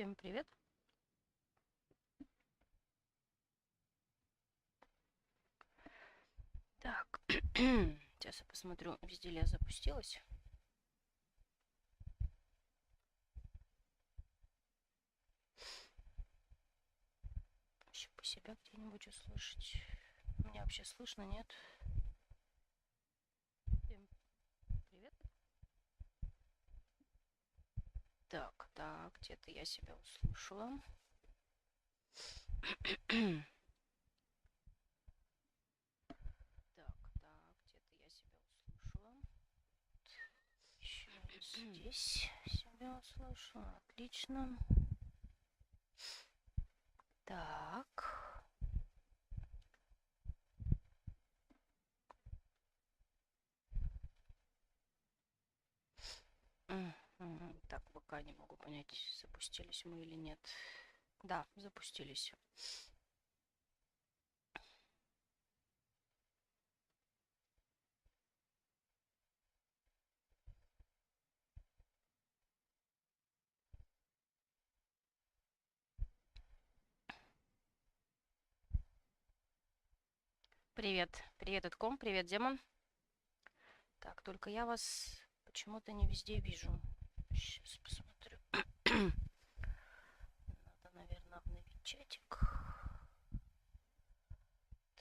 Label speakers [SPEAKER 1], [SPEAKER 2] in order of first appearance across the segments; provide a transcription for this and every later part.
[SPEAKER 1] Всем привет. Так, сейчас я посмотрю, везде ли я запустилась. Еще по себя где-нибудь услышать. Меня вообще слышно, нет? Всем привет. Так, где-то я себя услышала. Еще здесь себя услышала. Отлично. Так. Так, пока не могу понять, запустились мы или нет. Да, запустились. Привет. Привет, Эдком. Привет, Демон. Так, только я вас почему-то не везде вижу. Сейчас посмотрю. Надо, наверное, обновить чатик.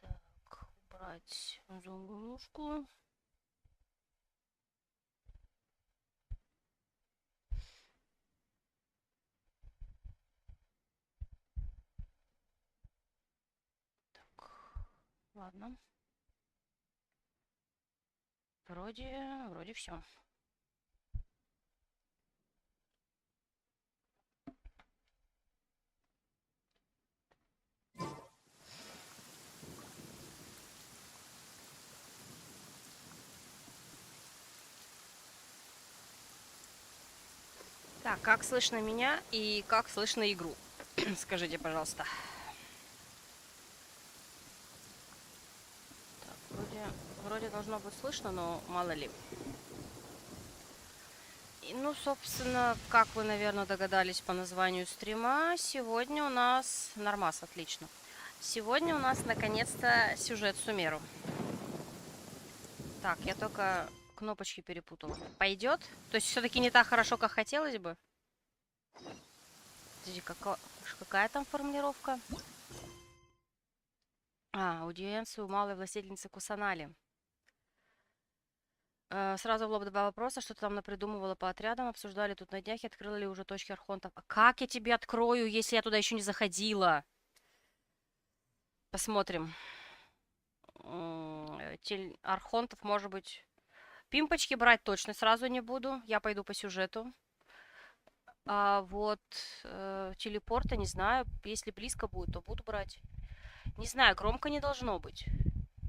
[SPEAKER 1] Так, убрать заглушку. Так, ладно. Вроде все. Так, как слышно меня и как слышно игру? Скажите, пожалуйста. Так, вроде должно быть слышно, но мало ли. Ну, собственно, как вы, наверное, догадались по названию стрима, сегодня у нас... Нормас, отлично. Сегодня у нас, наконец-то, сюжет Сумеру. Так, я только кнопочки перепутала. Пойдет? То есть все-таки не так хорошо, как хотелось бы? Подожди, какая там формулировка? Аудиенцию у малой властительницы Кусанали. Сразу в лоб два вопроса, что ты там напридумывала по отрядам, обсуждали тут на днях и открыла ли уже точки архонтов. А как я тебе открою, если я туда еще не заходила? Посмотрим. Архонтов, может быть... Пимпочки брать точно сразу не буду. Я пойду по сюжету. А вот телепорта, не знаю. Если близко будет, то буду брать. Не знаю, громко не должно быть.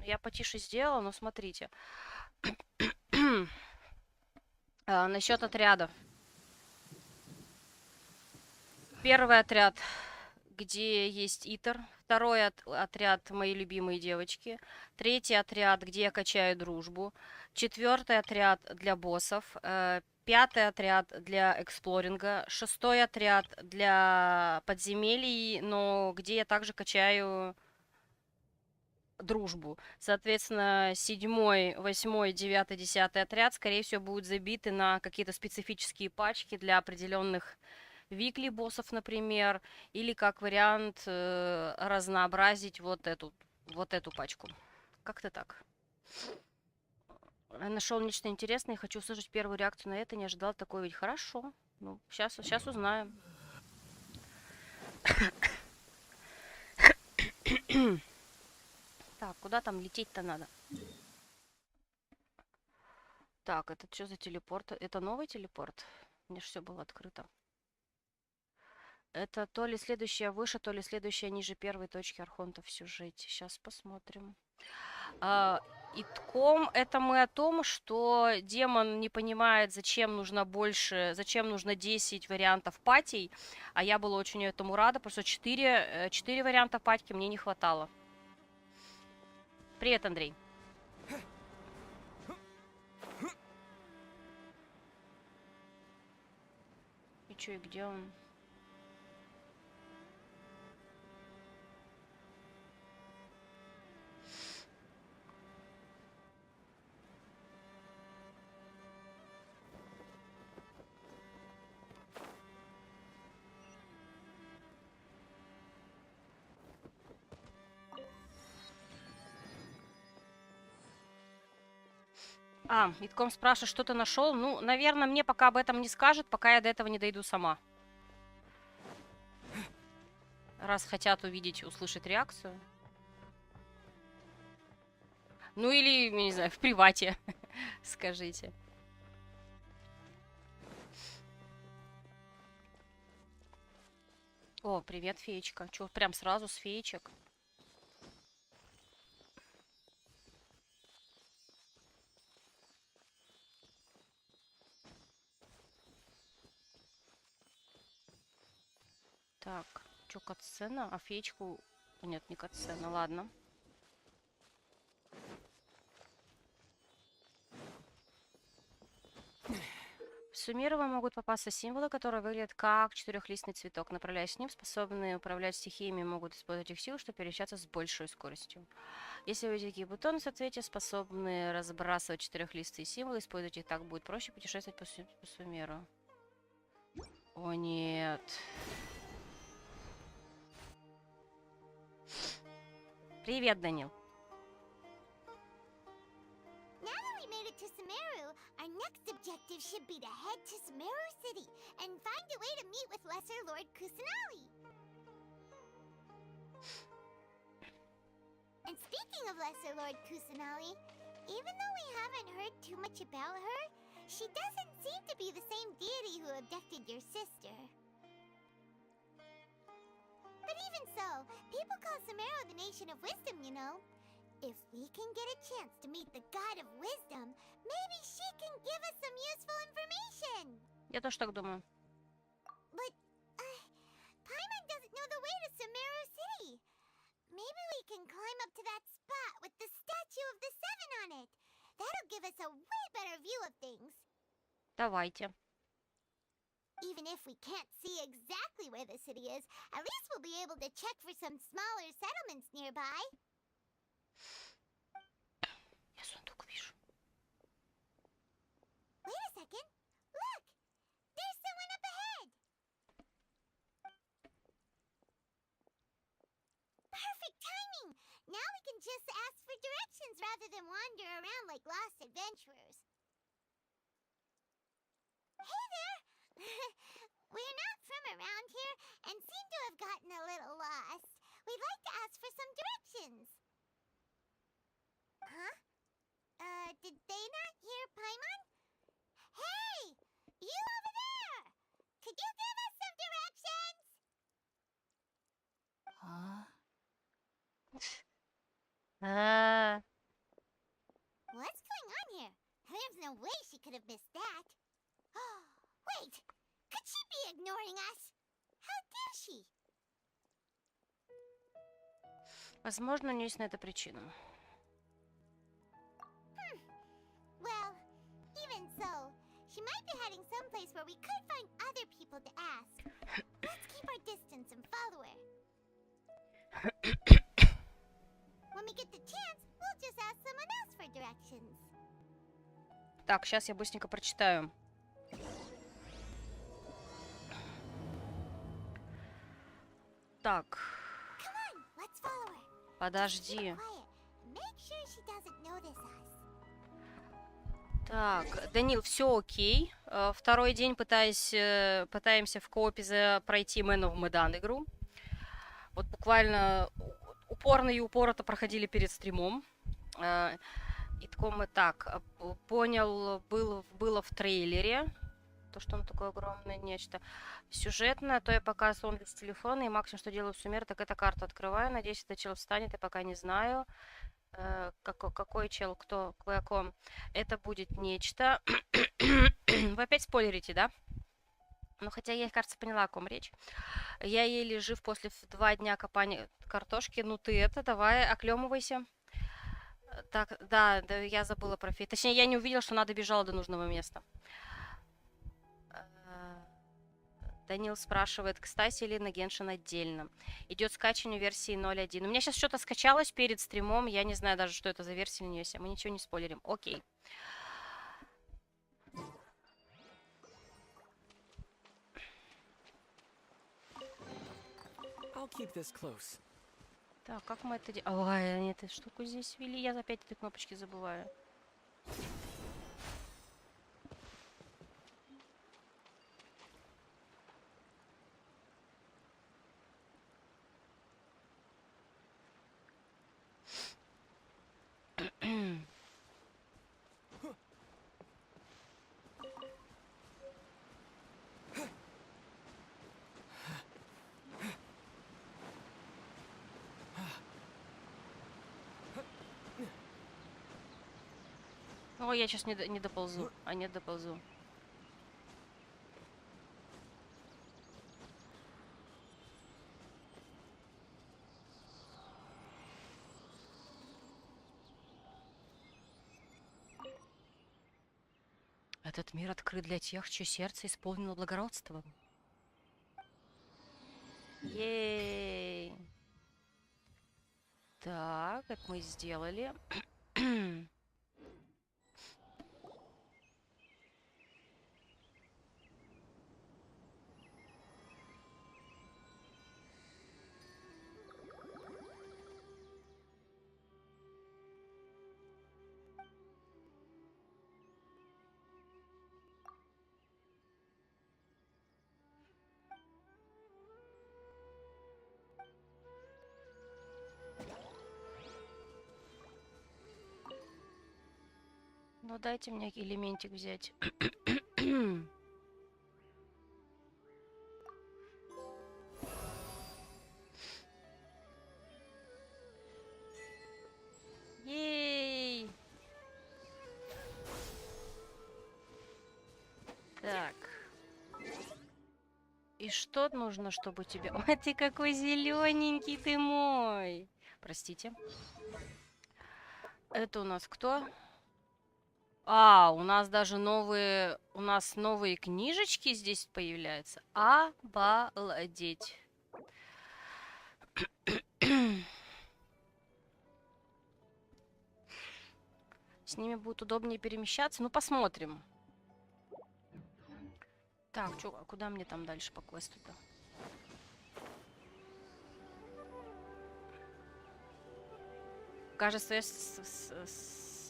[SPEAKER 1] Я потише сделала, но смотрите. Насчет отрядов. Первый отряд, где есть Итер. Второй отряд «Мои любимые девочки». Третий отряд, где я качаю дружбу. Четвертый отряд для боссов. Пятый отряд для эксплоринга. Шестой отряд для подземелий, но где я также качаю дружбу. Соответственно, 7, 8, 9, 10 отряд, скорее всего, будут забиты на какие-то специфические пачки для определенных викли боссов, например, или как вариант разнообразить вот эту пачку. Как-то так. Нашел нечто интересное, хочу услышать первую реакцию на это, не ожидал такой ведь. Хорошо. Ну, сейчас узнаем. Так, куда там лететь-то надо? Так, это что за телепорт? Это новый телепорт? Мне же все было открыто. Это то ли следующая выше, то ли следующая ниже первой точки архонта в сюжете. Сейчас посмотрим. Итком это мы о том, что демон не понимает, зачем нужно больше, зачем нужно 10 вариантов патий, а я была очень этому рада, потому что 4 варианта патьки мне не хватало. Привет, Андрей. И чё, и где он? Итком спрашивает, что ты нашел. Ну, наверное, мне пока об этом не скажет, пока я до этого не дойду сама. Раз хотят увидеть, услышать реакцию. Ну или, не знаю, в привате скажите. О, привет, феечка. Чё, прям сразу с феечек? Так, чё, катсцена? А феечку... Нет, не катсцена, ладно. В суммировании могут попасться символы, которые выглядят как четырехлистный цветок. Направляясь с ним, способные управлять стихиями могут использовать их силу, чтобы перемещаться с большей скоростью. Если вы видите такие бутоны соцветия, способные разбрасывать четырехлистые символы, использовать их так будет проще путешествовать по суммиру. О нет. Привет, Данил.
[SPEAKER 2] To Sumeru, our next objective should be to head to Sumeru City and find a way to meet with Lesser Lord Kusanali. And speaking of Lesser Lord Kusanali, even though we haven't heard too much about her, she doesn't seem to be the same deity who abducted your sister. But even so, people call Sumeru the Nation of Wisdom, you know. If we can get a chance to meet the God of Wisdom, maybe she can give us some useful information.
[SPEAKER 1] Я тоже так думаю.
[SPEAKER 2] But, Paimon doesn't know the way to Sumeru City. Maybe we can climb up to that spot with the statue of the Seven on it. That'll give us a way better view of things.
[SPEAKER 1] Давайте.
[SPEAKER 2] Even if we can't see exactly where the city is, at least we'll be able to check for some smaller settlements nearby.
[SPEAKER 1] Я сундук вижу.
[SPEAKER 2] Wait a second. Look! There's someone up ahead! Perfect timing! Now we can just ask for directions rather than wander around like lost adventurers. Hey there! We're not from around here and seem to have gotten a little lost. We'd like to ask for some directions. Huh? Did they not hear Paimon? Hey! You over there! Could you give us some directions? What's going on here? There's no way she could have missed that. Wait! Could she be ignoring us? How dare she?
[SPEAKER 1] Возможно, у нее есть на это причина.
[SPEAKER 2] Well, even so, she might be heading someplace where we could find other people to ask. Let's keep our distance and follow her. When we get the chance, we'll just ask someone else for directions.
[SPEAKER 1] Так, сейчас я быстренько прочитаю. Так.
[SPEAKER 2] Come on, let's follow her.
[SPEAKER 1] Подожди.
[SPEAKER 2] Keep quiet. Make sure she doesn't notice us.
[SPEAKER 1] Так, Данил, все окей. Второй день пытаемся в коопе пройти Man of Medan игру. Вот буквально упорно и упорото проходили перед стримом. И таком мы так, понял, было в трейлере. То, что оно такое огромное нечто. Сюжетное, то я показываю он с телефона, и максимум, что делаю в суммере, так это карту открываю. Надеюсь, этот чел встанет, я пока не знаю. Какой чел, кто, о ком. Это будет нечто. Вы опять спойлерите, да? Ну, хотя я, кажется, поняла, о ком речь. Я еле жив после 2 дня копания картошки. Ну, ты это, давай, оклемывайся. Так, да, я забыла про фей. Точнее, я не увидела, что надо бежала до нужного места. Данил спрашивает, кстати, или на Genshin отдельно. Идет скачивание версии 0.1. У меня сейчас что-то скачалось перед стримом. Я не знаю даже, что это за версия или не версия. Мы ничего не спойлерим. Окей. Так, как мы это делаем? Ой, они эту штуку здесь ввели. Я опять этой кнопочки забываю. О, я сейчас не доползу. А нет, доползу. Этот мир открыт для тех, чье сердце исполнено благородством. Ей. Так, это мы сделали. Ну, дайте мне элементик взять. Ей! Так. И что нужно, чтобы тебе... Ой, ты какой зелененький ты мой! Простите. Это у нас кто? А, у нас даже новые... У нас новые книжечки здесь появляются. Обалдеть. С ними будет удобнее перемещаться. Ну, посмотрим. Так, чё, а куда мне там дальше по квесту-то? Кажется,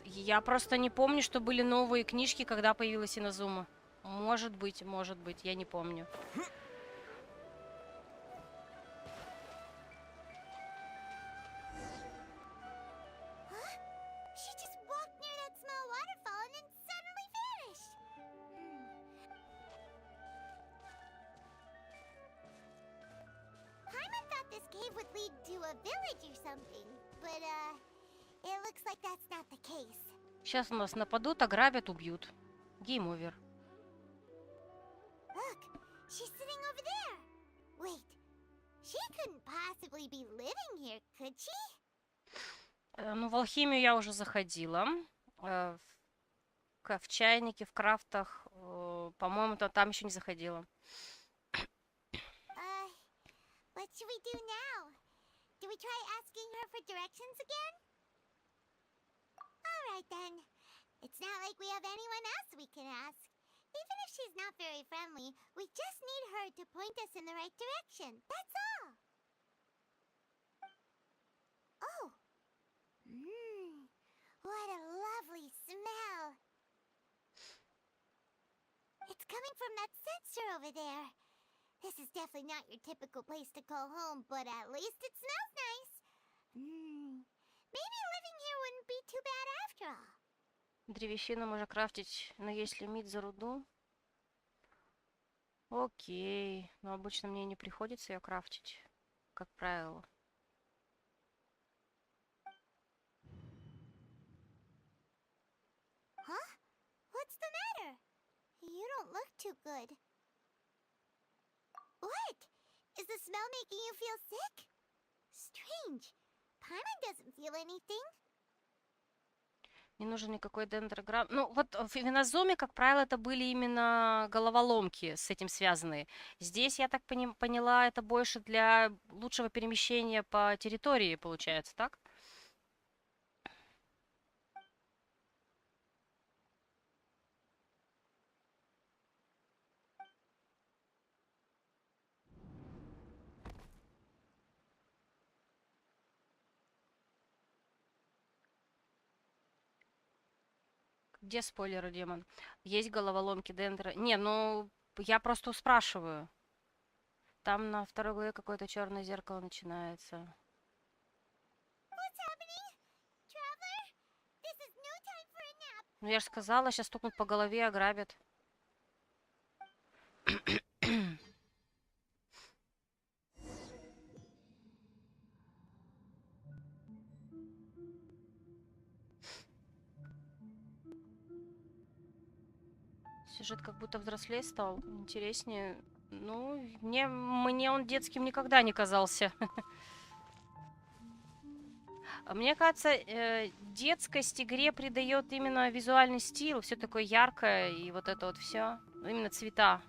[SPEAKER 1] я просто не помню, что были новые книжки, когда появилась Иназума. Может быть, я не помню.
[SPEAKER 2] Huh? She just walked near that small waterfall and then suddenly vanished. Paimon thought this cave would lead to a village or something, but it looks like that's not the case.
[SPEAKER 1] Сейчас у нас нападут, ограбят, убьют. Гейм-овер.
[SPEAKER 2] Look, she's sitting over there. Wait, she couldn't possibly be living here, could she?
[SPEAKER 1] Ну, в алхимию я уже заходила. В чайнике, в крафтах. По-моему, там еще не заходила.
[SPEAKER 2] What should we do now? Do we try asking her for directions again? Alright then. It's not like we have anyone else we can ask. Even if she's not very friendly, we just need her to point us in the right direction. That's all. Oh. What a lovely smell. It's coming from that sensor over there. This is definitely not your typical place to call home, but at least it smells nice. Maybe living here wouldn't be too bad after all.
[SPEAKER 1] Древесину можно крафтить, но есть лимит за руду. Окей. Но обычно мне не приходится ее крафтить, как правило.
[SPEAKER 2] Huh? What's the matter? You don't look too good. What? Is the smell making you feel sick? Strange. Paimon doesn't feel anything.
[SPEAKER 1] Не нужен никакой дендрограмм. Ну, вот в Винозоме, как правило, это были именно головоломки с этим связанные. Здесь, я так поняла, это больше для лучшего перемещения по территории, получается, так? Где спойлеры, демон? Есть головоломки дендра. Не, ну, я просто спрашиваю. Там на второй главе какое-то черное зеркало начинается.
[SPEAKER 2] What's happening? Traveler? This is no time for a nap.
[SPEAKER 1] Ну, я же сказала, сейчас стукнут по голове, ограбят. Сюжет как будто взрослее стал, интереснее. Ну, мне он детским никогда не казался. Мне кажется, детскость игре придает именно визуальный стиль, все такое яркое и вот это вот все, именно цвета.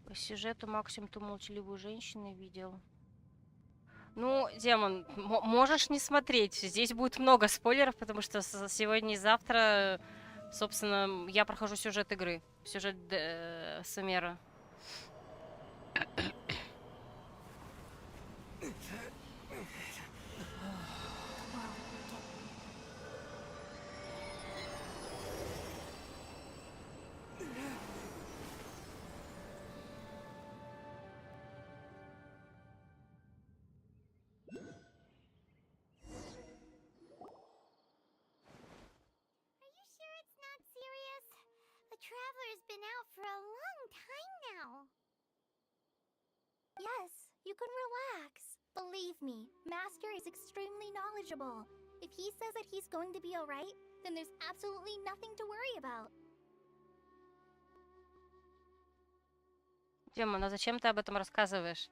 [SPEAKER 1] По сюжету максимум ту молчаливую женщину видел. Ну, Демон, можешь не смотреть. Здесь будет много спойлеров, потому что сегодня и завтра, собственно, я прохожу сюжет игры. Сюжет Сумера.
[SPEAKER 2] Are you sure it's not serious? The Traveler's been out for a long time now. Yes, you can relax. Believe me, Master is extremely knowledgeable. If he says that he's going to be alright, then there's absolutely nothing to worry about.
[SPEAKER 1] Демон, а зачем ты об этом рассказываешь?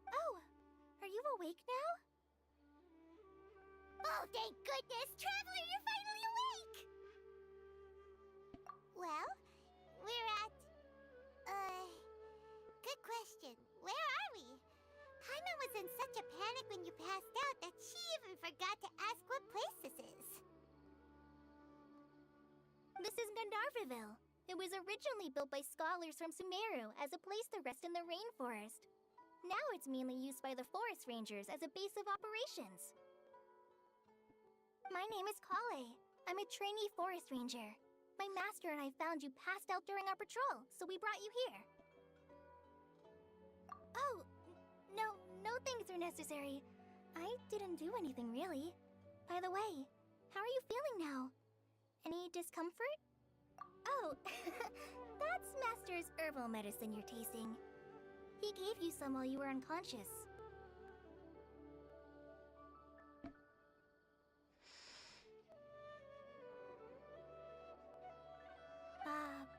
[SPEAKER 2] Oh, are you awake now? Oh, thank goodness! Traveler, you're finally awake! Well, we're at... Good question. Where are we? Paimon was in such a panic when you passed out that she even forgot to ask what place this is. This is Gandharvaville. It was originally built by scholars from Sumeru as a place to rest in the rainforest. Now it's mainly used by the forest rangers as a base of operations. My name is Kale. I'm a trainee forest ranger. My master and I found you passed out during our patrol, so we brought you here. Oh, no thanks are necessary. I didn't do anything really. By the way, how are you feeling now? Any discomfort? Oh, that's Master's herbal medicine you're tasting. He gave you some while you were unconscious.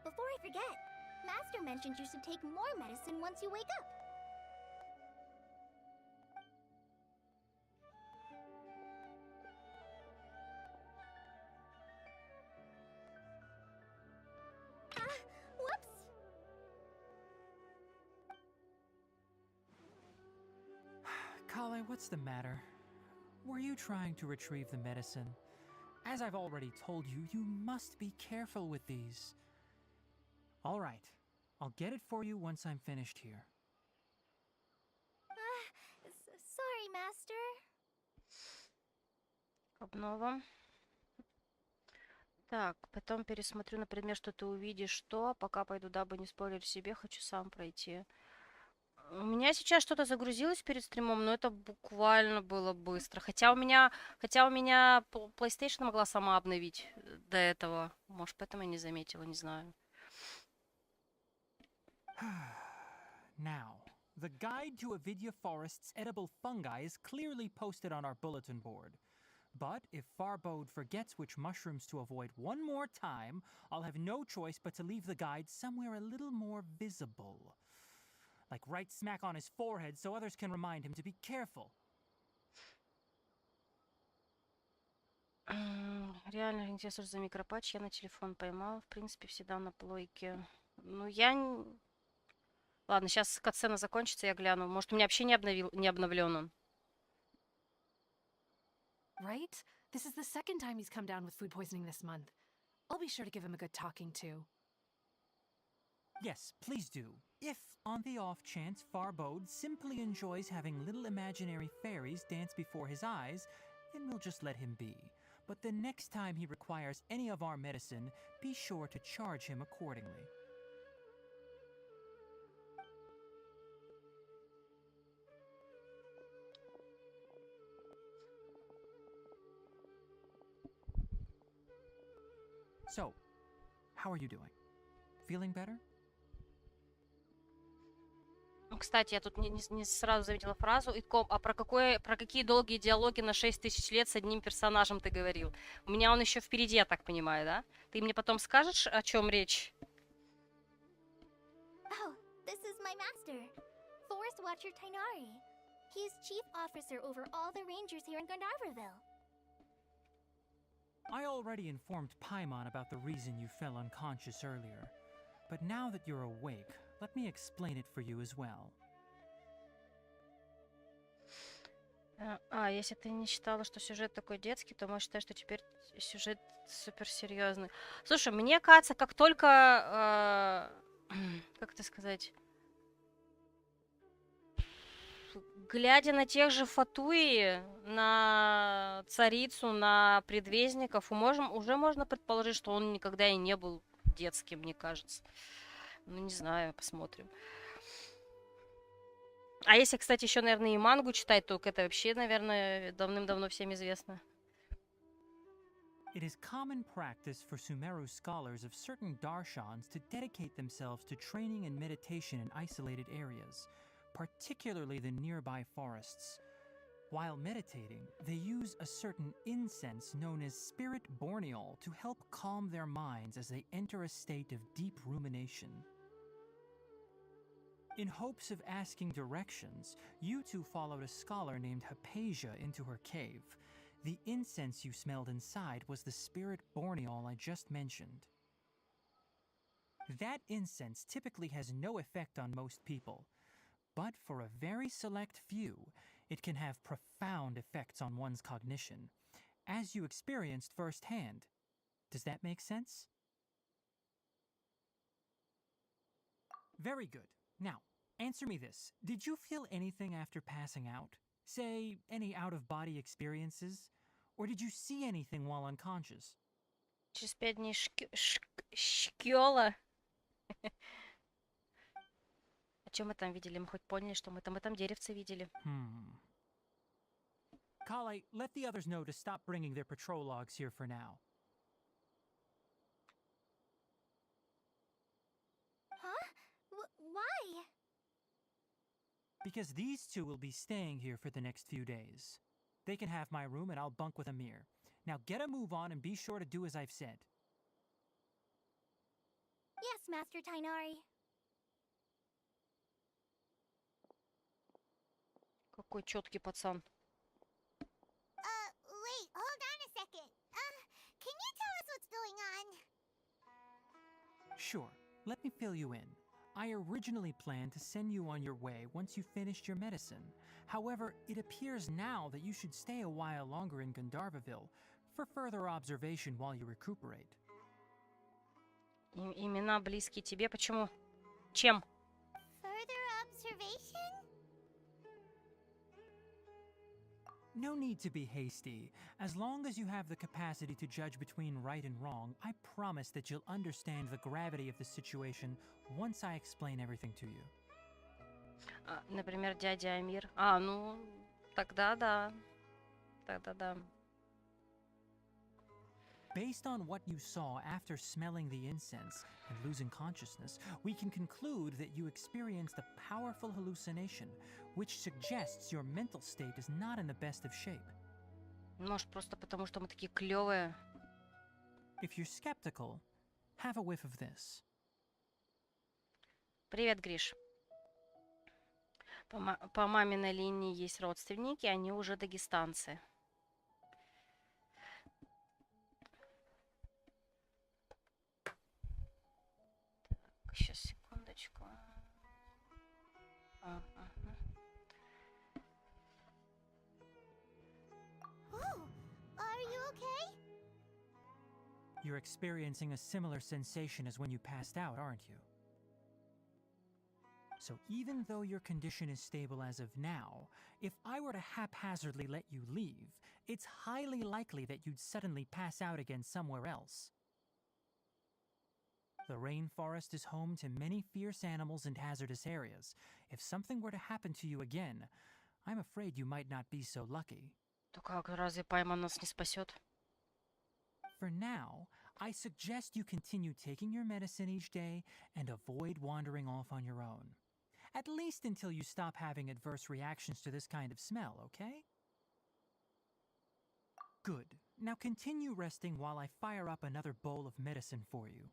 [SPEAKER 2] Before I forget, Master mentioned you should take more medicine once you wake up. Whoops!
[SPEAKER 3] Kale, what's the matter? Were you trying to retrieve the medicine? As I've already told you, you must be careful with these. All right, I'll get it for you once I'm finished here.
[SPEAKER 2] Sorry, Master.
[SPEAKER 1] Обнова. Так, потом пересмотрю на предмет, что ты увидишь, что. Пока пойду, дабы не спойлерить себе, хочу сам пройти. У меня сейчас что-то загрузилось перед стримом, но это буквально было быстро. Хотя у меня PlayStation могла сама обновить до этого. Может, поэтому я не заметила, не знаю.
[SPEAKER 3] Now, the guide to Avidya Forest's edible fungi is clearly posted on our bulletin board. But if Farbode forgets which mushrooms to avoid one more time, I'll have no choice but to leave the guide somewhere a little more visible. Like right smack on his forehead so others can remind him to be careful.
[SPEAKER 1] Реально интересно, что за микропатч я на телефон поймал. В принципе, всегда на плойке. Ну, я... Ладно, сейчас катсцена закончится, я гляну. Может, у меня вообще не обновлен он.
[SPEAKER 4] Right? This is the second time he's come down with food poisoning this month. I'll be sure to give him a good talking to.
[SPEAKER 3] Yes, please do. If, on the off chance, Farbode simply enjoys having little imaginary fairies dance before his eyes, then we'll just let him be. But the next time he requires any of our medicine, be sure to charge him accordingly. So, how are you doing? Feeling better?
[SPEAKER 1] Кстати, я тут не сразу заметила фразу. А про какие долгие диалоги на 6000 лет с одним персонажем ты говорил? У меня он еще впереди, я так понимаю, да? Ты мне потом скажешь, о чем речь?
[SPEAKER 2] Oh, this is my master, Forest Watcher Tainari. He's chief officer over all the rangers here in Gandharvaville.
[SPEAKER 3] I already informed Paimon about the reason you fell unconscious earlier. But now that you're awake, let me explain it for you as well.
[SPEAKER 1] Если ты не считала, что сюжет такой детский, то можешь считать, что теперь сюжет суперсерьезный. Слушай, мне кажется, как только, как это сказать, глядя на тех же Фатуи, на царицу, на предвестников, уже можно предположить, что он никогда и не был детским, мне кажется. Ну, не знаю, посмотрим. А если, кстати, еще, наверное, и мангу читать, то это вообще, наверное, давным-давно всем известно.
[SPEAKER 3] It is common practice for Sumeru scholars of certain darshans to dedicate themselves to training and meditation in isolated areas, particularly the nearby forests. While meditating, they use a certain incense known as spirit borneol to help calm their minds as they enter a state of deep rumination. In hopes of asking directions, you two followed a scholar named Hypatia into her cave. The incense you smelled inside was the spirit borneol I just mentioned. That incense typically has no effect on most people, but for a very select few, it can have profound effects on one's cognition, as you experienced firsthand. Does that make sense? Very good. Now, answer me this. Did you feel anything after passing out? Say, any out-of-body experiences? Or did you see anything while unconscious?
[SPEAKER 1] Через 5 дней шкёла. О чем мы там видели? Мы хоть поняли, что мы там деревце видели.
[SPEAKER 3] Kale, let the others know to stop bringing their patrol logs here for now.
[SPEAKER 2] Huh? Why?
[SPEAKER 3] Because these two will be staying here for the next few days. They can have my room and I'll bunk with Amir. Now get a move on and be sure to do as I've said.
[SPEAKER 2] Yes, Master Tainari.
[SPEAKER 1] Какой чёткий пацан.
[SPEAKER 2] Wait, hold on a second. Can you tell us what's going on?
[SPEAKER 3] Sure, let me fill you in. I originally planned to send you on your way once you finished your medicine. However, it appears now that you should stay a while longer in Gandharvaville for further observation while you recuperate.
[SPEAKER 1] Имена близкие тебе. Почему? Чем?
[SPEAKER 2] Further observation?
[SPEAKER 3] No need to be hasty. As long as you have the capacity to judge between right and wrong, I promise that you'll understand the gravity of the situation once I explain everything to you.
[SPEAKER 1] Например, дядя Амир. Ну, тогда да. Тогда да.
[SPEAKER 3] Based on what you saw after smelling the incense and losing consciousness, we can conclude that you experienced a powerful hallucination, which suggests your mental state is not in the best of shape.
[SPEAKER 1] Может, просто потому, что мы такие клёвые.
[SPEAKER 3] If you're skeptical, have a whiff of this.
[SPEAKER 1] Привет, Гриш. По маминой линии есть родственники, они уже дагестанцы. Так, сейчас, секундочку.
[SPEAKER 2] Oh, are you okay?
[SPEAKER 3] You're experiencing a similar sensation as when you passed out, aren't you? So even though your condition is stable as of now, if I were to haphazardly let you leave, it's highly likely that you'd suddenly pass out again somewhere else. The rainforest is home to many fierce animals and hazardous areas. If something were to happen to you again, I'm afraid you might not be so lucky.
[SPEAKER 1] То как, разве Пайман нас не спасет?
[SPEAKER 3] For now, I suggest you continue taking your medicine each day and avoid wandering off on your own. At least until you stop having adverse reactions to this kind of smell, okay? Good. Now continue resting while I fire up another bowl of medicine for you.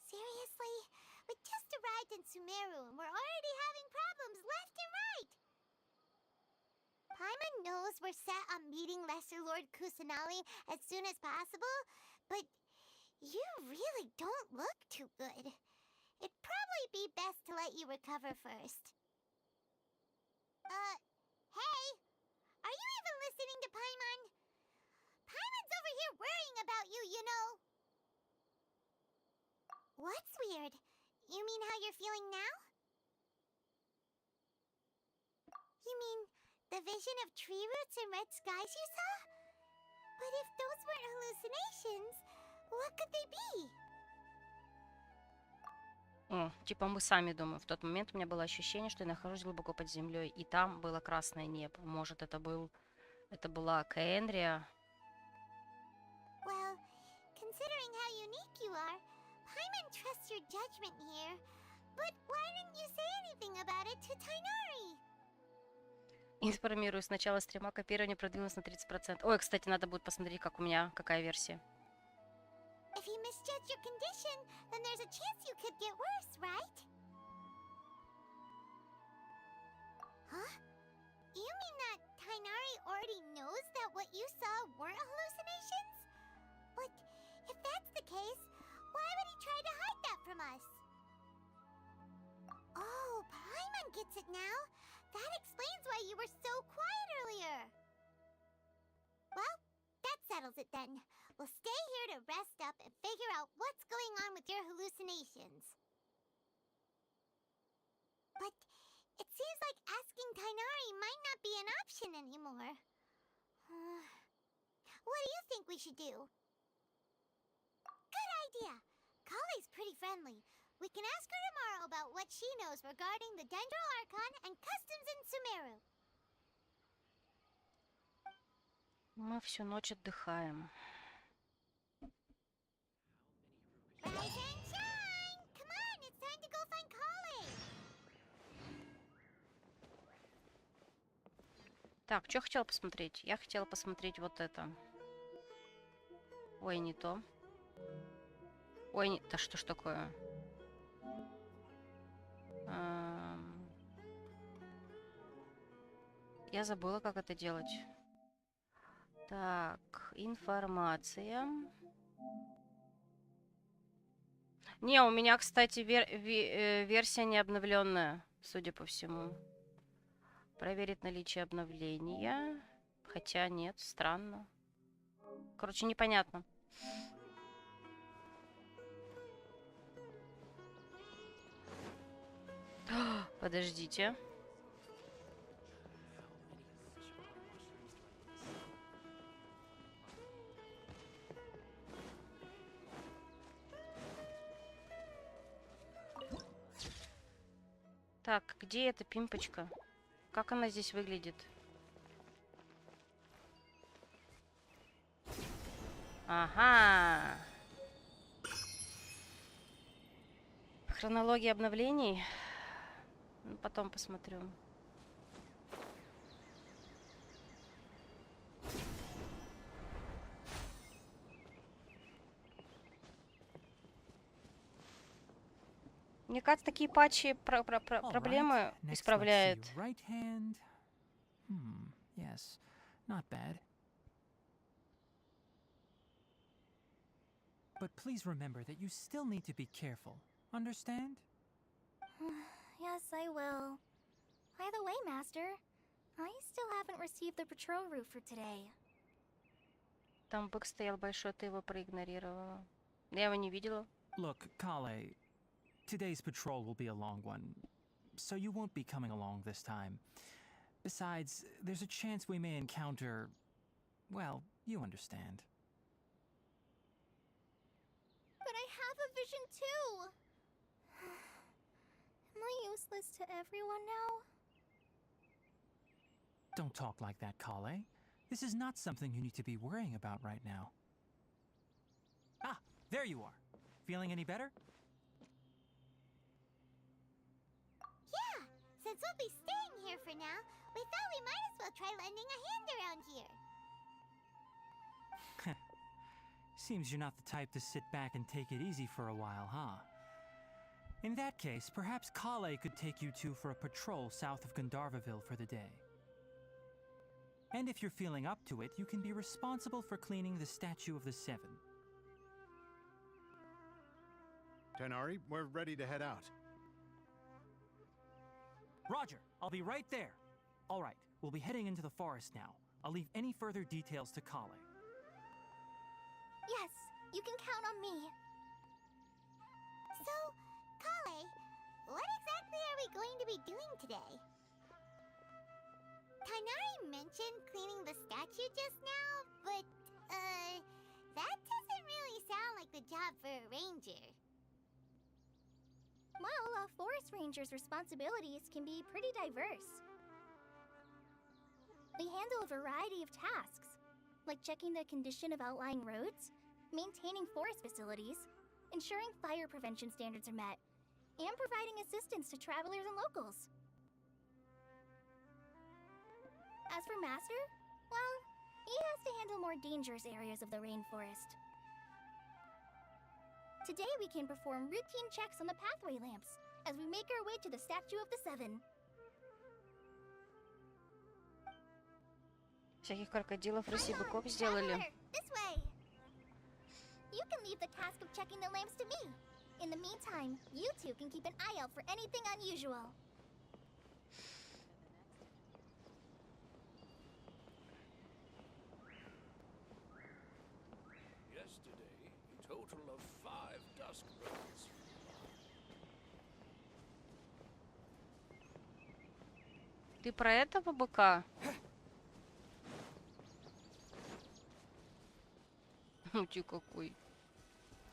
[SPEAKER 2] Seriously? We just arrived in Sumeru and we're already having problems left and right! Paimon knows we're set on meeting Lesser Lord Kusanali as soon as possible, but you really don't look too good. It'd probably be best to let you recover first. Hey! Are you even listening to Paimon? Paimon's over here worrying about you, you know. What's weird? You mean how you're feeling now? You mean the vision of tree roots and red skies you saw? But if those weren't hallucinations, what could they be?
[SPEAKER 1] О, типа мы сами думаем. В тот момент у меня было ощущение, что я нахожусь глубоко под землей, и там было красное небо. Может, это была Каэндрия?
[SPEAKER 2] Well, considering how unique you are, Paimon trusts your judgment here. But why didn't you say anything about it to Tainari?
[SPEAKER 1] Информирую. С начала стрима копирование продвинулось на 30%. Ой, кстати, надо будет посмотреть, как у меня, какая версия.
[SPEAKER 2] If you misjudge your condition, then there's a chance you could get worse, right? Huh? You mean that Tainari already knows that what you saw weren't hallucinations? But if that's the case, why would he try to hide that from us? Oh, Paimon gets it now. That explains why you were so quiet earlier. Well, that settles it then. We'll stay here to rest up and figure out what's going on with your hallucinations. But it seems like asking Tainari might not be an option anymore. What do you think we should do? Good idea. Kale's pretty friendly. We can ask her tomorrow about what she knows regarding the Dendro Archon and customs in Sumeru.
[SPEAKER 1] Мы всю ночь отдыхаем.
[SPEAKER 2] Rise and shine! Come on, it's time to go find Kale!
[SPEAKER 1] Так, что хотела посмотреть? Я хотела посмотреть вот это. Ой, не то. Ой, не... Да что ж такое? Я забыла, как это делать. Так, информация. Не, у меня, кстати, версия не обновленная, судя по всему. Проверить наличие обновления. Хотя нет, странно. Короче, непонятно. Подождите. Так, где эта пимпочка? Как она здесь выглядит? Ага. Хронология обновлений. Потом посмотрю. Мне кажется, такие патчи проблемы исправляют.
[SPEAKER 3] Right hand. Yes, not bad. But please remember that you still need to be careful. Understand?
[SPEAKER 2] Yes, I will. By the way, Master, I still haven't received the patrol route for today.
[SPEAKER 1] Там бык стоял большой, ты его проигнорировала. Я его не видела.
[SPEAKER 3] Look, Kale, today's patrol will be a long one, so you won't be coming along this time. Besides, there's a chance we may encounter... well, you understand.
[SPEAKER 2] But I have a vision too! Am I useless to everyone now?
[SPEAKER 3] Don't talk like that, Kale. This is not something you need to be worrying about right now. Ah, there you are. Feeling any better?
[SPEAKER 2] Yeah! Since we'll be staying here for now, we thought we might as well try lending a hand around here.
[SPEAKER 3] Seems you're not the type to sit back and take it easy for a while, huh? In that case, perhaps Kale could take you two for a patrol south of Gandharvaville for the day. And if you're feeling up to it, you can be responsible for cleaning the Statue of the Seven.
[SPEAKER 5] Tenari, we're ready to head out.
[SPEAKER 3] Roger, I'll be right there. All right, we'll be heading into the forest now. I'll leave any further details to Kale.
[SPEAKER 2] Yes, you can count on me. So, Kale, what exactly are we going to be doing today? Tighnari mentioned cleaning the statue just now, but, that doesn't really sound like the job for a ranger. Well, a forest ranger's responsibilities can be pretty diverse. They handle a variety of tasks, like checking the condition of outlying roads, maintaining forest facilities, ensuring fire prevention standards are met, and providing assistance to travelers and locals. As for Master, well, he has to handle more dangerous areas of the rainforest. Today we can perform routine checks on the pathway lamps as we make our way to the Statue of the Seven.
[SPEAKER 1] Всяких крокодилов, рыси, быков сделали.
[SPEAKER 2] Traveler, this way! You can leave the task of checking the lamps to me. In the meantime, you two can keep an eye out for anything unusual.
[SPEAKER 6] Yesterday, a total of 5 dusk birds.
[SPEAKER 1] Ты про этого быка? Ну ты какой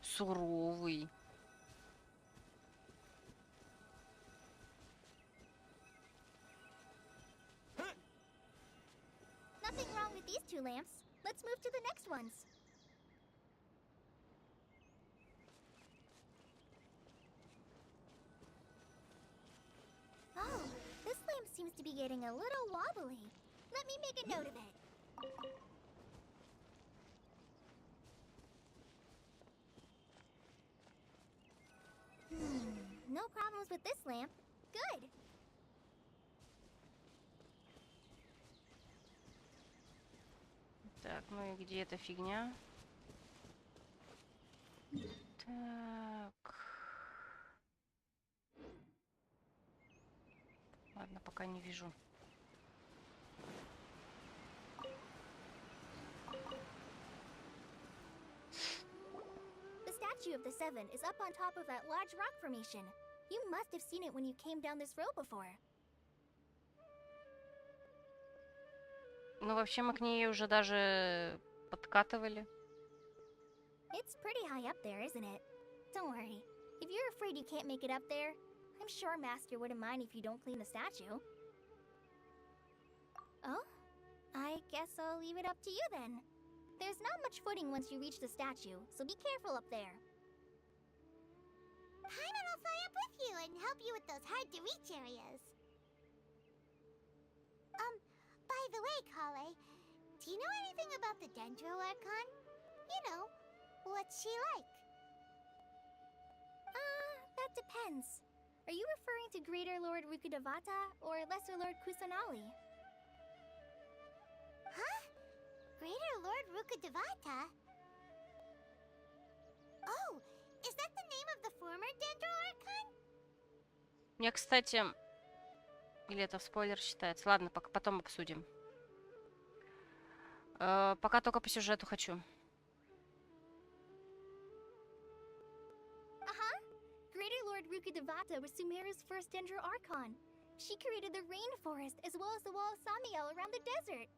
[SPEAKER 1] суровый.
[SPEAKER 2] Nothing wrong with these two lamps. Let's move to the next ones. Oh, this lamp seems to be getting a little wobbly. Let me make a note of it. No problems with this lamp. Good.
[SPEAKER 1] Так, ну и где эта фигня? Так. Ладно, пока не вижу.
[SPEAKER 2] The Statue of the Seven is up on top of that large rock formation. You must have seen it when you came down this road before.
[SPEAKER 1] Ну, вообще, мы к ней уже даже подкатывали.
[SPEAKER 2] It's pretty high up there, isn't it? Don't worry. If you're afraid you can't make it up there, I'm sure Master wouldn't mind if you don't clean the statue. Oh? I guess I'll leave it up to you then. There's not much footing once you reach the statue, so be careful up there. Paimon will fly up with you and help you with those hard-to-reach areas. By the way, Kale, do you know anything about the Dendro Archon? You know, what's she like? That depends. Are you referring to Greater Lord Rukudavata or Lesser Lord Kusanali? Huh? Greater Lord Rukudavata? Oh, is that the name of the former Dendro Archon?
[SPEAKER 1] Мне, кстати... Или это спойлер считается? Ладно, пока потом обсудим. Пока только по сюжету хочу.
[SPEAKER 2] Lord Rukkhadevata was Sumeru's first Dendro Archon. She created the rainforest as well as the wall of Samiel around the desert.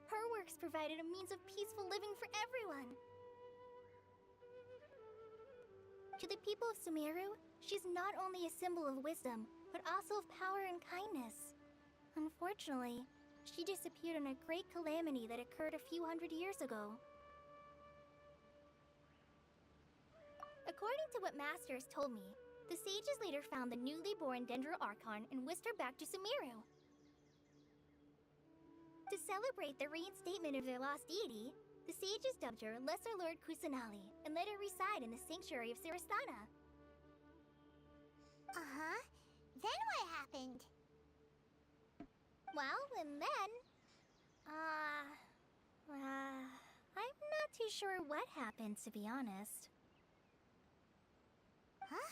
[SPEAKER 2] Her works provided a means of peaceful living for everyone. To the people of Sumeru, she's not only a symbol of wisdom, but also of power and kindness. Unfortunately, she disappeared in a great calamity that occurred a few hundred years ago. According to what Masters told me, the sages later found the newly born Dendro Archon and whisked her back to Sumeru. To celebrate the reinstatement of their lost deity, the sages dubbed her Lesser Lord Kusanali and let her reside in the sanctuary of Siristana.
[SPEAKER 7] Uh-huh. Then what happened?
[SPEAKER 2] Well, and then... I'm not too sure what happened, to be honest.
[SPEAKER 7] Huh?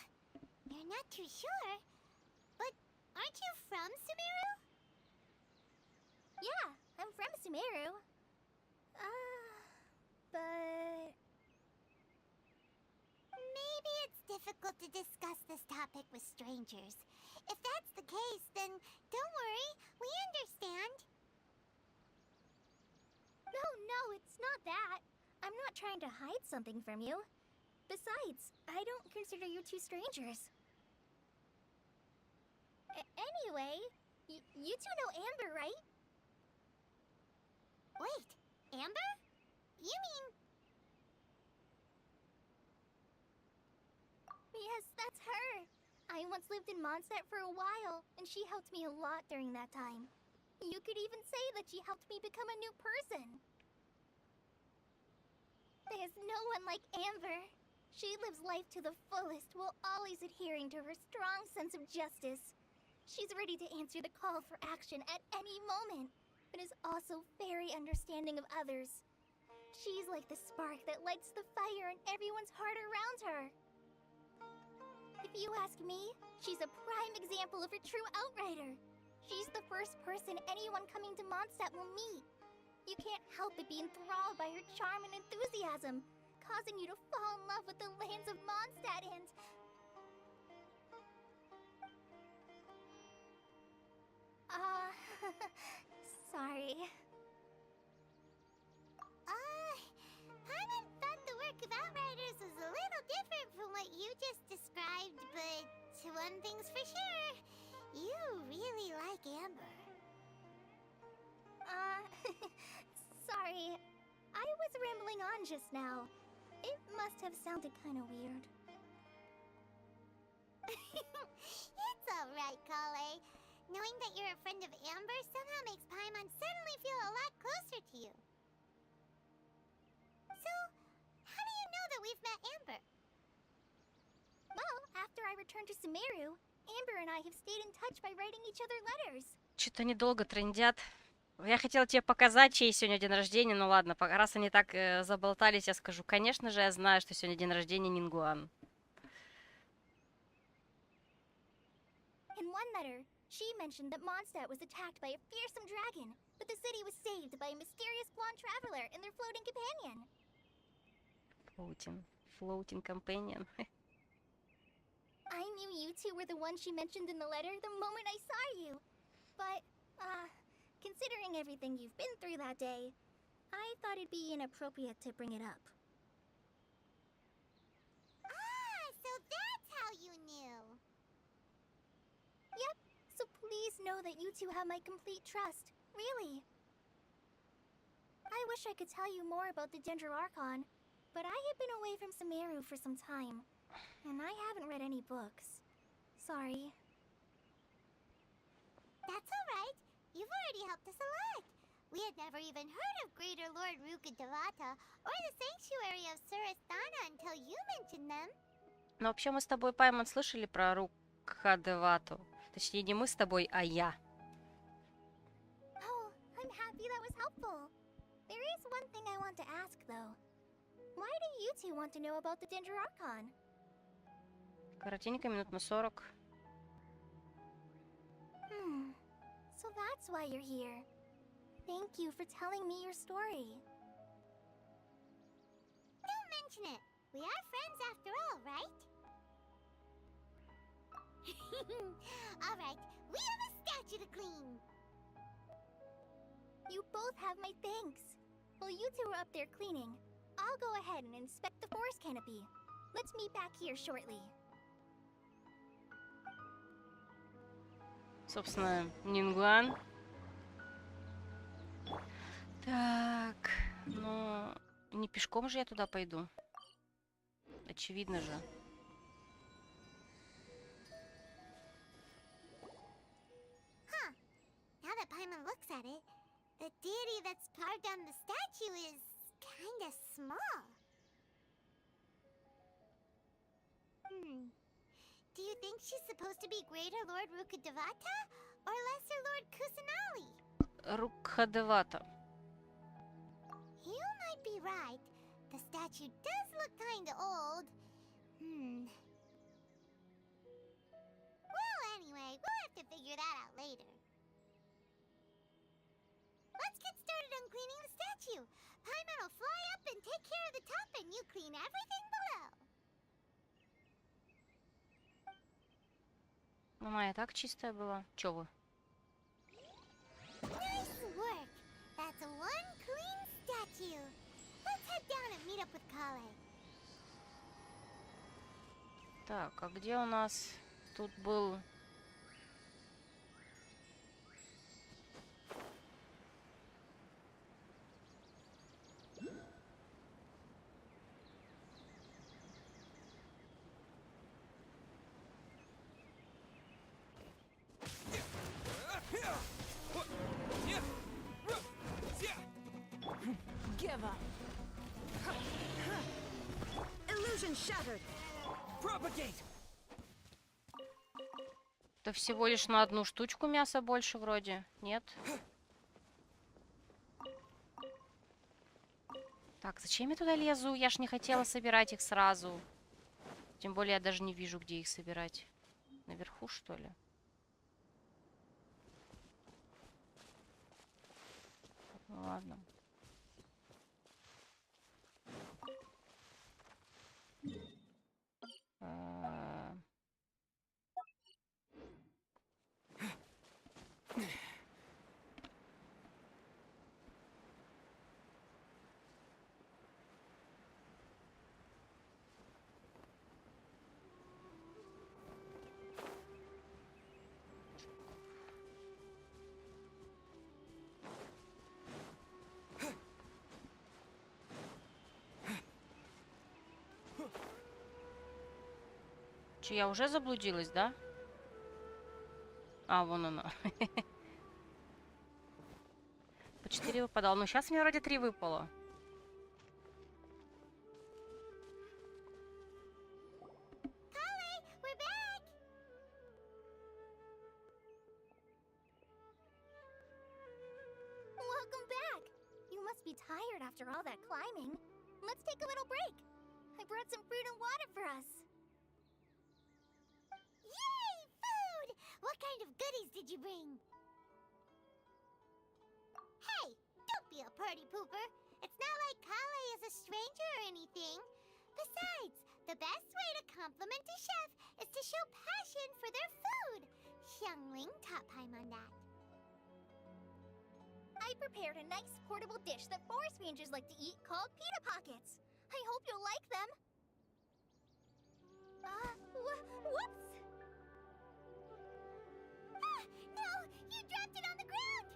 [SPEAKER 7] You're not too sure? But aren't you from Sumeru?
[SPEAKER 2] Yeah, I'm from Sumeru. But...
[SPEAKER 7] Maybe it's difficult to discuss this topic with strangers. If that's the case, then don't worry, we understand.
[SPEAKER 2] No, it's not that. I'm not trying to hide something from you. Besides, I don't consider you two strangers. Anyway, you two know Amber, right?
[SPEAKER 7] Wait, Amber? You mean...
[SPEAKER 2] Yes, that's her. I once lived in Mondstadt for a while, and she helped me a lot during that time. You could even say that she helped me become a new person. There's no one like Amber. She lives life to the fullest while always adhering to her strong sense of justice. She's ready to answer the call for action at any moment, but is also very understanding of others. She's like the spark that lights the fire in everyone's heart around her. If you ask me, she's a prime example of a true outrider. She's the first person anyone coming to Mondstadt will meet. You can't help but be enthralled by her charm and enthusiasm, causing you to fall in love with the lands of Mondstadt and... Sorry.
[SPEAKER 7] Paimon thought the work of Outriders was a little different from what you just described, but one thing's for sure, you really like Amber.
[SPEAKER 2] Sorry. I was rambling on just now. It must have sounded kind of weird.
[SPEAKER 7] It's alright, Kale. Knowing that you're a friend of Amber somehow makes Paimon suddenly feel a lot closer to you. So, how do you know that we've met Amber?
[SPEAKER 2] Well, after I returned to Sumeru, Amber and I have stayed in touch by writing each other letters.
[SPEAKER 1] Что-то недолго трындят. Я хотела тебе показать, чей сегодня день рождения, но ладно, раз они так заболтались, я скажу, конечно же, я знаю, что сегодня день рождения Нингуан.
[SPEAKER 2] In one letter, she mentioned that Mondstadt was attacked by a fearsome dragon, but the city was saved by a mysterious blonde traveler and their floating companion.
[SPEAKER 1] Floating companion.
[SPEAKER 2] I knew you two were the ones she mentioned in the letter the moment I saw you. But, considering everything you've been through that day, I thought it'd be inappropriate to bring it up.
[SPEAKER 7] So that's how you knew.
[SPEAKER 2] Yep, so please know that you two have my complete trust. Really. I wish I could tell you more about the Dendro Archon, but I have been away from Sumeru for some time, and I haven't read any books. Sorry.
[SPEAKER 7] That's alright. You've already helped us a lot. We had never even heard of Greater Lord Rukkhadevata or the Sanctuary of Siristana until you mentioned them.
[SPEAKER 1] Но вообще мы с тобой, Паймон, слышали про Рукхадевату. Точнее, не мы с тобой, а я.
[SPEAKER 2] Oh, I'm happy that was helpful. There is one thing I want to ask, though. Why do you two want to know about the Dendro Archon?
[SPEAKER 1] Коротенько, минут на 40.
[SPEAKER 2] So that's why you're here. Thank you for telling me your story.
[SPEAKER 7] Don't mention it. We are friends after all, right?
[SPEAKER 2] Alright, we have a statue to clean. You both have my thanks. While you two are up there cleaning, I'll go ahead and inspect the forest canopy. Let's meet back here shortly.
[SPEAKER 1] Собственно, Нингуан. Так, ну, не пешком же я туда пойду. Очевидно же.
[SPEAKER 2] Now that Paimon looks at it, the deity that's carved on the statue is kinda small. Do you think she's supposed to be Greater Lord Rukkhadevata or Lesser Lord Kusanali?
[SPEAKER 1] Рукхадевата.
[SPEAKER 2] You might be right. The statue does look kinda old. Well, anyway, we'll have to figure that out later. Let's get started on cleaning the statue. Paimon will fly up and take care of the top, and you clean everything below.
[SPEAKER 1] Ну, моя так чистая была. Чё вы?
[SPEAKER 2] Nice work. That's one clean statue. Let's head down and meet up with Kale.
[SPEAKER 1] Так, а где у нас тут был...
[SPEAKER 4] Give up. Illusion shattered.
[SPEAKER 3] Propagate!
[SPEAKER 1] Это всего лишь на одну штучку мяса больше вроде. Нет? Так, зачем я туда лезу? Я ж не хотела собирать их сразу. Тем более я даже не вижу, где их собирать. Наверху, что ли? Ну, ладно. Че, я уже заблудилась, да? А, вон она. По 4 выпадало. Ну, сейчас мне вроде 3 выпало.
[SPEAKER 2] Kale, we're back. Welcome back. You must be tired after all that climbing. Let's take a little break. I brought some fruit and water for us. Yay, food! What kind of goodies did you bring? Hey, don't be a party pooper. It's not like Kale is a stranger or anything. Besides, the best way to compliment a chef is to show passion for their food. Xiangling taught Paimon that. I prepared a nice portable dish that forest rangers like to eat called pita pockets. I hope you'll like them. Whoops! Ah, no! You dropped it on the ground!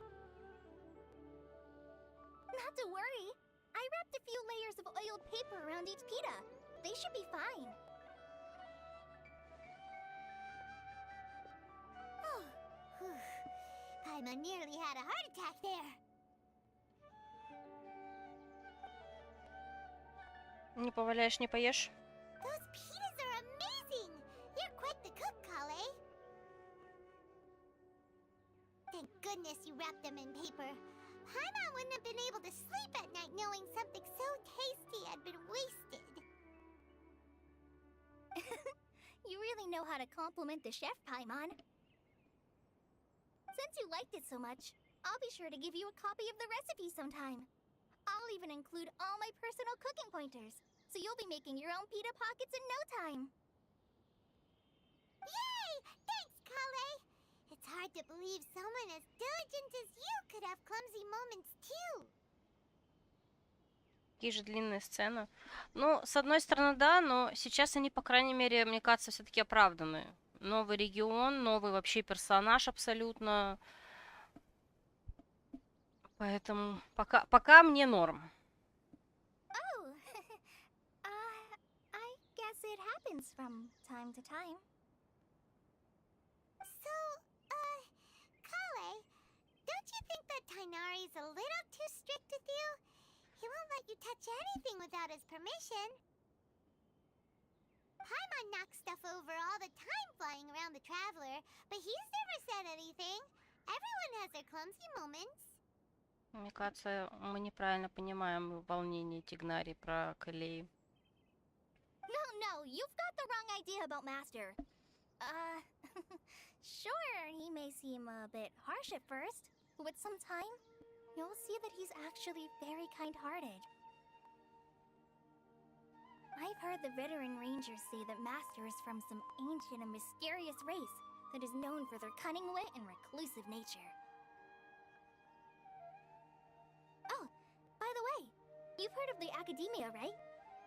[SPEAKER 2] Not to worry. I wrapped a few layers of oiled paper around each pita. They should be fine. Oh, whew. Paimon nearly had a heart attack there.
[SPEAKER 1] Не поваляешь, не поешь.
[SPEAKER 2] Those pitas are amazing! You're quite the cook, Kale. Thank goodness you wrapped them in paper. Paimon wouldn't have been able to sleep at night knowing something so tasty had been wasted. You really know how to compliment the chef, Paimon. Since you liked it so much, I'll be sure to give you a copy of the recipe sometime. I'll even include all my personal cooking pointers, so you'll be making your own pita pockets in no time. Yay!
[SPEAKER 7] Thanks, Kale. It's hard to believe someone as diligent as you could have clumsy moments too.
[SPEAKER 1] Такие же длинные сцены. Ну, с одной стороны, да, но сейчас они, по крайней мере, мне кажется, все-таки оправданы. Новый регион, новый вообще персонаж абсолютно. Поэтому пока мне норм.
[SPEAKER 2] Oh, I guess it happens from time to time.
[SPEAKER 7] So, Kale, don't you think that Tainari's a little too strict with you? He won't let you touch anything without his permission. Paimon knocks stuff over all the time flying around the Traveler, but he's never said anything. Everyone has their clumsy moments.
[SPEAKER 1] Мне кажется, мы неправильно понимаем волнение Тигнари про Калеи.
[SPEAKER 2] No, you've got the wrong idea about Master. Sure, he may seem a bit harsh at first, but with some time, you'll see that he's actually very kind-hearted. I've heard the veteran rangers say that Master is from some ancient and mysterious race that is known for their cunning wit and reclusive nature. Oh, by the way, you've heard of the Academia, right?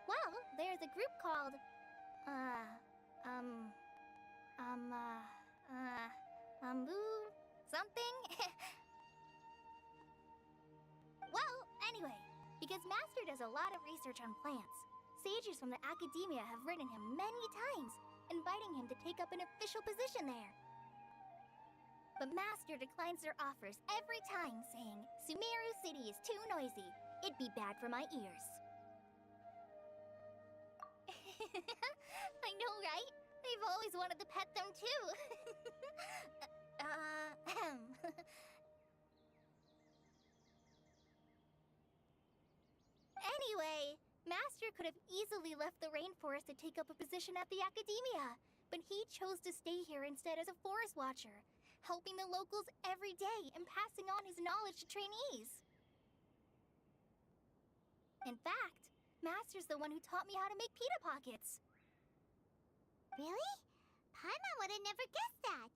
[SPEAKER 2] Well, there's a group called, something? Well, anyway, because Master does a lot of research on plants, sages from the Academia have written him many times, inviting him to take up an official position there. But Master declines their offers every time, saying, Sumeru City is too noisy. It'd be bad for my ears. I know, right? They've always wanted to pet them too. Anyway, Master could have easily left the rainforest to take up a position at the Academia, but he chose to stay here instead as a forest watcher, helping the locals every day and passing on his knowledge to trainees. In fact, Master's the one who taught me how to make pita pockets.
[SPEAKER 7] Really? Paimon would have never guessed that.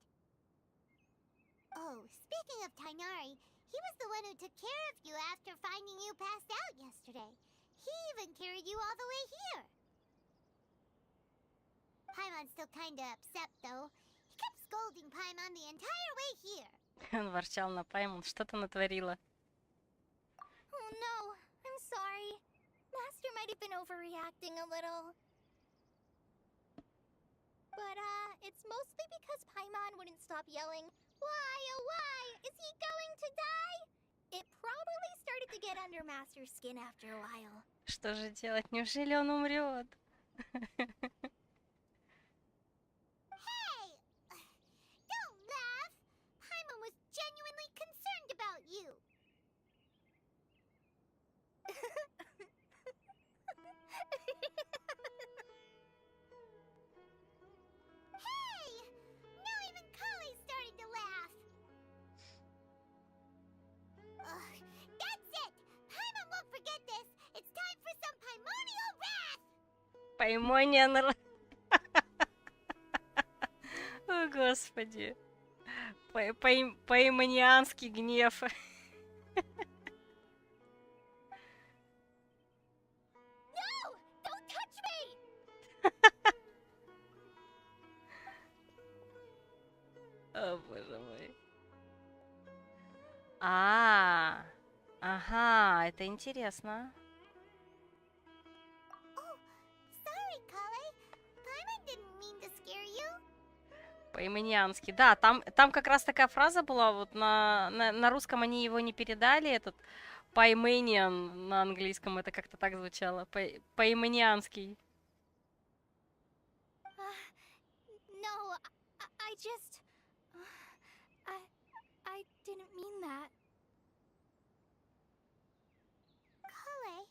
[SPEAKER 7] Oh, speaking of Tainari, he was the one who took care of you after finding you passed out yesterday. He even carried you all the way here. Paimon's still kinda upset, though. He kept scolding Paimon the entire way here.
[SPEAKER 1] Он ворчал на Паймон, что ты натворила.
[SPEAKER 2] Oh no, I'm sorry. Master might have been overreacting a little. But, it's mostly because Paimon wouldn't stop yelling, Why, oh why, is he going to die? It probably started to get under Master's skin after a while.
[SPEAKER 1] Что же делать? Неужели он умрет?
[SPEAKER 7] Hey! Don't laugh! Paimon was genuinely concerned about you. Hey! Now even Kale's starting to laugh. That's it! Paimon won't forget this. It's time for some Paimonial wrath!
[SPEAKER 1] Паймониан. О, господи. Паймонианский гнев.
[SPEAKER 2] No! Don't touch me!
[SPEAKER 1] О, боже мой. Ага, это интересно.
[SPEAKER 7] Oh, sorry, Kale. Paimon didn't mean to scare you.
[SPEAKER 1] По-имениански. Да, там как раз такая фраза была, вот на русском они его не передали, этот Паймениан на английском, это как-то так звучало. По-именианский.
[SPEAKER 2] No, I just... I didn't mean that.
[SPEAKER 7] Kale,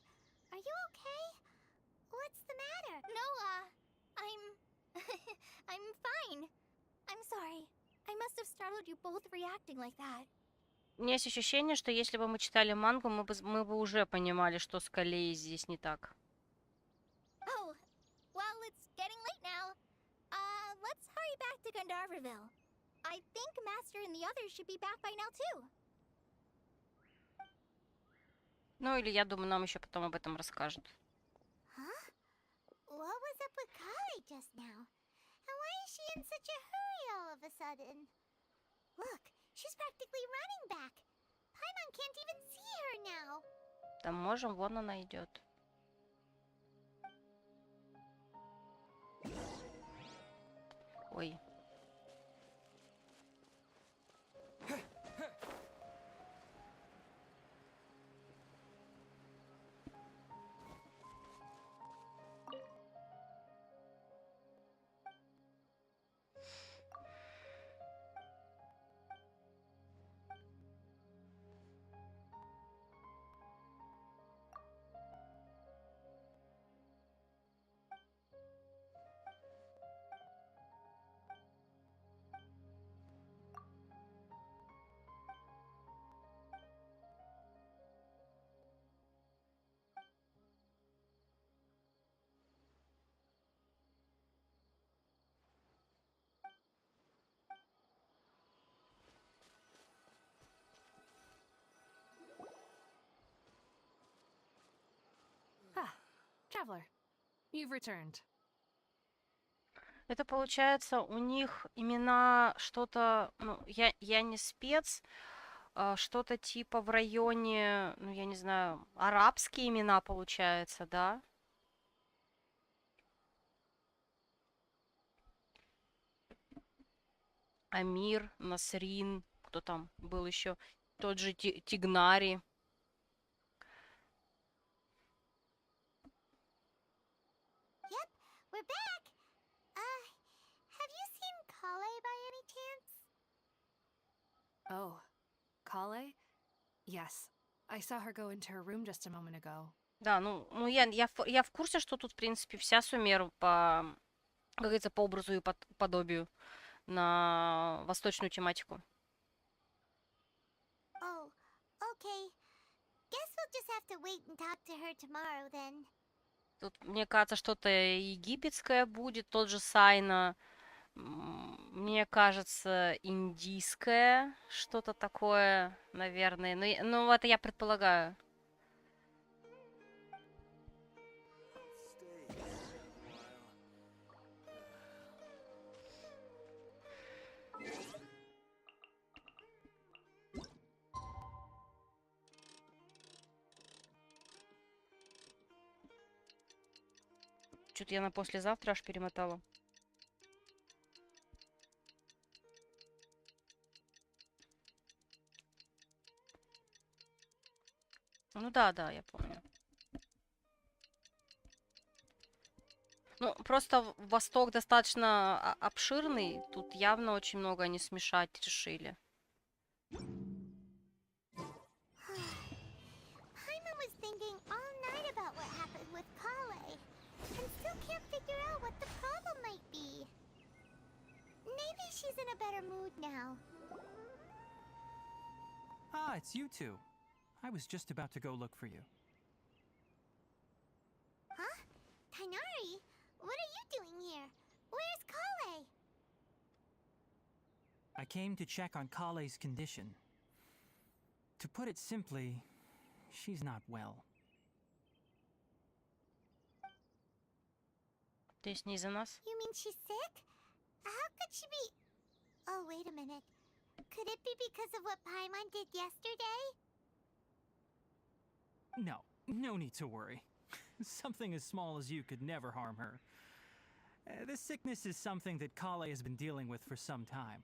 [SPEAKER 7] are you okay? What's the matter?
[SPEAKER 2] No, I'm fine. I'm sorry. I must have startled you both reacting like that.
[SPEAKER 1] У меня есть ощущение, что если бы мы читали мангу, мы бы уже понимали, что с Калеей здесь не так.
[SPEAKER 2] Oh, well, it's getting late now. Let's hurry back to Gandharville. I think Master and the others should be back by now too.
[SPEAKER 1] Ну или я думаю, нам еще потом об этом расскажут.
[SPEAKER 2] Huh? What was up with Kali just now? And why is she in such a hurry all of a sudden? Look, she's practically running back. Paimon can't even see her now.
[SPEAKER 1] Там можем, вон она идет. Ой.
[SPEAKER 4] Ah, traveler. You've returned.
[SPEAKER 1] Это получается у них имена что-то, ну, я не спец, что-то типа в районе, ну, я не знаю, арабские имена получается, да? Амир, Насрин, кто там был еще, тот же Тигнари.
[SPEAKER 2] Yep, we're back. Have you seen Kale by any chance?
[SPEAKER 4] Oh, Kale? Yes. I saw her go into her room just a moment ago.
[SPEAKER 1] Да, ну я в курсе, что тут, в принципе, вся Сумер по, как говорится, по образу и подобию на восточную тематику.
[SPEAKER 2] Oh, okay. Guess we'll just have to wait and talk to her tomorrow then.
[SPEAKER 1] Тут, мне кажется, что-то египетское будет, тот же Сайна. Мне кажется, индийское, что-то такое, наверное. Ну, это я предполагаю. Что-то я на послезавтра аж перемотала. Ну да, я помню. Ну, просто Восток достаточно обширный. Тут явно очень много они смешать решили.
[SPEAKER 2] Paimon was thinking all night about what happened with Kale, and still can't figure out what the problem might be. Maybe she's in a better mood now.
[SPEAKER 3] Ah, it's you two. I was just about to go look for you.
[SPEAKER 2] Huh? Tainari? What are you doing here? Where's Kale?
[SPEAKER 3] I came to check on Kale's condition. To put it simply, she's not well.
[SPEAKER 1] То есть не из-за нас?
[SPEAKER 2] You mean she's sick? How could she be... Oh, wait a minute. Could it be because of what Paimon did yesterday?
[SPEAKER 3] No need to worry. Something as small as you could never harm her. This sickness is something that Kale has been dealing with for some time.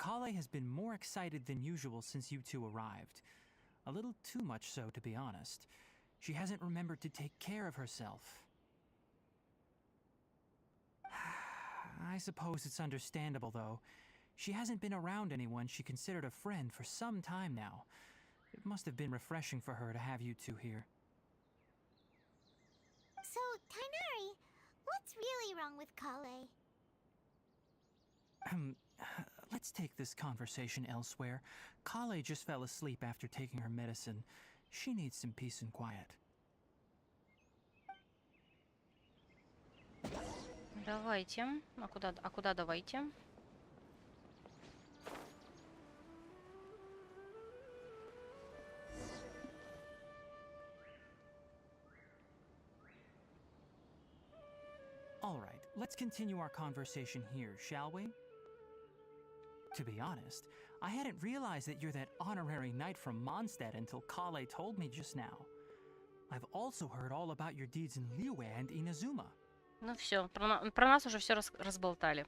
[SPEAKER 3] Kale has been more excited than usual since you two arrived. A little too much so, to be honest. She hasn't remembered to take care of herself. I suppose it's understandable, though. She hasn't been around anyone she considered a friend for some time now. It must have been refreshing for her to have you two here.
[SPEAKER 2] So, Tainari, what's really wrong with Kale?
[SPEAKER 3] Let's take this conversation elsewhere. Kale just fell asleep after taking her medicine. She needs some peace and quiet.
[SPEAKER 1] Давайте. А куда давайте?
[SPEAKER 3] All right, let's continue our conversation here, shall we? To be honest, I hadn't realized that you're that honorary knight from Mondstadt until Kale told me just now. I've also heard all about your deeds in Liyue and Inazuma.
[SPEAKER 1] Ну все, про нас уже все разболтали.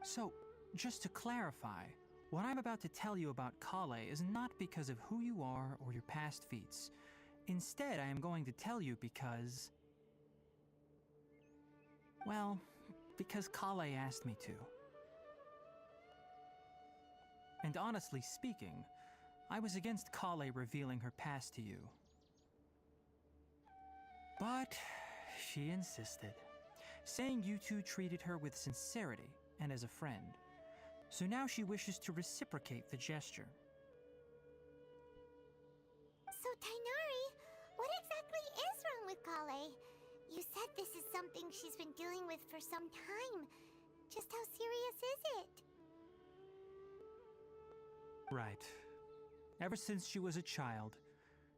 [SPEAKER 3] So, just to clarify, what I'm about to tell you about Kale is not because of who you are or your past feats. Instead, I am going to tell you because... well, because Kale asked me to. And honestly speaking, I was against Kale revealing her past to you. But she insisted, saying you two treated her with sincerity and as a friend. So now she wishes to reciprocate the gesture.
[SPEAKER 2] So, Tainari, what exactly is wrong with Kale? You said this is something she's been dealing with for some time. Just how serious is it?
[SPEAKER 3] Right. Ever since she was a child,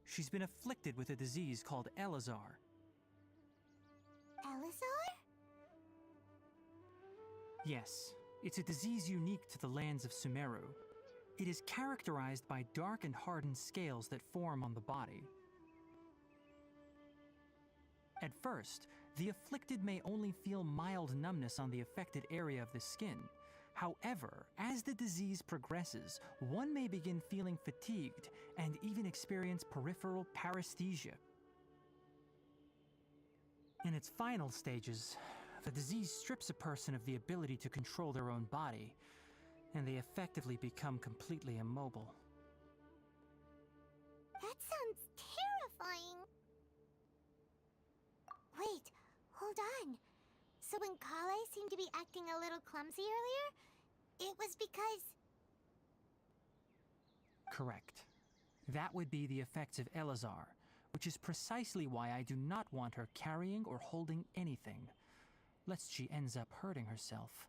[SPEAKER 3] she's been afflicted with a disease called Elazar.
[SPEAKER 2] Elazar?
[SPEAKER 3] Yes, it's a disease unique to the lands of Sumeru. It is characterized by dark and hardened scales that form on the body. At first, the afflicted may only feel mild numbness on the affected area of the skin. However, as the disease progresses, one may begin feeling fatigued and even experience peripheral paresthesia. In its final stages, the disease strips a person of the ability to control their own body, and they effectively become completely immobile.
[SPEAKER 2] That sounds terrifying. Wait, hold on. So when Kale seemed to be acting a little clumsy earlier, it was because...
[SPEAKER 3] Correct. That would be the effects of Elazar, which is precisely why I do not want her carrying or holding anything, lest she ends up hurting herself.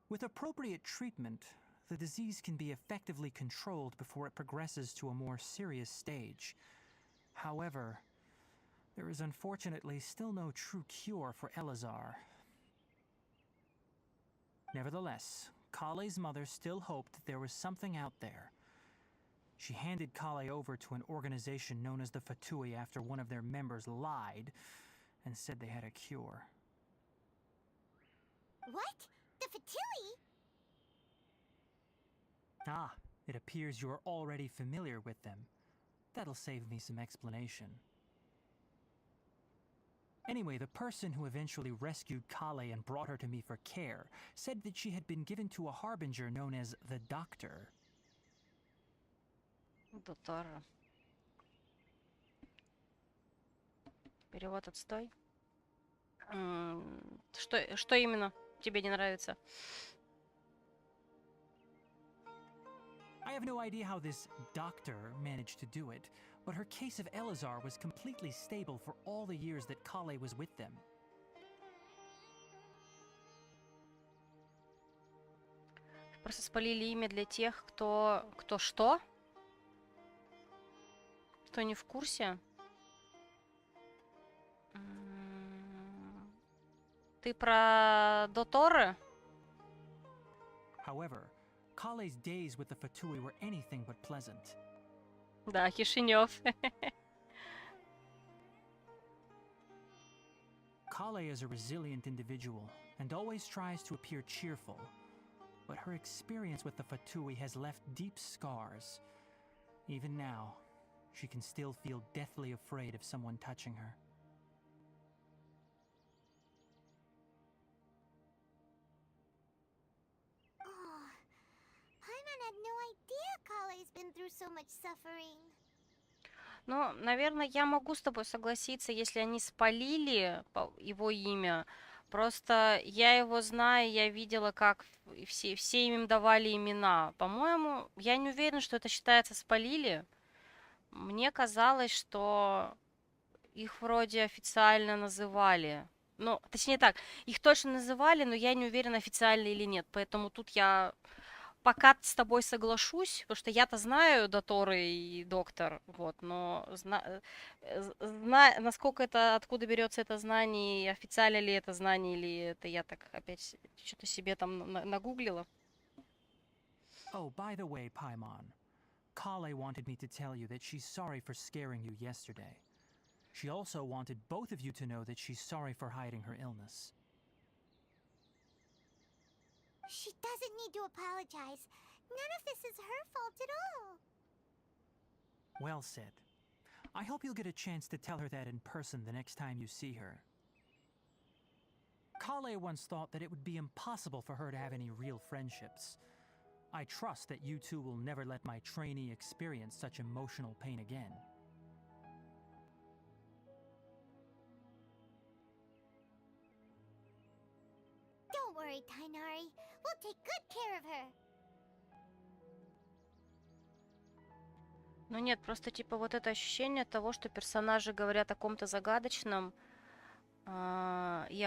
[SPEAKER 3] With appropriate treatment, the disease can be effectively controlled before it progresses to a more serious stage. However, there is unfortunately still no true cure for Elazar. Nevertheless, Kale's mother still hoped that there was something out there. She handed Kale over to an organization known as the Fatui after one of their members lied and said they had a cure.
[SPEAKER 2] What? The Fatui?
[SPEAKER 3] Ah, it appears you're already familiar with them. That'll save me some explanation. Anyway, the person who eventually rescued Kale and brought her to me for care said that she had been given to a harbinger known as the Doctor.
[SPEAKER 1] Дотор. Перевод отстой. Что именно тебе не нравится?
[SPEAKER 3] I have no idea how this doctor managed to do it, but her case of Elazar was completely stable for all the years that Kale was with them.
[SPEAKER 1] Просто спалили имя для тех, кто что? Кто не в курсе? Ты про Доторы?
[SPEAKER 3] However, Kale's days with the Fatui were anything but pleasant.
[SPEAKER 1] Да, Кишинев.
[SPEAKER 3] Kale is a resilient individual and always tries to appear cheerful, but her experience with the Fatui has left deep scars. Even now, she can still feel deathly afraid of someone touching her.
[SPEAKER 2] Oh, Paimon had no idea Kale's been through so much suffering.
[SPEAKER 1] Ну, наверное, я могу с тобой согласиться, если они спалили его имя. Просто я его знаю, я видела, как все им давали имена. По-моему, я не уверена, что это считается спалили. Мне казалось, что Их вроде официально называли. Ну, точнее так, их точно называли, но я не уверена, официально или нет. Поэтому тут я пока с тобой соглашусь, потому что я-то знаю Доторы и Доктор, вот, но насколько это, откуда берется это знание, и официально ли это знание, или это я так опять что-то себе там нагуглила.
[SPEAKER 3] Oh, by the way, Paimon, Kale wanted me to tell you that she's sorry for scaring you yesterday. She also wanted both of you to know that she's sorry for hiding her illness.
[SPEAKER 2] She doesn't need to apologize. None of this is her fault at all.
[SPEAKER 3] Well said. I hope you'll get a chance to tell her that in person the next time you see her. Kale once thought that it would be impossible for her to have any real friendships. I trust that you two will never let my trainee experience such emotional pain again.
[SPEAKER 2] Don't worry, Tainari. We'll take good care of her.
[SPEAKER 1] Ну нет, просто типа вот это ощущение того, что персонажи говорят о ком-то загадочном, и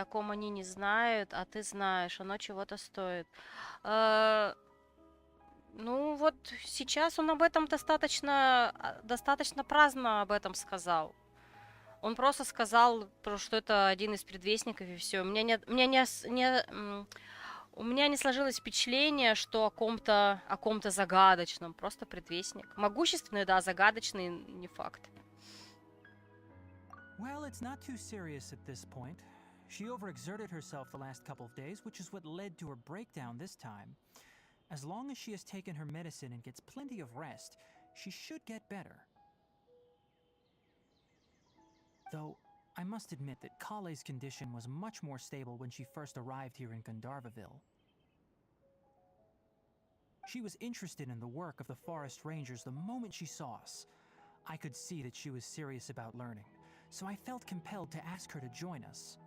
[SPEAKER 1] о ком они не знают, а ты знаешь, оно чего-то стоит. Ну вот сейчас он об этом достаточно праздно об этом сказал. Он просто сказал, что это один из предвестников, и все. У меня не сложилось впечатление, что о ком-то загадочном. Просто предвестник. Могущественный, да, загадочный не факт.
[SPEAKER 3] Well, it's not too serious at this point. She overexerted herself the last couple of days, which is what led to her breakdown this time. As long as she has taken her medicine and gets plenty of rest, she should get better. Though, I must admit that Kale's condition was much more stable when she first arrived here in Gandharvaville. She was interested in the work of the forest rangers the moment she saw us. I could see that she was serious about learning, so I felt compelled to ask her to join us.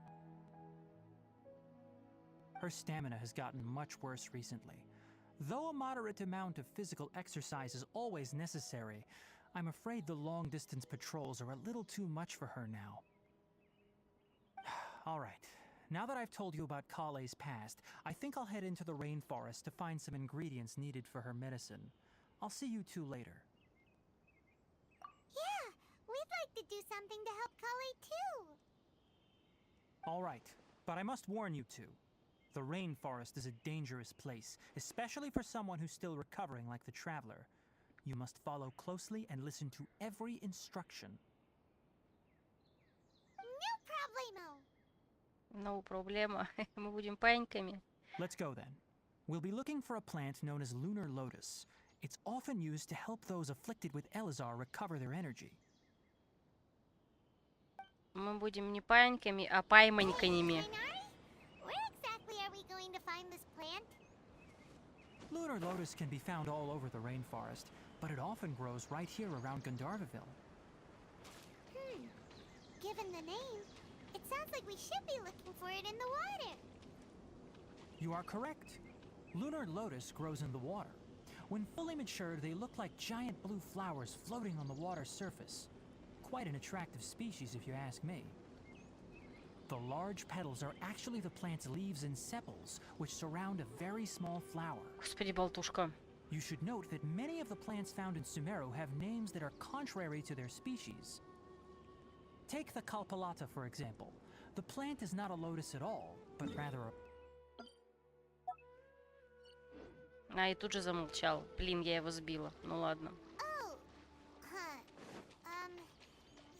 [SPEAKER 3] Her stamina has gotten much worse recently. Though a moderate amount of physical exercise is always necessary, I'm afraid the long-distance patrols are a little too much for her now. All right, now that I've told you about Kale's past, I think I'll head into the rainforest to find some ingredients needed for her medicine. I'll see you two later.
[SPEAKER 2] Yeah, we'd like to do something to help Kale too.
[SPEAKER 3] All right, but I must warn you two. The rainforest is a dangerous place, especially for someone who's still recovering like the traveler. You must follow closely and listen to every instruction.
[SPEAKER 2] No problemo.
[SPEAKER 1] No проблема. Мы будем паиньками.
[SPEAKER 3] Let's go then. We'll be looking for a plant known as lunar lotus. It's often used to help those afflicted with Elazar recover their energy.
[SPEAKER 1] Мы будем не паиньками, а пайманьками.
[SPEAKER 2] Tainari, where exactly are we going to find this plant?
[SPEAKER 3] Lunar lotus can be found all over the rainforest, but it often grows right here around Gandharvaville.
[SPEAKER 2] Given the name, it sounds like we should be looking for it in the water.
[SPEAKER 3] You are correct. Lunar lotus grows in the water. When fully matured, they look like giant blue flowers floating on the water's surface. Quite an attractive species, if you ask me. The large petals are actually the plant's leaves and sepals, which surround a very small flower.
[SPEAKER 1] Господи, болтушка.
[SPEAKER 3] You should note that many of the plants found in Sumeru have names that are contrary to their species. Take the Kalpalata, for example. The plant is not a lotus at all, but rather a...
[SPEAKER 1] И тут же замолчал. Блин, я его сбила. Ну ладно.
[SPEAKER 2] Oh,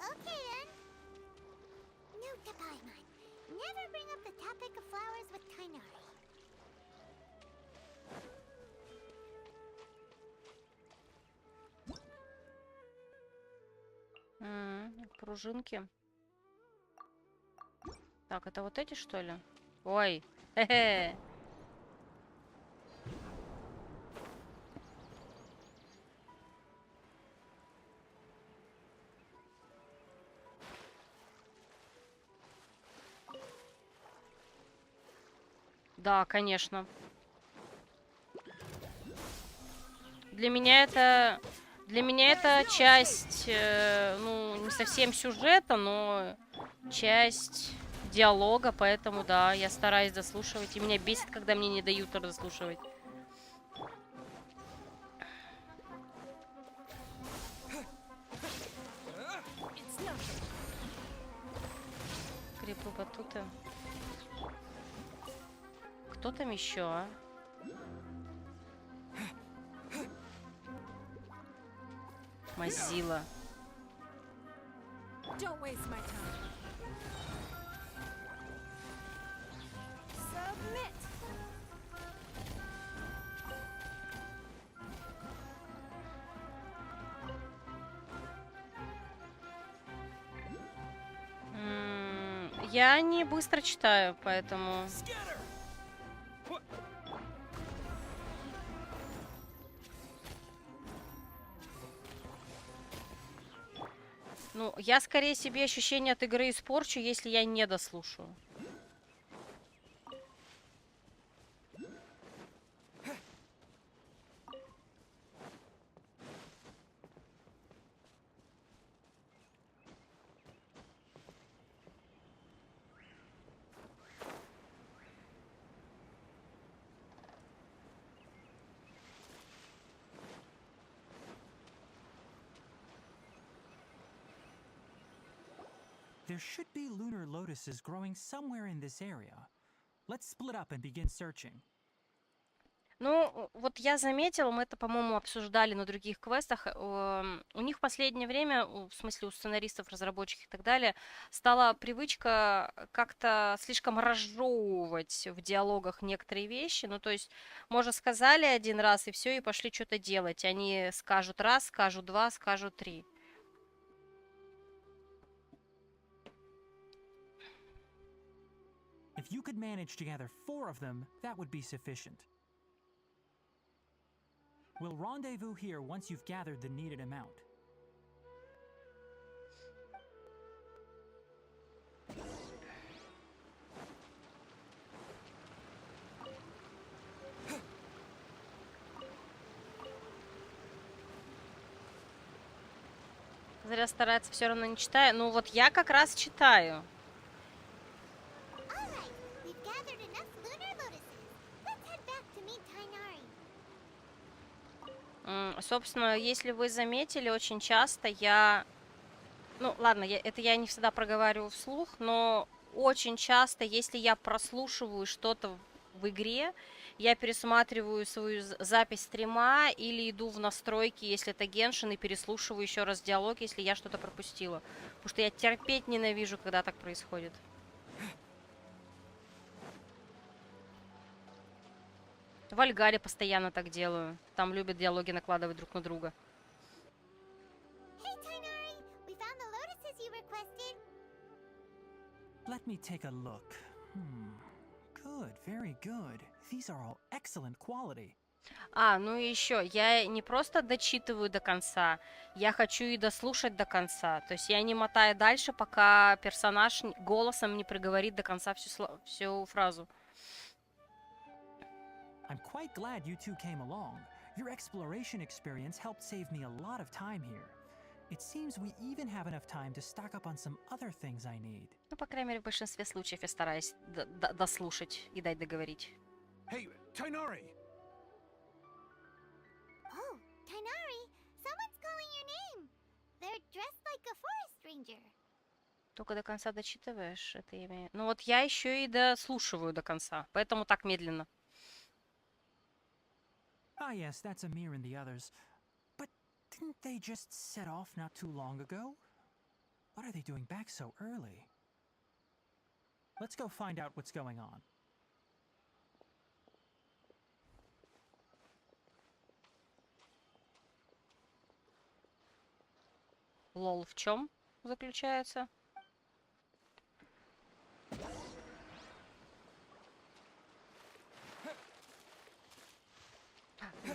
[SPEAKER 2] okay then. Note to Paimon. Never bring up the topic of flowers with Tainari.
[SPEAKER 1] Пружинки. Так, это вот эти, что ли? Ой. Хе-хе. Да, конечно. Для меня Для меня это часть, ну, не совсем сюжета, но часть диалога, поэтому, да, я стараюсь дослушивать. И меня бесит, когда мне не дают дослушивать. Крипы батуты. Кто там еще, а? Мазила.
[SPEAKER 8] Don't waste my time. Submit.
[SPEAKER 1] Я не быстро читаю, поэтому... Ну, я скорее себе ощущение от игры испорчу, если я не дослушаю.
[SPEAKER 3] There should be lunar lotuses growing somewhere in this area. Let's split up and begin searching.
[SPEAKER 1] Ну, вот я заметила, мы это, по-моему, обсуждали на других квестах. У них в последнее время, в смысле у сценаристов, разработчиков и так далее, стала привычка как-то слишком разжевывать в диалогах некоторые вещи. Ну, то есть, может, сказали один раз, и все, и пошли что-то делать. Они скажут раз, скажут два, скажут три.
[SPEAKER 3] If you could manage to gather 4 of them, that would be sufficient. We'll rendezvous here once you've gathered the needed amount.
[SPEAKER 1] Зря старается, все равно не читаю. Ну, вот я как раз читаю.
[SPEAKER 2] Alright, we've gathered enough lunar lotuses. Let's head back to meet Tainari.
[SPEAKER 1] Собственно, если вы заметили, очень часто я... Ну, ладно, это я не всегда проговариваю вслух, но очень часто, если я прослушиваю что-то в игре, я пересматриваю свою запись стрима или иду в настройки, если это Genshin, и переслушиваю еще раз диалог, если я что-то пропустила. Потому что я терпеть ненавижу, когда так происходит. В Альгаре постоянно так делаю. Там любят диалоги накладывать друг на друга.
[SPEAKER 2] Hey Tainari, we found the lotuses you requested.
[SPEAKER 3] Let me take a look. Good, very good. These are all excellent quality.
[SPEAKER 1] Ну и еще, я не просто дочитываю до конца, я хочу и дослушать до конца. То есть я не мотаю дальше, пока персонаж голосом не проговорит до конца всю фразу.
[SPEAKER 3] I'm quite glad you two came along. Your exploration experience helped save me a lot of time here. It seems we even have enough time to stock up on some other things I need.
[SPEAKER 1] Ну, по крайней мере, в большинстве случаев я стараюсь дослушать и дать договорить.
[SPEAKER 5] Hey, Tainari!
[SPEAKER 2] Oh, Tainari, someone's calling your name. They're dressed like a forest ranger.
[SPEAKER 1] Только до конца дочитываешь это имя. Ну вот я еще и дослушиваю до конца, поэтому так медленно.
[SPEAKER 3] Ah yes, that's Amir and the others. But didn't they just set off not too long ago? What are they doing back so early? Let's go find out what's going on.
[SPEAKER 1] Лол в чем заключается?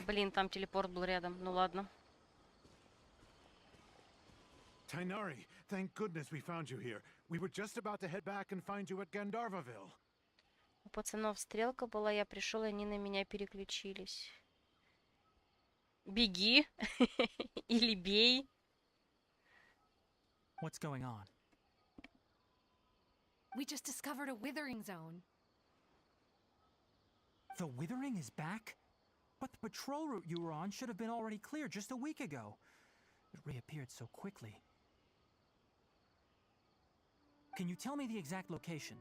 [SPEAKER 1] Блин, там телепорт был рядом. Ну ладно.
[SPEAKER 5] Tainari, thank goodness we found you here. We were just about to head back and find you at Gandharvaville.
[SPEAKER 1] У пацанов стрелка была, я пришел, и они на меня переключились. Беги или бей.
[SPEAKER 3] What's going on?
[SPEAKER 4] We just discovered a withering zone.
[SPEAKER 3] The Withering is back? But the patrol route you were on should have been already clear just a week ago. It reappeared so quickly. Can you tell me the exact location?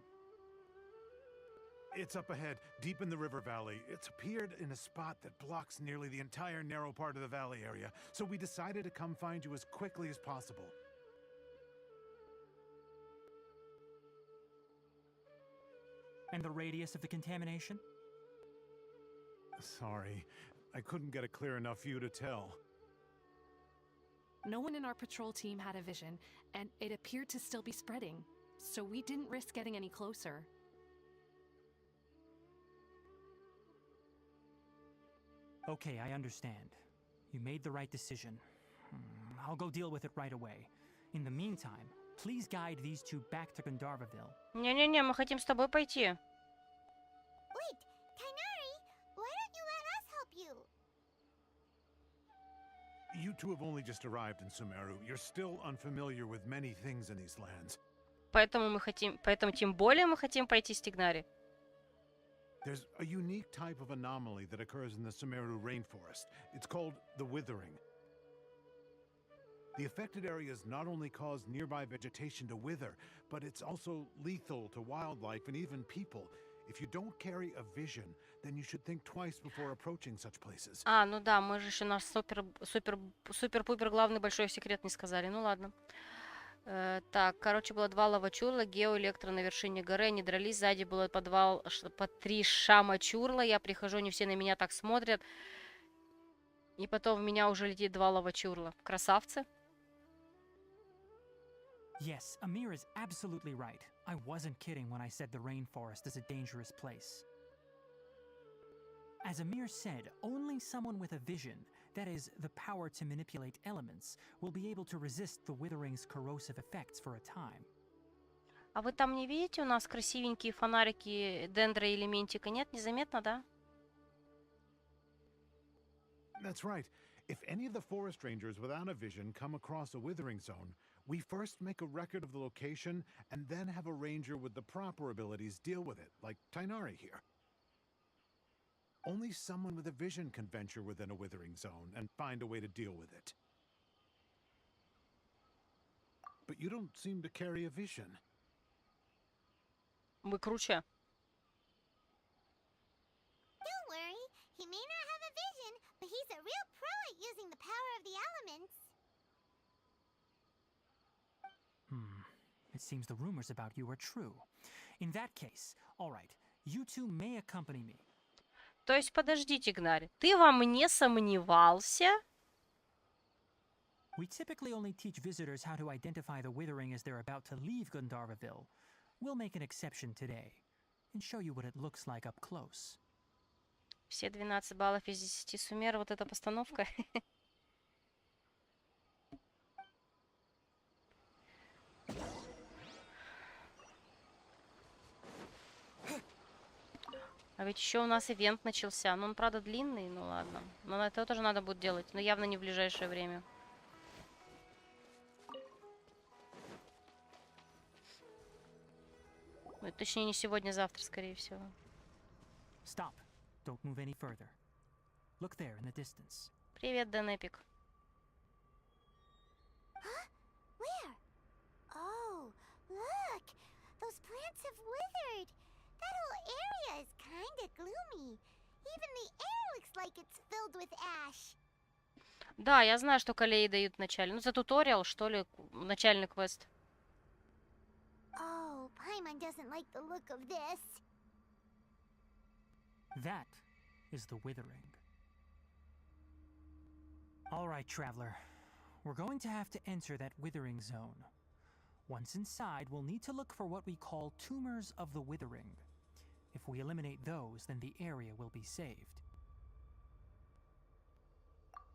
[SPEAKER 5] It's up ahead, deep in the river valley. It's appeared in a spot that blocks nearly the entire narrow part of the valley area, so we decided to come find you as quickly as possible.
[SPEAKER 3] And the radius of the contamination?
[SPEAKER 5] Sorry, I couldn't get a clear enough view to tell.
[SPEAKER 4] No one in our patrol team had a vision, and it appeared to still be spreading, so we didn't risk getting any closer.
[SPEAKER 3] Okay, I understand. You made the right decision. I'll go deal with it right away. In the meantime, please guide these two back to Gandharvaville.
[SPEAKER 1] Не-не-не, мы хотим с тобой пойти.
[SPEAKER 2] Wait, Kainari, why don't you let us help you?
[SPEAKER 5] You two have only just arrived in Sumeru. You're still unfamiliar with many things in these lands.
[SPEAKER 1] Поэтому тем более мы хотим пойти с Тигнари.
[SPEAKER 5] There's a unique type of anomaly that occurs in the Sumeru rainforest. It's called the withering. The affected areas not only cause nearby vegetation to wither, but it's also lethal to wildlife and even people. If you don't carry a vision, then you should think twice before approaching such places.
[SPEAKER 1] Ну да, мы же еще наш супер-пупер главный большой секрет не сказали. Ну ладно. Так, короче, было 2 лавачурла, геоэлектро на вершине горы, они дрались, сзади было по 3 шамачурла, я прихожу, они все на меня так смотрят, и потом в меня уже летит 2 лавачурла. Красавцы.
[SPEAKER 3] Yes, Amir is absolutely right. I wasn't kidding when I said the rainforest is a dangerous place. As Amir said, only someone with a vision, that is, the power to manipulate elements, will be able to resist the withering's corrosive effects for a time.
[SPEAKER 1] А вы там не видите у нас красивенькие фонарики дендроэлементика? Нет, незаметно, да?
[SPEAKER 5] That's right. If any of the forest rangers without a vision come across a withering zone, we first make a record of the location and then have a ranger with the proper abilities deal with it, like Tainari here. Only someone with a vision can venture within a withering zone and find a way to deal with it. But you don't seem to carry a vision.
[SPEAKER 1] Вы круче.
[SPEAKER 2] Don't worry, he may not have a vision, but he's a real pro at using the power of the elements.
[SPEAKER 3] It seems the rumors about you are true. In that case, all right, you two may accompany me.
[SPEAKER 1] То есть, подожди, Тигнари, ты во мне сомневался?
[SPEAKER 3] We typically only teach visitors how to identify the withering as they're about to leave Gandharvaville. We'll make an exception today and show you what it looks like up close.
[SPEAKER 1] Все 12 баллов из 10 Сумера, вот эта постановка. А ведь еще у нас ивент начался. Ну, он, правда, длинный, ну ладно. Но это тоже надо будет делать, но явно не в ближайшее время. Ну, точнее, не сегодня, завтра, скорее всего.
[SPEAKER 3] Stop. Don't move any further. Look there in the distance.
[SPEAKER 1] Привет, Дэн Эпик.
[SPEAKER 2] Huh? Where? Oh, look! Those plants have withered! That whole area is kinda gloomy. Even the air looks like it's filled with ash.
[SPEAKER 1] Да, я знаю, что колеи дают в начале. Ну, за туториал, что ли, начальный квест.
[SPEAKER 2] Oh, Paimon doesn't like the look of this.
[SPEAKER 3] That is the withering. All right, traveler. We're going to have to enter that withering zone. Once inside, we'll need to look for what we call tumors of the withering. If we eliminate those, then the area will be saved.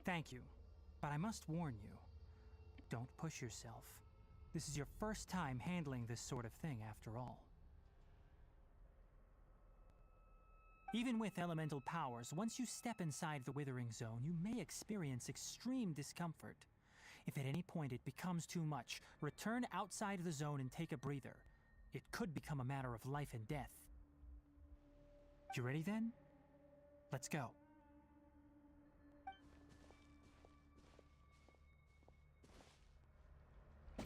[SPEAKER 3] Thank you, but I must warn you. Don't push yourself. This is your first time handling this sort of thing, after all. Even with elemental powers, once you step inside the withering zone, you may experience extreme discomfort. If at any point it becomes too much, return outside the zone and take a breather. It could become a matter of life and death. You ready then? Let's go.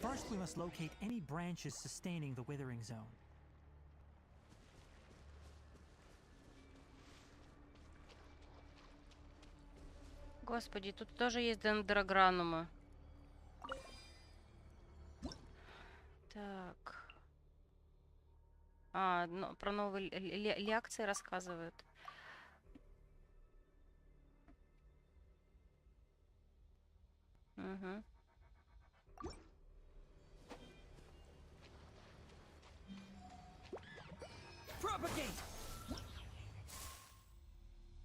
[SPEAKER 3] First, we must locate any branches sustaining the withering zone.
[SPEAKER 1] Господи, тут тоже есть дендрогранумы. Так. Про новые лекции рассказывают. Угу.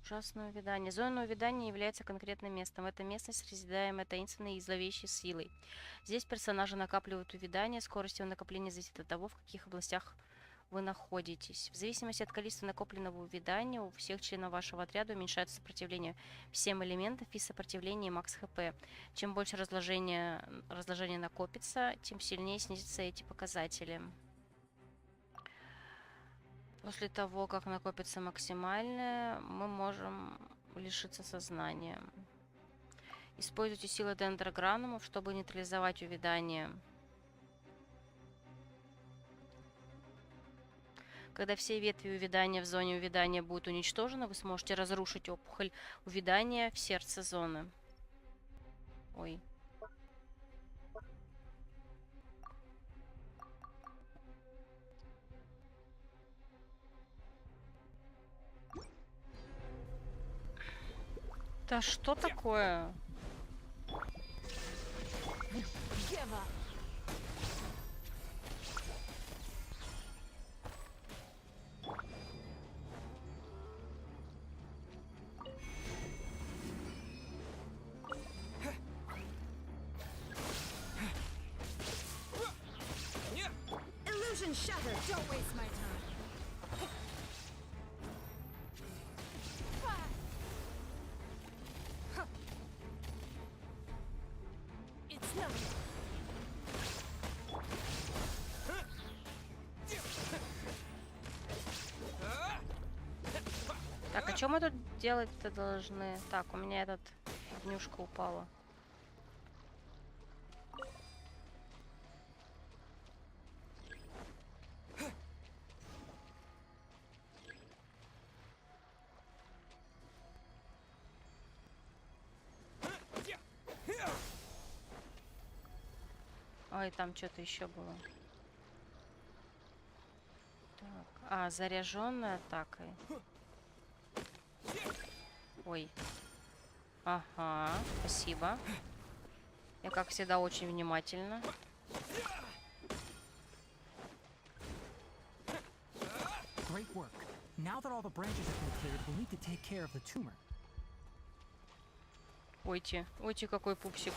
[SPEAKER 1] Ужасное увядание. Зона увядания является конкретным местом. Эта местность созидаемая таинственной и зловещей силой. Здесь персонажи накапливают увядание. Скорость его накопления зависит от того, в каких областях вы находитесь. В зависимости от количества накопленного увядания у всех членов вашего отряда уменьшается сопротивление всем элементам и сопротивление макс хп. Чем больше разложение накопится, тем сильнее снизятся эти показатели. После того, как накопится максимальное, мы можем лишиться сознания. Используйте силы дендрогранумов, чтобы нейтрализовать увядание. Когда все ветви увядания в зоне увядания будут уничтожены, вы сможете разрушить опухоль увядания в сердце зоны. Ой. Да что такое?
[SPEAKER 8] Illusion shattered. Don't waste my time. It's no.
[SPEAKER 1] Так, а что мы тут делать-то должны? Так, у меня этот днюшка упала. Ой, там что-то еще было. Так, заряженная атакой. Ой. Ага, спасибо. Я, как всегда, очень внимательна.
[SPEAKER 3] Great work. Now that all the branches have been cleared, we'll need to take care of the tumor.
[SPEAKER 1] Ойте, ойте, какой пупсик.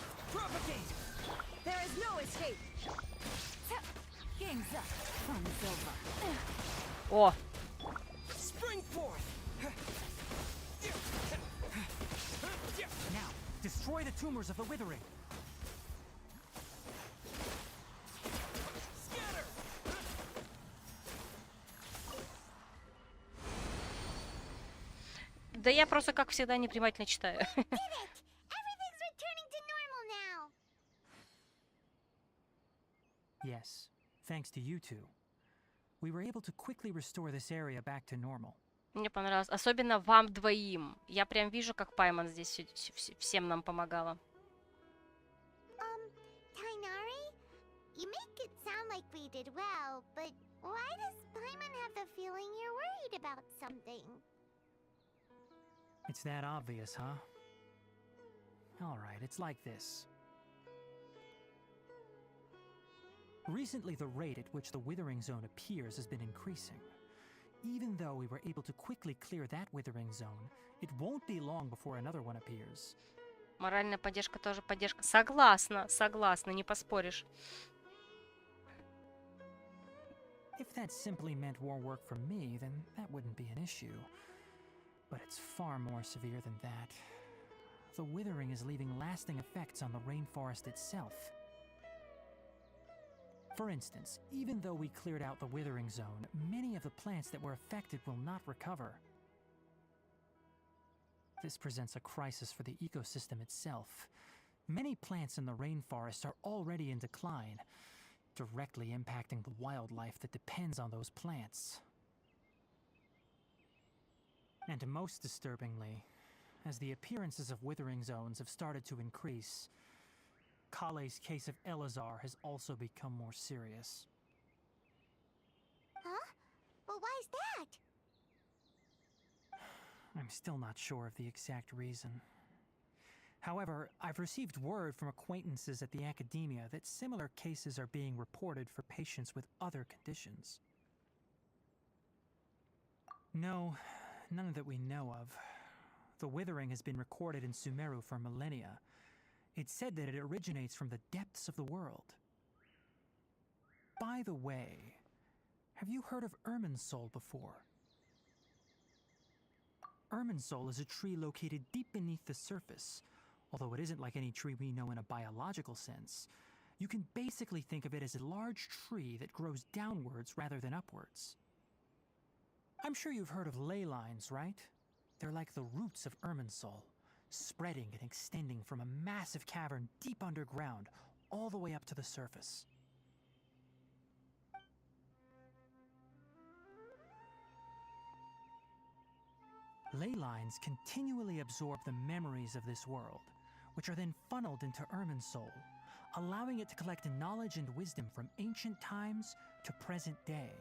[SPEAKER 8] There is no escape. Game's up. Fun's over.
[SPEAKER 1] О!
[SPEAKER 6] Spring forth!
[SPEAKER 3] Now, destroy the tumors of the withering.
[SPEAKER 6] Scatter!
[SPEAKER 1] Да я просто, как всегда, невнимательно читаю.
[SPEAKER 2] Did it! Everything's returning to normal now.
[SPEAKER 3] Yes, thanks to you two. We were able to quickly restore this area back to normal.
[SPEAKER 1] Мне понравилось. Особенно вам двоим. Я прям вижу, как Пайман здесь всем нам помогала.
[SPEAKER 2] Tainari, you make it sound like we did well, but why does Paimon have the feeling you're worried about something?
[SPEAKER 3] It's that obvious, huh? Alright, it's like this. Recently, the rate at which the withering zone appears has been increasing. Even though we were able to quickly clear that withering zone, it won't be long before another one appears.
[SPEAKER 1] Моральная поддержка тоже поддержка. Согласна, согласна, не поспоришь.
[SPEAKER 3] If that simply meant more work for me, then that wouldn't be an issue. But it's far more severe than that. The withering is leaving lasting effects on the rainforest itself. For instance, even though we cleared out the withering zone, many of the plants that were affected will not recover. This presents a crisis for the ecosystem itself. Many plants in the rainforest are already in decline, directly impacting the wildlife that depends on those plants. And most disturbingly, as the appearances of withering zones have started to increase, Kale's case of Elazar has also become more serious.
[SPEAKER 2] Huh? But why is that?
[SPEAKER 3] I'm still not sure of the exact reason. However, I've received word from acquaintances at the academia that similar cases are being reported for patients with other conditions. No, none that we know of. The withering has been recorded in Sumeru for millennia. It's said that it originates from the depths of the world. By the way, have you heard of Irminsul before? Irminsul is a tree located deep beneath the surface. Although it isn't like any tree we know in a biological sense, you can basically think of it as a large tree that grows downwards rather than upwards. I'm sure you've heard of ley lines, right? They're like the roots of Irminsul, spreading and extending from a massive cavern deep underground all the way up to the surface. Ley lines continually absorb the memories of this world, which are then funneled into Irminsul, allowing it to collect knowledge and wisdom from ancient times to present day.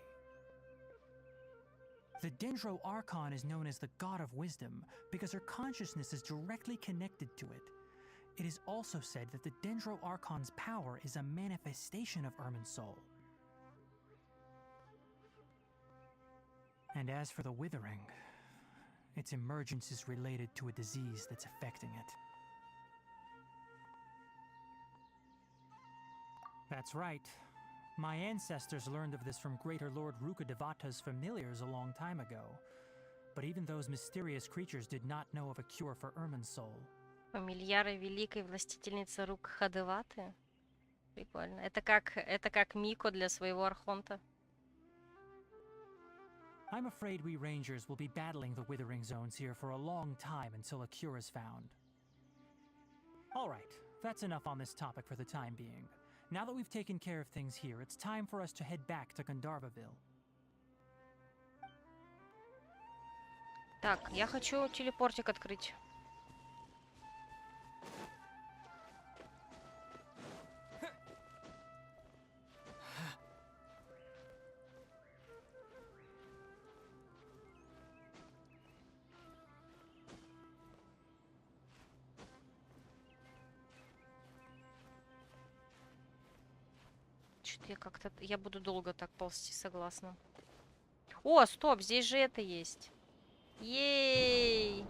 [SPEAKER 3] The Dendro Archon is known as the God of Wisdom because her consciousness is directly connected to it. It is also said that the Dendro Archon's power is a manifestation of Irminsul. And as for the Withering, its emergence is related to a disease that's affecting it. That's right. My ancestors learned of this from Greater Lord Rukkhadevata's familiars a long time ago. But even those mysterious creatures did not know of a cure for Irminsul.
[SPEAKER 1] Фамильяры великой властительницы Рукхадеваты? Прикольно. Это как Мико для своего архонта.
[SPEAKER 3] I'm afraid we rangers will be battling the withering zones here for a long time until a cure is found. Alright, that's enough on this topic for the time being. Now that we've taken care of things here, it's time for us to head back to Gandharvaville.
[SPEAKER 1] Так, я хочу телепортик открыть. Что-то я буду долго так ползти, согласна. О, стоп, здесь же это есть. Ей!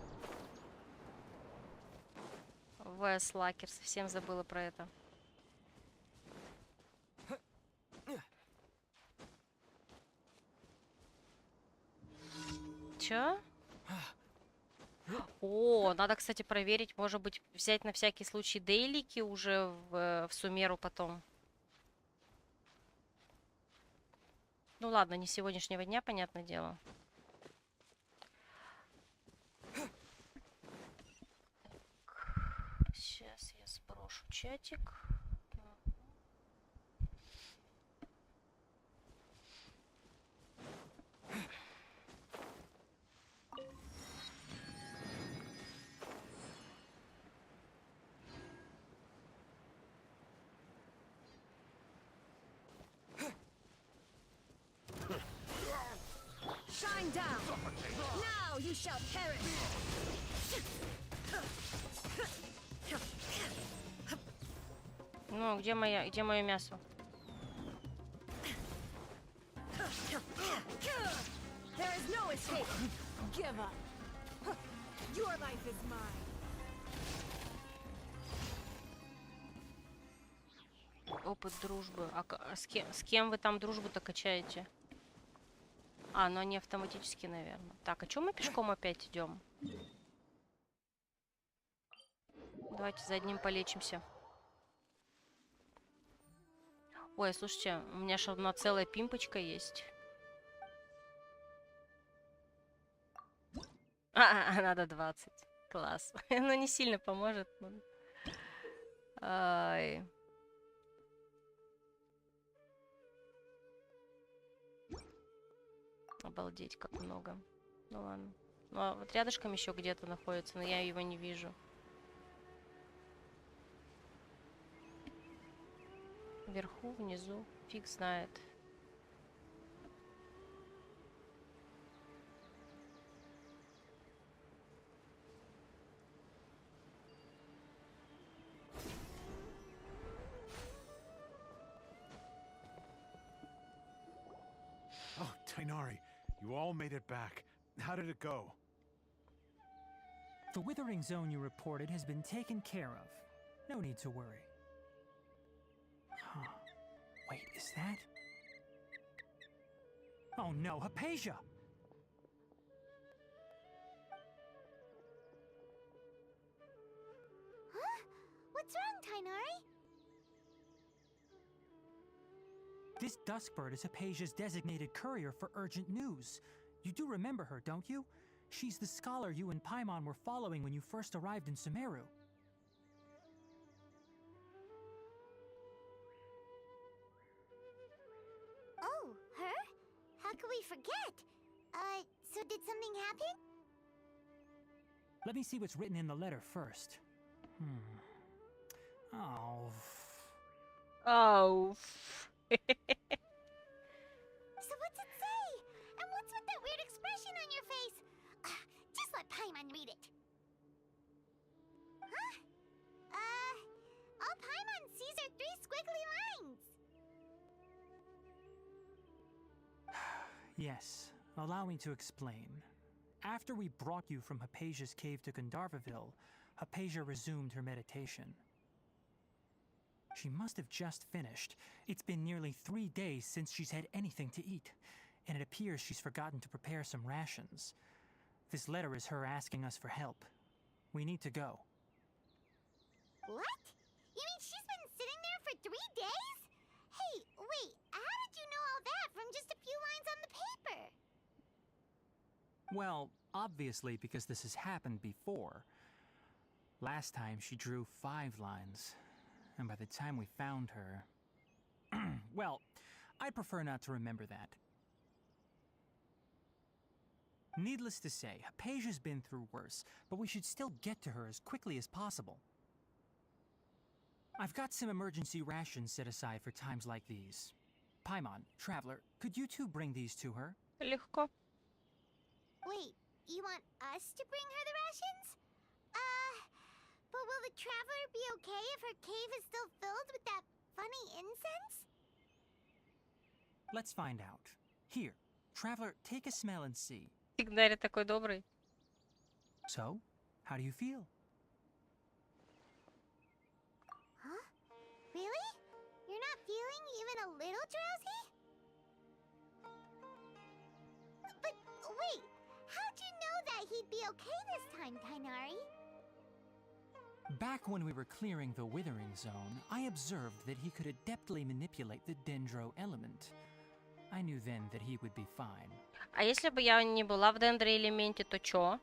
[SPEAKER 1] ВС Лакер, совсем забыла про это. Чё? О, надо, кстати, проверить, может быть, взять на всякий случай дейлики уже в Сумеру потом. Ну ладно, не с сегодняшнего дня, понятное дело. Сейчас я сброшу чатик.
[SPEAKER 8] Shine down. Now you shall perish.
[SPEAKER 1] Ну, где мое мясо?
[SPEAKER 8] There is no escape. Give up. Your life is mine.
[SPEAKER 1] Опыт дружбы. А с кем вы там дружбу-то качаете? А, ну они автоматически, наверное. Так, а чё мы пешком опять идем? Давайте за одним полечимся. Ой, слушайте, у меня же одна целая пимпочка есть. Надо 20. Класс. Ну, не сильно поможет. Ай. Обалдеть, как много. Ну ладно. Ну, а вот рядышком еще где-то находится, но я его не вижу. Вверху, внизу, фиг знает.
[SPEAKER 5] Oh, Tainari, you all made it back. How did it go?
[SPEAKER 3] The withering zone you reported has been taken care of. No need to worry. Huh. Wait, is that? Oh no, Hypatia!
[SPEAKER 2] Huh? What's wrong, Tainari?
[SPEAKER 3] This Duskbird is Hypatia's designated courier for urgent news. You do remember her, don't you? She's the scholar you and Paimon were following when you first arrived in Sumeru.
[SPEAKER 2] Oh, her? How could we forget? So did something happen?
[SPEAKER 3] Let me see what's written in the letter first. Oh.
[SPEAKER 1] Oh.
[SPEAKER 2] So what's it say? And what's with that weird expression on your face? Just let Paimon read it. Huh? All Paimon sees are 3 squiggly lines.
[SPEAKER 3] Yes, allow me to explain. After we brought you from Hypatia's cave to Gandharvaville, Hypatia resumed her meditation. She must have just finished. It's been nearly 3 days since she's had anything to eat, and it appears she's forgotten to prepare some rations. This letter is her asking us for help. We need to go.
[SPEAKER 2] What? You mean she's been sitting there for 3 days? Hey, wait, how did you know all that from just a few lines on the paper?
[SPEAKER 3] Well, obviously because this has happened before. Last time she drew 5 lines, and by the time we found her... well, I'd prefer not to remember that. Needless to say, Hypatia's been through worse, but we should still get to her as quickly as possible. I've got some emergency rations set aside for times like these. Paimon, Traveler, could you two bring these to her?
[SPEAKER 1] Легко.
[SPEAKER 2] Wait, you want us to bring her the rations? But will the traveler be okay if her cave is still filled with that funny incense?
[SPEAKER 3] Let's find out. Here, Traveler, take a smell and see.
[SPEAKER 1] Всегда такой добрый.
[SPEAKER 3] So, how do you feel?
[SPEAKER 2] Huh? Really? You're not feeling even a little drowsy? But wait, how'd you know that he'd be okay this time, Tainari?
[SPEAKER 3] Back when we were clearing the Withering Zone, I observed that he could adeptly manipulate the Dendro element. I knew then that he would be fine.
[SPEAKER 1] А если бы я не была в дендроэлементе, то чё?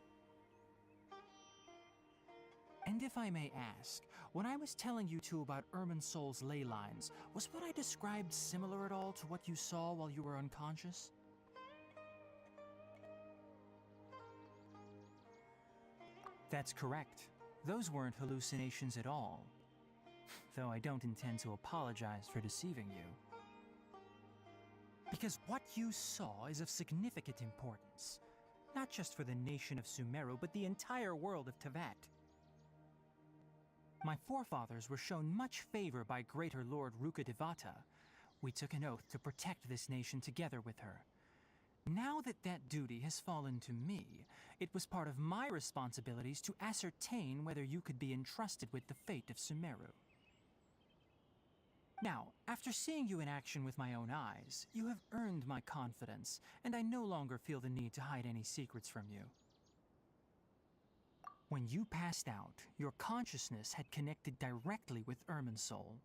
[SPEAKER 3] And if I may ask, when I was telling you two about Irminsul's ley lines, was what I described similar at all to what you saw while you were unconscious? That's correct. Those weren't hallucinations at all. Though I don't intend to apologize for deceiving you. Because what you saw is of significant importance. Not just for the nation of Sumeru, but the entire world of Tevat. My forefathers were shown much favor by Greater Lord Rukkhadevata. We took an oath to protect this nation together with her. Now that that duty has fallen to me, it was part of my responsibilities to ascertain whether you could be entrusted with the fate of Sumeru. Now, after seeing you in action with my own eyes, you have earned my confidence, and I no longer feel the need to hide any secrets from you. When you passed out, your consciousness had connected directly with Irminsul.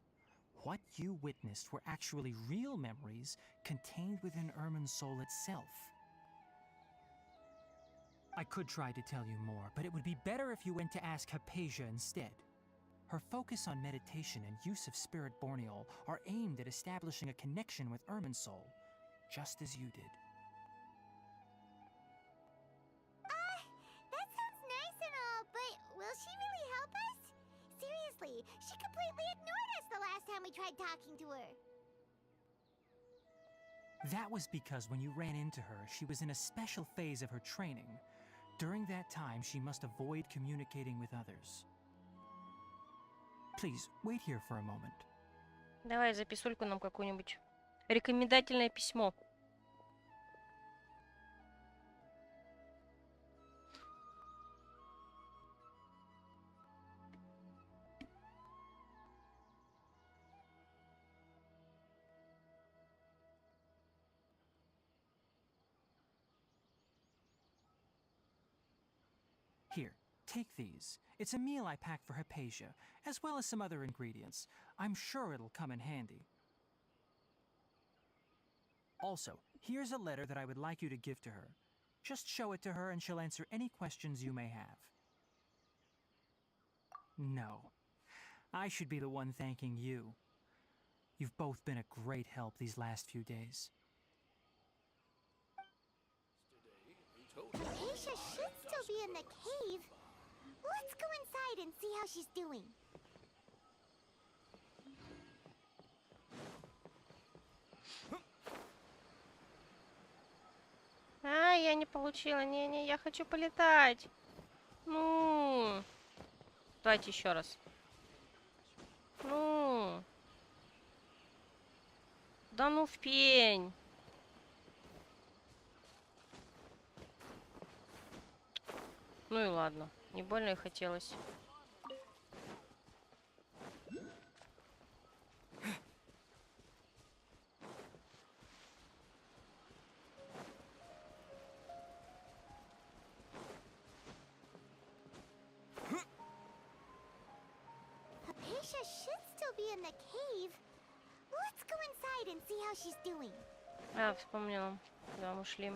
[SPEAKER 3] What you witnessed were actually real memories contained within Irminsul itself. I could try to tell you more, but it would be better if you went to ask Hypatia instead. Her focus on meditation and use of Spirit Borneol are aimed at establishing a connection with Irminsul, just as you did.
[SPEAKER 2] That sounds nice and all, but will she really help us? Seriously, she completely ignored us the last time we tried talking to her.
[SPEAKER 3] That was because when you ran into her, she was in a special phase of her training. During that time, she must avoid communicating with others. Please, wait here for a moment.
[SPEAKER 1] Давай записульку нам какую-нибудь. Рекомендательное письмо.
[SPEAKER 3] Here, take these. It's a meal I packed for Hypatia, as well as some other ingredients. I'm sure it'll come in handy. Also, here's a letter that I would like you to give to her. Just show it to her and she'll answer any questions you may have. No. I should be the one thanking you. You've both been a great help these last few days.
[SPEAKER 2] Hypatia should still be in the cave. Let's go inside and see how she's doing.
[SPEAKER 1] А, я не получила. Не-не, я хочу полетать. Ну. Давайте еще раз. Ну. Да ну в пень. Ну и ладно. Не больно и хотелось.
[SPEAKER 2] Hypatia should still be in the cave. Let's go inside and see how she's doing.
[SPEAKER 1] А, вспомнила. Да, мы шли.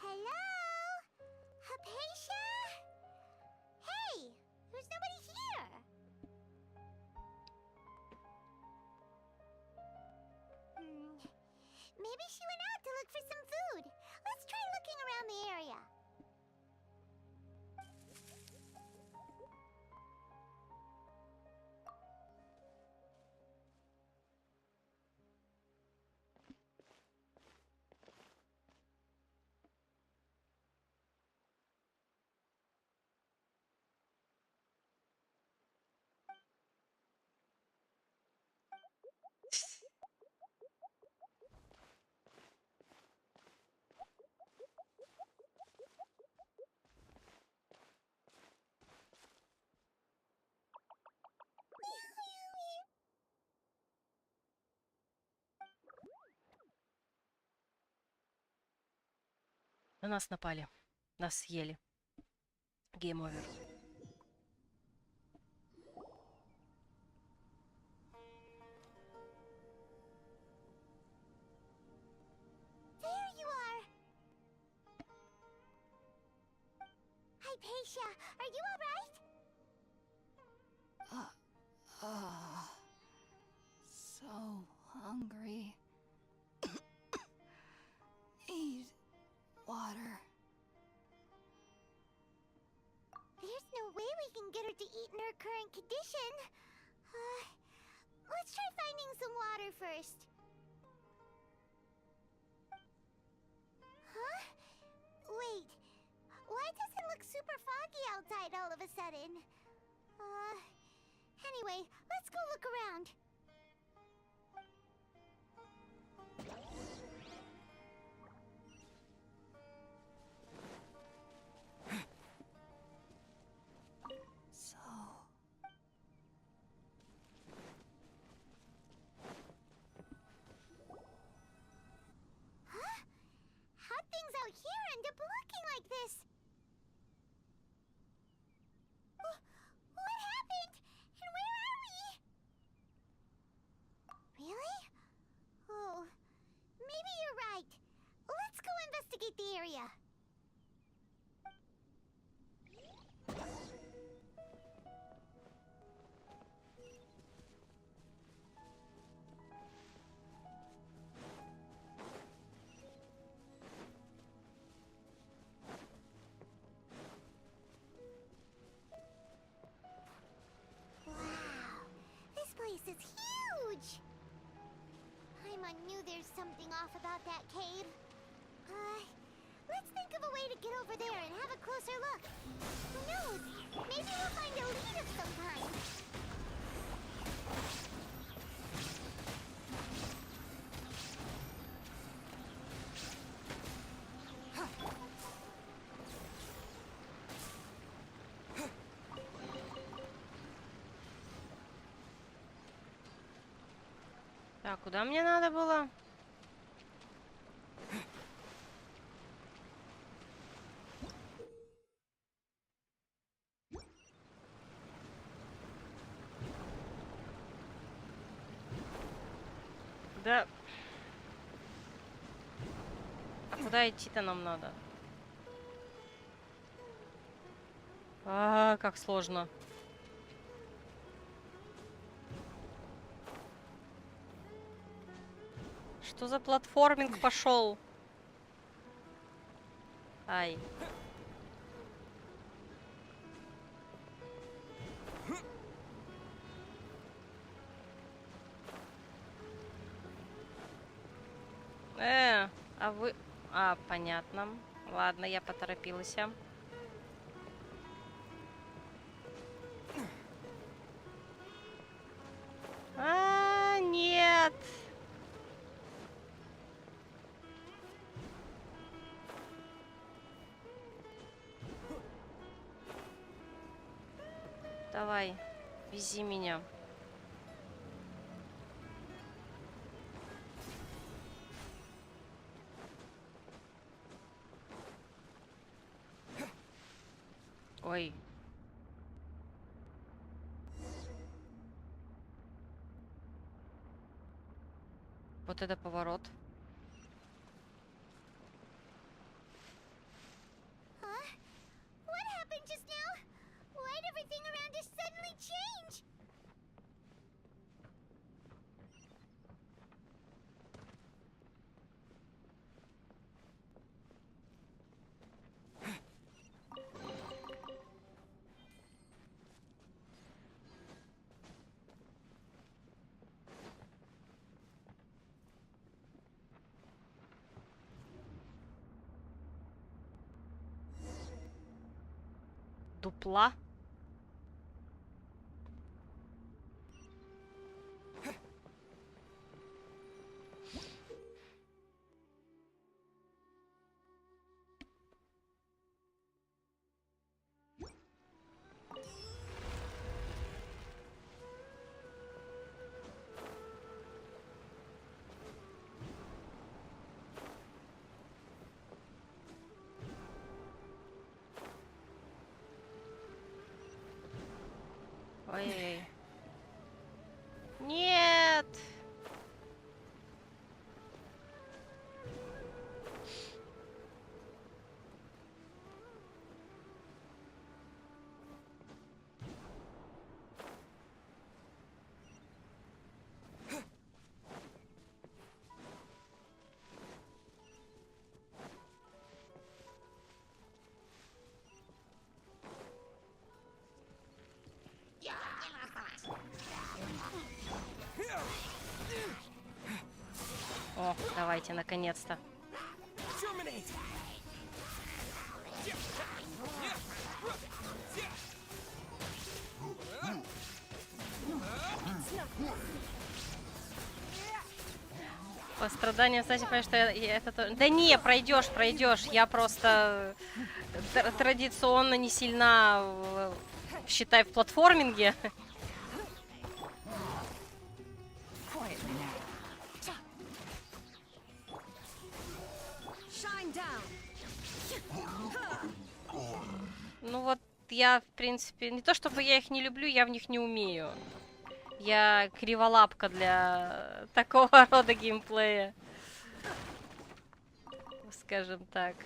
[SPEAKER 2] Hello? Hypatia? Hey, there's nobody here. Maybe she went out to look for some food. Let's try looking around the area.
[SPEAKER 1] На нас напали. Нас съели. Гейм овер.
[SPEAKER 2] There you are. Hypatia, are you all right?
[SPEAKER 4] So hungry. Need water.
[SPEAKER 2] There's no way we can get her to eat in her current condition. Let's try finding some water first. Huh? Wait. Why does it look super foggy outside all of a sudden? Anyway, let's go look around.
[SPEAKER 4] So
[SPEAKER 7] is huge! Paimon knew there's something off about that cave. Let's think of a way to get over there and have a closer look. Who knows? Maybe we'll find a lead of some kind.
[SPEAKER 1] Так, куда мне надо было? Да. Куда идти-то нам надо? Как сложно. Что за платформинг пошел? Ай. А вы... понятно. Ладно, я поторопилась. Нет. Давай, вези меня. Ой. Вот это поворот.
[SPEAKER 7] What happened just now? Why'd everything around us suddenly change?
[SPEAKER 1] Дупла. Ой-ой-ой. Нет! О, давайте, наконец-то. По страданиям, кстати, понимаю, что я это тоже... Да не, пройдешь, пройдешь. Я просто традиционно не сильна, считай, в платформинге. Ну вот я, в принципе, не то чтобы я их не люблю, я в них не умею. Я криволапка для такого рода геймплея. Скажем так.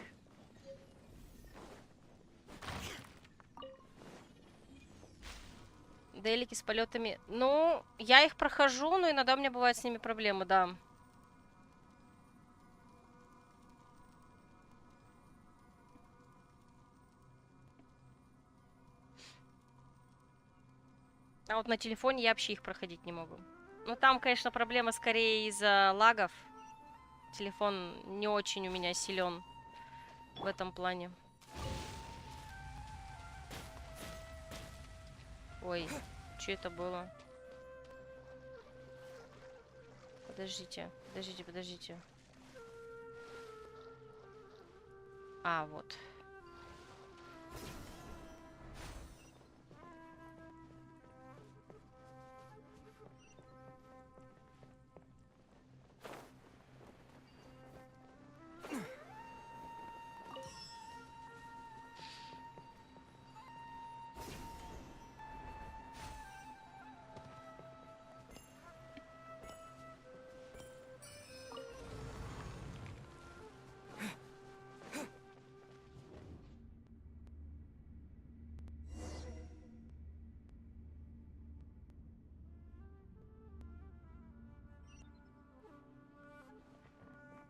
[SPEAKER 1] Делики с полетами. Ну, я их прохожу, но иногда у меня бывают с ними проблемы, да. А вот на телефоне я вообще их проходить не могу. Ну, там, конечно, проблема скорее из-за лагов. Телефон не очень у меня силен в этом плане. Ой, что это было? Подождите, подождите, подождите. А, вот.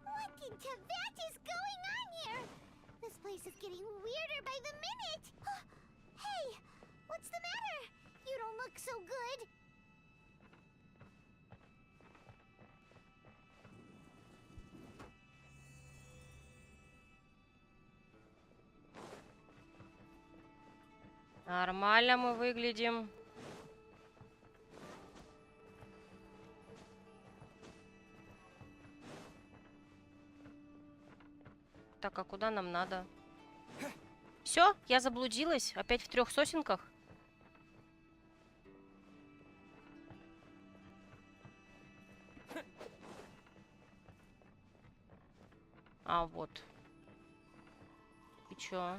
[SPEAKER 2] What in Tibet is going on here? This place is getting weirder by the minute. Hey, what's the matter? You don't look so good.
[SPEAKER 1] Нормально мы выглядим. Так, а куда нам надо? Все, я заблудилась. Опять в 3 сосенках. А, вот. И чё?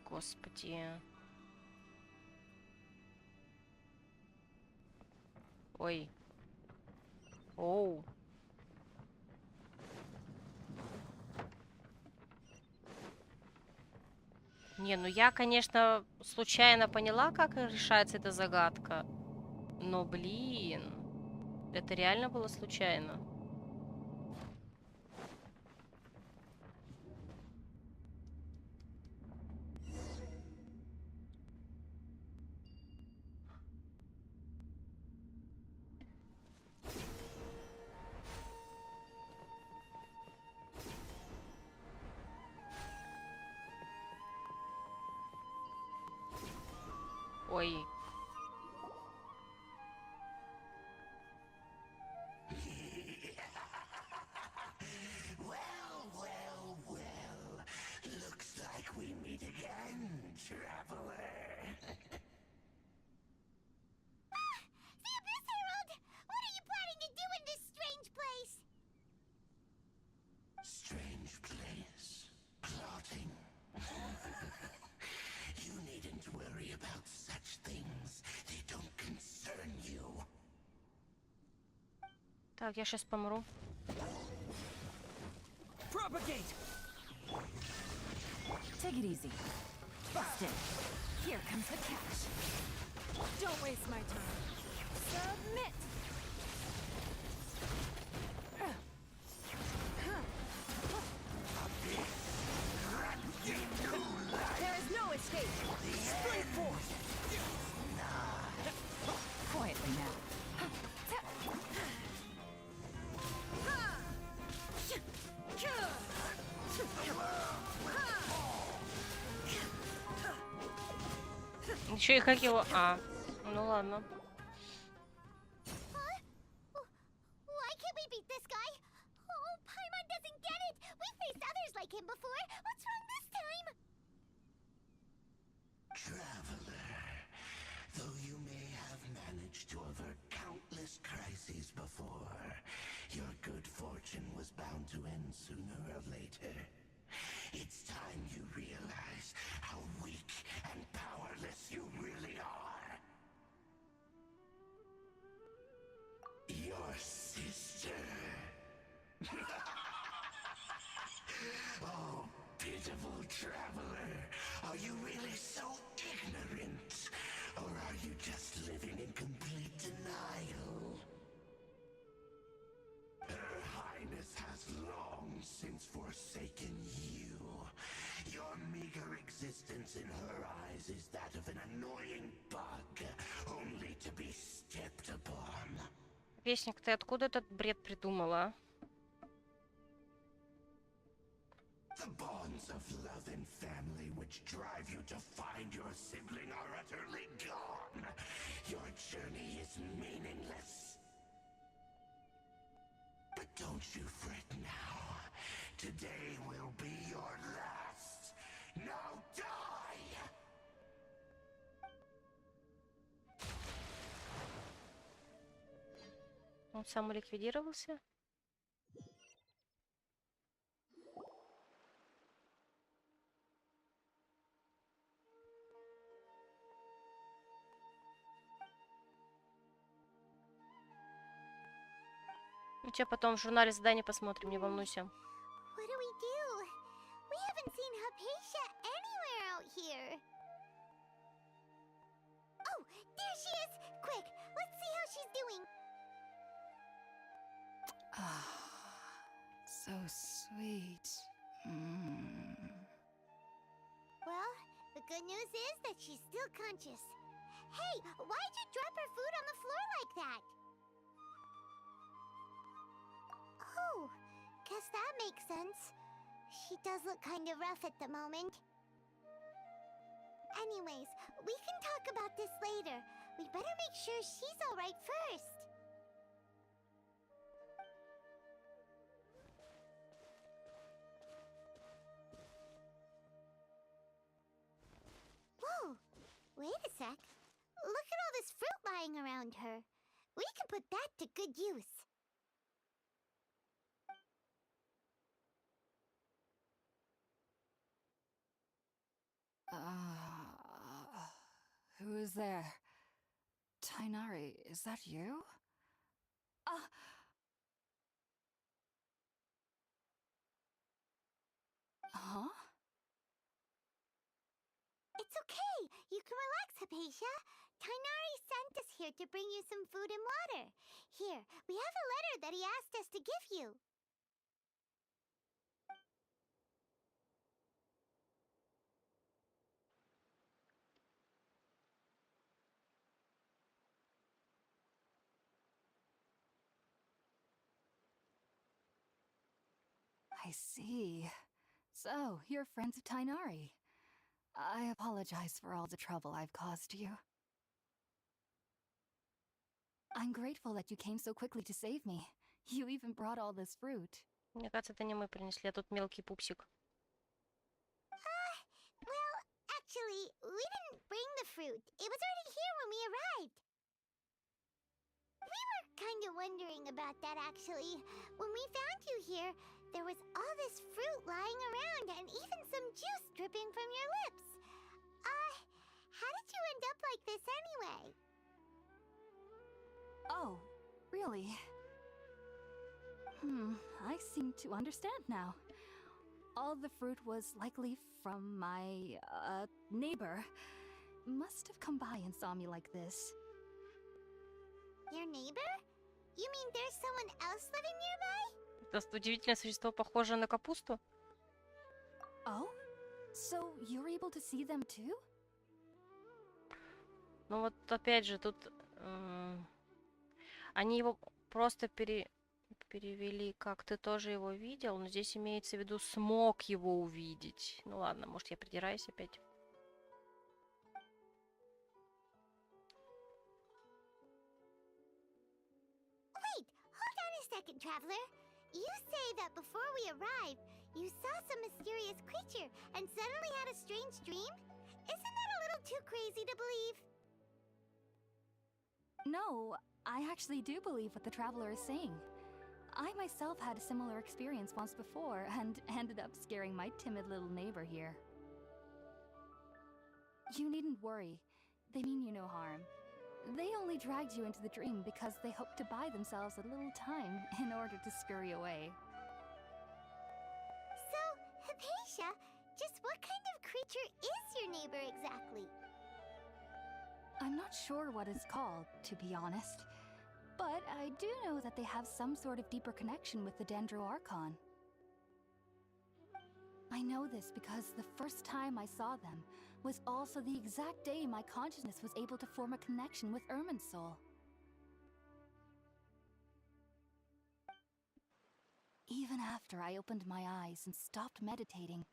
[SPEAKER 1] Господи. Ой. Оу. Не, ну я, конечно, случайно поняла, как решается эта загадка. Но, блин, это реально было случайно. Ой.
[SPEAKER 9] Looks like we meet again, traveler.
[SPEAKER 2] The Abyss Herald! What are you planning to do in this strange place?
[SPEAKER 9] Strange place. Plotting. You needn't worry about such things. They don't concern you.
[SPEAKER 1] Так, я сейчас помру.
[SPEAKER 3] Propagate!
[SPEAKER 8] Take it easy. Busted. Here comes the cash. Don't waste my time. Submit. There is no escape. Spring forth. Quietly now.
[SPEAKER 1] Еще и как его... А, ну ладно.
[SPEAKER 2] Huh? Why can't we beat this guy? Oh, Paimon doesn't get it. We faced others like him before. What's wrong this time?
[SPEAKER 9] Traveler, though you may have managed to avert countless crises before, your good fortune was bound to end sooner or later. It's time you realize how weak and powerless you really are. Your sister. Oh, pitiful traveler. Are you really so ignorant?
[SPEAKER 1] Вестник, ты откуда этот бред придумала?
[SPEAKER 9] The bonds of love and family which drive you to find your sibling are utterly gone. Your journey is meaningless. But don't you fret now. Today will be your last. Now die!
[SPEAKER 1] Он самоликвидировался? Ну, тебя потом в журнале заданий посмотрим, не волнуйся.
[SPEAKER 7] What do we do? We haven't seen Hypatia anywhere out here. Oh, there she is! Quick, let's see how she's doing.
[SPEAKER 4] So sweet.
[SPEAKER 7] Well, the good news is that she's still conscious. Hey, why'd you drop her food on the floor like that? Oh, guess that makes sense. She does look kind of rough at the moment. Anyways, we can talk about this later. We better make sure she's alright first. Whoa, wait a sec. Look at all this fruit lying around her. We can put that to good use.
[SPEAKER 4] Who is there? Tainari, is that you? Huh?
[SPEAKER 7] It's okay. You can relax, Hypatia. Tainari sent us here to bring you some food and water. Here, we have a letter that he asked us to give you.
[SPEAKER 4] I see. So, you're friends of Tainari. I apologize for all the trouble I've caused you. I'm grateful that you came so quickly to save me. You even brought all this fruit.
[SPEAKER 1] Мне кажется, это не мы принесли, а тут мелкий пупсик.
[SPEAKER 7] Well, actually, we didn't bring the fruit. It was already here when we arrived. We were kind of wondering about that, actually. When we found you here, there was all this fruit lying around and even some juice dripping from your lips. How did you end up like this anyway?
[SPEAKER 4] Oh, really? I seem to understand now. All the fruit was likely from my, neighbor. Must have come by and saw me like this.
[SPEAKER 7] Your neighbor? You mean there's someone else living nearby?
[SPEAKER 1] Это удивительное существо, похожее на капусту.
[SPEAKER 4] Oh? So you're able to see them too?
[SPEAKER 1] Ну вот опять же, тут они его просто перевели, как ты тоже его видел, но здесь имеется в виду смог его увидеть. Ну ладно, может я придираюсь опять.
[SPEAKER 7] Wait, hold on a second, traveler. You say that before we arrived, you saw some mysterious creature and suddenly had a strange dream? Isn't that a little too crazy to believe?
[SPEAKER 4] No, I actually do believe what the traveler is saying. I myself had a similar experience once before and ended up scaring my timid little neighbor here. You needn't worry. They mean you no harm. They only dragged you into the dream because they hoped to buy themselves a little time in order to scurry away.
[SPEAKER 7] So, Hypatia, just what kind of creature is your neighbor exactly?
[SPEAKER 4] I'm not sure what it's called, to be honest. But I do know that they have some sort of deeper connection with the Dendroarchon. I know this because the first time I saw them was also the exact day my consciousness was able to form a connection with Irmin's soul. Even after I opened my eyes and stopped meditating,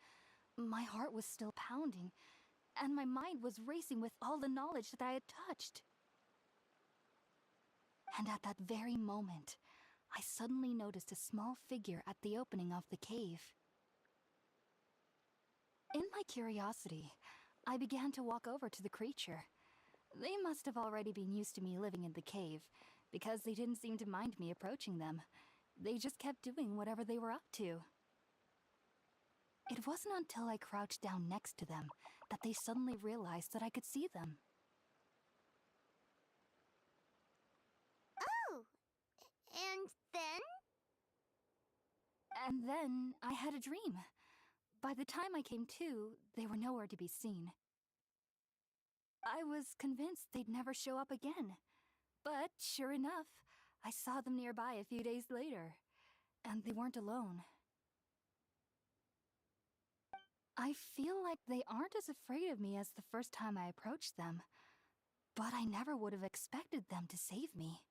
[SPEAKER 4] my heart was still pounding, and my mind was racing with all the knowledge that I had touched. And at that very moment, I suddenly noticed a small figure at the opening of the cave. In my curiosity, I began to walk over to the creature. They must have already been used to me living in the cave, because they didn't seem to mind me approaching them. They just kept doing whatever they were up to. It wasn't until I crouched down next to them that they suddenly realized that I could see them.
[SPEAKER 2] Oh! And then?
[SPEAKER 4] And then I had a dream. By the time I came to, they were nowhere to be seen. I was convinced they'd never show up again. But sure enough, I saw them nearby a few days later. And they weren't alone. I feel like they aren't as afraid of me as the first time I approached them. But I never would have expected them to save me.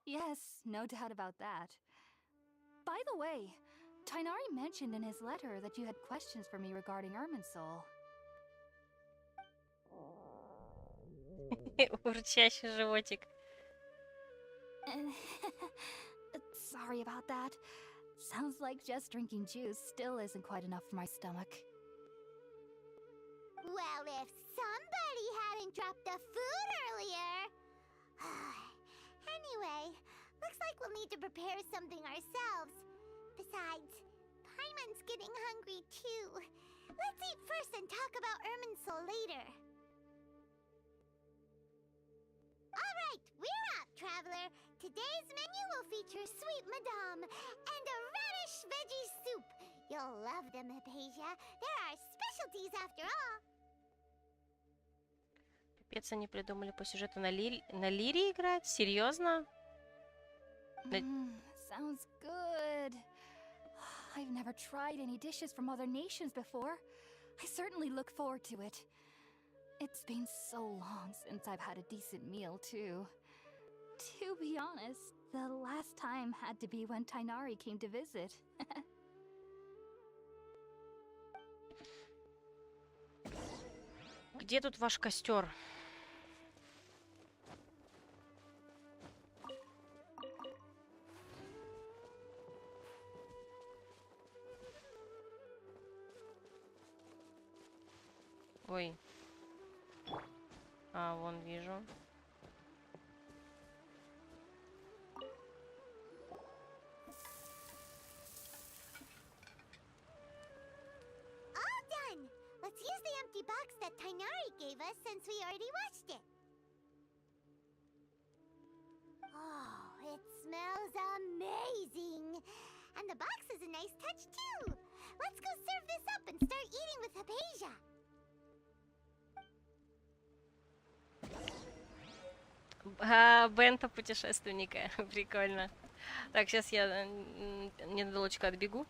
[SPEAKER 4] Yes, no doubt about that. By the way, Tainari mentioned in his letter that you had questions for me regarding Irminsul.
[SPEAKER 1] Урчащий животик.
[SPEAKER 4] Sorry about that. Sounds like just drinking juice still isn't quite enough for my stomach.
[SPEAKER 2] Well, if somebody hadn't dropped the food earlier... Anyway, looks like we'll need to prepare something ourselves. Besides, Paimon's getting hungry too. Let's eat first and talk about Irminsul later. Alright, we're out, traveler. Today's menu will feature sweet madame and a radish veggie soup. You'll love them, Hypatia. They're our specialties after all.
[SPEAKER 1] Пипец, они придумали по сюжету на лире играть? Серьезно?
[SPEAKER 4] Sounds good. I've never tried any dishes from other nations before. I certainly look forward to it. It's been so long since I've had a decent meal, too. To be honest, the last time had to be when Tainari came to visit.
[SPEAKER 1] Где тут ваш костер? Ой. А, вон вижу.
[SPEAKER 2] All done! Let's use the empty box that Tainari gave us since we already watched it. Oh, it smells amazing! And the box is a nice touch too! Let's go serve this up and start eating with Hypatia!
[SPEAKER 1] Бента путешественника. Прикольно. Так, сейчас я недалечко отбегу.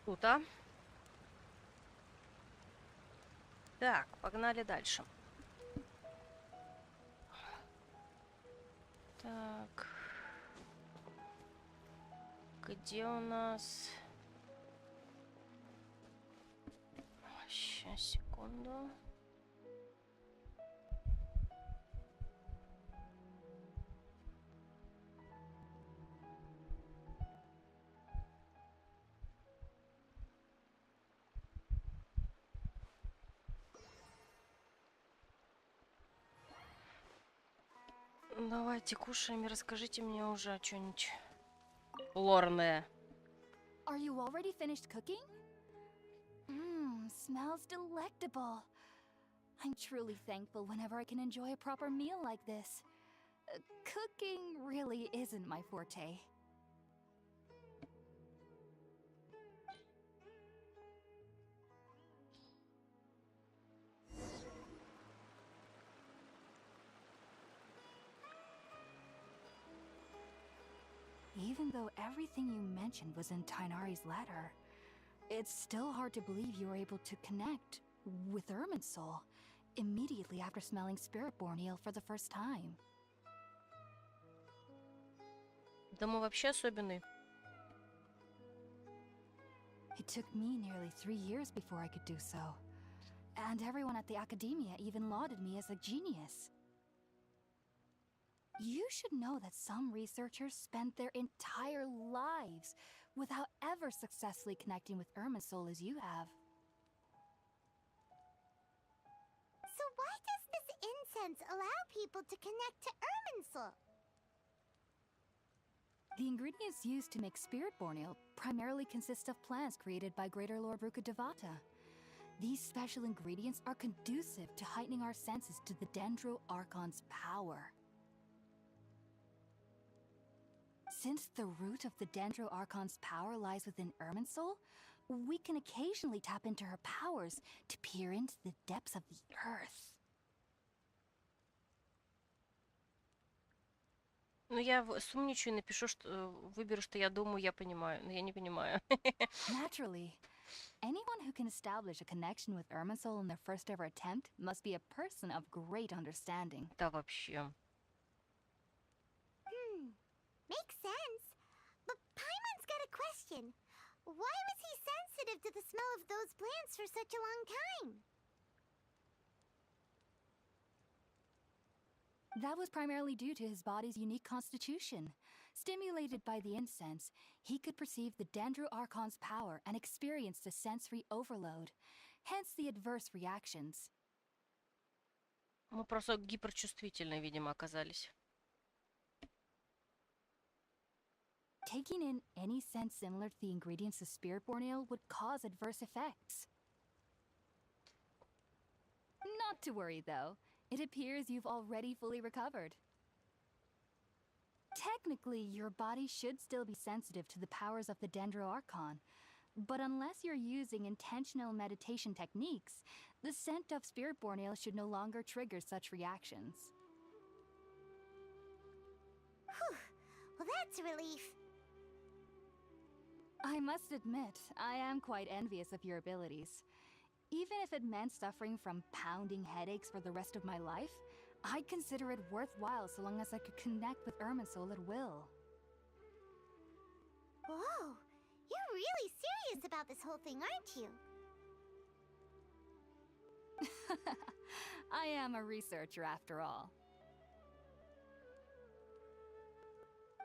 [SPEAKER 1] Круто. Так, погнали дальше. Так. Где у нас... Сейчас, секунду. Давайте кушаем и расскажите мне уже что-нибудь лорное.
[SPEAKER 4] Are you already finished cooking? Mmm, smells delectable. I'm truly thankful whenever I can enjoy a proper meal like this. Cooking really isn't my forte. Even though everything you mentioned was in Tainari's letter, it's still hard to believe you were able to connect with Irminsul immediately after smelling Spiritborn eel for the first time.
[SPEAKER 1] Да мы вообще особенные.
[SPEAKER 4] It took me nearly 3 years before I could do so. And everyone at the Academia even lauded me as a genius. You should know that some researchers spend their entire lives without ever successfully connecting with Irminsul as you have.
[SPEAKER 2] So why does this incense allow people to connect to Irminsul?
[SPEAKER 4] The ingredients used to make Spiritborn eel primarily consist of plants created by Greater Lord Rukkhadevata. These special ingredients are conducive to heightening our senses to the Dendro Archon's power. Since the root of the Dendro Archon's power lies within Irminsul, we can occasionally tap into her powers to peer into the depths of the earth.
[SPEAKER 1] Ну, я сумничаю и напишу, что выберу, что я думаю, я понимаю. Но я не понимаю.
[SPEAKER 4] Naturally, anyone who can establish a connection with Irminsul in their first ever attempt must be a person of great understanding.
[SPEAKER 1] Да вообще.
[SPEAKER 2] Makes sense. But Paimon's got a question. Why was he sensitive to the smell of those plants for such a long time?
[SPEAKER 4] That was primarily due to his body's unique constitution. Stimulated by the incense, he could perceive the Dendro Archon's power and experienced a sensory overload, hence the adverse reactions.
[SPEAKER 1] Мы просто гиперчувствительные, видимо, оказались.
[SPEAKER 4] Taking in any sense similar to the ingredients of Spiritborn eel would cause adverse effects. Not to worry, though. It appears you've already fully recovered. Technically, your body should still be sensitive to the powers of the Dendro Archon, but unless you're using intentional meditation techniques, the scent of Spiritborn eel should no longer trigger such reactions.
[SPEAKER 2] Whew. Well, that's a relief.
[SPEAKER 4] I must admit, I am quite envious of your abilities. Even if it meant suffering from pounding headaches for the rest of my life, I'd consider it worthwhile so long as I could connect with Irminsul at will.
[SPEAKER 2] Whoa, you're really serious about this whole thing, aren't you?
[SPEAKER 4] I am a researcher after all.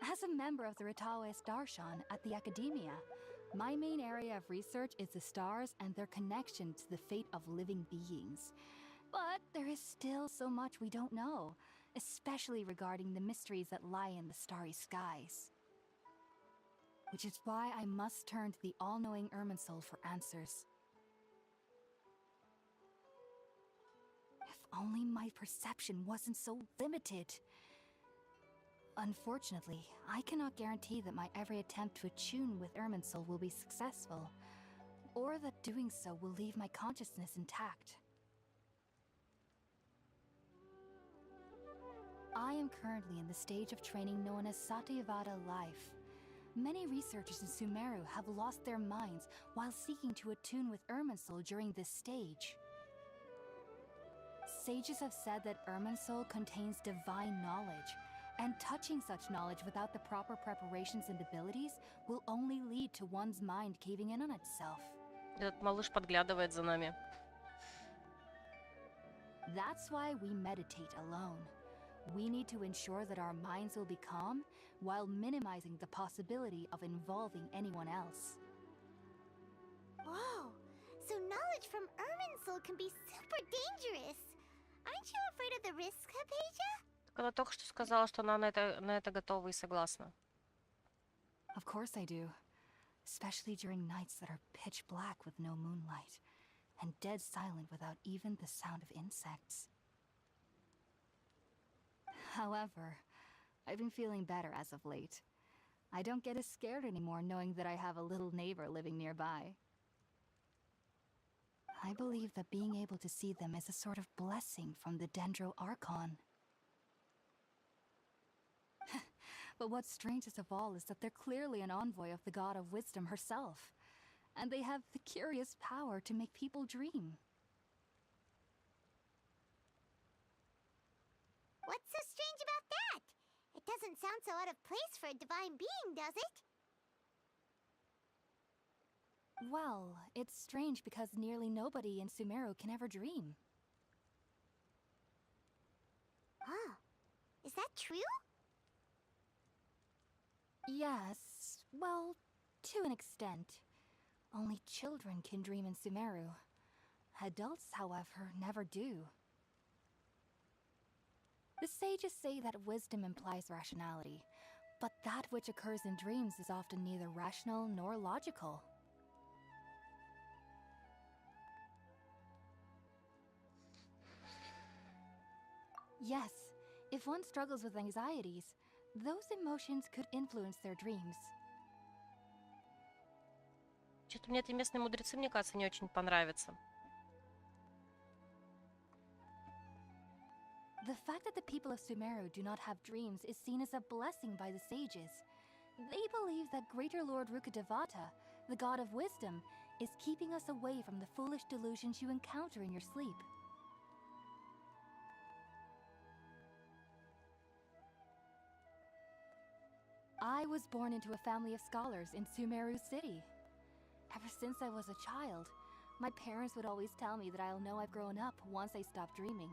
[SPEAKER 4] As a member of the Ritawe Starshan at the Academia, my main area of research is the stars and their connection to the fate of living beings. But there is still so much we don't know, especially regarding the mysteries that lie in the starry skies. Which is why I must turn to the all-knowing Irminsul for answers. If only my perception wasn't so limited. Unfortunately, I cannot guarantee that my every attempt to attune with Irminsul will be successful, or that doing so will leave my consciousness intact. I am currently in the stage of training known as Satyavada life. Many researchers in Sumeru have lost their minds while seeking to attune with Irminsul during this stage. Sages have said that Irminsul contains divine knowledge, and touching such knowledge without the proper preparations and abilities will only lead to one's mind caving in on itself.
[SPEAKER 1] Этот малыш подглядывает за нами.
[SPEAKER 4] That's why we meditate alone. We need to ensure that our minds will be calm while minimizing the possibility of involving anyone else.
[SPEAKER 2] Whoa, so knowledge from Irminsul can be super dangerous. Aren't you afraid of the risks, Hypatia?
[SPEAKER 1] Она только что сказала, что она на это готова и согласна.
[SPEAKER 4] Of course I do. Especially during nights that are pitch black with no moonlight, and dead silent without even the sound of insects. However, I've been feeling better as of late. I don't get as scared anymore knowing that I have a little neighbor living nearby. I believe that being able to see them is a sort of blessing from the Dendro Archon. But what's strangest of all is that they're clearly an envoy of the God of Wisdom herself, and they have the curious power to make people dream.
[SPEAKER 2] What's so strange about that? It doesn't sound so out of place for a divine being, does it?
[SPEAKER 4] Well, it's strange because nearly nobody in Sumeru can ever dream.
[SPEAKER 2] Oh, is that true?
[SPEAKER 4] Yes, well, to an extent. Only children can dream in Sumeru. Adults, however, never do. The sages say that wisdom implies rationality, but that which occurs in dreams is often neither rational nor logical. Yes, if one struggles with anxieties, those emotions could influence their dreams.
[SPEAKER 1] Что-то мне эти местные мудрецы, мне кажется, не очень понравятся.
[SPEAKER 4] The fact that the people of Sumeru do not have dreams is seen as a blessing by the sages. They believe that Greater Lord Rukkhadevata, the god of wisdom, is keeping us away from the foolish delusions you encounter in your sleep. I was born into a family of scholars in Sumeru City. Ever since I was a child, my parents would always tell me that I'll know I've grown up once I stop dreaming.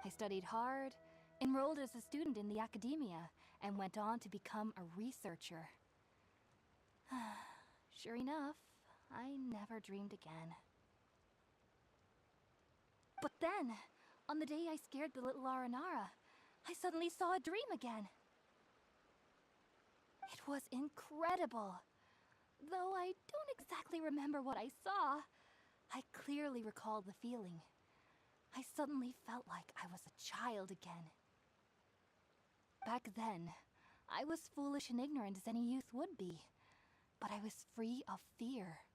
[SPEAKER 4] I studied hard, enrolled as a student in the academia, and went on to become a researcher. Sure enough, I never dreamed again. But then, on the day I scared the little Aranara, I suddenly saw a dream again. It was incredible. Though I don't exactly remember what I saw, I clearly recall the feeling. I suddenly felt like I was a child again. Back then, I was foolish and ignorant as any youth would be, but I was free of fear.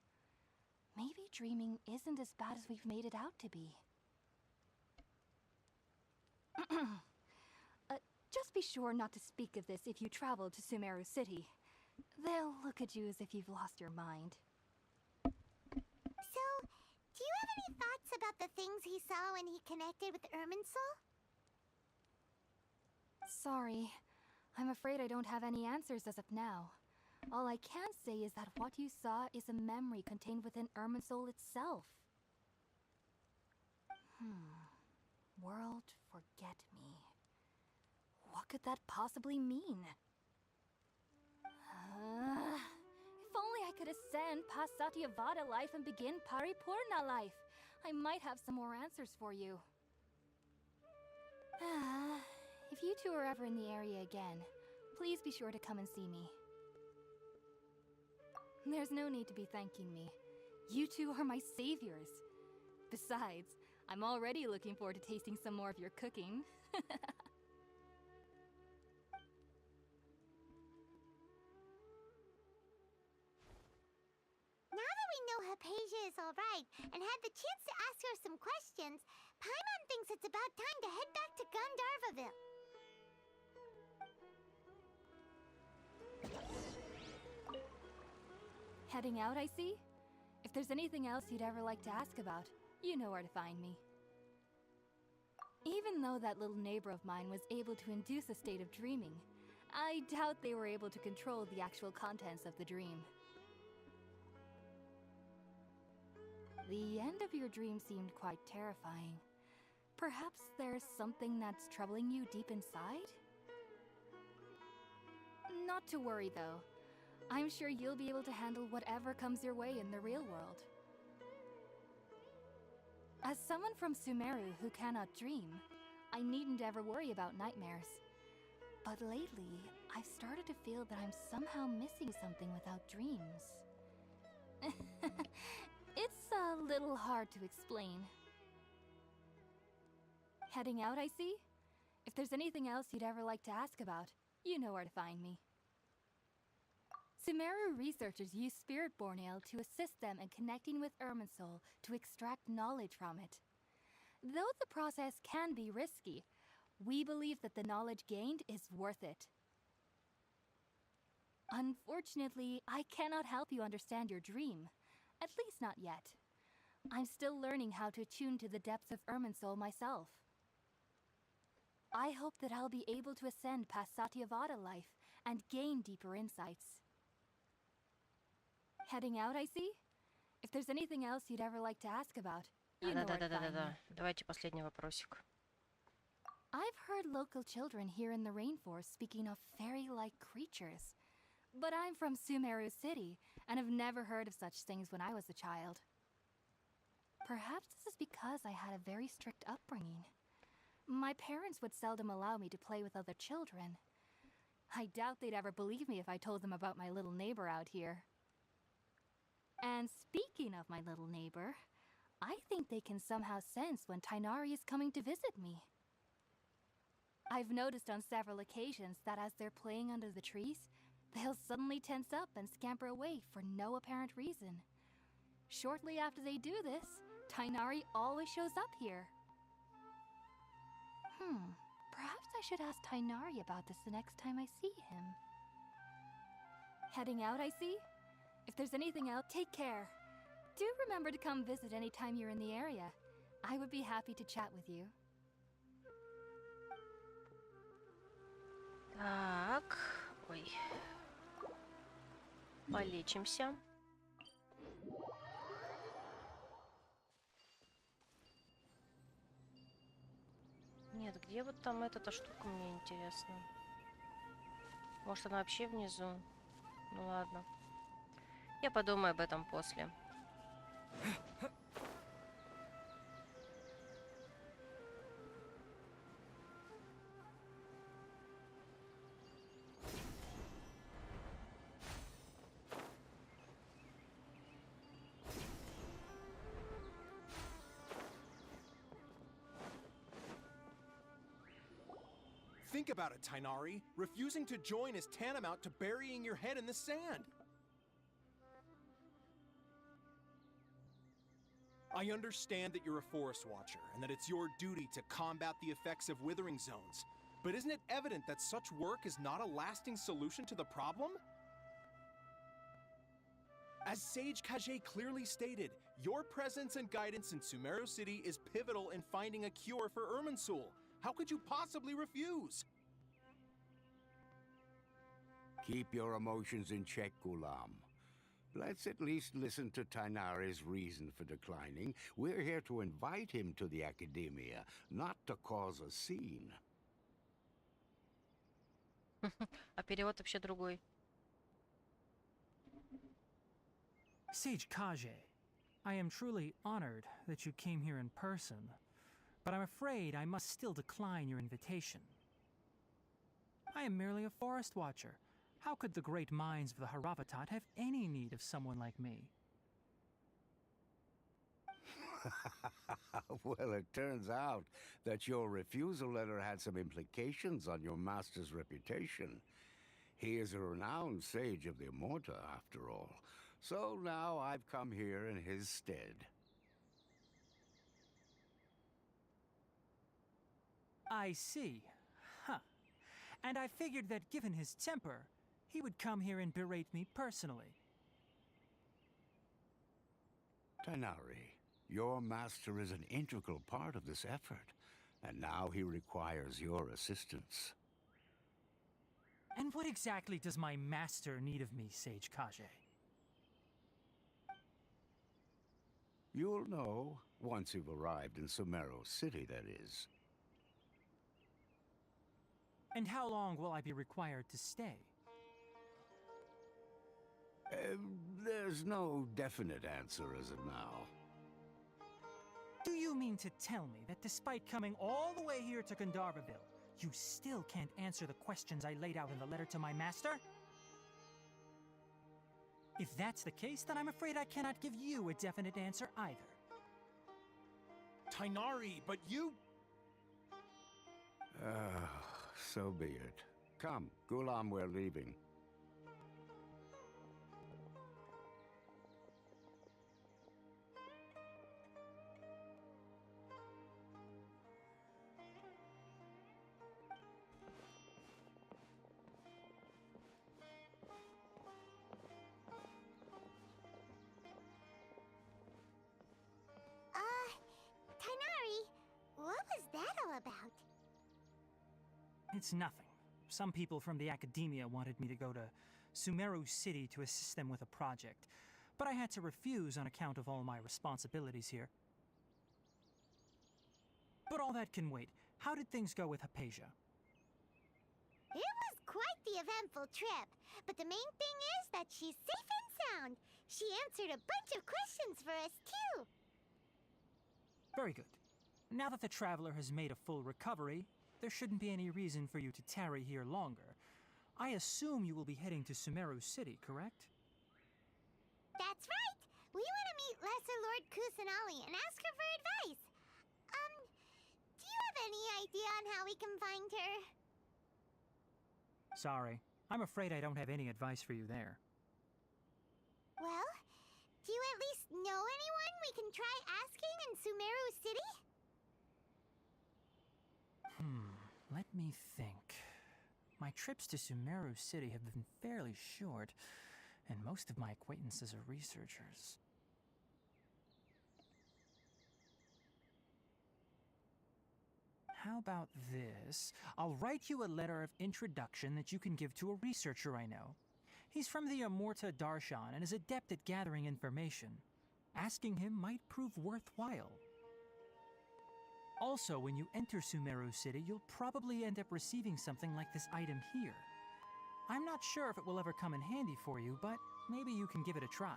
[SPEAKER 4] Maybe dreaming isn't as bad as we've made it out to be. Just be sure not to speak of this if you travel to Sumeru City. They'll look at you as if you've lost your mind.
[SPEAKER 2] So, do you have any thoughts about the things he saw when he connected with Irminsul?
[SPEAKER 4] Sorry. I'm afraid I don't have any answers as of now. All I can say is that what you saw is a memory contained within Irminsul itself. World forget me. What could that possibly mean? If only I could ascend past Satyavada life and begin Paripurna life. I might have some more answers for you. If you two are ever in the area again, please be sure to come and see me. There's no need to be thanking me. You two are my saviors. Besides, I'm already looking forward to tasting some more of your cooking.
[SPEAKER 2] Now that we know Hypatia is alright and had the chance to ask her some questions, Paimon thinks it's about time to head back to Gandharvaville.
[SPEAKER 4] Heading out, I see? If there's anything else you'd ever like to ask about, you know where to find me. Even though that little neighbor of mine was able to induce a state of dreaming, I doubt they were able to control the actual contents of the dream. The end of your dream seemed quite terrifying. Perhaps there's something that's troubling you deep inside? Not to worry, though. I'm sure you'll be able to handle whatever comes your way in the real world. As someone from Sumeru who cannot dream, I needn't ever worry about nightmares. But lately, I've started to feel that I'm somehow missing something without dreams. It's a little hard to explain. Heading out, I see? If there's anything else you'd ever like to ask about, you know where to find me. Sumeru researchers use Spiritborn Ale to assist them in connecting with Irminsul to extract knowledge from it. Though the process can be risky, we believe that the knowledge gained is worth it. Unfortunately, I cannot help you understand your dream. At least not yet. I'm still learning how to attune to the depths of Irminsul myself. I hope that I'll be able to ascend past Satyavada life and gain deeper insights. Heading out, I see? If there's anything else you'd ever like to ask about, you know where to find me.
[SPEAKER 1] Давайте последний вопросик.
[SPEAKER 4] I've heard local children here in the rainforest speaking of fairy-like creatures. But I'm from Sumeru City, and have never heard of such things when I was a child. Perhaps this is because I had a very strict upbringing. My parents would seldom allow me to play with other children. I doubt they'd ever believe me if I told them about my little neighbor out here. And speaking of my little neighbor, I think they can somehow sense when Tighnari is coming to visit me. I've noticed on several occasions that as they're playing under the trees, they'll suddenly tense up and scamper away for no apparent reason. Shortly after they do this, Tighnari always shows up here. Perhaps I should ask Tighnari about this the next time I see him. Heading out, I see? If there's anything else, take care. Do remember to come visit anytime you're in the area. I would be happy to chat with you.
[SPEAKER 1] Так, ой. Полечимся. Нет, где вот там эта штука, мне интересно. Может, она вообще внизу? Ну ладно. Я подумаю об этом после.
[SPEAKER 10] Think about it, Tighnari. Refusing to join is tantamount to burying your head in the sand. I understand that you're a forest watcher, and that it's your duty to combat the effects of withering zones. But isn't it evident that such work is not a lasting solution to the problem? As Sage Kage clearly stated, your presence and guidance in Sumeru City is pivotal in finding a cure for Irminsul. How could you possibly refuse?
[SPEAKER 9] Keep your emotions in check, Ghulam. Let's at least listen to Tighnari's reason for declining. We're here to invite him to the Academia, not to cause a scene.
[SPEAKER 1] А перевод вообще другой.
[SPEAKER 3] Sage Kage, I am truly honored that you came here in person, but I'm afraid I must still decline your invitation. I am merely a forest watcher. How could the great minds of the Haravatat have any need of someone like me?
[SPEAKER 9] Well, it turns out that your refusal letter had some implications on your master's reputation. He is a renowned sage of the Immorta, after all. So now I've come here in his stead.
[SPEAKER 3] I see. Huh. And I figured that given his temper, he would come here and berate me personally.
[SPEAKER 9] Tighnari, your master is an integral part of this effort, and now he requires your assistance.
[SPEAKER 3] And what exactly does my master need of me, Sage Kage?
[SPEAKER 9] You'll know once you've arrived in Sumeru City, that is.
[SPEAKER 3] And how long will I be required to stay?
[SPEAKER 9] There's no definite answer as of now.
[SPEAKER 3] Do you mean to tell me that despite coming all the way here to Gandharvaville, you still can't answer the questions I laid out in the letter to my master? If that's the case, then I'm afraid I cannot give you a definite answer either.
[SPEAKER 10] Tainari, but you...
[SPEAKER 11] So be it. Come, Gulam, we're leaving.
[SPEAKER 2] Tainari, what was that all about?
[SPEAKER 3] It's nothing. Some people from the academia wanted me to go to Sumeru City to assist them with a project, but I had to refuse on account of all my responsibilities here. But all that can wait. How did things go with Hypatia?
[SPEAKER 2] It was quite the eventful trip, but the main thing is that she's safe and sound. She answered a bunch of questions for us, too.
[SPEAKER 3] Very good. Now that the traveler has made a full recovery, there shouldn't be any reason for you to tarry here longer. I assume you will be heading to Sumeru City, correct?
[SPEAKER 2] That's right! We want to meet Lesser Lord Kusanali and ask her for advice. Do you have any idea on how we can find her?
[SPEAKER 3] Sorry. I'm afraid I don't have any advice for you there.
[SPEAKER 2] Well, do you at least know anyone we can try asking in Sumeru City?
[SPEAKER 3] Let me think. My trips to Sumeru City have been fairly short, and most of my acquaintances are researchers. How about this? I'll write you a letter of introduction that you can give to a researcher I know. He's from the Amurta Darshan and is adept at gathering information. Asking him might prove worthwhile. Also, when you enter Sumeru City, you'll probably end up receiving something like this item here. I'm not sure if it will ever come in handy for you, but maybe you can give it a try.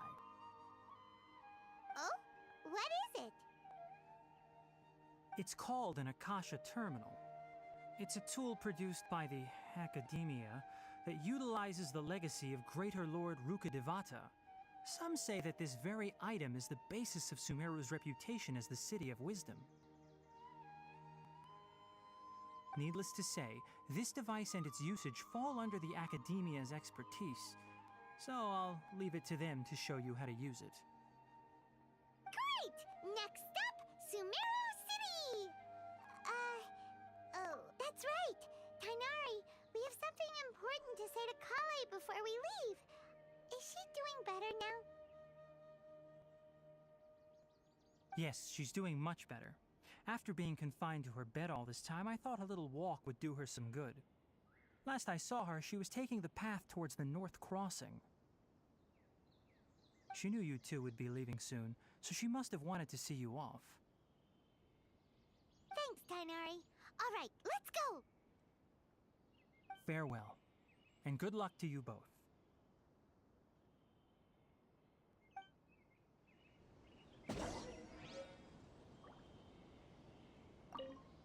[SPEAKER 2] Oh? What is it?
[SPEAKER 3] It's called an Akasha Terminal. It's a tool produced by the Academia that utilizes the legacy of Greater Lord Rukadevata. Some say that this very item is the basis of Sumeru's reputation as the City of Wisdom. Needless to say, this device and its usage fall under the Academia's expertise, so I'll leave it to them to show you how to use it.
[SPEAKER 2] Great! Next up, Sumeru City! Oh, that's right! Tainari, we have something important to say to Kale before we leave. Is she doing better now?
[SPEAKER 3] Yes, she's doing much better. After being confined to her bed all this time, I thought a little walk would do her some good. Last I saw her, she was taking the path towards the North Crossing. She knew you two would be leaving soon, so she must have wanted to see you off.
[SPEAKER 2] Thanks, Tainari. All right, let's go!
[SPEAKER 3] Farewell, and good luck to you both.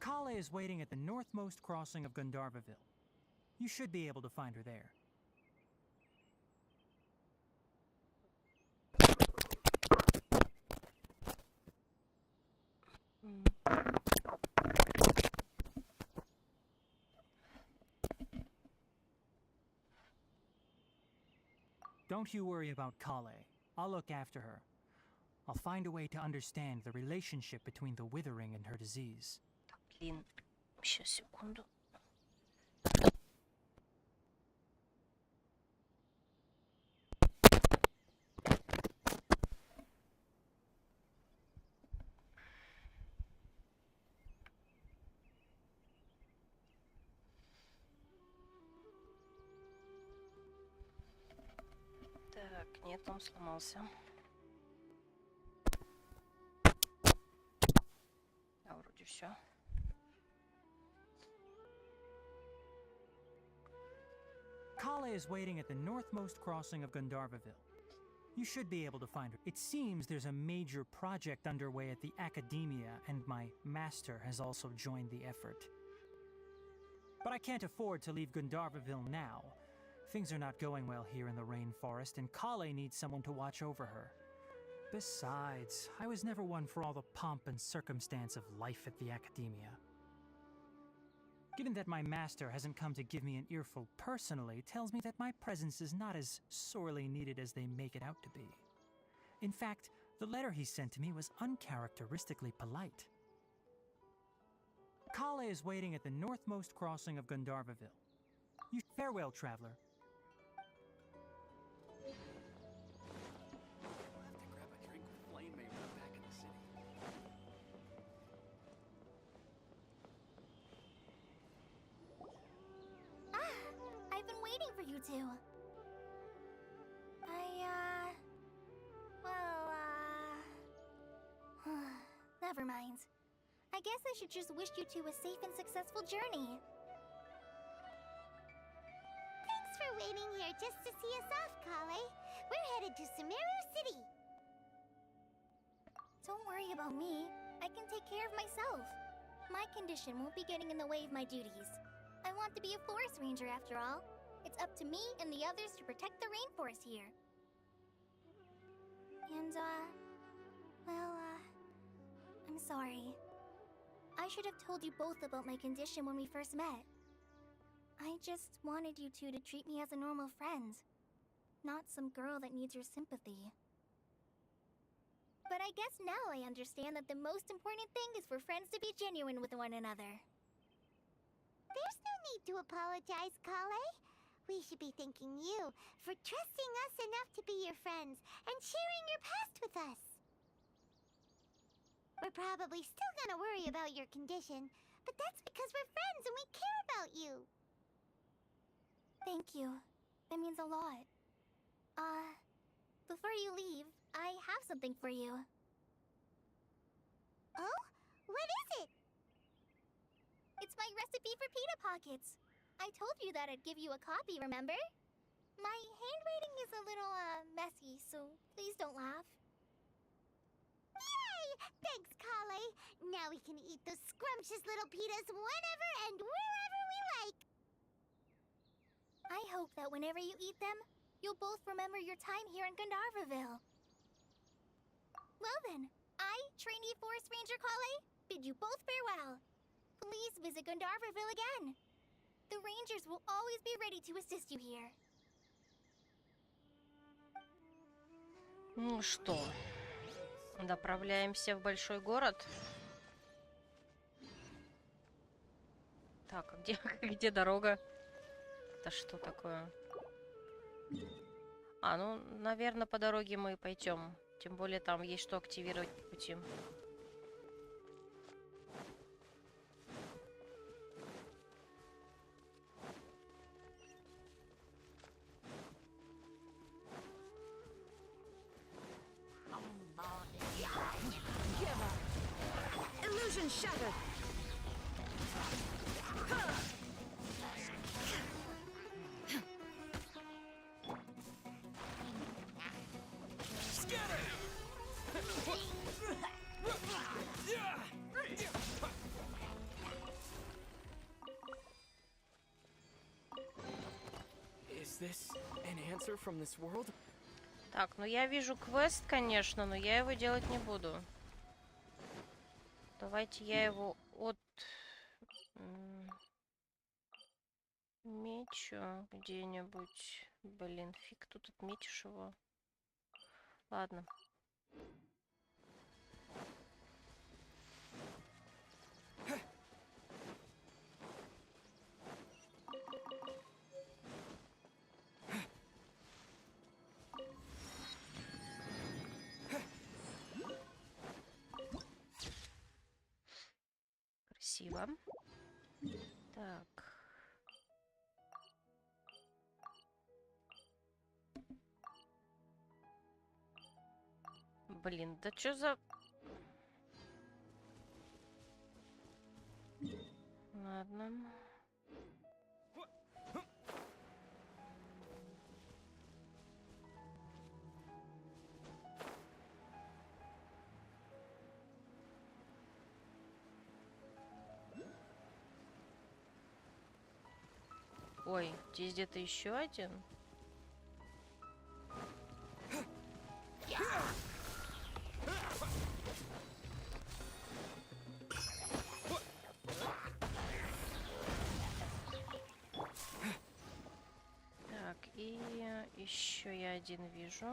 [SPEAKER 3] Kale is waiting at the northmost crossing of Gandharvaville. You should be able to find her there. Don't you worry about Kale. I'll look after her. I'll find a way to understand the relationship between the withering and her disease.
[SPEAKER 1] Блин, сейчас, секунду. Так, нет, он сломался. А, вроде все.
[SPEAKER 3] Kale is waiting at the northmost crossing of Gandharvaville. You should be able to find her. It seems there's a major project underway at the Academia, and my master has also joined the effort. But I can't afford to leave Gandharvaville now. Things are not going well here in the rainforest, and Kale needs someone to watch over her. Besides, I was never one for all the pomp and circumstance of life at the Academia. Given that my master hasn't come to give me an earful personally, tells me that my presence is not as sorely needed as they make it out to be. In fact, the letter he sent to me was uncharacteristically polite. Kale is waiting at the northmost crossing of Gandharvaville. Farewell, traveler.
[SPEAKER 2] I've been waiting for you two. Never mind. I guess I should just wish you two a safe and successful journey. Thanks for waiting here just to see us off, Kale. We're headed to Sumeru City. Don't worry about me. I can take care of myself. My condition won't be getting in the way of my duties. I want to be a forest ranger after all. It's up to me and the others to protect the rainforest here. And, I'm sorry. I should have told you both about my condition when we first met. I just wanted you two to treat me as a normal friend, not some girl that needs your sympathy. But I guess now I understand that the most important thing is for friends to be genuine with one another. There's no need to apologize, Kale. We should be thanking you for trusting us enough to be your friends and sharing your past with us. We're probably still gonna worry about your condition, but that's because we're friends and we care about you. Thank you. That means a lot. Before you leave, I have something for you. Oh? What is it? It's my recipe for pita pockets. I told you that I'd give you a copy, remember? My handwriting is a little, messy, so please don't laugh. Yay! Thanks, Kale. Now we can eat those scrumptious little pitas whenever and wherever we like. I hope that whenever you eat them, you'll both remember your time here in Gandharvaville. Well then, I, trainee Forest Ranger Kale, bid you both farewell. Please visit Gandharvaville again. The Rangers will always be ready to assist you here.
[SPEAKER 1] Ну что, направляемся в большой город. Так, а где, где дорога? Это что такое? А, ну, наверное, по дороге мы пойдем. Тем более там есть что активировать по пути.
[SPEAKER 8] Illusion shattered.
[SPEAKER 6] Is this an answer from this world?
[SPEAKER 1] Так, ну я вижу квест, конечно, но я его делать не буду. Давайте я его отмечу где-нибудь. Блин, фиг тут отметишь его. Ладно. Красиво. Так. Блин, да чё за... Ладно. Ой, здесь где-то еще один. Так, и еще я один вижу.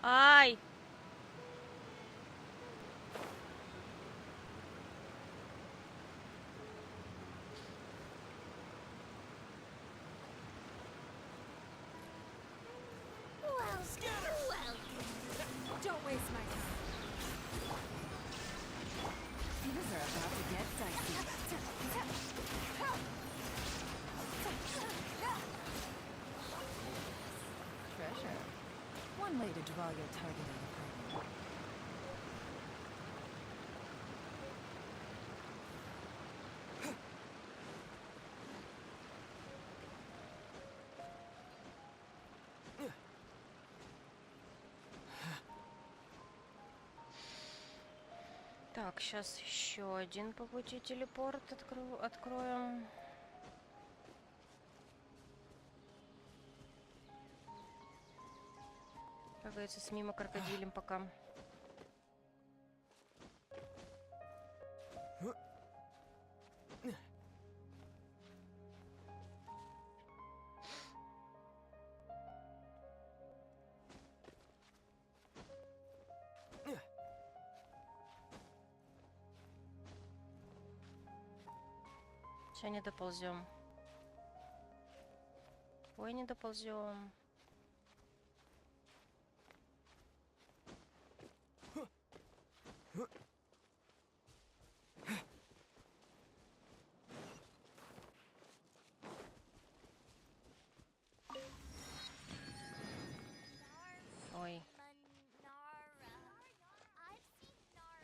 [SPEAKER 1] Ай!
[SPEAKER 8] Don't waste my time. Things are about to get dicey. Treasure. One way to draw your target out of hiding.
[SPEAKER 1] Так, сейчас еще один по пути телепорт откроем. Как говорится, с мимо крокодилем пока. Сейчас не доползем. Ой, не доползем. Ой.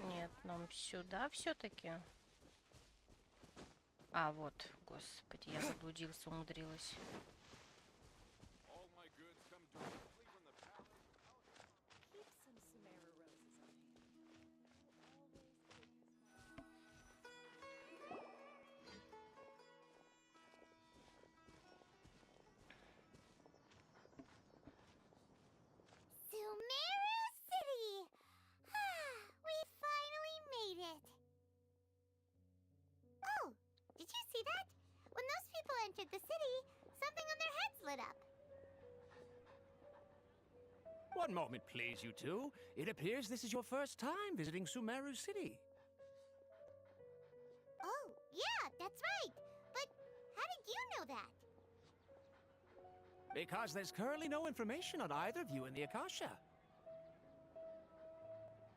[SPEAKER 1] Нет, нам сюда все-таки. А, вот, господи, я заблудился, умудрилась.
[SPEAKER 2] Sumeru City! We finally made it! Oh, did you see that? When those people entered the city, something on their heads lit up.
[SPEAKER 6] One moment, please, you two. It appears this is your first time visiting Sumeru City.
[SPEAKER 2] Oh, yeah, that's right. But how did you know that?
[SPEAKER 6] Because there's currently no information on either of you in the Akasha.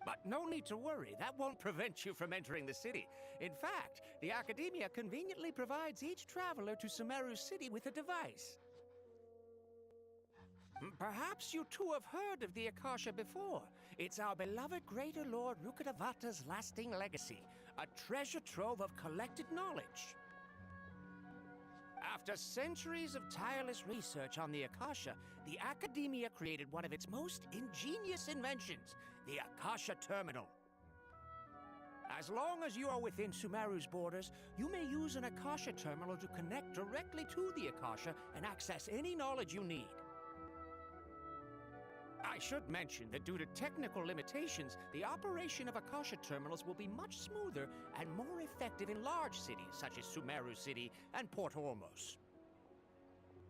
[SPEAKER 6] But no need to worry, that won't prevent you from entering the city. In fact, the Academia conveniently provides each traveler to Sumeru City with a device. Perhaps you two have heard of the Akasha before. It's our beloved Greater Lord Rukkhadevata's lasting legacy, a treasure trove of collected knowledge. After centuries of tireless research on the Akasha, the Academia created one of its most ingenious inventions, the Akasha Terminal. As long as you are within Sumeru's borders, you may use an Akasha Terminal to connect directly to the Akasha and access any knowledge you need. I should mention that due to technical limitations, the operation of Akasha terminals will be much smoother and more effective in large cities such as Sumeru City and Port Ormos.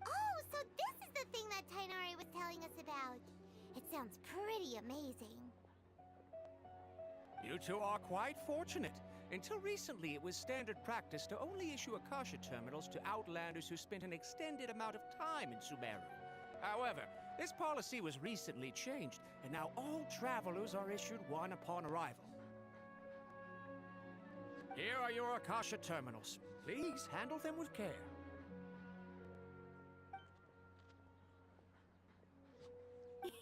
[SPEAKER 2] Oh, so this is the thing that Tainari was telling us about. It sounds pretty amazing.
[SPEAKER 6] You two are quite fortunate. Until recently, it was standard practice to only issue Akasha terminals to outlanders who spent an extended amount of time in Sumeru. However, this policy was recently changed, and now all travelers are issued one upon arrival. Here are your Akasha terminals. Please handle them with care.
[SPEAKER 2] It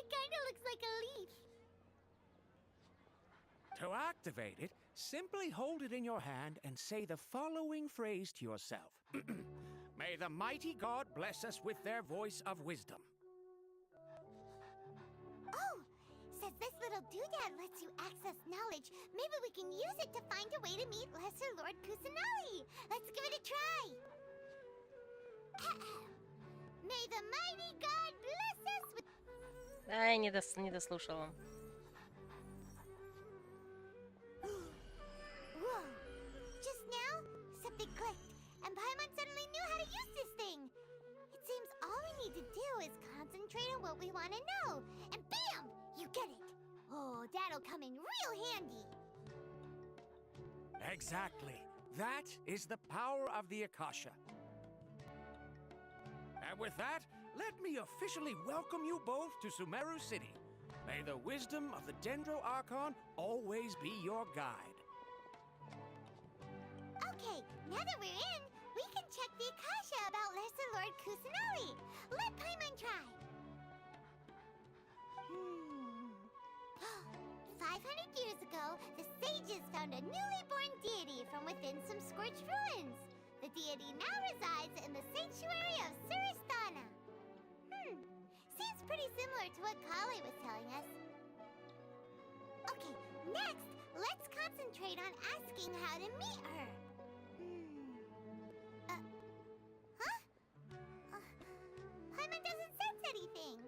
[SPEAKER 2] kinda looks like a leaf.
[SPEAKER 6] To activate it, simply hold it in your hand and say the following phrase to yourself. May the mighty God bless us with their voice of wisdom.
[SPEAKER 2] Oh, says this little doodad lets you access knowledge. Maybe we can use it to find a way to meet Lesser Lord Kusanali. Let's give it a try. May the mighty God bless us with...
[SPEAKER 1] Ай, не дослушала.
[SPEAKER 2] Whoa! Just now, something clicked, and Paimon suddenly knew how to use this thing. It seems all we need to do is concentrate on what we want to know, and bam! You get it. Oh, that'll come in real handy.
[SPEAKER 6] Exactly. That is the power of the Akasha. And with that, let me officially welcome you both to Sumeru City. May the wisdom of the Dendro Archon always be your guide.
[SPEAKER 2] Okay, now that we're in, we can check the Akasha about Lesser Lord Kusanali. Let Paimon try. 500 years ago, the sages found a newly born deity from within some scorched ruins. The deity now resides in the sanctuary of Suristana. Seems pretty similar to what Kale was telling us. Okay, next, let's concentrate on asking how to meet her. Paimon doesn't sense anything.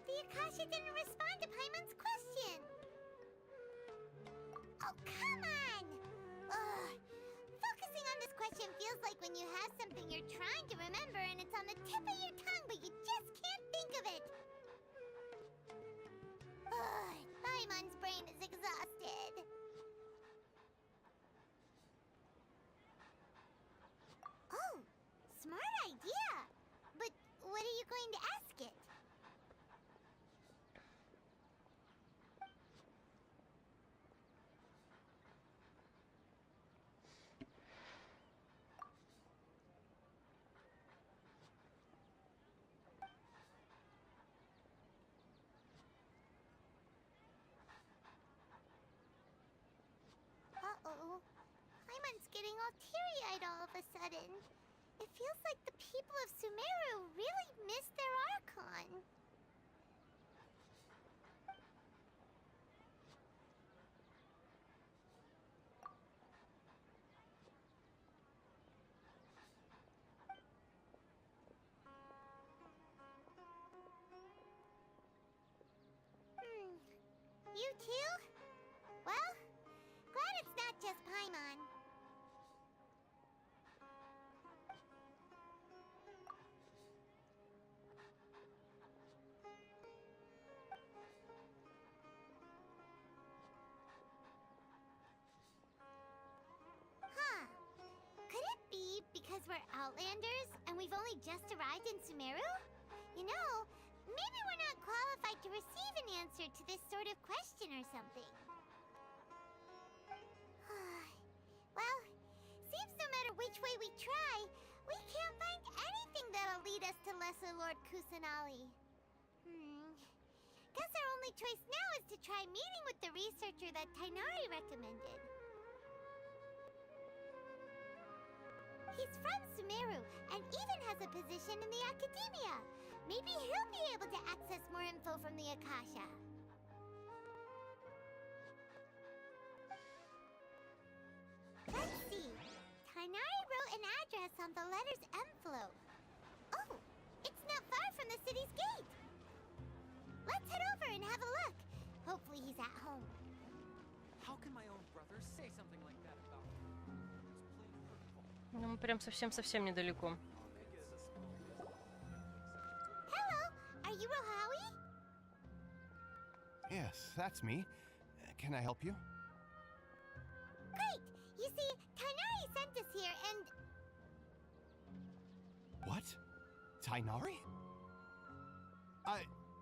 [SPEAKER 2] The Akasha didn't respond to Paimon's question. Oh, come on! Ugh. Focusing on this question feels like when you have something you're trying to remember and it's on the tip of your tongue, but you just can't think of it. Ugh, Paimon's brain is exhausted. Oh, smart idea! But what are you going to ask it? Uh-oh. Paimon's getting all teary-eyed all of a sudden. It feels like the people of Sumeru really missed their Archon. You too? Well, glad it's not just Paimon. Huh. Could it be because we're Outlanders and we've only just arrived in Sumeru? You know, maybe we're not qualified to receive an answer to this sort of question or something. Well, seems no matter which way we try, we can't find anything that'll lead us to Lesser Lord Kusanali. Guess our only choice now is to try meeting with the researcher that Tainari recommended. He's from Sumeru and even has a position in the Academia. Maybe he'll be able to access more info from the Akasha. Let's see. Tainari wrote an address on the letter's envelope. Oh, it's not far from the city's gate. Let's head over and have a look. Hopefully he's at home.
[SPEAKER 3] How can my own brother say something like that about me?
[SPEAKER 1] Ну, мы прям совсем-совсем недалеко.
[SPEAKER 2] Hello, are you Rohawi?
[SPEAKER 12] Yes, that's me. Can I help you?
[SPEAKER 2] Great! You see, Tainari sent us here and...
[SPEAKER 12] What? Tainari?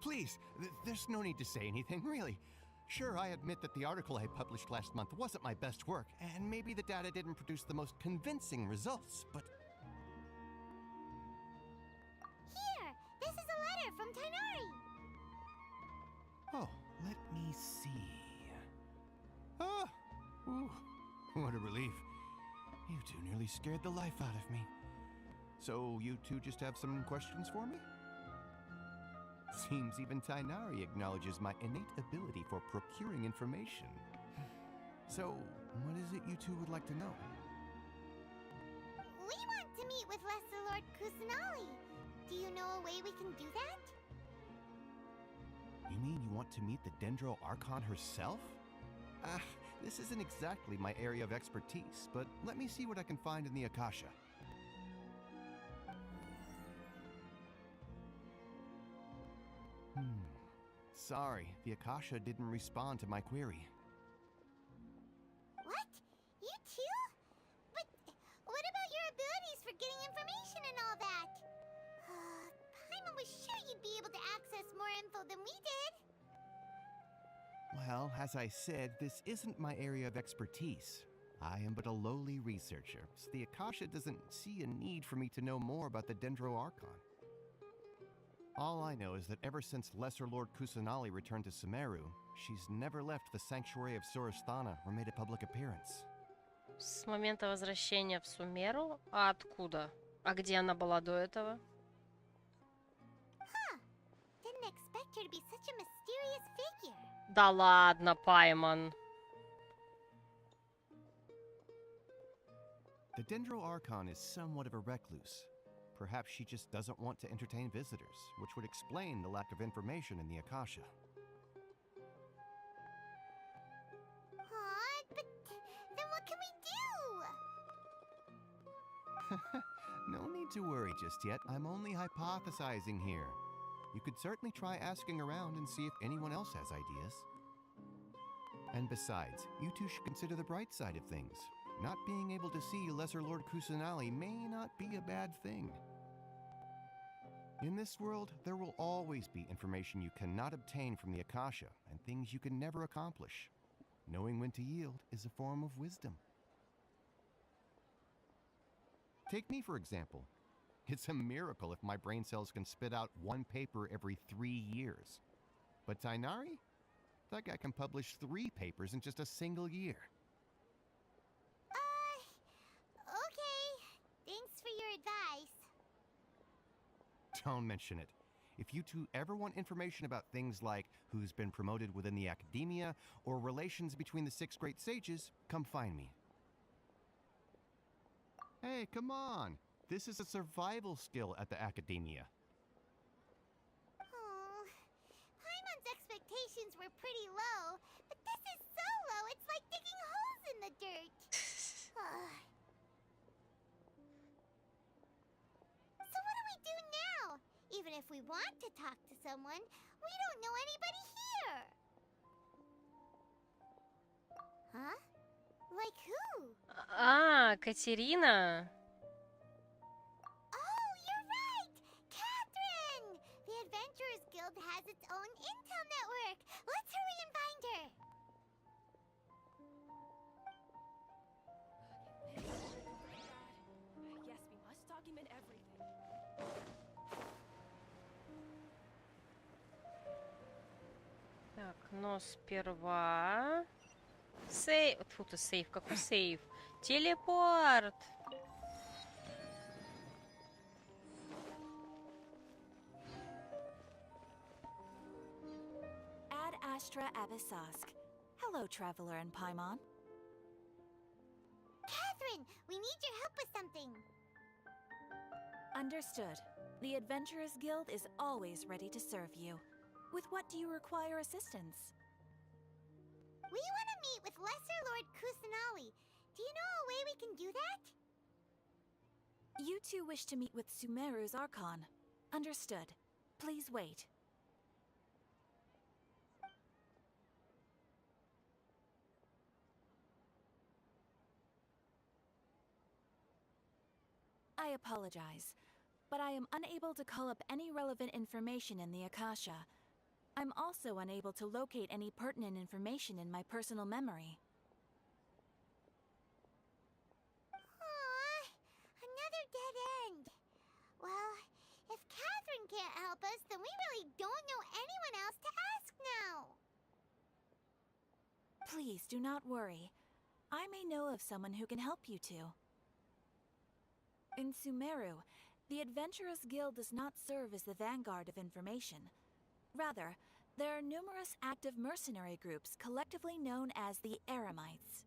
[SPEAKER 12] Please, there's no need to say anything, really. Sure, I admit that the article I published last month wasn't my best work, and maybe the data didn't produce the most convincing results, but...
[SPEAKER 2] Here! This is a letter from Tainari!
[SPEAKER 12] Oh, Ooh, what a relief. You two nearly scared the life out of me. So you two just have some questions for me? Seems even Tainari acknowledges my innate ability for procuring information. So, what is it you two would like to know?
[SPEAKER 2] We want to meet with Lesser Lord Kusanali. Do you know a way we can do that?
[SPEAKER 12] You mean you want to meet the Dendro Archon herself? This isn't exactly my area of expertise, but let me see what I can find in the Akasha. Sorry, the Akasha didn't respond to my query.
[SPEAKER 2] What? You too? But what about your abilities for getting information and all that? Paimon was sure you'd be able to access more info than we did.
[SPEAKER 12] Well, as I said, this isn't my area of expertise. I am but a lowly researcher, so the Akasha doesn't see a need for me to know more about the Dendro Archon. All I know is that ever since Lesser Lord Kusanali returned to Sumeru, she's never left the Sanctuary of Sorasthana or made a public appearance.
[SPEAKER 1] С момента возвращения в Сумеру? А откуда? А где она была до этого?
[SPEAKER 2] Didn't expect her to be such a mysterious figure.
[SPEAKER 1] Да ладно, Паймон.
[SPEAKER 12] The Dendro Archon is somewhat of a recluse. Perhaps she just doesn't want to entertain visitors, which would explain the lack of information in the Akasha.
[SPEAKER 2] But then what can we do?
[SPEAKER 12] No need to worry just yet. I'm only hypothesizing here. You could certainly try asking around and see if anyone else has ideas. And besides, you two should consider the bright side of things. Not being able to see Lesser Lord Kusanali may not be a bad thing. In this world, there will always be information you cannot obtain from the Akasha and things you can never accomplish. Knowing when to yield is a form of wisdom. Take me, for example. It's a miracle if my brain cells can spit out one paper every 3 years. But Tainari? That guy can publish 3 papers in just a single year.
[SPEAKER 2] Okay. Thanks for your advice.
[SPEAKER 12] Don't mention it. If you two ever want information about things like who's been promoted within the academia or relations between the 6 great sages, come find me. Hey, come on! This is a survival skill at the academia.
[SPEAKER 2] Paimon's expectations were pretty low, but this is so low it's like digging holes in the dirt. So what do we do now? Even if we want to talk to someone, we don't know anybody here. Huh? Like who?
[SPEAKER 1] А, Катерина.
[SPEAKER 2] Oh, you're right! Catherine! The Adventurers Guild has its own intel network. Let's hurry and find her.
[SPEAKER 8] Yes, we must document everything.
[SPEAKER 1] Так, но сперва... Сейв... Тьфу ты, сейв, какой сейв? Телепорт!
[SPEAKER 13] Ad Astra Abyssosque. Hello, Traveler and Paimon.
[SPEAKER 2] Catherine, we need your help with something.
[SPEAKER 13] Understood. The Adventurers Guild is always ready to serve you. With what do you require assistance?
[SPEAKER 2] We want to meet with Lesser Lord Kusanali. Do you know a way we can do that?
[SPEAKER 13] You two wish to meet with Sumeru's Archon. Understood. Please wait. I apologize, but I am unable to call up any relevant information in the Akasha. I'm also unable to locate any pertinent information in my personal memory.
[SPEAKER 2] Another dead end. Well, if Catherine can't help us, then we really don't know anyone else to ask now.
[SPEAKER 13] Please do not worry. I may know of someone who can help you two. In Sumeru, the Adventurers Guild does not serve as the vanguard of information. Rather, there are numerous active mercenary groups collectively known as the Eremites.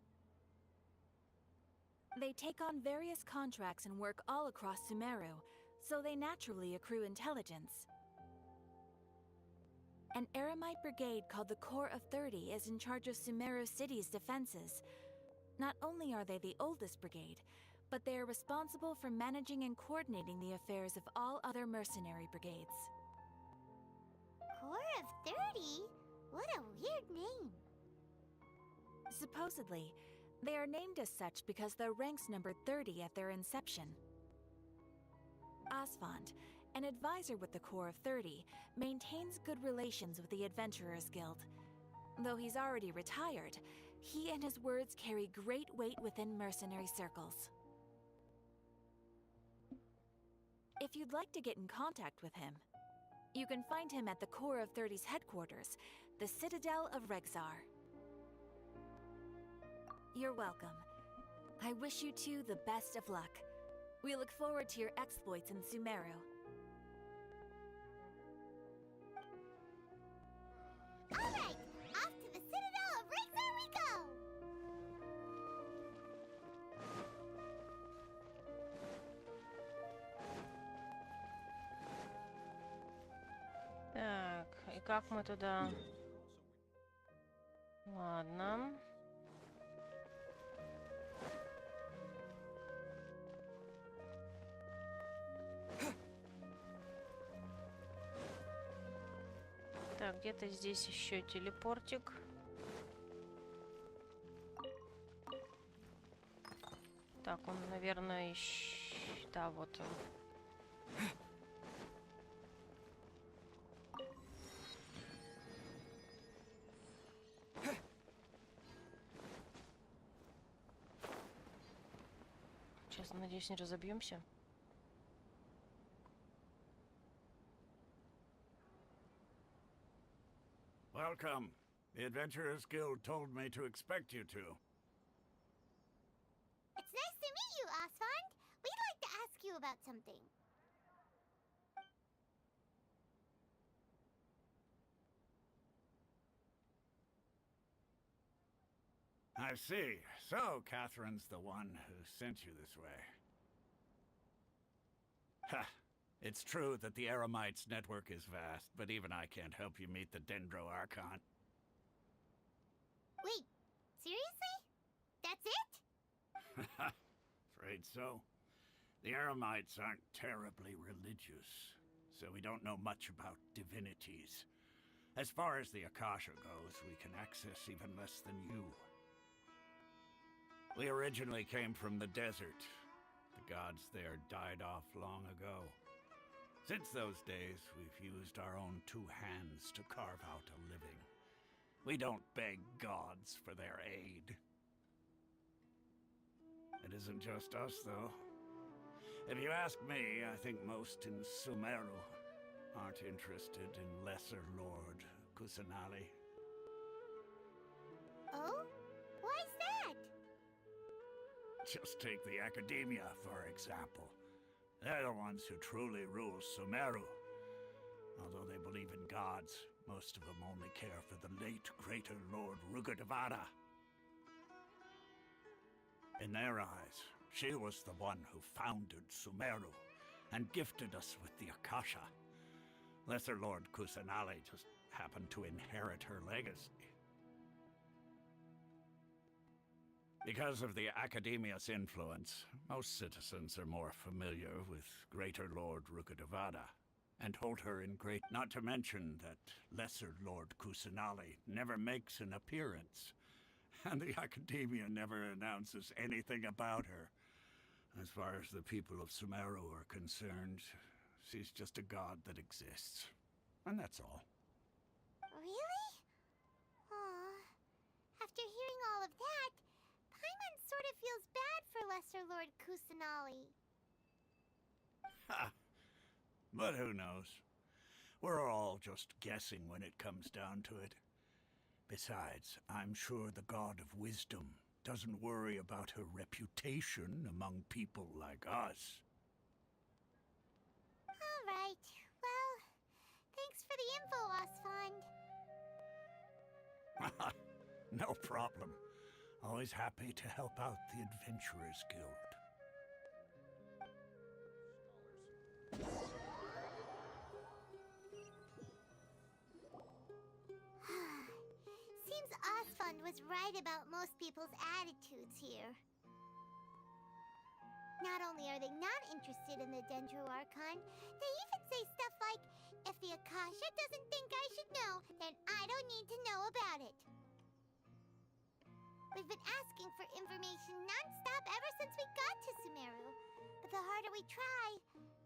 [SPEAKER 13] They take on various contracts and work all across Sumeru, so they naturally accrue intelligence. An Eremite brigade called the Corps of 30 is in charge of Sumeru City's defenses. Not only are they the oldest brigade, but they are responsible for managing and coordinating the affairs of all other mercenary brigades.
[SPEAKER 7] Corps of 30? What a weird name.
[SPEAKER 13] Supposedly, they are named as such because their ranks numbered 30 at their inception. Asfand, an advisor with the Corps of 30, maintains good relations with the Adventurers Guild. Though he's already retired, he and his words carry great weight within mercenary circles. If you'd like to get in contact with him, you can find him at the Corps of 30's headquarters, the Citadel of Rexar. You're welcome. I wish you two the best of luck. We look forward to your exploits in Sumeru.
[SPEAKER 7] All right, off to the Citadel of Rexar we go!
[SPEAKER 1] Так, и как мы туда? Ладно. Так, где-то здесь еще телепортик. Так, он, наверное, да, вот он. Сейчас, надеюсь, не разобьемся.
[SPEAKER 11] Welcome. The Adventurers Guild told me to expect you two.
[SPEAKER 7] It's nice to meet you, Asfand. We'd like to ask you about something.
[SPEAKER 11] I see. So, Catherine's the one who sent you this way. Ha! It's true that the Eremites' network is vast, but even I can't help you meet the Dendro Archon.
[SPEAKER 7] Wait, seriously? That's it?
[SPEAKER 11] Afraid so. The Eremites aren't terribly religious, so we don't know much about divinities. As far as the Akasha goes, we can access even less than you. We originally came from the desert. The gods there died off long ago. Since those days, we've used our own two hands to carve out a living. We don't beg gods for their aid. It isn't just us, though. If you ask me, I think most in Sumeru aren't interested in Lesser Lord Kusanali.
[SPEAKER 7] Oh? Why's that?
[SPEAKER 11] Just take the Academia, for example. They're the ones who truly rule Sumeru. Although they believe in gods, most of them only care for the late Greater Lord Rugurdevada. In their eyes, she was the one who founded Sumeru and gifted us with the Akasha. Lesser Lord Kusanali just happened to inherit her legacy. Because of the Academia's influence, most citizens are more familiar with Greater Lord Rugurdevada and hold her in great... Not to mention that Lesser Lord Kusanali never makes an appearance, and the Academia never announces anything about her. As far as the people of Sumeru are concerned, she's just a god that exists. And that's all.
[SPEAKER 7] Really? Aw. After hearing all of that, Paimon sort of feels bad for Lesser Lord Kusanali.
[SPEAKER 11] Ha! But who knows? We're all just guessing when it comes down to it. Besides, I'm sure the God of Wisdom doesn't worry about her reputation among people like us.
[SPEAKER 2] All right. Well, thanks for the info, Osfond.
[SPEAKER 11] No problem. Always happy to help out the Adventurers Guild.
[SPEAKER 2] Seems Osfond was right about most people's attitudes here. Not only are they not interested in the Dendro Archon, they even say stuff like, if the Akasha doesn't think I should know, then I don't need to know about it. We've been asking for information non-stop ever since we got to Sumeru. But the harder we try,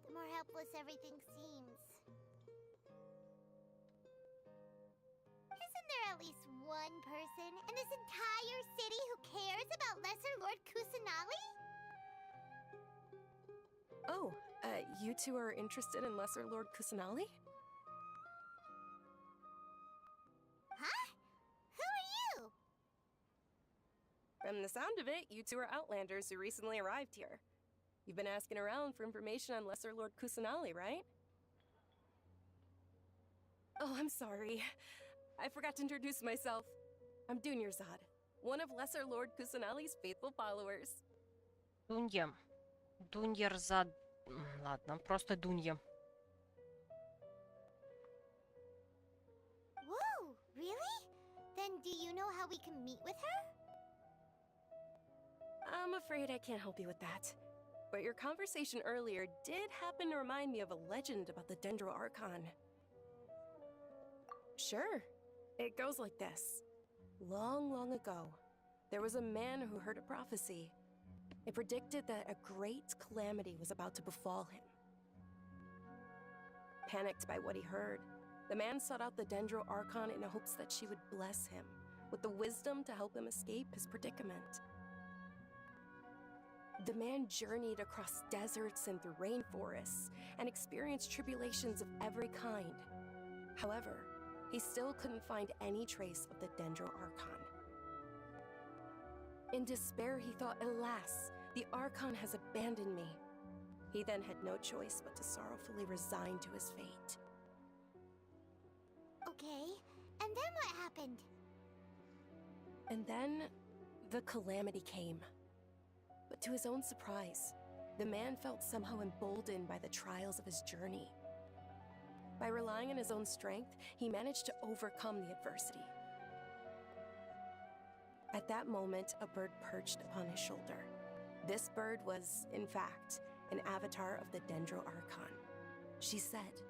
[SPEAKER 2] the more helpless everything seems. Isn't there at least one person in this entire city who cares about Lesser Lord Kusanali?
[SPEAKER 14] Oh, you two are interested in Lesser Lord Kusanali?
[SPEAKER 2] Huh? Who are you?
[SPEAKER 14] From the sound of it, you two are Outlanders who recently arrived here. You've been asking around for information on Lesser Lord Kusanali, right? Oh, I'm sorry. I forgot to introduce myself. I'm Dunyarzad, one of Lesser Lord Kusanali's faithful followers.
[SPEAKER 1] Дунья. Дуньярзад. Ладно, просто Дунья.
[SPEAKER 2] Whoa, really? Then do you know how we can meet with her?
[SPEAKER 14] I'm afraid I can't help you with that. But your conversation earlier did happen to remind me of a legend about the Dendro Archon. Sure. It goes like this. Long, long ago, there was a man who heard a prophecy. It predicted that a great calamity was about to befall him. Panicked by what he heard, the man sought out the Dendro Archon in hopes that she would bless him with the wisdom to help him escape his predicament. The man journeyed across deserts and through rainforests and experienced tribulations of every kind. However, he still couldn't find any trace of the Dendro Archon. In despair, he thought, alas, the Archon has abandoned me. He then had no choice but to sorrowfully resign to his fate.
[SPEAKER 2] Okay, and then what happened?
[SPEAKER 14] And then, the calamity came. But to his own surprise, the man felt somehow emboldened by the trials of his journey. By relying on his own strength, he managed to overcome the adversity. At that moment, a bird perched upon his shoulder. This bird was, in fact, an avatar of the Dendro Archon. She said,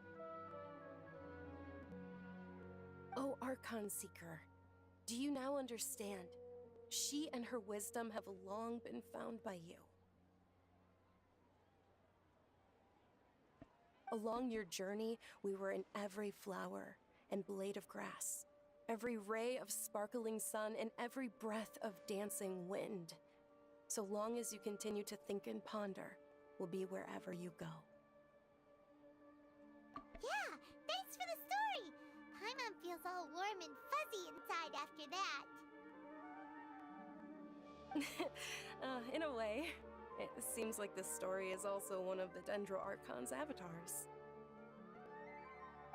[SPEAKER 14] "O Archon Seeker, do you now understand? She and her wisdom have long been found by you. Along your journey, we were in every flower and blade of grass, every ray of sparkling sun, and every breath of dancing wind. So long as you continue to think and ponder, we'll be wherever you go."
[SPEAKER 2] Yeah, thanks for the story! Paimon feels all warm and fuzzy inside after that.
[SPEAKER 14] In a way, it seems like this story is also one of the Dendro Archon's avatars.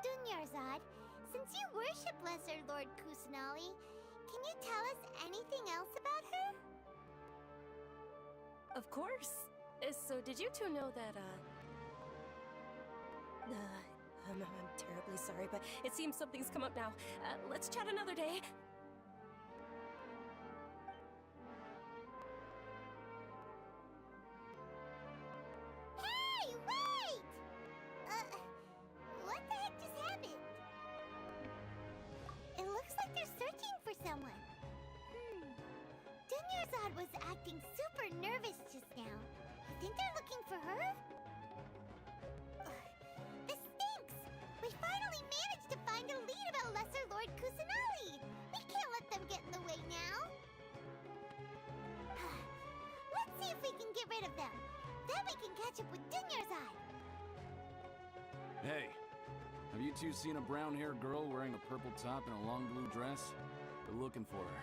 [SPEAKER 2] Dunyarzad, since you worship Lesser Lord Kusanali, can you tell us anything else about her?
[SPEAKER 14] Of course. So did you two know that, I'm terribly sorry, but it seems something's come up now. Let's chat another day.
[SPEAKER 2] Hey, wait! What the heck just happened? It looks like they're searching for someone. Dunyarzad was acting super nervous just now. You think they're looking for her? This stinks! We finally managed to find a lead about Lesser Lord Kusanali! We can't let them get in the way now! Let's see if we can get rid of them. Then we can catch up with Dunyarzad.
[SPEAKER 15] Hey, have you two seen a brown-haired girl wearing a purple top and a long blue dress? We're looking for her.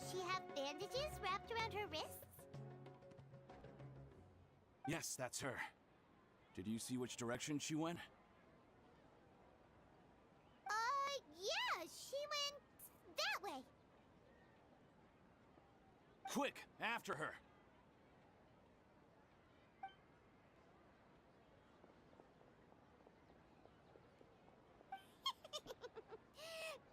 [SPEAKER 2] Does she have bandages wrapped around her wrists?
[SPEAKER 15] Yes, that's her. Did you see which direction she went?
[SPEAKER 2] Yeah, she went that way.
[SPEAKER 15] Quick, after her.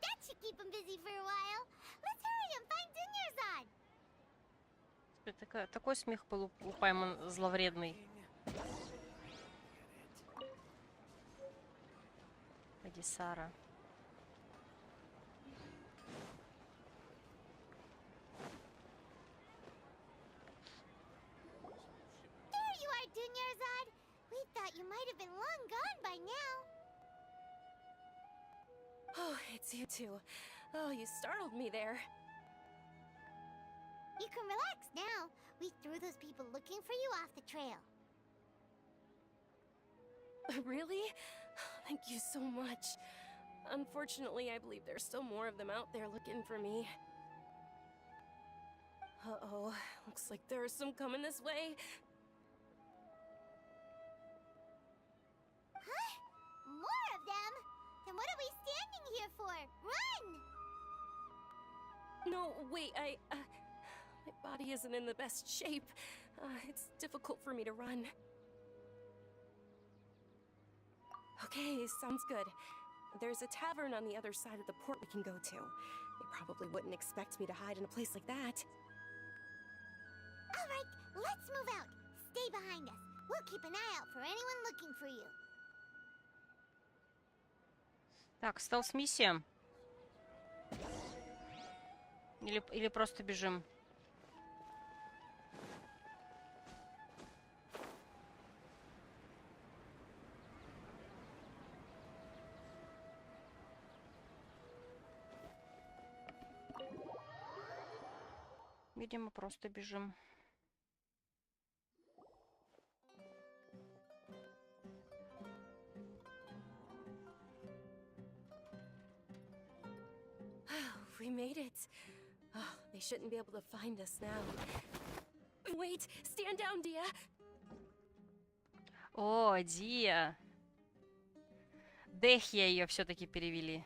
[SPEAKER 2] That should keep him busy for a while. Let's hurry and find Dunyarzad.
[SPEAKER 1] Такой смех был у Паймон зловредный. Пойди, Сара.
[SPEAKER 2] There you are, Dunyarzad. We thought you might have been long gone by now.
[SPEAKER 14] Oh, it's you two. Oh, you startled me there.
[SPEAKER 2] You can relax now. We threw those people looking for you off the trail.
[SPEAKER 14] Really? Thank you so much. Unfortunately, I believe there's still more of them out there looking for me. Uh-oh. Looks like there are some coming this way.
[SPEAKER 2] Huh? More of them? Then what are we standing here for? Run!
[SPEAKER 14] No, wait, my body isn't in the best shape. It's difficult for me to run. Okay, sounds good. There's a tavern on the other side of the port we can go to. They probably wouldn't expect me to hide in a place like that.
[SPEAKER 2] All right, let's move out. Stay behind us. We'll keep an eye out for anyone looking for you.
[SPEAKER 1] Так, стелс-миссия. Или просто бежим. Видимо, просто бежим.
[SPEAKER 14] We made it. Oh, they shouldn't be able to find us now. Wait, stand down, Dia.
[SPEAKER 1] О, Дия. Дехья ее все-таки перевели.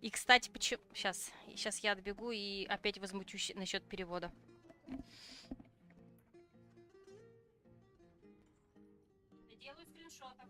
[SPEAKER 1] И, кстати, почему... Сейчас я отбегу и опять возмутюсь насчет перевода. Делаю скриншоты.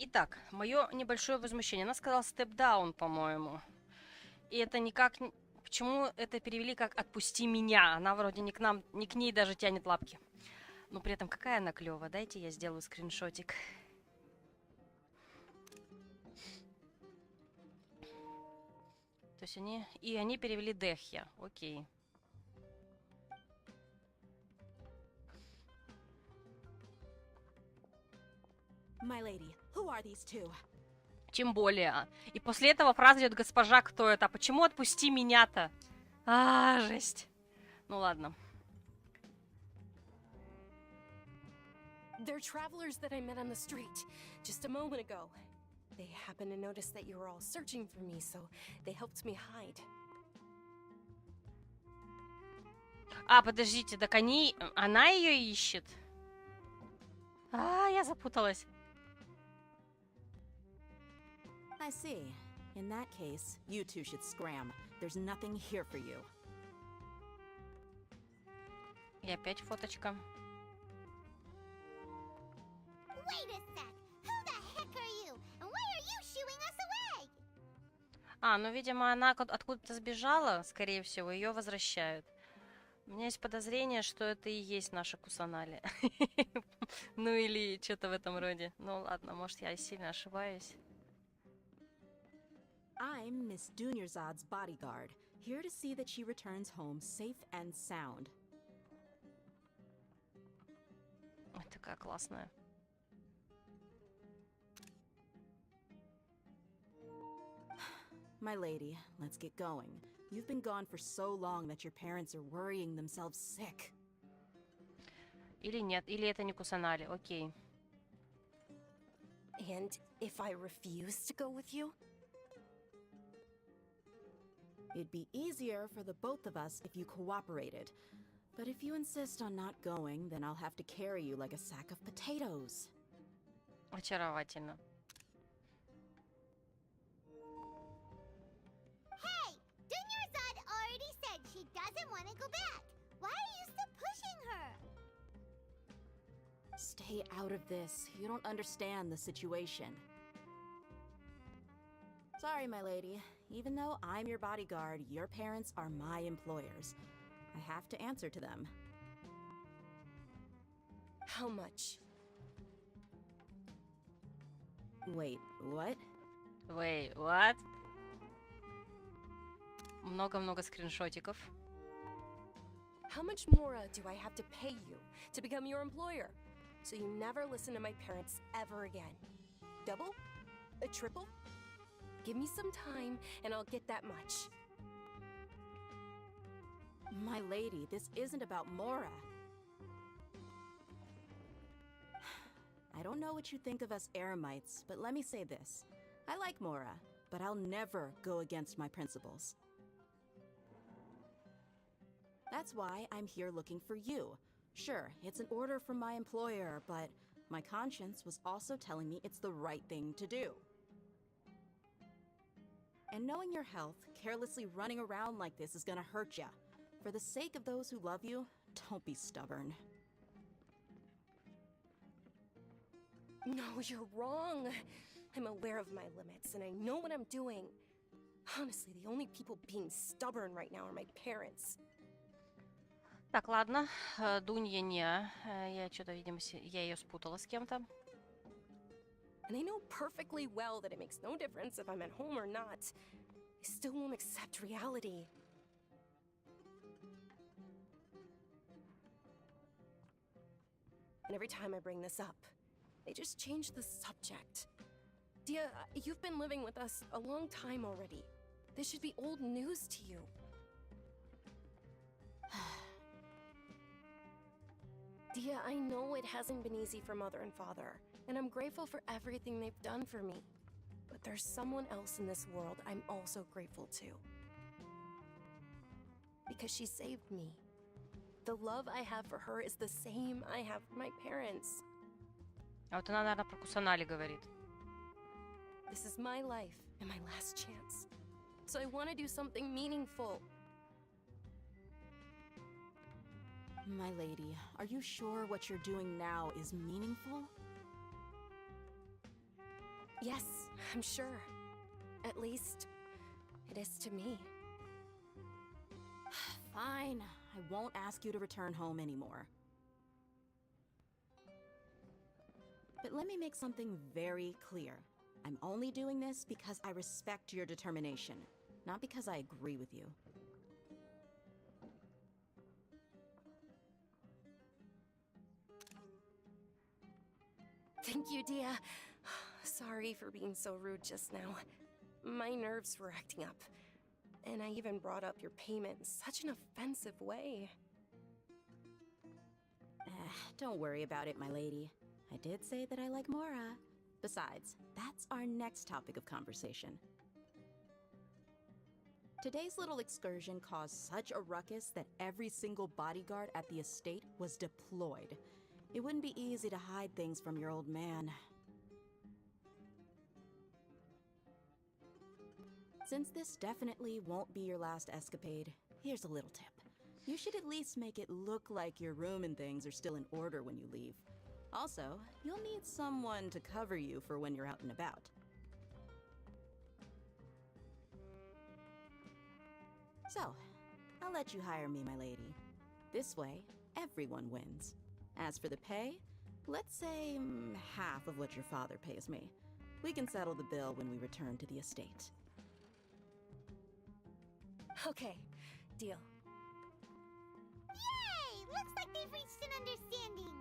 [SPEAKER 1] Итак, мое небольшое возмущение. Она сказала step down, по-моему. И это никак... почему это перевели как «отпусти меня»? Она вроде не к нам, не к ней даже тянет лапки. Но при этом какая она клёвая. Дайте я сделаю скриншотик. То есть они перевели Дехья. Окей.
[SPEAKER 13] My lady, who are these two?
[SPEAKER 1] Тем более. И после этого фраза идет: госпожа, кто это? А почему отпусти меня-то? Жесть. Ну ладно.
[SPEAKER 14] They're travelers that I met on the street just a moment ago. They happened to notice that you were all searching for me, so they helped me hide.
[SPEAKER 1] Подождите, так она ее ищет? Я запуталась.
[SPEAKER 13] I see. In that case, you two should scram. There's nothing here for you.
[SPEAKER 1] И опять фоточка.
[SPEAKER 2] Wait a sec! Who the heck are you? And why are you shooing us away?
[SPEAKER 1] Ну, видимо, она откуда-то сбежала, скорее всего, ее возвращают. У меня есть подозрение, что это и есть наша Кусанале. Ну, или что-то в этом роде. Ну, ладно, может, я сильно ошибаюсь.
[SPEAKER 13] I'm Miss Dunyarzad's bodyguard, here to see that she returns home safe and sound.
[SPEAKER 1] Ой, такая классная.
[SPEAKER 13] My lady, let's get going. You've been gone for so long that your parents are worrying themselves sick.
[SPEAKER 1] Или нет, или это не Кусанале, окей.
[SPEAKER 14] And if I refuse to go with you?
[SPEAKER 13] It'd be easier for the both of us if you cooperated. But if you insist on not going, then I'll have to carry you like a sack of potatoes.
[SPEAKER 1] Очаровательно.
[SPEAKER 2] Hey! Dunyarzad already said she doesn't want to go back. Why are you still pushing her?
[SPEAKER 13] Stay out of this. You don't understand the situation. Sorry, my lady. Even though I'm your bodyguard, your parents are my employers. I have to answer to them.
[SPEAKER 14] How much?
[SPEAKER 13] Wait, what?
[SPEAKER 1] Wait, what? Много-много скриншотиков.
[SPEAKER 14] How much more do I have to pay you to become your employer? So you never listen to my parents ever again. Double? A triple? Give me some time and I'll get that much.
[SPEAKER 13] My lady, this isn't about Mora. I don't know what you think of us Eremites, but let me say this. I like Mora, but I'll never go against my principles. That's why I'm here looking for you. Sure, it's an order from my employer, but my conscience was also telling me it's the right thing to do. And knowing your health, carelessly running around like this is gonna hurt ya. For the sake of those who love you, don't be stubborn.
[SPEAKER 14] No, you're wrong. I'm aware of my limits and I know what I'm doing. Honestly, the only people being stubborn right now are my parents.
[SPEAKER 1] Так, ладно. Дунья не. Я что-то, видимо, я ее спутала с кем-то.
[SPEAKER 14] And I know perfectly well that it makes no difference if I'm at home or not. I still won't accept reality. And every time I bring this up, they just change the subject. Dia, you've been living with us a long time already. This should be old news to you. Dia, I know it hasn't been easy for Mother and Father, and I'm grateful for everything they've done for me. But there's someone else in this world I'm also grateful to. Because she saved me. The love I have for her is the same I have for my parents.
[SPEAKER 1] А вот она, наверное, про Кусанале говорит.
[SPEAKER 14] This is my life and my last chance. So I want to do something meaningful.
[SPEAKER 13] My lady, are you sure what you're doing now is meaningful?
[SPEAKER 14] Yes, I'm sure. At least, it is to me.
[SPEAKER 16] Fine. I won't ask you to return home anymore. But let me make something very clear. I'm only doing this because I respect your determination, not because I agree with you.
[SPEAKER 14] Thank you, Dia. Sorry for being so rude just now. My nerves were acting up. And I even brought up your payment in such an offensive way.
[SPEAKER 16] Don't worry about it, my lady. I did say that I like Mora. Besides, that's our next topic of conversation. Today's little excursion caused such a ruckus that every single bodyguard at the estate was deployed. It wouldn't be easy to hide things from your old man. Since this definitely won't be your last escapade, here's a little tip. You should at least make it look like your room and things are still in order when you leave. Also, you'll need someone to cover you for when you're out and about. So, I'll let you hire me, my lady. This way, everyone wins. As for the pay, let's say half of what your father pays me. We can settle the bill when we return to the estate.
[SPEAKER 14] Okay, deal.
[SPEAKER 7] Yay! Looks like they've reached an understanding.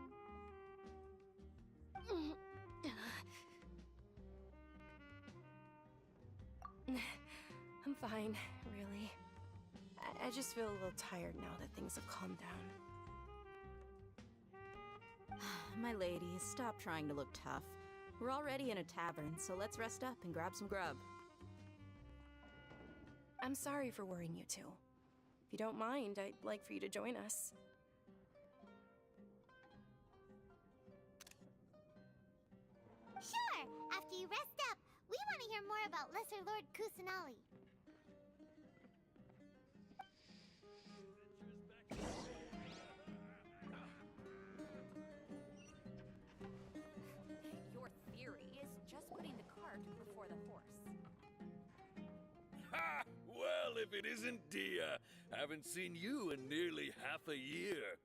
[SPEAKER 14] I'm fine, really. I just feel a little tired now that things have calmed down.
[SPEAKER 16] My lady, stop trying to look tough. We're already in a tavern, so let's rest up and grab some grub.
[SPEAKER 14] I'm sorry for worrying you two. If you don't mind, I'd like for you to join us.
[SPEAKER 7] Sure! After you rest up, we want to hear more about Lesser Lord Kusanali.
[SPEAKER 4] Your theory is just putting the cart before the horse.
[SPEAKER 17] Ha! Well, if it isn't Dia. Haven't seen you in nearly half a year.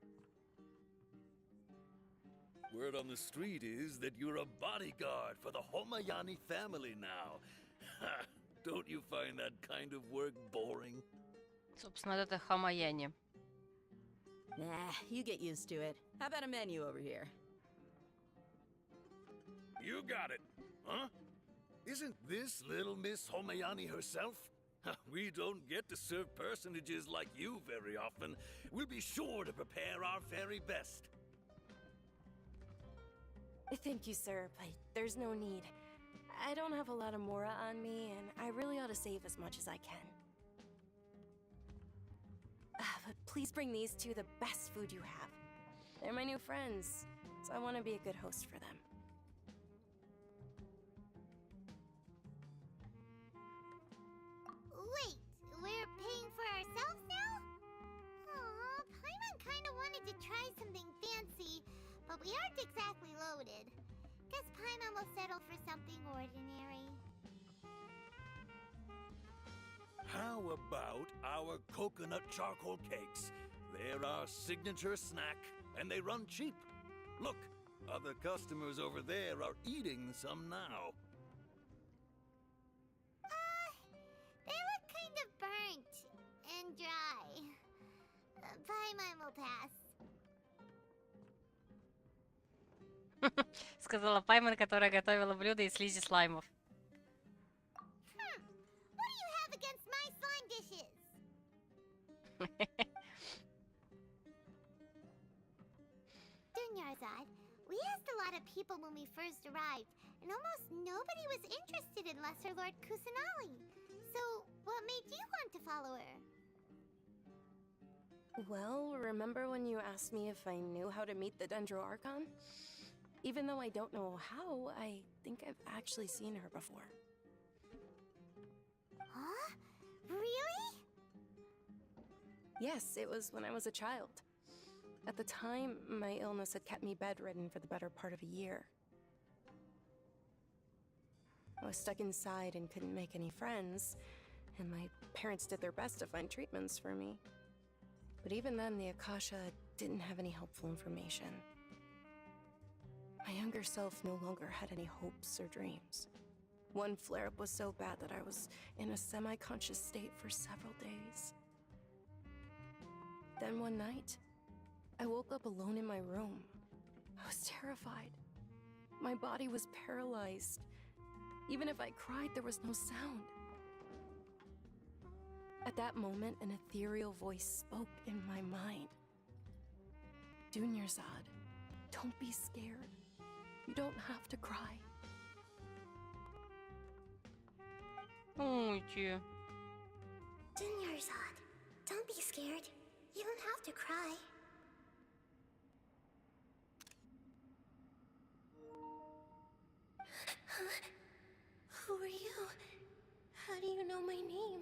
[SPEAKER 17] Word on the street is that you're a bodyguard for the Homayani family now. Ha! Don't you find that kind of work boring?
[SPEAKER 1] Собственно, это Хамаяни.
[SPEAKER 16] Nah, you get used to it. How about a menu over here?
[SPEAKER 17] You got it, huh? Isn't this little Miss Homayani herself? We don't get to serve personages like you very often. We'll be sure to prepare our very best.
[SPEAKER 14] Thank you, sir, but there's no need. I don't have a lot of Mora on me, and I really ought to save as much as I can. But please bring these two the best food you have. They're my new friends, so I want to be a good host for them.
[SPEAKER 7] Wait, we're paying for ourselves now? Aw, Paimon kinda wanted to try something fancy, but we aren't exactly loaded. Guess Paimon will settle for something ordinary.
[SPEAKER 17] How about our coconut charcoal cakes? They're our signature snack, and they run cheap. Look, other customers over there are eating some now.
[SPEAKER 7] They look kind of burnt and dry. Paimon will pass.
[SPEAKER 1] Сказала Пайман, которая готовила блюда из слизи слаймов.
[SPEAKER 7] What do you have against my slime dishes? Dunyarzad, we asked a lot of people when we first arrived, and almost nobody was interested in Lesser Lord Kusanali. So, what made you want to follow her?
[SPEAKER 14] Well, remember when you asked me if I knew how to meet the Dendro Archon? Even though I don't know how, I think I've actually seen her before.
[SPEAKER 7] Huh? Really?
[SPEAKER 14] Yes, it was when I was a child. At the time, my illness had kept me bedridden for the better part of a year. I was stuck inside and couldn't make any friends, and my parents did their best to find treatments for me. But even then, the Akasha didn't have any helpful information. My younger self no longer had any hopes or dreams. One flare-up was so bad that I was in a semi-conscious state for several days. Then one night, I woke up alone in my room. I was terrified. My body was paralyzed. Even if I cried, there was no sound. At that moment, an ethereal voice spoke in my mind. Dunyarzad, don't be scared. You don't have to cry.
[SPEAKER 1] Ой,
[SPEAKER 2] Dunyarzad, don't be scared. You don't have to cry. Who are you? How do you know my name?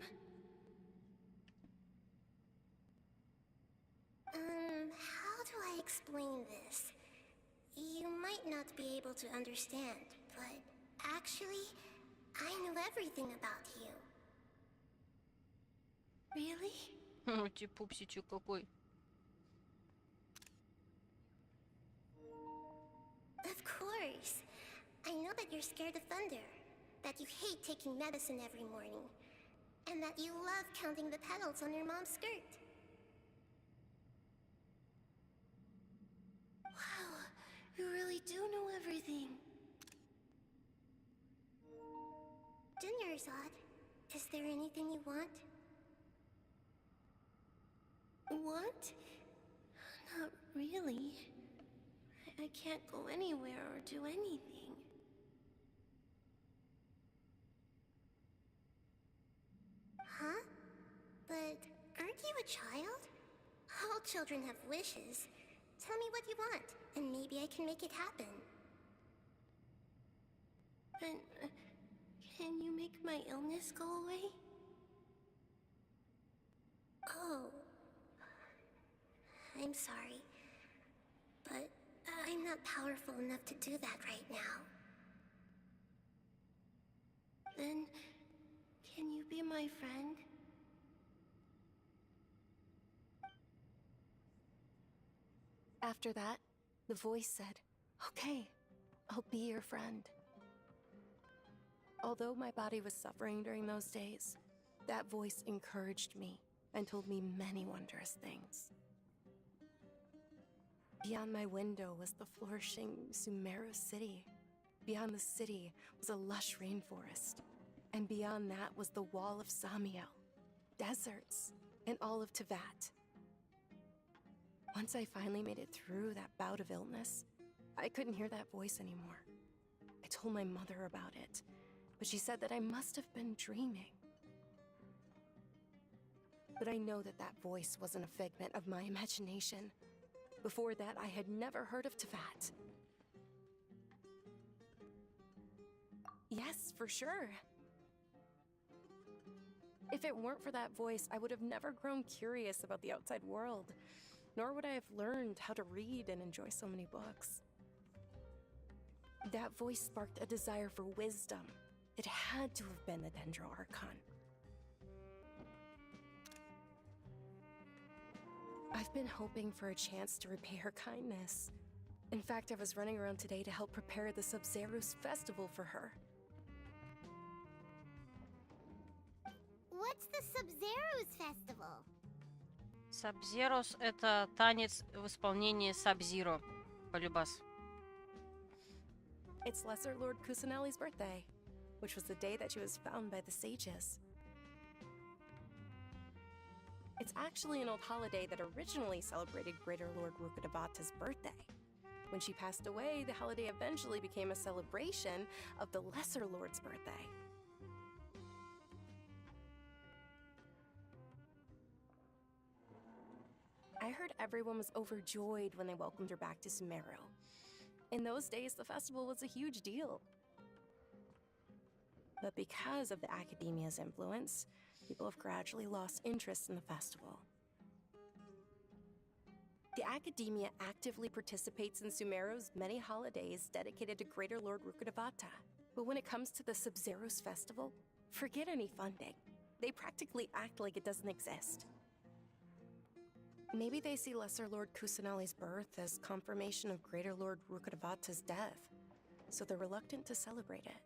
[SPEAKER 2] How do I explain this? You might not be able to understand, but actually, I know everything about you. Really?
[SPEAKER 1] Ой, пупсичек какой.
[SPEAKER 2] Of course. I know that you're scared of thunder, that you hate taking medicine every morning, and that you love counting the petals on your mom's skirt. Wow, you really do know everything. Dunyarzad, is there anything you want? Want? Not really. I can't go anywhere or do anything. Huh? But aren't you a child? All children have wishes. Tell me what you want, and maybe I can make it happen. But, can you make my illness go away? Oh. I'm sorry. But I'm not powerful enough to do that right now. Then, can you be my friend?
[SPEAKER 14] After that, the voice said, "Okay, I'll be your friend." Although my body was suffering during those days, that voice encouraged me and told me many wondrous things. Beyond my window was the flourishing Sumeru city. Beyond the city was a lush rainforest. And beyond that was the wall of Samiel, deserts, and all of Tevat. Once I finally made it through that bout of illness, I couldn't hear that voice anymore. I told my mother about it, but she said that I must have been dreaming. But I know that that voice wasn't a figment of my imagination. Before that, I had never heard of Tevat. Yes, for sure. If it weren't for that voice, I would have never grown curious about the outside world, nor would I have learned how to read and enjoy so many books. That voice sparked a desire for wisdom. It had to have been the Dendro Archon. I've been hoping for a chance to repay her kindness. In fact, I was running around today to help prepare the Sub-Zerus festival for her.
[SPEAKER 2] What's the Sub-Zerus festival?
[SPEAKER 1] Sub-Zeros — это танец в исполнении Sub-Zero. Полюбас.
[SPEAKER 14] It's Lesser Lord Kusanali's birthday, which was the day that she was found by the sages. It's actually an old holiday that originally celebrated Greater Lord Rukkhadevata's birthday. When she passed away, the holiday eventually became a celebration of the Lesser Lord's birthday. I heard everyone was overjoyed when they welcomed her back to Sumeru. In those days, the festival was a huge deal. But because of the Academia's influence, people have gradually lost interest in the festival. The Academia actively participates in Sumeru's many holidays dedicated to Greater Lord Rukkhadevata. But when it comes to the Sub-Zerus festival, forget any funding. They practically act like it doesn't exist. Maybe they see Lesser Lord Kusanali's birth as confirmation of Greater Lord Rukkhadevata's death, so they're reluctant to celebrate it.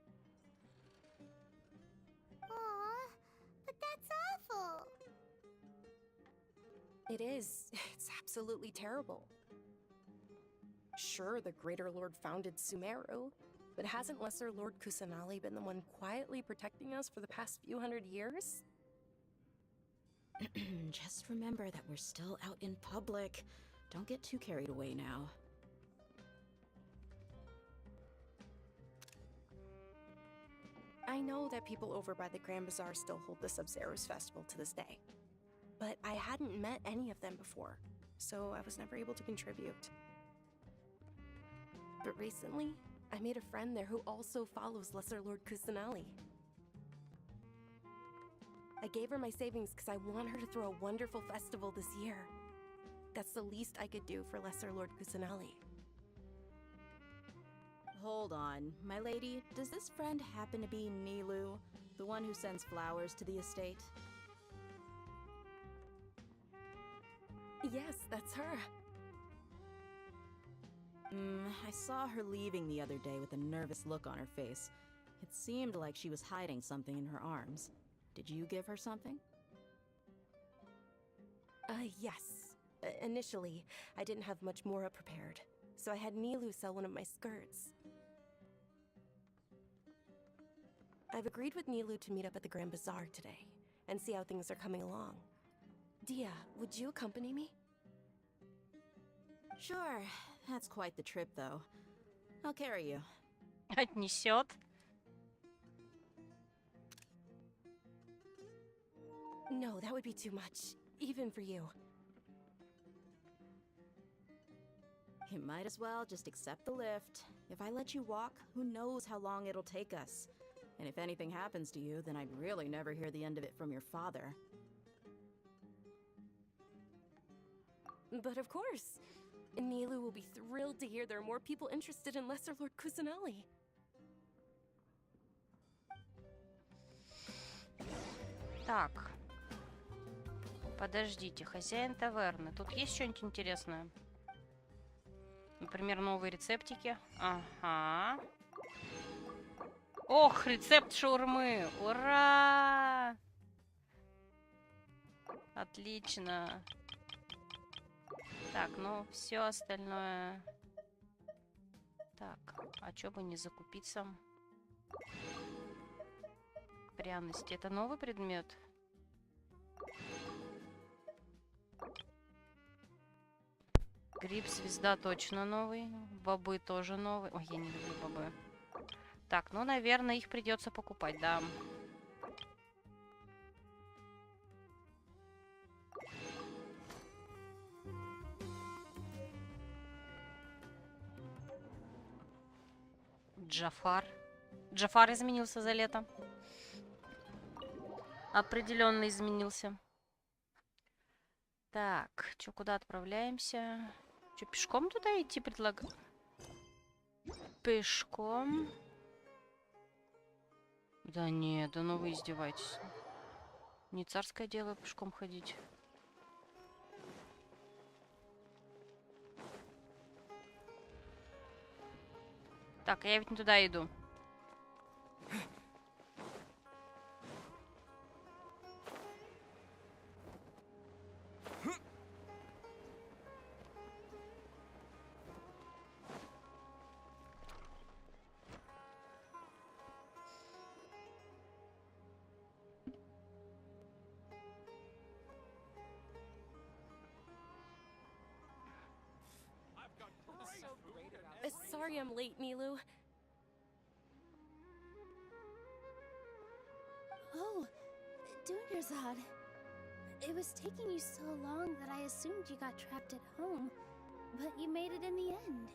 [SPEAKER 2] Aw, but that's awful.
[SPEAKER 14] It is. It's absolutely terrible. Sure, the Greater Lord founded Sumeru, but hasn't Lesser Lord Kusanali been the one quietly protecting us for the past few hundred years?
[SPEAKER 16] Just remember that we're still out in public. Don't get too carried away now.
[SPEAKER 14] I know that people over by the Grand Bazaar still hold the Sub-Zero's festival to this day, but I hadn't met any of them before, so I was never able to contribute. But recently, I made a friend there who also follows Lesser Lord Kusanali. I gave her my savings because I want her to throw a wonderful festival this year. That's the least I could do for Lesser Lord Kusanali.
[SPEAKER 16] Hold on, my lady. Does this friend happen to be Nilu, the one who sends flowers to the estate?
[SPEAKER 14] Yes, that's her.
[SPEAKER 16] I saw her leaving the other day with a nervous look on her face. It seemed like she was hiding something in her arms. Did you give her something?
[SPEAKER 14] Yes. Initially, I didn't have much more prepared, so I had Nilu sell one of my skirts. I've agreed with Nilu to meet up at the Grand Bazaar today, and see how things are coming along. Dia, would you accompany me?
[SPEAKER 16] Sure. That's quite the trip, though. I'll carry you.
[SPEAKER 1] Отнесет.
[SPEAKER 14] No, that would be too much, even for you.
[SPEAKER 16] You might as well just accept the lift. If I let you walk, who knows how long it'll take us. And if anything happens to you, then I'd really never hear the end of it from your father.
[SPEAKER 14] But of course! Nilu will be thrilled to hear there are more people interested in Lesser Lord Kusanali.
[SPEAKER 1] Так. Подождите, хозяин таверны. Тут есть что-нибудь интересное? Например, новые рецептики. Ага. Ох, рецепт шаурмы. Ура! Отлично. Так, ну, все остальное... Так, а чё бы не закупиться? Пряности. Это новый предмет? Гриб-звезда точно новый. Бобы тоже новые. Ой, я не люблю бобы. Так, ну, наверное, их придется покупать, да. Джафар. Джафар изменился за лето. Определенно изменился. Так, что, куда отправляемся? Что, пешком туда идти предлагаю? Пешком? Да нет, да ну вы издеваетесь. Не царское дело пешком ходить. Так, я ведь не туда иду.
[SPEAKER 14] Sorry I'm late, Nilu.
[SPEAKER 7] Oh, Dunyarzad. It was taking you so long that I assumed you got trapped at home, but you made it in the end.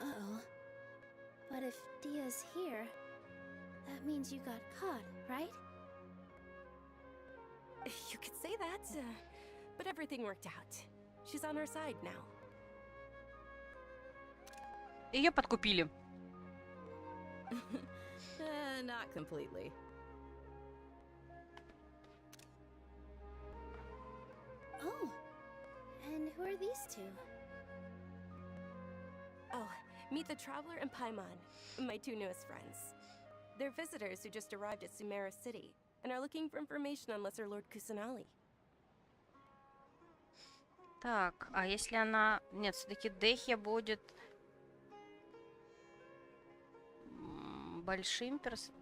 [SPEAKER 7] Uh-oh. But if Dia's here, that means you got caught, right?
[SPEAKER 14] You could say that, but everything worked out. She's on our side now.
[SPEAKER 1] Ее подкупили.
[SPEAKER 16] Not completely.
[SPEAKER 18] Oh. And who are these two?
[SPEAKER 14] Oh, meet the Traveler and Paimon, my two newest friends. They're visitors who just arrived at Sumeru City and are looking for information on Lesser Lord Kusanali.
[SPEAKER 1] Так, а если она... Нет, все-таки Дехия будет большим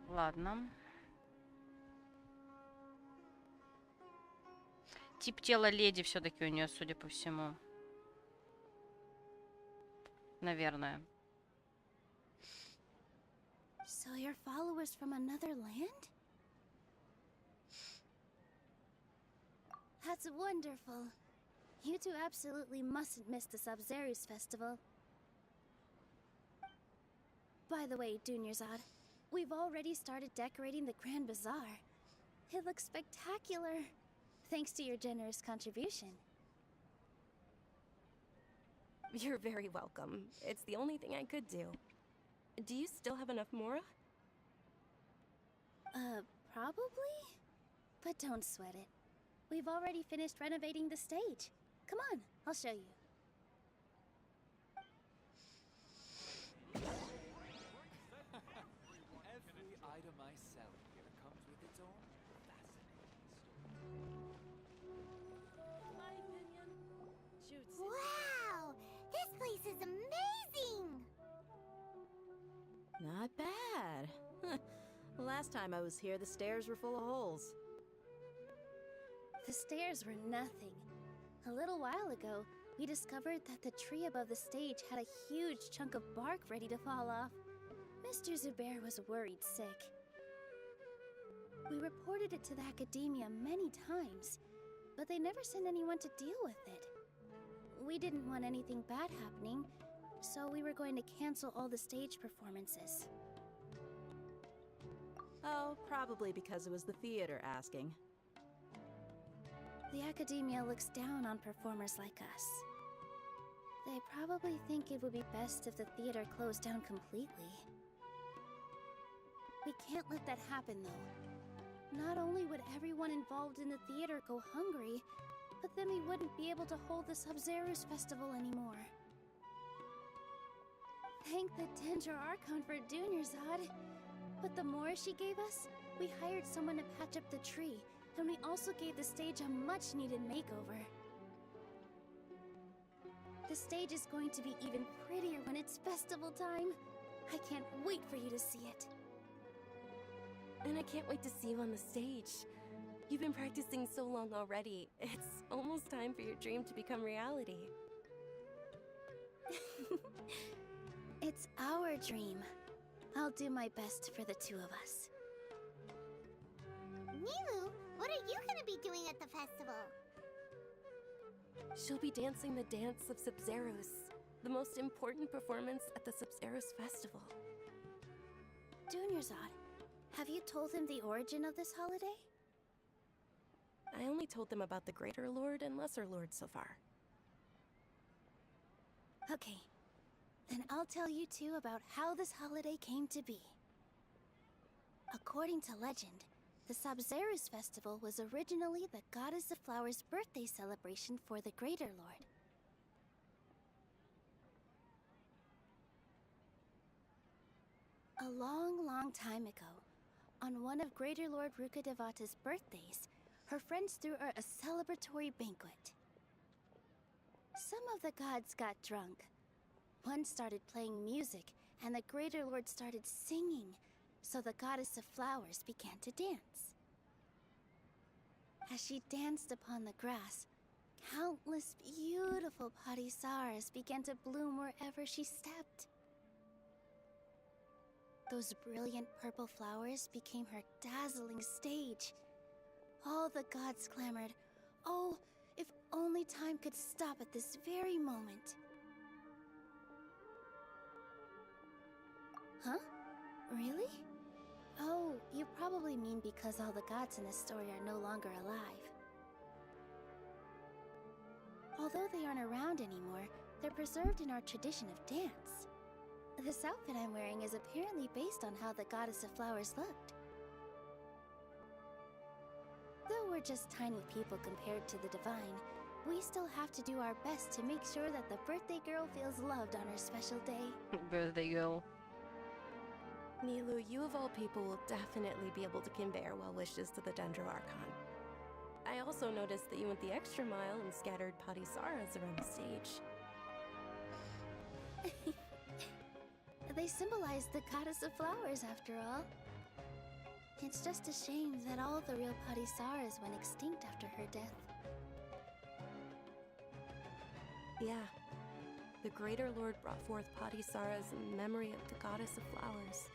[SPEAKER 1] Ладно. Тип тела леди все-таки у нее, судя по всему. Наверное.
[SPEAKER 18] So you're followers from another land? That's wonderful. You two absolutely mustn't miss the Sub-Zerus festival. By the way, Dunyarzad, we've already started decorating the Grand Bazaar. It looks spectacular, thanks to your generous contribution.
[SPEAKER 14] You're very welcome. It's the only thing I could do. Do you still have enough Mora?
[SPEAKER 18] Probably? But don't sweat it. We've already finished renovating the stage. Come on, I'll show you.
[SPEAKER 19] Every item I sell here comes with its own fascinating story.
[SPEAKER 7] My opinion, shoots. Wow! This place is amazing!
[SPEAKER 16] Not bad. Last time I was here, the stairs were full of holes.
[SPEAKER 18] The stairs were nothing. A little while ago, we discovered that the tree above the stage had a huge chunk of bark ready to fall off. Mr. Zubair was worried sick. We reported it to the academia many times, but they never sent anyone to deal with it. We didn't want anything bad happening, so we were going to cancel all the stage performances.
[SPEAKER 16] Oh, probably because it was the theater asking.
[SPEAKER 18] The academia looks down on performers like us. They probably think it would be best if the theater closed down completely. We can't let that happen, though. Not only would everyone involved in the theater go hungry, but then we wouldn't be able to hold the Sub-Zerus festival anymore. Thank the Dendra Archon for Dunyarzad. But the more she gave us, we hired someone to patch up the tree, and we also gave the stage a much-needed makeover. The stage is going to be even prettier when it's festival time. I can't wait for you to see it.
[SPEAKER 14] And I can't wait to see you on the stage. You've been practicing so long already. It's almost time for your dream to become reality.
[SPEAKER 18] It's our dream. I'll do my best for the two of us.
[SPEAKER 7] Nilu, what are you gonna be doing at the festival?
[SPEAKER 14] She'll be dancing the dance of Sub-Zerus, the most important performance at the Sub-Zerus festival.
[SPEAKER 18] Dunyarzad, have you told him the origin of this holiday?
[SPEAKER 14] I only told them about the Greater Lord and Lesser Lord so far.
[SPEAKER 18] Okay, then I'll tell you two about how this holiday came to be. According to legend, the Sub-Zerus festival was originally the Goddess of Flowers' birthday celebration for the Greater Lord. A long, long time ago, on one of Greater Lord Rukkhadevata's birthdays, her friends threw her a celebratory banquet. Some of the gods got drunk. One started playing music, and the Greater Lord started singing, so the Goddess of Flowers began to dance. As she danced upon the grass, countless beautiful parisaras began to bloom wherever she stepped. Those brilliant purple flowers became her dazzling stage. All the gods clamored, "Oh, if only time could stop at this very moment." Huh? Really? Oh, you probably mean because all the gods in this story are no longer alive. Although they aren't around anymore, they're preserved in our tradition of dance. This outfit I'm wearing is apparently based on how the Goddess of Flowers looked. Though we're just tiny people compared to the divine, we still have to do our best to make sure that the birthday girl feels loved on her special day.
[SPEAKER 1] Birthday girl.
[SPEAKER 14] Nilu, you of all people will definitely be able to convey our well wishes to the Dendro Archon. I also noticed that you went the extra mile and scattered Patisaras around the stage.
[SPEAKER 18] They symbolize the goddess of flowers, after all. It's just a shame that all the real Patisaras went extinct after her death.
[SPEAKER 14] Yeah. The Greater Lord brought forth Patisaras in memory of the goddess of flowers.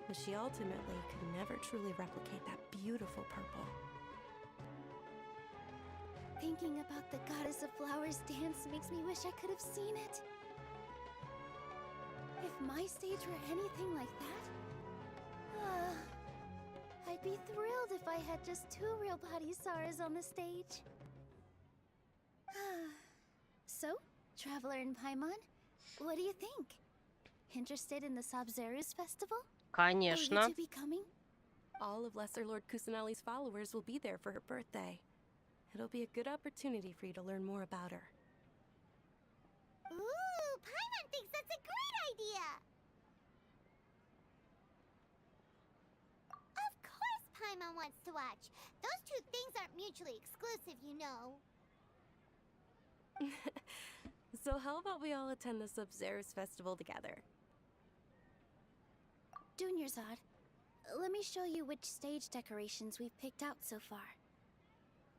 [SPEAKER 14] But she ultimately could never truly replicate that beautiful purple.
[SPEAKER 18] Thinking about the goddess of flowers dance makes me wish I could have seen it. If my stage were anything like that, I'd be thrilled if I had just 2 real Patisaras on the stage. So, Traveler and Paimon, what do you think? Interested in the Sabzeruz festival?
[SPEAKER 1] Конечно.
[SPEAKER 18] Will you two be coming?
[SPEAKER 14] All of Lesser Lord Kusanali's followers will be there for her birthday. It'll be a good opportunity for you to learn more about her.
[SPEAKER 2] Ooh, Paimon thinks that's a great idea! Of course Paimon wants to watch. Those 2 things aren't mutually exclusive, you know.
[SPEAKER 14] So how about we all attend the Sabzeruz festival together?
[SPEAKER 18] Dunyarzad, let me show you which stage decorations we've picked out so far.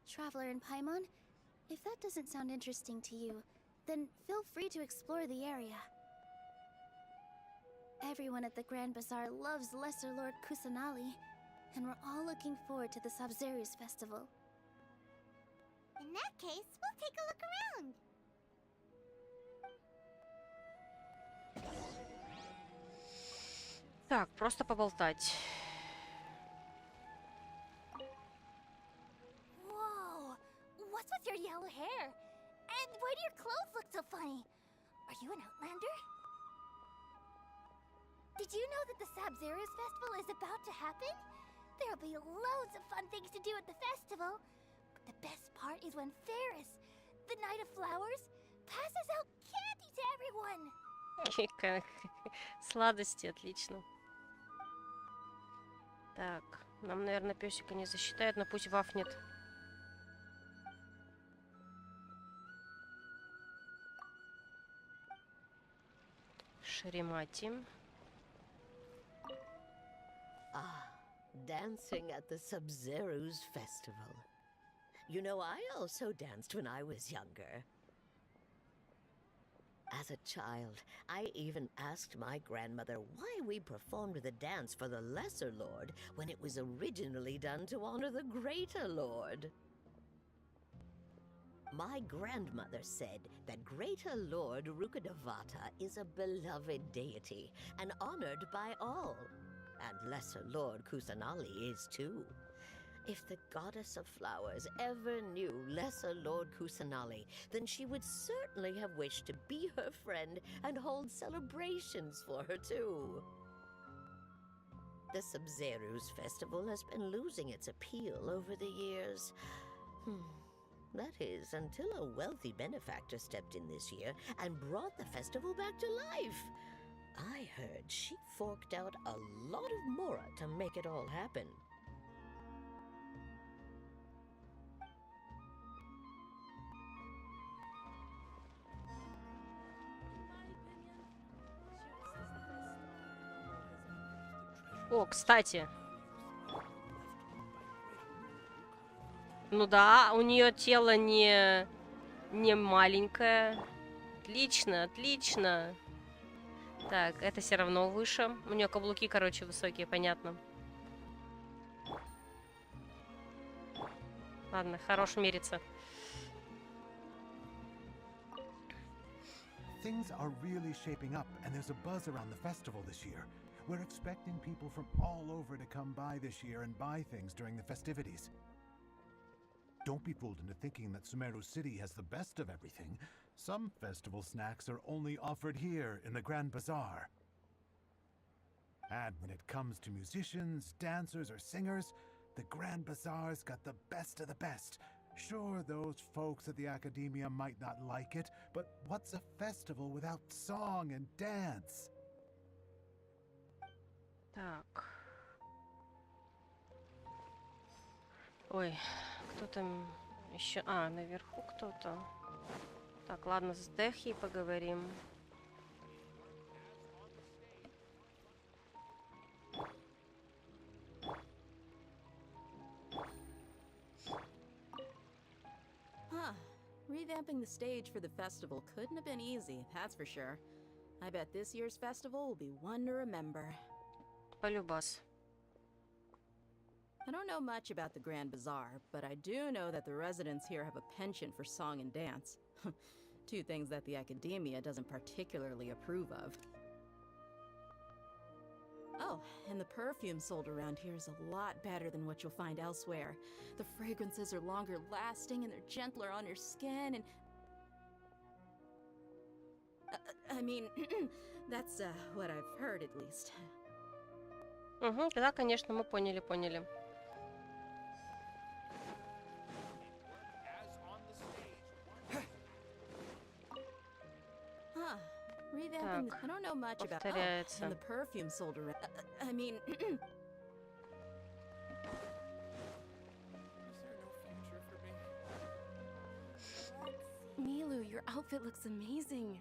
[SPEAKER 18] Traveler and Paimon, if that doesn't sound interesting to you, then feel free to explore the area. Everyone at the Grand Bazaar loves Lesser Lord Kusanali, and we're all looking forward to the Sabzeruz festival.
[SPEAKER 2] In that case, we'll take a look around.
[SPEAKER 1] Так, просто поболтать.
[SPEAKER 7] Whoa! What's with your yellow hair? And why do your clothes look so funny? Are you an Outlander? Did you know that the Sabzeruz festival is about to happen? There'll be loads of fun things to do at the festival. But the best part is when Ferris, the Knight of Flowers, passes out candy to everyone.
[SPEAKER 1] Сладости, отлично. Так, нам, наверное, песика не засчитает, но пусть вафнет. Шеремати.
[SPEAKER 20] Ah, dancing at the Sabzeruz festival. You know, I also danced when I was younger. As a child, I even asked my grandmother why we performed the dance for the Lesser Lord when it was originally done to honor the Greater Lord. My grandmother said that Greater Lord Rukkhadevata is a beloved deity and honored by all. And Lesser Lord Kusanali is too. If the Goddess of Flowers ever knew Lesser Lord Kusanali, then she would certainly have wished to be her friend and hold celebrations for her too. The Sabzeruz festival has been losing its appeal over the years. That is, until a wealthy benefactor stepped in this year and brought the festival back to life. I heard she forked out a lot of mora to make it all happen.
[SPEAKER 1] О, кстати. Ну да, у нее тело не маленькое. Отлично, отлично. Так, это все равно выше. У нее каблуки, короче, высокие, понятно. Ладно, хорош мериться.
[SPEAKER 5] Things are really shaping up, and there's a buzz around the festival this year. We're expecting people from all over to come by this year and buy things during the festivities. Don't be fooled into thinking that Sumeru City has the best of everything. Some festival snacks are only offered here in the Grand Bazaar. And when it comes to musicians, dancers, or singers, the Grand Bazaar's got the best of the best. Sure, those folks at the Academia might not like it, but what's a festival without song and dance?
[SPEAKER 1] Так. Ой, кто там еще? А, наверху кто-то. Так, ладно, с Техи поговорим.
[SPEAKER 16] Huh. Revamping the stage for the festival couldn't have been easy, that's for sure. I bet this year's festival will be one to remember.
[SPEAKER 1] Полюбас.
[SPEAKER 16] I don't know much about the Grand Bazaar, but I do know that the residents here have a penchant for song and dance. Two things that the Academia doesn't particularly approve of. Oh, and the perfume sold around here is a lot better than what you'll find elsewhere. The fragrances are longer lasting and they're gentler on your skin and... I mean, that's what I've heard at least.
[SPEAKER 1] Угу, да, конечно, мы поняли.
[SPEAKER 16] Huh. Revamping
[SPEAKER 1] Так,
[SPEAKER 16] I don't know much about
[SPEAKER 1] повторяется.
[SPEAKER 16] and the perfume sold around. I mean,
[SPEAKER 14] Milu, your outfit looks amazing.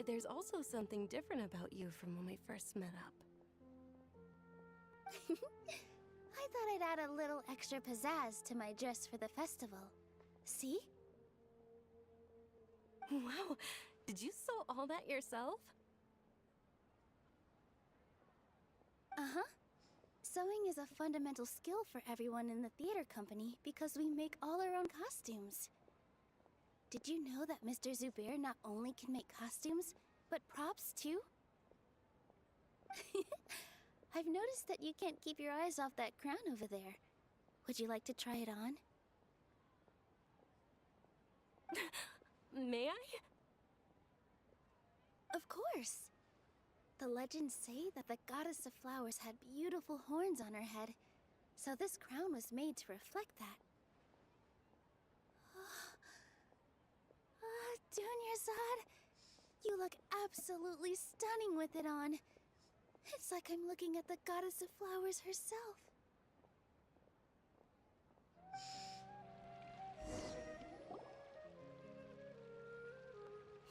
[SPEAKER 14] There's also something different about you from when we first met up.
[SPEAKER 18] I thought I'd add a little extra pizzazz to my dress for the festival. See?
[SPEAKER 14] Wow, did you sew all that yourself?
[SPEAKER 18] Uh-huh. Sewing is a fundamental skill for everyone in the theater company because we make all our own costumes. Did you know that Mr. Zubair not only can make costumes, but props too? I've noticed that you can't keep your eyes off that crown over there. Would you like to try it on?
[SPEAKER 14] May I?
[SPEAKER 18] Of course. The legends say that the goddess of flowers had beautiful horns on her head, so this crown was made to reflect that. Dunyarzad, you look absolutely stunning with it on. It's like I'm looking at the goddess of flowers herself.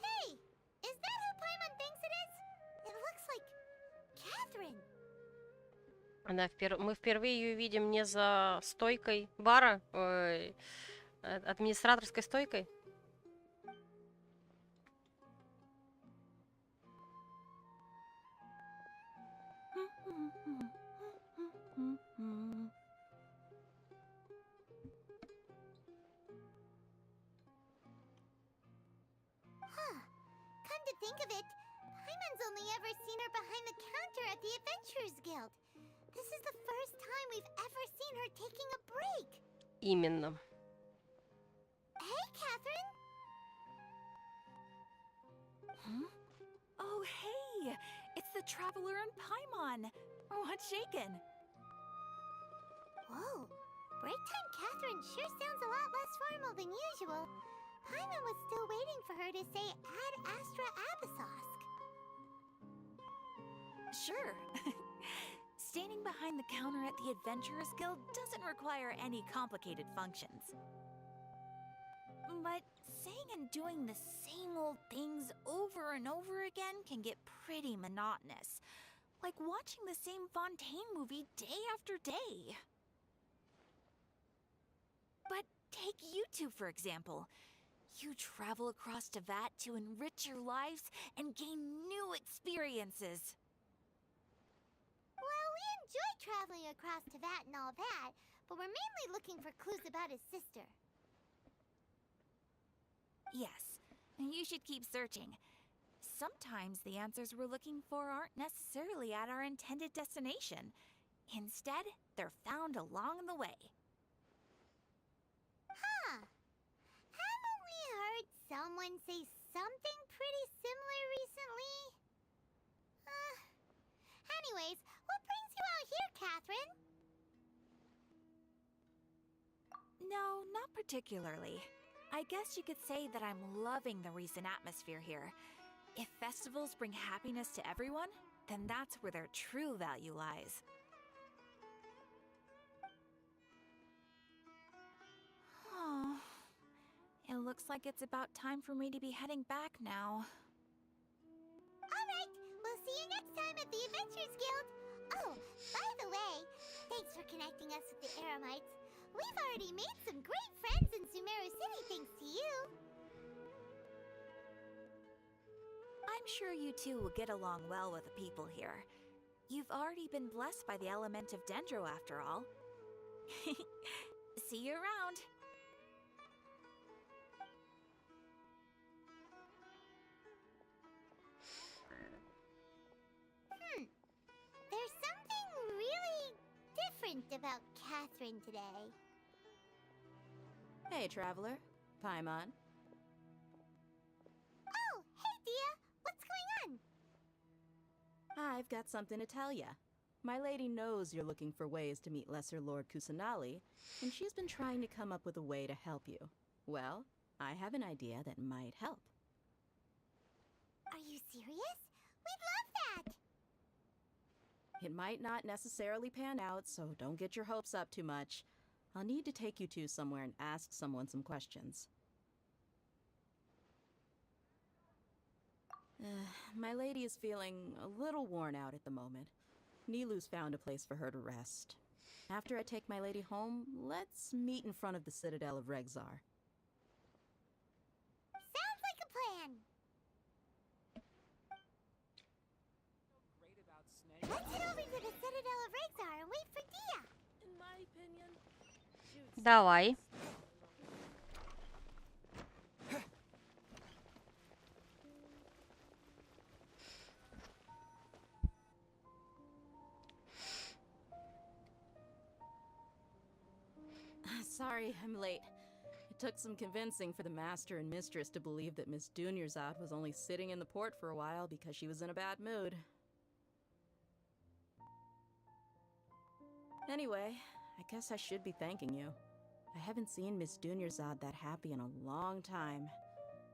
[SPEAKER 2] Hey! Is that who Paimon thinks it is? It looks like Catherine.
[SPEAKER 1] Мы впервые ее видим не за стойкой бара, администраторской стойкой.
[SPEAKER 2] Huh. Come to think of it, Paimon's only ever seen her behind the counter at the Adventurers Guild. This is the first time we've ever seen her taking a break.
[SPEAKER 1] Именно.
[SPEAKER 2] Hey, Catherine!
[SPEAKER 13] Huh? Oh, hey! It's the Traveler and Paimon! What's shaken?
[SPEAKER 2] Whoa. Break time Catherine sure sounds a lot less formal than usual. Paimon was still waiting for her to say Ad Astra Abyssosk.
[SPEAKER 13] Sure. Standing behind the counter at the Adventurers Guild doesn't require any complicated functions. But saying and doing the same old things over and over again can get pretty monotonous. Like watching the same Fontaine movie day after day. But take you two, for example. You travel across Teyvat to enrich your lives and gain new experiences.
[SPEAKER 2] Well, we enjoy traveling across Teyvat and all that, but we're mainly looking for clues about his sister.
[SPEAKER 13] Yes, you should keep searching. Sometimes the answers we're looking for aren't necessarily at our intended destination. Instead, they're found along the way.
[SPEAKER 2] Huh. Haven't we heard someone say something pretty similar recently? Anyways, what brings you out here, Catherine?
[SPEAKER 13] No, not particularly. I guess you could say that I'm loving the recent atmosphere here. If festivals bring happiness to everyone, then that's where their true value lies. Oh, it looks like it's about time for me to be heading back now.
[SPEAKER 2] Alright, we'll see you next time at the Adventurers Guild. Oh, by the way, thanks for connecting us with the Eremites. We've already made some great friends in Sumeru City thanks to you.
[SPEAKER 13] I'm sure you two will get along well with the people here. You've already been blessed by the element of Dendro after all. See you around.
[SPEAKER 2] There's something really different about Catherine today.
[SPEAKER 16] Hey, traveler. Paimon.
[SPEAKER 2] Oh, hey, Dia. What's going on?
[SPEAKER 16] I've got something to tell ya. My lady knows you're looking for ways to meet Lesser Lord Kusanali, and she's been trying to come up with a way to help you. Well, I have an idea that might help.
[SPEAKER 2] Are you serious? We'd love that!
[SPEAKER 16] It might not necessarily pan out, so don't get your hopes up too much. I'll need to take you two somewhere and ask someone some questions. My lady is feeling a little worn out at the moment. Nilu's found a place for her to rest. After I take my lady home, let's meet in front of the Citadel of Rexar.
[SPEAKER 2] Sounds like a plan! Let's head over to the Citadel of Rexar and wait for Dia!
[SPEAKER 14] In my opinion,
[SPEAKER 1] Давай.
[SPEAKER 16] Sorry, I'm late. It took some convincing for the master and mistress to believe that Miss Dunyarzad was only sitting in the port for a while because she was in a bad mood. Anyway, I guess I should be thanking you. I haven't seen Miss Dunyarzad that happy in a long time.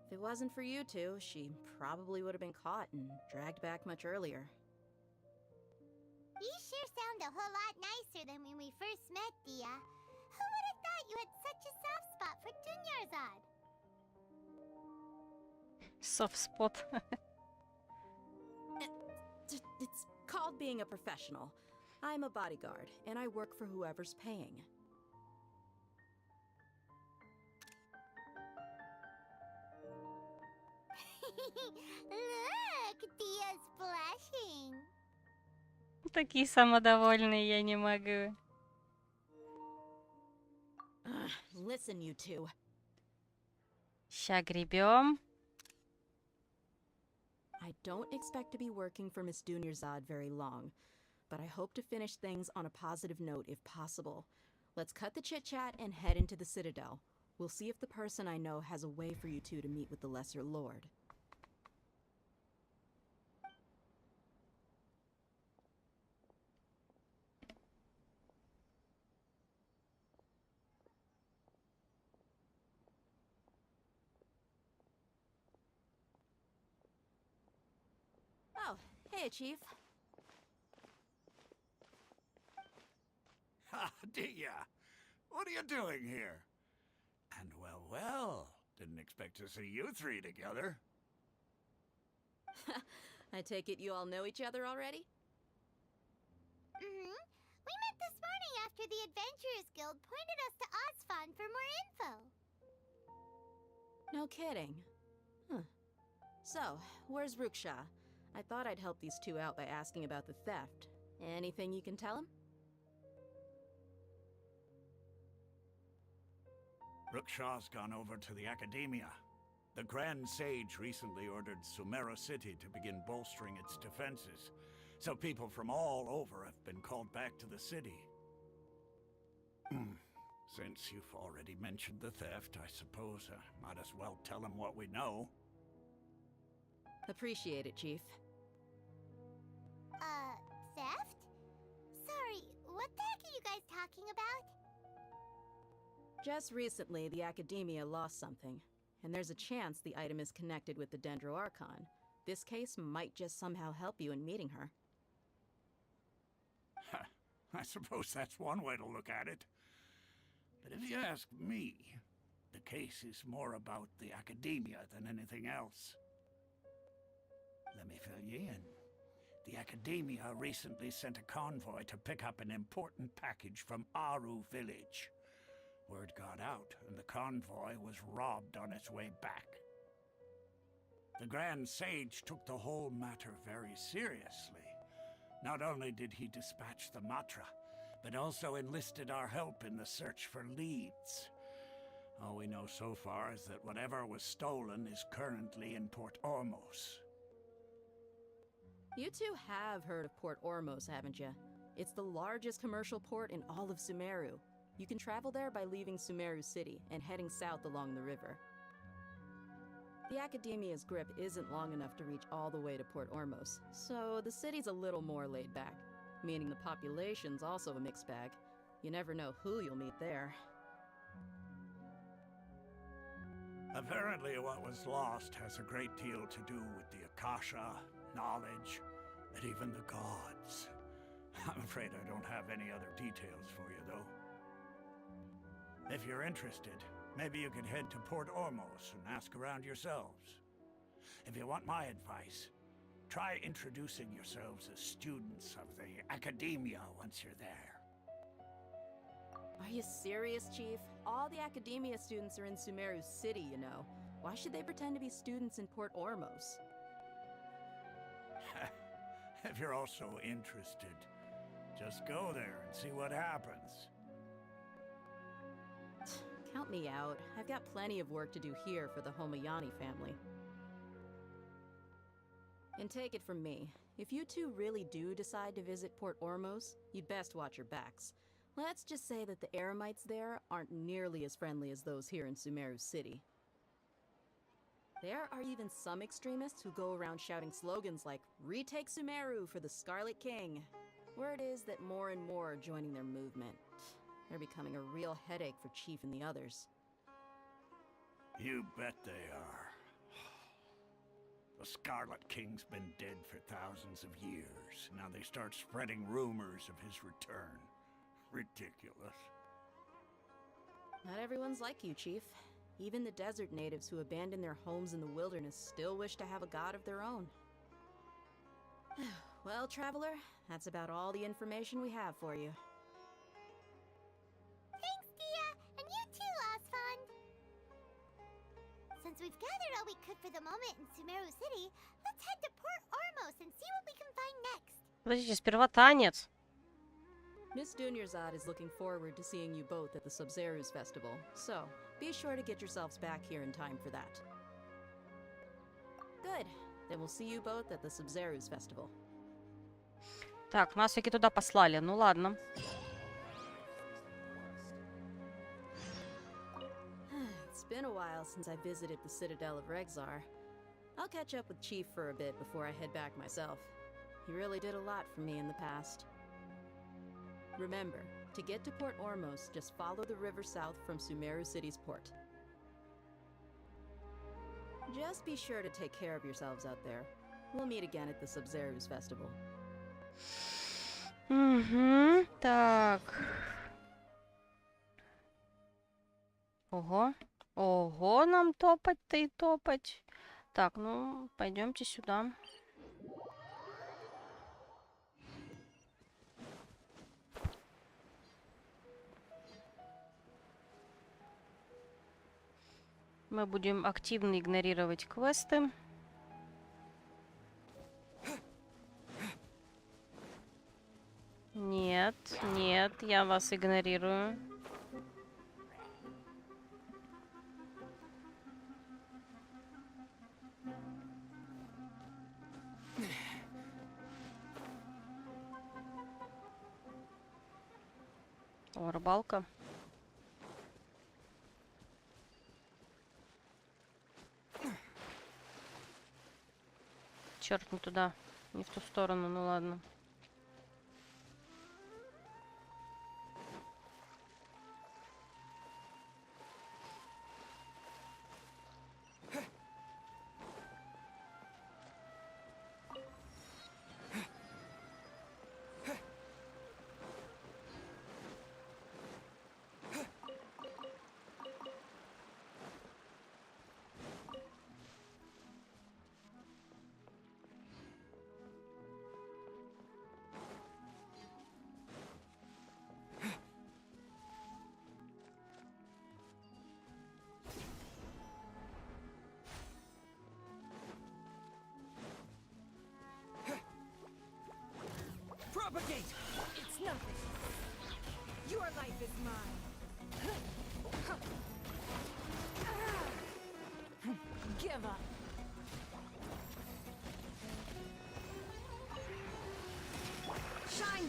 [SPEAKER 16] If it wasn't for you two, she probably would have been caught and dragged back much earlier.
[SPEAKER 2] You sure sound a whole lot nicer than when we first met, Dia. Who would have thought you had such a soft spot for Dunyarzad?
[SPEAKER 1] Soft spot.
[SPEAKER 16] It's called being a professional. I'm a bodyguard, and I work for whoever's paying.
[SPEAKER 2] Look, Dia's blushing.
[SPEAKER 1] Такие самодовольные, я не могу.
[SPEAKER 16] Listen, you two.
[SPEAKER 1] Ща гребем.
[SPEAKER 16] I don't expect to be working for Miss Dunyarzad very long, but I hope to finish things on a positive note if possible. Let's cut the chit-chat and head into the Citadel. We'll see if the person I know has a way for you two to meet with the Lesser Lord. Oh, hey, Chief.
[SPEAKER 11] Ha, Dia! What are you doing here? And well, didn't expect to see you three together.
[SPEAKER 16] I take it you all know each other already?
[SPEAKER 2] Mm-hmm. We met this morning after the Adventurers Guild pointed us to Osfon for more info.
[SPEAKER 16] No kidding. Huh. So, where's Ruksha? I thought I'd help these two out by asking about the theft. Anything you can tell him?
[SPEAKER 11] Ruksha's gone over to the Academia. The Grand Sage recently ordered Sumeru City to begin bolstering its defenses, so people from all over have been called back to the city. Since you've already mentioned the theft, I suppose I might as well tell him what we know.
[SPEAKER 16] Appreciate it, Chief.
[SPEAKER 2] Theft? Sorry, what the heck are you guys talking about?
[SPEAKER 16] Just recently, the Academia lost something, and there's a chance the item is connected with the Dendro Archon. This case might just somehow help you in meeting her.
[SPEAKER 11] I suppose that's one way to look at it. But if you ask me, the case is more about the Academia than anything else. Let me fill you in. The Academia recently sent a convoy to pick up an important package from Aru village. Word got out, and the convoy was robbed on its way back. The Grand Sage took the whole matter very seriously. Not only did he dispatch the Matra, but also enlisted our help in the search for leads. All we know so far is that whatever was stolen is currently in Port Ormos.
[SPEAKER 16] You two have heard of Port Ormos, haven't you? It's the largest commercial port in all of Sumeru. You can travel there by leaving Sumeru City and heading south along the river. The Academia's grip isn't long enough to reach all the way to Port Ormos, so the city's a little more laid back, meaning the population's also a mixed bag. You never know who you'll meet there.
[SPEAKER 11] Apparently what was lost has a great deal to do with the Akasha, knowledge, and even the gods. I'm afraid I don't have any other details for you, though. If you're interested, maybe you could head to Port Ormos and ask around yourselves. If you want my advice, try introducing yourselves as students of the Academia once you're there.
[SPEAKER 16] Are you serious, Chief? All the Academia students are in Sumeru City, you know. Why should they pretend to be students in Port Ormos?
[SPEAKER 11] If you're also interested, just go there and see what happens.
[SPEAKER 16] Count me out. I've got plenty of work to do here for the Homayani family. And take it from me, if you two really do decide to visit Port Ormos, you'd best watch your backs. Let's just say that the Eremites there aren't nearly as friendly as those here in Sumeru City. There are even some extremists who go around shouting slogans like, "Retake Sumeru for the Scarlet King." Word is that more and more are joining their movement. They're becoming a real headache for Chief and the others.
[SPEAKER 11] You bet they are. The Scarlet King's been dead for thousands of years. Now they start spreading rumors of his return. Ridiculous.
[SPEAKER 16] Not everyone's like you, Chief. Even the desert natives who abandoned their homes in the wilderness still wish to have a god of their own. Well, Traveler, that's about all the information we have for you.
[SPEAKER 2] Thanks, Dia! And you too, Osfond! Since we've gathered all we could for the moment in Sumeru City, let's head to Port Ormos and see what we can find next.
[SPEAKER 1] Подождите, сперва танец.
[SPEAKER 16] Miss Dunyarzad is looking forward to seeing you both at the Sub-Zerus Festival, so be sure to get yourselves back here in time for that. Good. Then we'll see you both at the Sub-Zerus Festival.
[SPEAKER 1] Так, нас таки туда послали. Ну ладно.
[SPEAKER 16] It's been a while since I visited the Citadel of Regzar. I'll catch up with Chief for a bit before I head back myself. He really did a lot for me in the past. Remember, to get to Port Ormos, just follow the river south from Sumeru City's port. Just be sure to take care of yourselves out there. We'll meet again at the Sub-Zerus Festival.
[SPEAKER 1] Угу, так. Ого. Ого, нам топать-то и топать. Так, ну, пойдемте сюда. Мы будем активно игнорировать квесты. Нет, нет, я вас игнорирую. О, рыбалка. Черт, не туда, не в ту сторону, ну ладно.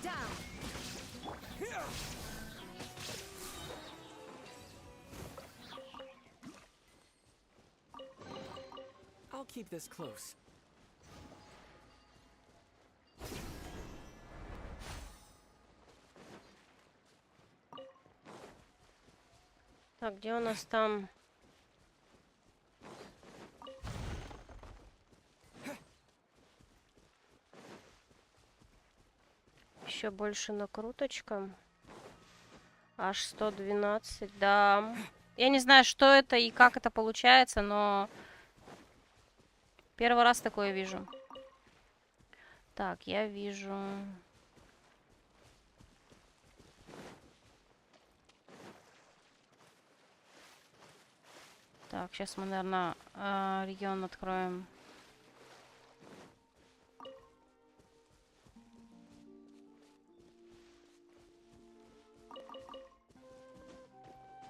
[SPEAKER 8] down.
[SPEAKER 15] I'll keep this close.
[SPEAKER 1] Так, где у нас там? Еще больше накруточка. Аж 112, да. Я не знаю, что это и как это получается, но первый раз такое вижу. Так, я вижу... Так, сейчас мы, наверное, регион откроем.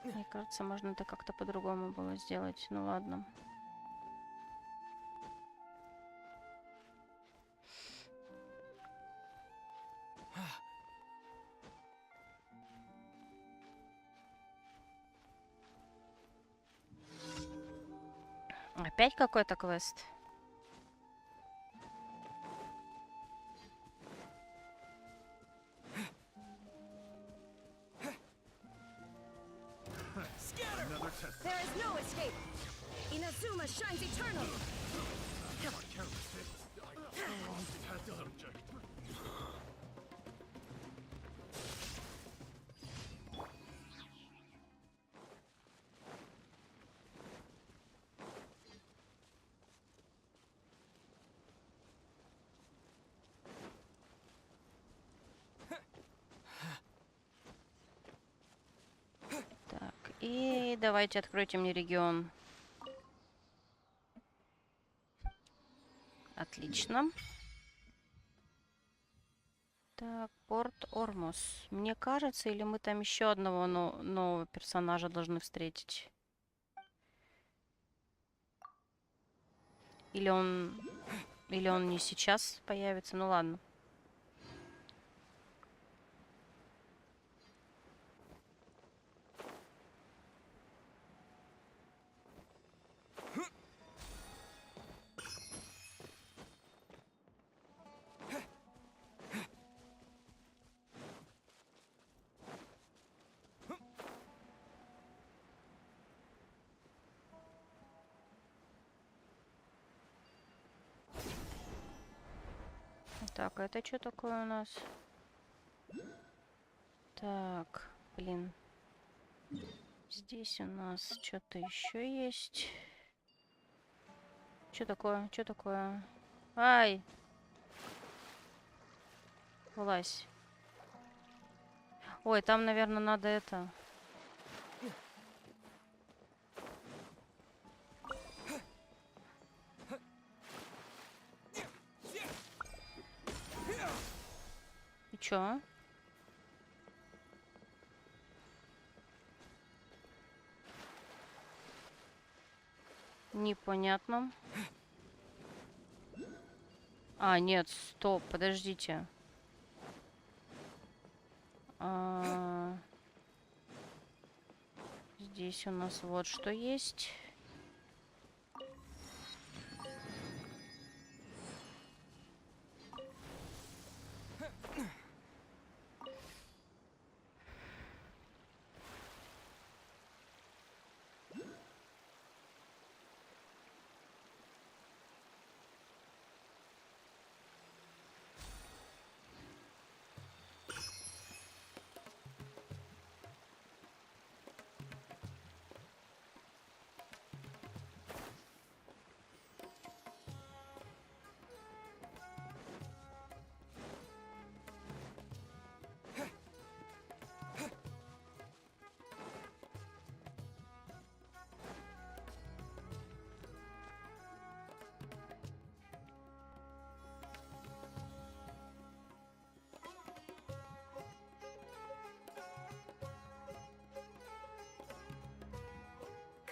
[SPEAKER 1] Мне кажется, можно это как-то по-другому было сделать. Ну ладно. Опять какой-то квест?
[SPEAKER 8] There is no escape. Inazuma shines eternal.
[SPEAKER 1] Так, и давайте откройте мне регион. Отлично. Так, порт Ормос. Мне кажется, или мы там еще одного нового персонажа должны встретить? Или он не сейчас появится? Ну ладно. Так, а это что такое у нас? Так, блин. Здесь у нас что-то еще есть. Что такое? Что такое? Ай! Вылазь. Ой, там, наверное, надо это... И чё? Непонятно. А, нет, стоп, подождите. Здесь у нас вот что есть.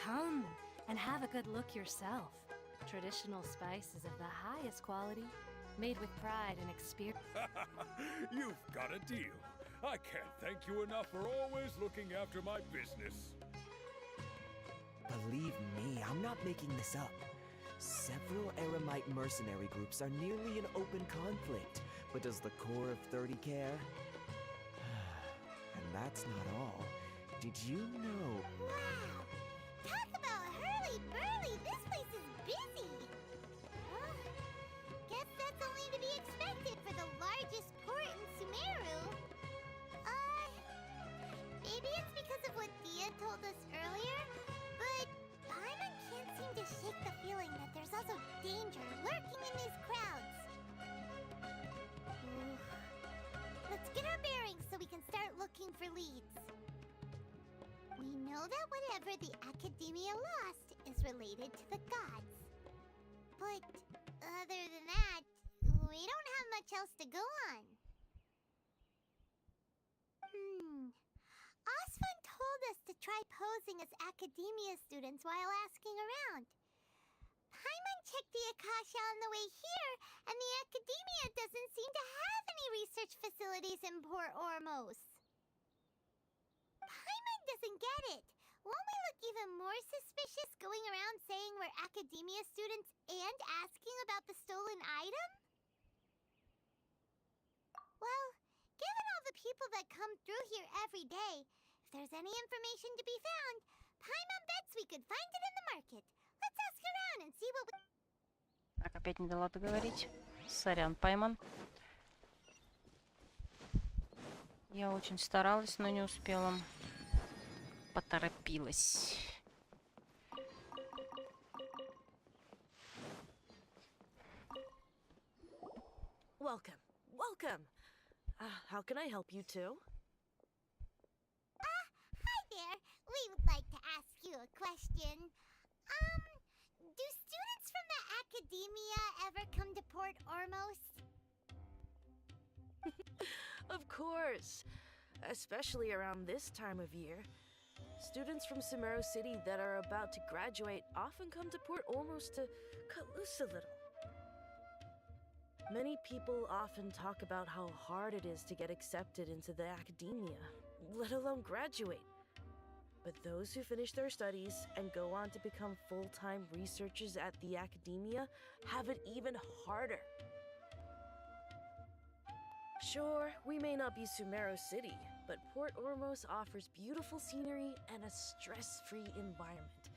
[SPEAKER 8] Come and have a good look yourself. Traditional spice is of the highest quality. Made with pride and experience.
[SPEAKER 17] You've got a deal. I can't thank you enough for always looking after my business.
[SPEAKER 21] Believe me, I'm not making this up. Several Eremite mercenary groups are nearly in open conflict, but does the core of 30 care? And that's not all. Did you know?
[SPEAKER 2] Wow! Talk about hurly-burly! This place is busy! Guess that's only to be expected for the largest port in Sumeru. Maybe it's because of what Thea told us earlier, but Paimon can't seem to shake the feeling that there's also danger lurking in these crowds. Let's get our bearings so we can start looking for leads. We know that whatever the Academia lost is related to the gods. But other than that, we don't have much else to go on. Osfun told us to try posing as Academia students while asking around. Paimon checked the Akasha on the way here, and the Academia doesn't seem to have any research facilities in Port Ormos. Paimon doesn't get it. Won't we look even more suspicious going around saying we're Academia students and asking about the stolen item? Well, given all the people that come through here every day, if there's any information to be found, Paimon bets we could find it in the market. Let's ask around and see what we...
[SPEAKER 1] Так, опять не дала договорить. Сорян, Пайман. Я очень старалась, но не успела. Поторопилась.
[SPEAKER 22] Welcome. Welcome. How can I help you two?
[SPEAKER 2] Hi there. We would like to ask you a question. Do students from the Academia ever come to Port Ormos?
[SPEAKER 22] Of course. Especially around this time of year. Students from Sumeru City that are about to graduate often come to Port Ormos to cut loose a little. Many people often talk about how hard it is to get accepted into the Academia, let alone graduate. But those who finish their studies and go on to become full-time researchers at the Academia have it even harder. Sure, we may not be Sumeru City, but Port Ormos offers beautiful scenery and a stress-free environment.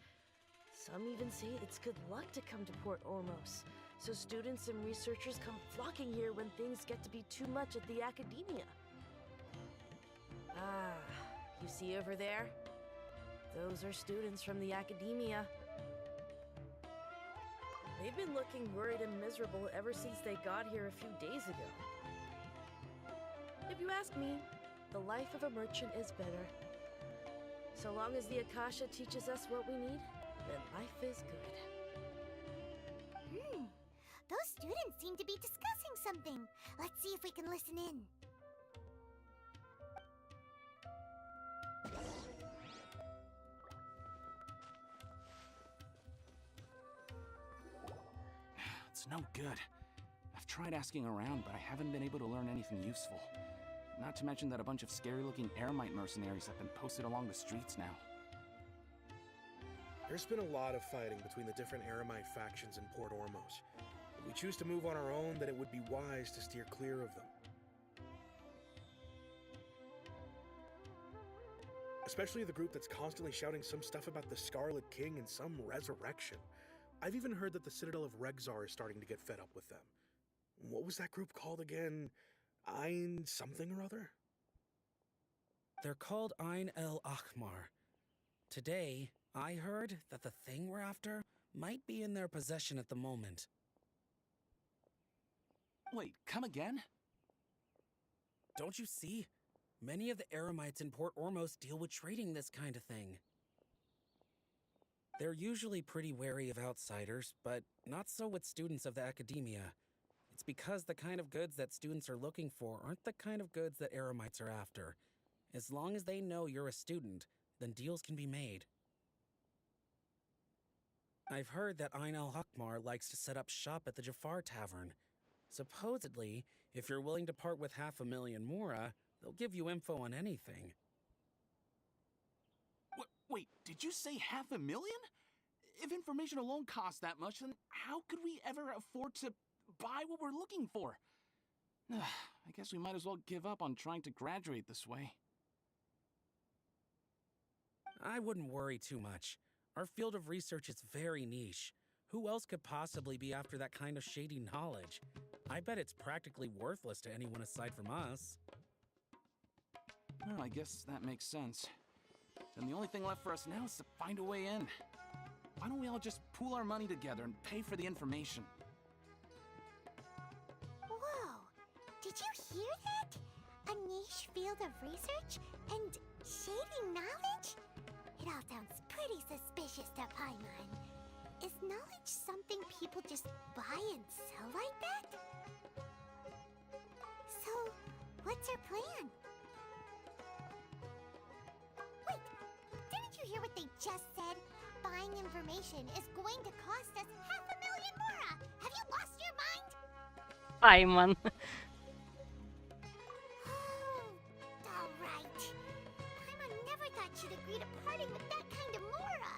[SPEAKER 22] Some even say it's good luck to come to Port Ormos, so students and researchers come flocking here when things get to be too much at the Academia. Ah, you see over there? Those are students from the Academia. They've been looking worried and miserable ever since they got here a few days ago. If you ask me, the life of a merchant is better. So long as the Akasha teaches us what we need, then life is good.
[SPEAKER 2] Those students seem to be discussing something. Let's see if we can listen in.
[SPEAKER 15] It's no good. I've tried asking around, but I haven't been able to learn anything useful. Not to mention that a bunch of scary-looking Eremite mercenaries have been posted along the streets now.
[SPEAKER 23] There's been a lot of fighting between the different Eremite factions in Port Ormos. If we choose to move on our own, then it would be wise to steer clear of them. Especially the group that's constantly shouting some stuff about the Scarlet King and some resurrection. I've even heard that the Citadel of Regzar is starting to get fed up with them. What was that group called again? Ein something or other?
[SPEAKER 6] They're called Ein el Akhmar. Today, I heard that the thing we're after might be in their possession at the moment.
[SPEAKER 15] Wait, come again?
[SPEAKER 6] Don't you see? Many of the Eremites in Port Ormos deal with trading this kind of thing. They're usually pretty wary of outsiders, but not so with students of the Academia. It's because the kind of goods that students are looking for aren't the kind of goods that Eremites are after. As long as they know you're a student, then deals can be made. I've heard that Ein el Hakmar likes to set up shop at the Jafar Tavern.
[SPEAKER 15] Supposedly, if you're willing to part with 500,000 mora, they'll give you info on anything. Wait, did you say 500,000? If information alone costs that much, then how could we ever afford to buy what we're looking for? I guess we might as well give up on trying to graduate this way.
[SPEAKER 6] I wouldn't worry too much. Our field of research is very niche. Who else could possibly be after that kind of shady knowledge? I bet it's practically worthless to anyone aside from us.
[SPEAKER 15] Well, I guess that makes sense. Then the only thing left for us now is to find a way in. Why don't we all just pool our money together and pay for the information?
[SPEAKER 2] Whoa! Did you hear that? A niche field of research and shady knowledge? It all sounds pretty suspicious to Paimon. Is knowledge something people just buy and sell like that? So, what's our plan? Wait, didn't you hear what they just said? Buying information is going to cost us 500,000 mora! Have you lost your mind?
[SPEAKER 1] Paimon.
[SPEAKER 2] Alright. Paimon never thought she'd agree to parting with that kind of mora.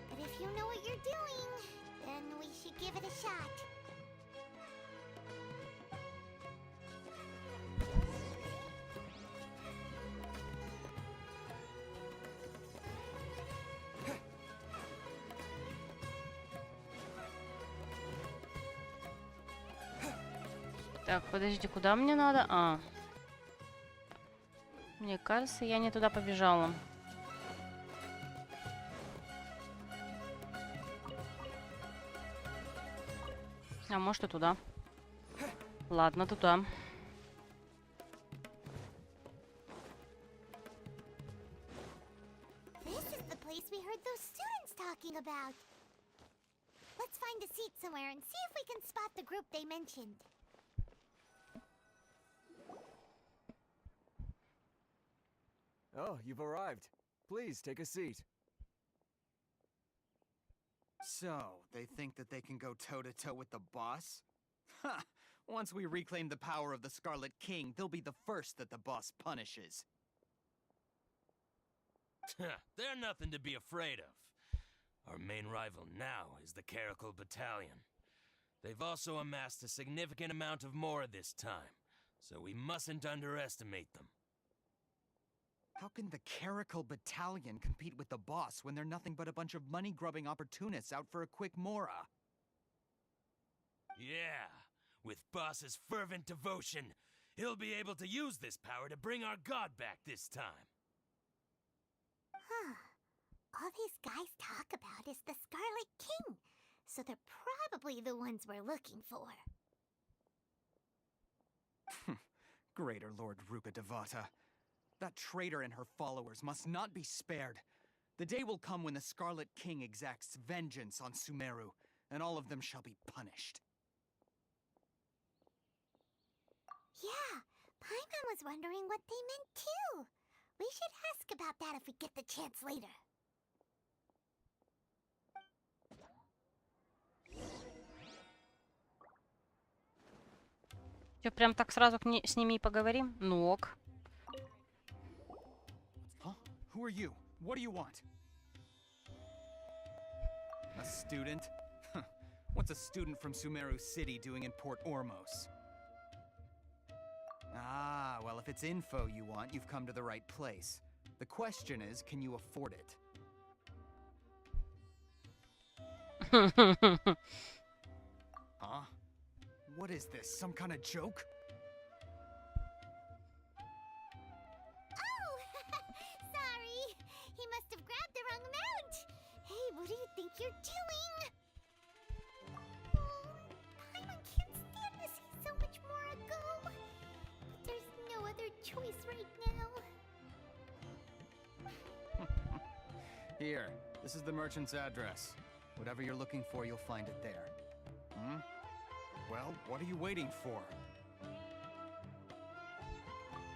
[SPEAKER 2] But if you know what you're doing, then we should give it a shot.
[SPEAKER 1] Так, подождите, куда мне надо? А. Мне кажется, я не туда побежала. А может и туда. Ладно, туда.
[SPEAKER 2] This is the place we heard those students talking about. Let's find a seat somewhere and see if we can spot the group they mentioned.
[SPEAKER 21] Oh, you've arrived. Please, take a seat.
[SPEAKER 3] So, they think that they can go toe-to-toe with the boss? Ha! Once we reclaim the power of the Scarlet King, they'll be the first that the boss punishes.
[SPEAKER 9] They're nothing to be afraid of. Our main rival now is the Caracal Battalion. They've also amassed a significant amount of mora this time, so we mustn't underestimate them.
[SPEAKER 3] How can the Caracal Battalion compete with the boss when they're nothing but a bunch of money-grubbing opportunists out for a quick mora?
[SPEAKER 9] Yeah, with boss's fervent devotion, he'll be able to use this power to bring our god back this time.
[SPEAKER 2] Huh. All these guys talk about is the Scarlet King, so they're probably the ones we're looking for.
[SPEAKER 3] Greater Lord Rukkhadevata. That traitor and her followers must not be spared. The day will come when the Scarlet King exacts vengeance on Sumeru, and all of them shall be punished.
[SPEAKER 2] Yeah, Paimon was wondering what they meant too. We should ask about that if we get the chance later.
[SPEAKER 1] Чё, прям так сразу с ними и поговорим? Ну ок.
[SPEAKER 3] Huh? Who are you? What do you want? A student? What's a student from Sumeru City doing in Port Ormos? Ah, well, if it's info you want, you've come to the right place. The question is, can you afford it? Huh? What is this? Some kind of joke?
[SPEAKER 2] Oh! Sorry! He must have grabbed the wrong amount! Hey, what do you think you're doing? Oh, Paimon can't stand to see so much more ago. But there's no other choice right now.
[SPEAKER 3] Here, this is the merchant's address. Whatever you're looking for, you'll find it there. Hmm? Well, what are you waiting for?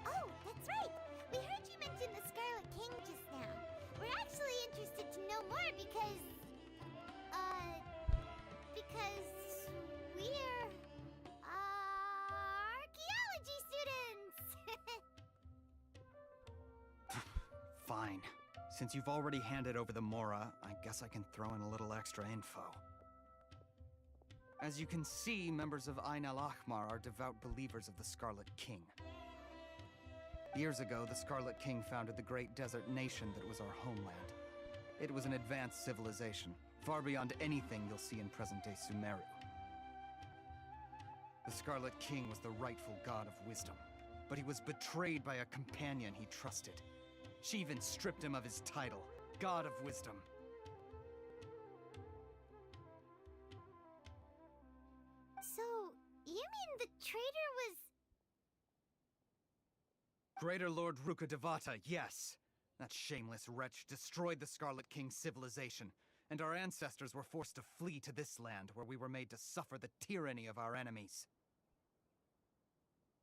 [SPEAKER 2] Oh, that's right! We heard you mention the Scarlet King just now. We're actually interested to know more because we're,
[SPEAKER 3] Fine. Since you've already handed over the Mora, I guess I can throw in a little extra info. As you can see, members of Ain al-Ahmar are devout believers of the Scarlet King. Years ago, the Scarlet King founded the great desert nation that was our homeland. It was an advanced civilization, far beyond anything you'll see in present-day Sumeru. The Scarlet King was the rightful god of wisdom, but he was betrayed by a companion he trusted. She even stripped him of his title, God of Wisdom.
[SPEAKER 2] So, you mean the traitor was...
[SPEAKER 3] Greater Lord Rukkhadevata, yes. That shameless wretch destroyed the Scarlet King's civilization, and our ancestors were forced to flee to this land where we were made to suffer the tyranny of our enemies.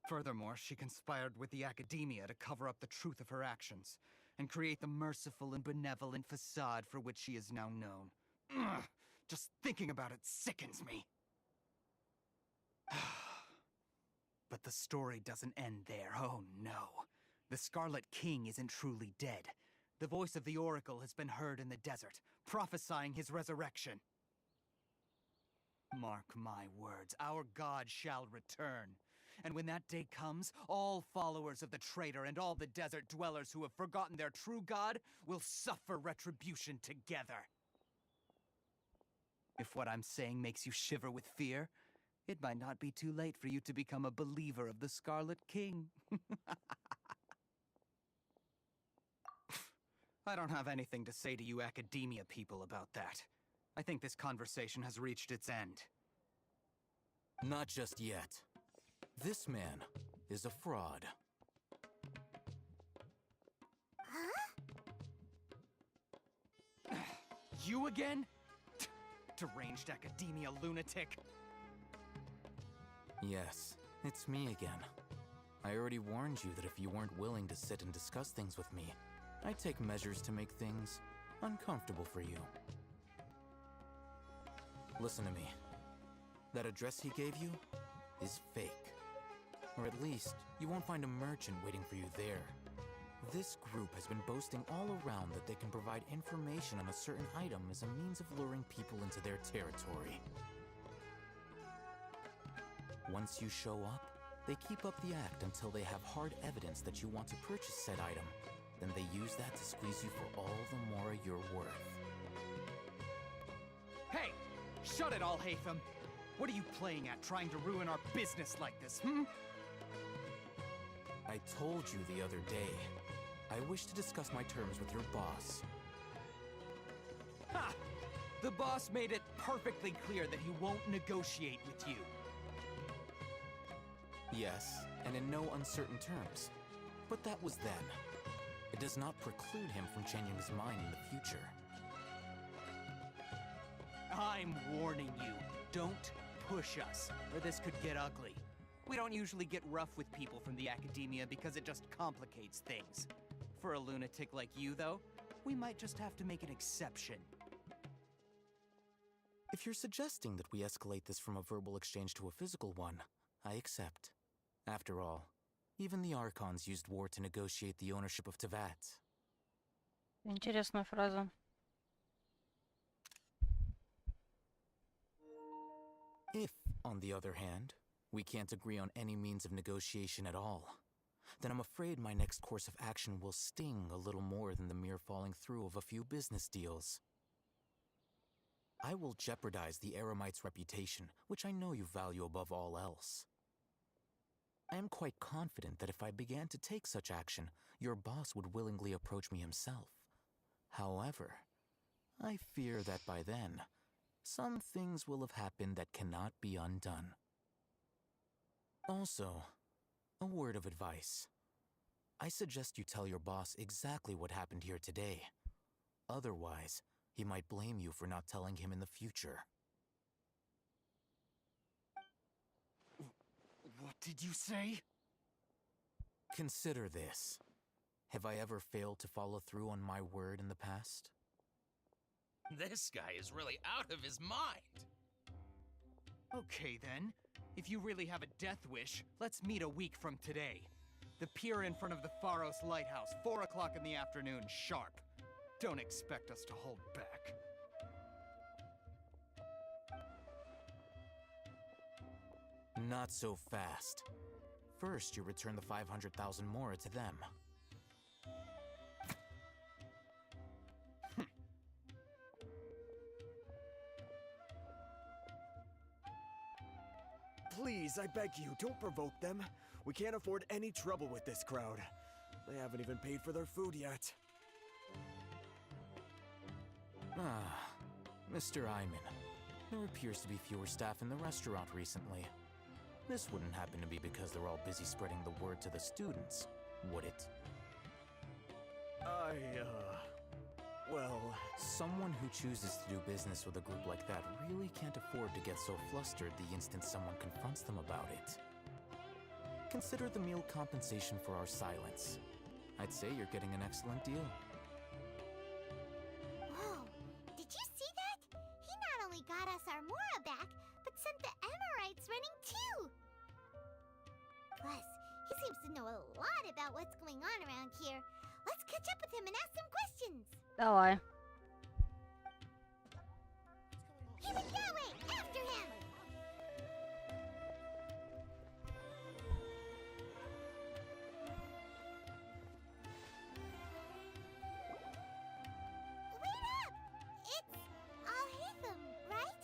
[SPEAKER 3] Furthermore, she conspired with the Academia to cover up the truth of her actions, and create the merciful and benevolent facade for which she is now known. Ugh, just thinking about it sickens me. But the story doesn't end there, oh no. The Scarlet King isn't truly dead. The voice of the Oracle has been heard in the desert, prophesying his resurrection. Mark my words, our god shall return. And when that day comes, all followers of the traitor and all the desert dwellers who have forgotten their true god will suffer retribution together. If what I'm saying makes you shiver with fear, it might not be too late for you to become a believer of the Scarlet King. I don't have anything to say to you Academia people about that. I think this conversation has reached its end.
[SPEAKER 4] Not just yet. This man is a fraud.
[SPEAKER 2] Huh?
[SPEAKER 3] You again? Deranged Academia lunatic.
[SPEAKER 4] Yes, it's me again. I already warned you that if you weren't willing to sit and discuss things with me, I'd take measures to make things uncomfortable for you. Listen to me. That address he gave you is fake. Or at least, you won't find a merchant waiting for you there. This group has been boasting all around that they can provide information on a certain item as a means of luring people into their territory. Once you show up, they keep up the act until they have hard evidence that you want to purchase said item. Then they use that to squeeze you for all the more you're worth.
[SPEAKER 3] Hey! Shut it, Alhaitham! What are you playing at, trying to ruin our business like this,
[SPEAKER 4] I told you the other day. I wish to discuss my terms with your boss.
[SPEAKER 3] Ha! The boss made it perfectly clear that he won't negotiate with you.
[SPEAKER 4] Yes, and in no uncertain terms. But that was then. It does not preclude him from changing his mind in the future.
[SPEAKER 3] I'm warning you, don't push us, or this could get ugly. We don't usually get rough with people from the Academia because it just complicates things. For a lunatic like you, though, we might just have to make an exception.
[SPEAKER 4] If you're suggesting that we escalate this from a verbal exchange to a physical one, I accept. After all, even the Archons used war to negotiate the ownership of Teyvat.
[SPEAKER 1] Интересная фраза.
[SPEAKER 4] If, on the other hand, we can't agree on any means of negotiation at all, then I'm afraid my next course of action will sting a little more than the mere falling through of a few business deals. I will jeopardize the Eremite's reputation, which I know you value above all else. I am quite confident that if I began to take such action, your boss would willingly approach me himself. However, I fear that by then, some things will have happened that cannot be undone. Also, a word of advice. I suggest you tell your boss exactly what happened here today. Otherwise, he might blame you for not telling him in the future.
[SPEAKER 3] What did you say?
[SPEAKER 4] Consider this. Have I ever failed to follow through on my word in the past?
[SPEAKER 9] This guy is really out of his mind.
[SPEAKER 3] Okay then. If you really have a death wish, let's meet a week from today. The pier in front of the Pharos Lighthouse, 4 o'clock in the afternoon, sharp. Don't expect us to hold back.
[SPEAKER 4] Not so fast. First, you return the 500,000 mora to them.
[SPEAKER 21] Please, I beg you, don't provoke them. We can't afford any trouble with this crowd. They haven't even paid for their food yet.
[SPEAKER 4] Ah, Mr. Iman. There appears to be fewer staff in the restaurant recently. This wouldn't happen to be because they're all busy spreading the word to the students, would it?
[SPEAKER 21] Well...
[SPEAKER 4] Someone who chooses to do business with a group like that really can't afford to get so flustered the instant someone confronts them about it. Consider the meal compensation for our silence. I'd say you're getting an excellent deal.
[SPEAKER 2] Whoa, did you see that? He not only got us our Mora back, but sent the Amorites running too! Plus, he seems to know a lot about what's going on around here. Let's catch up with him and ask some questions!
[SPEAKER 1] Давай.
[SPEAKER 2] He went that way! After him! Wait up! It's Al-Haytham, right?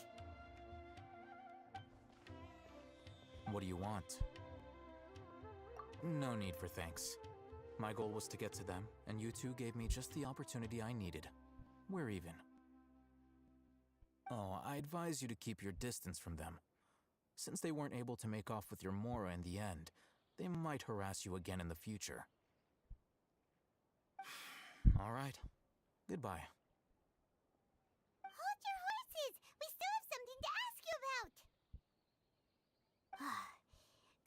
[SPEAKER 4] What do you want? No need for thanks. My goal was to get to them, and you two gave me just the opportunity I needed. We're even. Oh, I advise you to keep your distance from them. Since they weren't able to make off with your Mora in the end, they might harass you again in the future. All right. Goodbye.
[SPEAKER 2] Hold your horses! We still have something to ask you about!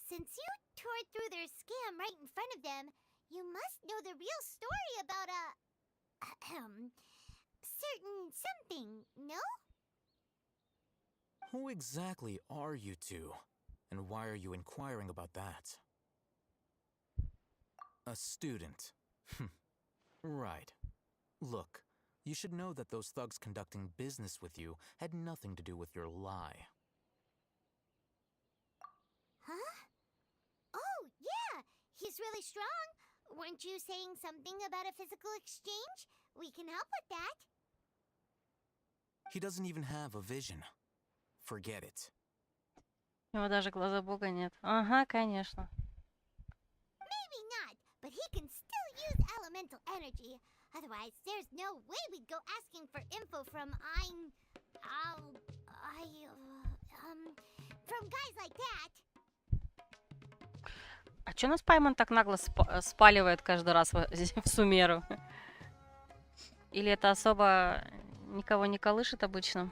[SPEAKER 2] Since you tore through their scam right in front of them, you must know the real story about certain something, no?
[SPEAKER 4] Who exactly are you two? And why are you inquiring about that? A student. Right. Look, you should know that those thugs conducting business with you had nothing to do with your lie.
[SPEAKER 2] Huh? Oh, yeah! He's really strong! Weren't you saying something about a physical exchange? We can help with that.
[SPEAKER 4] He doesn't even have a vision. Forget it.
[SPEAKER 1] У него даже глаза Бога нет. Ага, конечно.
[SPEAKER 2] Maybe not, but he can still use elemental energy. Otherwise, there's no way we'd go asking for info from from guys like that.
[SPEAKER 1] А чё нас Пайман так нагло спаливает каждый раз в Сумеру? Или это особо никого не колышет обычно?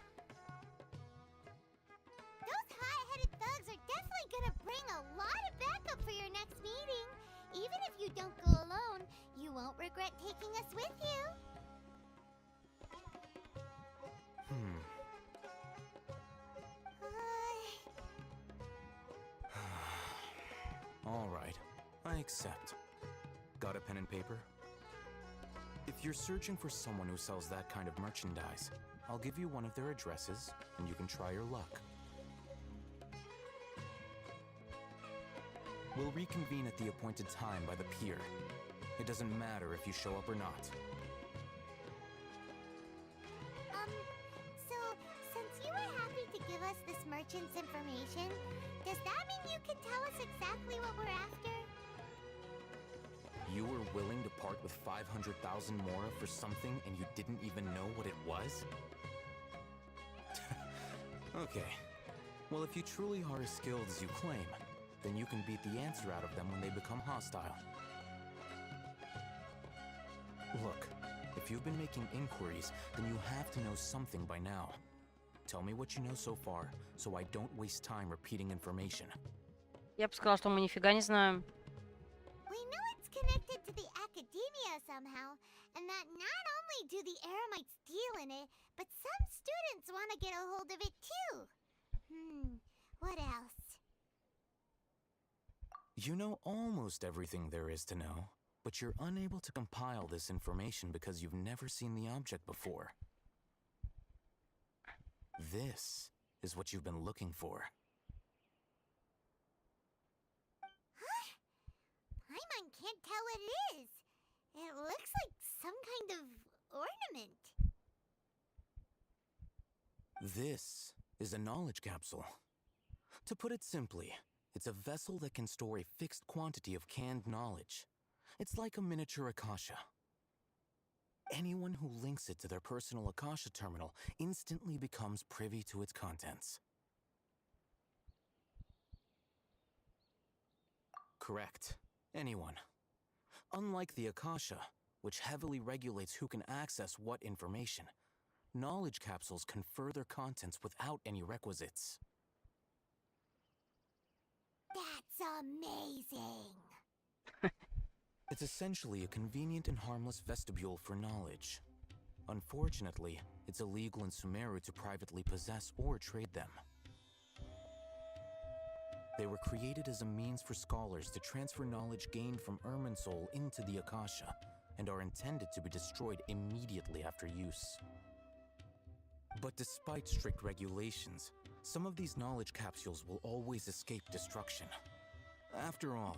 [SPEAKER 2] Those high-headed thugs are definitely gonna bring a lot of backup for your next meeting. Even if you don't go alone, you won't regret taking us with you.
[SPEAKER 4] All right, I accept. Got a pen and paper? If you're searching for someone who sells that kind of merchandise, I'll give you one of their addresses, and you can try your luck. We'll reconvene at the appointed time by the pier. It doesn't matter if you show up or not.
[SPEAKER 2] So, since you were happy to give us this merchant's information, does that mean you can tell us exactly what we're after?
[SPEAKER 4] You were willing to part with 500,000 mora for something and you didn't even know what it was? Okay. Well, if you truly are as skilled as you claim, then you can beat the answer out of them when they become hostile. Look, if you've been making inquiries, then you have to know something by now. Tell me what you know so far, so I don't waste time repeating information.
[SPEAKER 1] Я бы сказала, что мы нифига не знаем.
[SPEAKER 2] We know it's connected to the academia somehow, and that not only do the Eremites deal in it, but some students want to get a hold of it too. What else?
[SPEAKER 4] You know almost everything there is to know, but you're unable to compile this information because you've never seen the object before. This is what you've been looking for.
[SPEAKER 2] Huh? Paimon can't tell what it is. It looks like some kind of ornament.
[SPEAKER 4] This is a knowledge capsule. To put it simply, it's a vessel that can store a fixed quantity of canned knowledge. It's like a miniature Akasha. Anyone who links it to their personal Akasha terminal instantly becomes privy to its contents. Correct. Anyone. Unlike the Akasha, which heavily regulates who can access what information, knowledge capsules confer their contents without any requisites.
[SPEAKER 2] That's amazing!
[SPEAKER 4] It's essentially a convenient and harmless vestibule for knowledge. Unfortunately, it's illegal in Sumeru to privately possess or trade them. They were created as a means for scholars to transfer knowledge gained from Irminsul into the Akasha, and are intended to be destroyed immediately after use. But despite strict regulations, some of these knowledge capsules will always escape destruction. After all,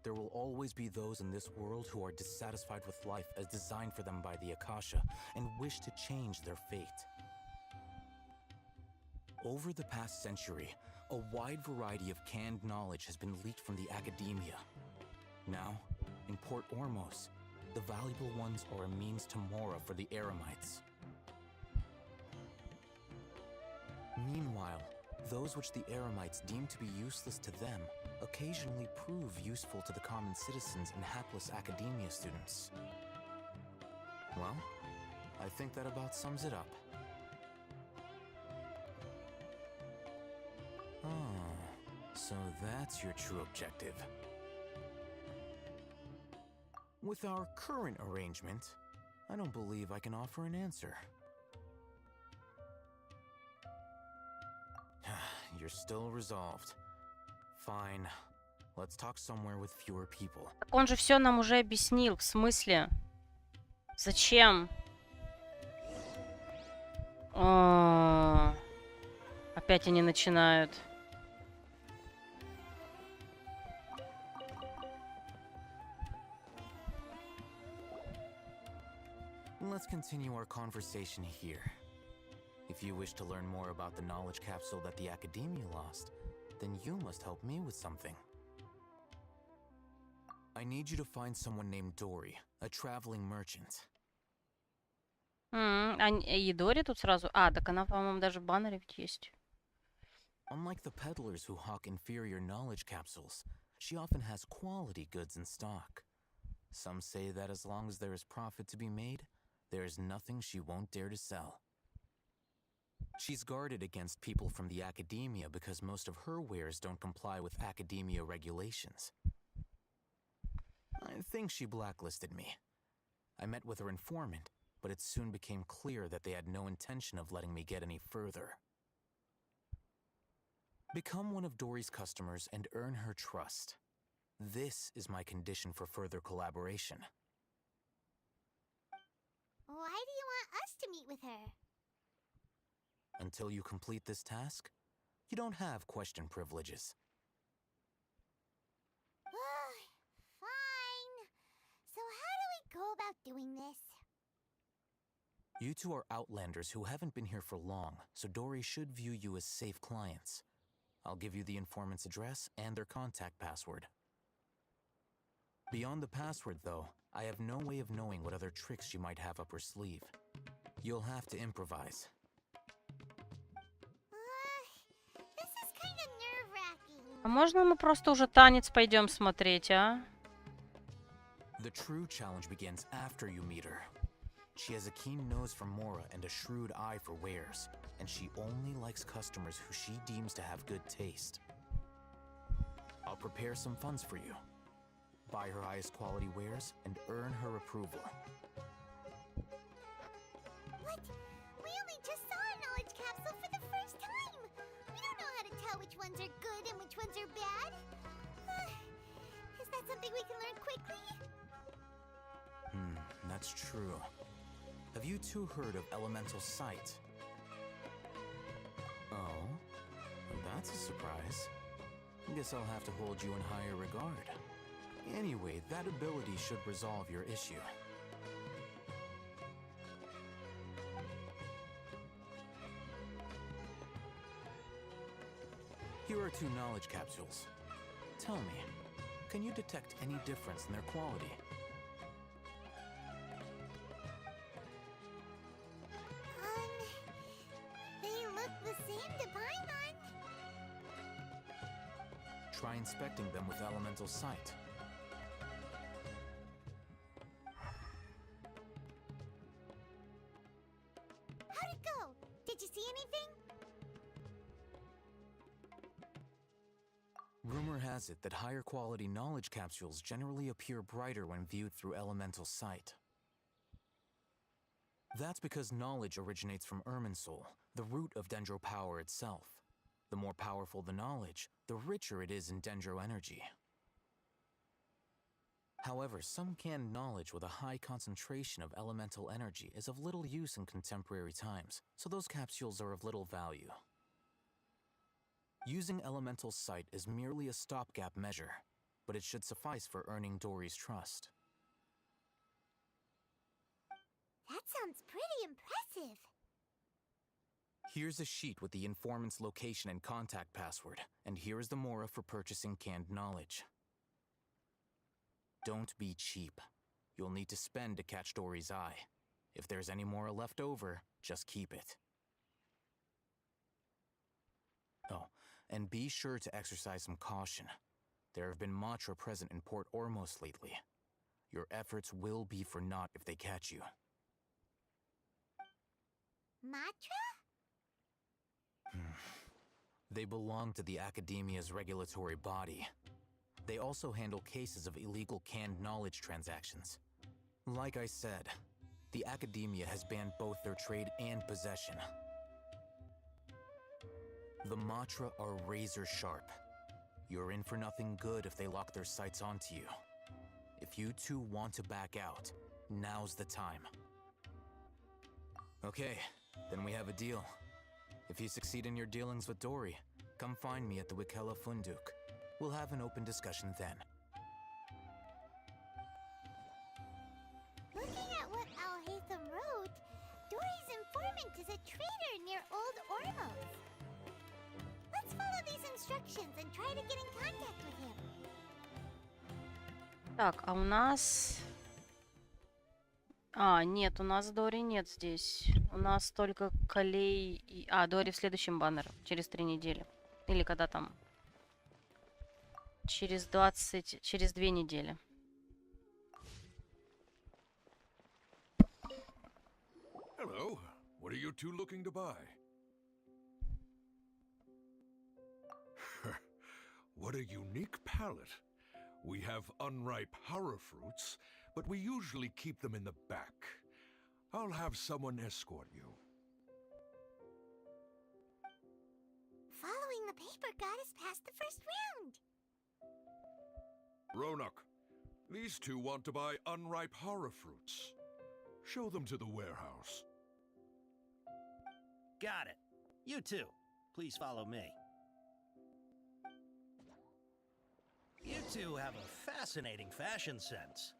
[SPEAKER 4] there will always be those in this world who are dissatisfied with life as designed for them by the Akasha and wish to change their fate. Over the past century, a wide variety of canned knowledge has been leaked from the academia. Now, in Port Ormos, the valuable ones are a means to mora for the Eremites. Meanwhile, those which the Eremites deem to be useless to them occasionally prove useful to the common citizens and hapless academia students. Well, I think that about sums it up. Oh, so that's your true objective. With our current arrangement, I don't believe I can offer an answer. You're still resolved. Fine. Let's talk somewhere with fewer people.
[SPEAKER 1] Так он же все нам уже объяснил. В смысле? Зачем? Опять они начинают.
[SPEAKER 4] Let's continue our conversation here. If you wish to learn more about the knowledge capsule that the Academia lost, then you must help me with something. I need you to find someone named Dory, a traveling merchant.
[SPEAKER 1] И Дори тут сразу... так она, по-моему, даже в баннере ведь есть.
[SPEAKER 4] Unlike the peddlers who hawk inferior knowledge capsules, she often has quality goods in stock. Some say that as long as there is profit to be made, there is nothing she won't dare to sell. She's guarded against people from the Academia because most of her wares don't comply with Academia regulations. I think she blacklisted me. I met with her informant, but it soon became clear that they had no intention of letting me get any further. Become one of Dory's customers and earn her trust. This is my condition for further collaboration.
[SPEAKER 2] Why do you want us to meet with her?
[SPEAKER 4] Until you complete this task, you don't have question privileges.
[SPEAKER 2] Fine. So how do we go about doing this?
[SPEAKER 4] You two are outlanders who haven't been here for long, so Dory should view you as safe clients. I'll give you the informant's address and their contact password. Beyond the password, though, I have no way of knowing what other tricks she might have up her sleeve. You'll have to improvise.
[SPEAKER 2] This is kind of nerve-wracking.
[SPEAKER 1] А можно мы просто уже танец пойдем смотреть, а?
[SPEAKER 4] The true challenge begins after you meet her. She has a keen nose for mora and a shrewd eye for wares, and she only likes customers who she deems to have good taste. I'll prepare some funds for you. Buy her highest quality wares and earn her approval.
[SPEAKER 2] What? We only just saw a knowledge capsule for the first time. We don't know how to tell which ones are good and which ones are bad.
[SPEAKER 4] that's true. Have you two heard of elemental sight? Oh, well, that's a surprise. Guess I'll have to hold you in higher regard. Anyway, that ability should resolve your issue. Here are 2 knowledge capsules. Tell me, can you detect any difference in their quality?
[SPEAKER 2] They look the same to Paimon.
[SPEAKER 4] Try inspecting them with elemental sight.
[SPEAKER 2] How'd it go? Did you see anything?
[SPEAKER 4] Rumor has it that higher quality knowledge capsules generally appear brighter when viewed through elemental sight. That's because knowledge originates from Irminsul, the root of Dendro power itself. The more powerful the knowledge, the richer it is in Dendro energy. However, some canned knowledge with a high concentration of elemental energy is of little use in contemporary times, so those capsules are of little value. Using elemental sight is merely a stopgap measure, but it should suffice for earning Dory's trust.
[SPEAKER 2] That sounds pretty impressive.
[SPEAKER 4] Here's a sheet with the informant's location and contact password, and here is the mora for purchasing canned knowledge. Don't be cheap. You'll need to spend to catch Dory's eye. If there's any mora left over, just keep it. Oh, and be sure to exercise some caution. There have been Matra present in Port Ormos lately. Your efforts will be for naught if they catch you.
[SPEAKER 2] Matra?
[SPEAKER 4] They belong to the Academia's regulatory body. They also handle cases of illegal canned knowledge transactions. Like I said, the Academia has banned both their trade and possession. The Matra are razor sharp. You're in for nothing good if they lock their sights onto you. If you two want to back out, now's the time. Okay, then we have a deal. If you succeed in your dealings with Dory, come find me at the Wikela Funduk. We'll have an open discussion then.
[SPEAKER 2] Looking at what Al-Haytham wrote, Dory's informant is a traitor near Old Ormos. Let's follow these instructions and try to get in contact with him.
[SPEAKER 1] Так, а у нас... А, нет, у нас Дори нет здесь. У нас только Колей и... А, Дори в следующем баннере. Через 3 недели. Или когда там? Через 20... Через 2 недели.
[SPEAKER 10] Hello. What are you two looking to buy? What a unique palette. We have unripe horror fruits, but we usually keep them in the back. I'll have someone escort you.
[SPEAKER 2] Following the paper got us past the first round.
[SPEAKER 10] Ronak, these two want to buy unripe horror fruits. Show them to the warehouse.
[SPEAKER 12] Got it. You too. Please follow me. You two have a fascinating fashion sense.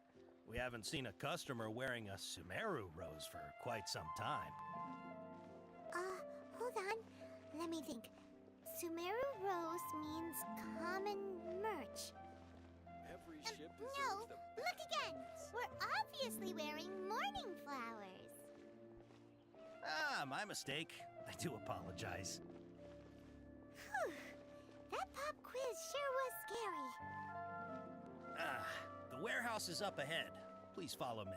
[SPEAKER 12] We haven't seen a customer wearing a Sumeru rose for quite some time.
[SPEAKER 2] Hold on. Let me think. Sumeru rose means common merch.
[SPEAKER 17] Every ship
[SPEAKER 2] No, look again. We're obviously wearing morning flowers.
[SPEAKER 12] Ah, my mistake. I do apologize.
[SPEAKER 2] Whew. That pop quiz sure was scary.
[SPEAKER 12] Ah, the warehouse is up ahead. Please follow me.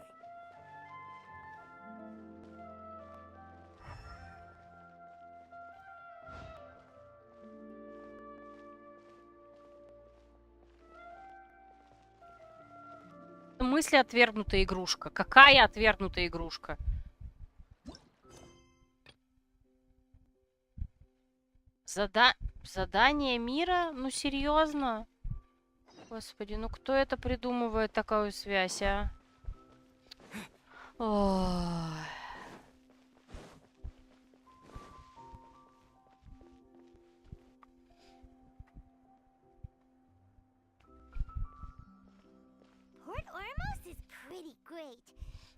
[SPEAKER 1] В смысле отвергнутая игрушка? Какая отвергнутая игрушка? Задание мира? Ну серьезно? Господи, ну кто это придумывает такую связь, а? Ой.
[SPEAKER 2] Port Ormos is pretty great.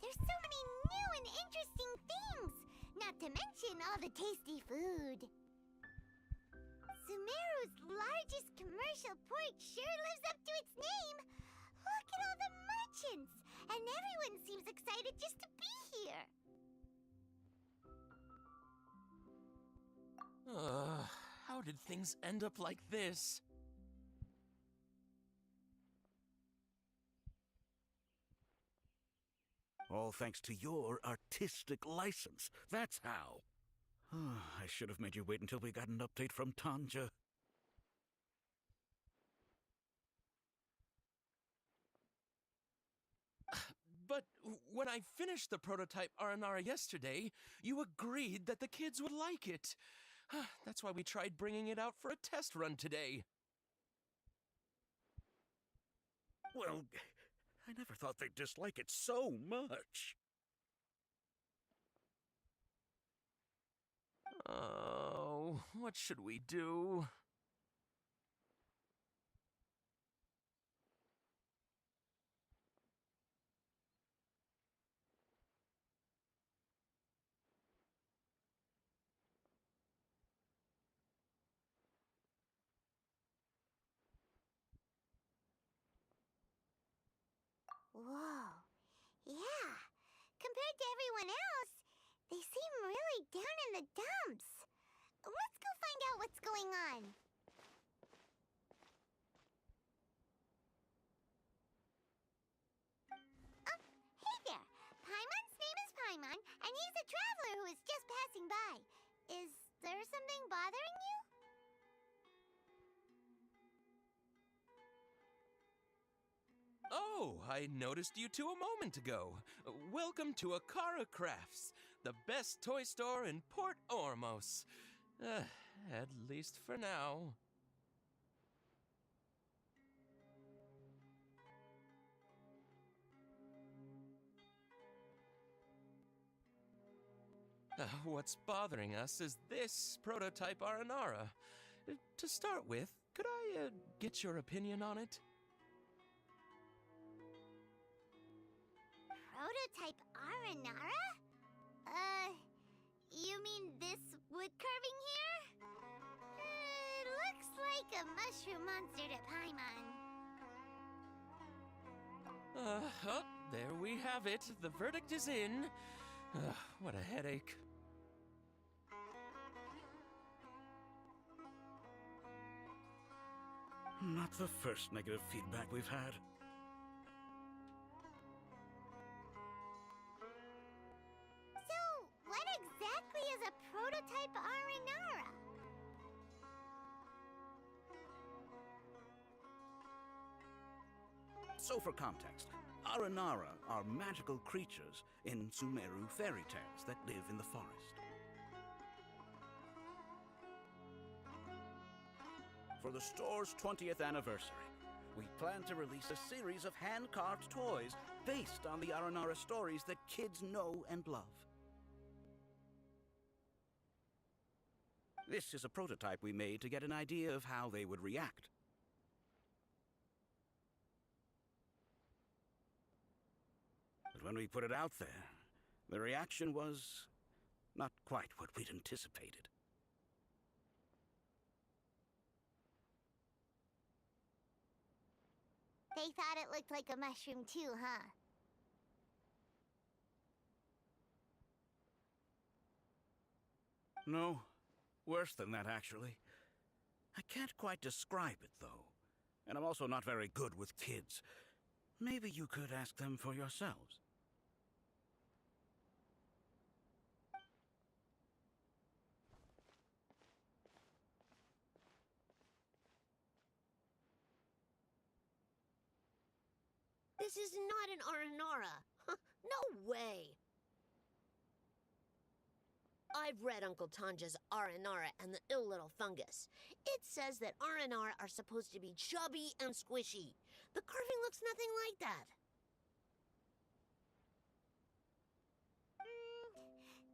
[SPEAKER 2] There's so many new and interesting things, not to mention all the tasty food. Sumeru's largest commercial port sure lives up to its name. Look at all the merchants, and everyone seems excited just to be here.
[SPEAKER 9] How did things end up like this?
[SPEAKER 11] All thanks to your artistic license. That's how. I should have made you wait until we got an update from Tanja.
[SPEAKER 9] But when I finished the prototype Aranara yesterday, you agreed that the kids would like it. That's why we tried bringing it out for a test run today.
[SPEAKER 11] Well, I never thought they'd dislike it so much.
[SPEAKER 9] Oh, what should we do?
[SPEAKER 2] Whoa. Yeah. Compared to everyone else, they seem really down in the dumps. Let's go find out what's going on. Oh, hey there. Paimon's name is Paimon, and he's a traveler who is just passing by. Is there something bothering you?
[SPEAKER 9] Oh, I noticed you two a moment ago. Welcome to Akara Crafts, the best toy store in Port Ormos. At least for now. What's bothering us is this prototype Aranara. To start with, could I get your opinion on it?
[SPEAKER 2] Prototype Aranara? You mean this wood carving here? It looks like a mushroom monster to Paimon.
[SPEAKER 9] Oh, there we have it. The verdict is in. What a headache.
[SPEAKER 11] Not the first negative feedback we've had.
[SPEAKER 2] So, what exactly is a prototype Aranara?
[SPEAKER 11] So for context, Aranara are magical creatures in Sumeru fairy tales that live in the forest. For the store's 20th anniversary, we plan to release a series of hand-carved toys based on the Aranara stories that kids know and love. This is a prototype we made to get an idea of how they would react. But when we put it out there, the reaction was not quite what we'd anticipated.
[SPEAKER 2] They thought it looked like a mushroom too, huh?
[SPEAKER 11] No, worse than that, actually. I can't quite describe it, though. And I'm also not very good with kids. Maybe you could ask them for yourselves.
[SPEAKER 7] This is not an Aranara. No way. I've read Uncle Tanja's Aranara and the Ill Little Fungus. It says that Aranara are supposed to be chubby and squishy. The carving looks nothing like that.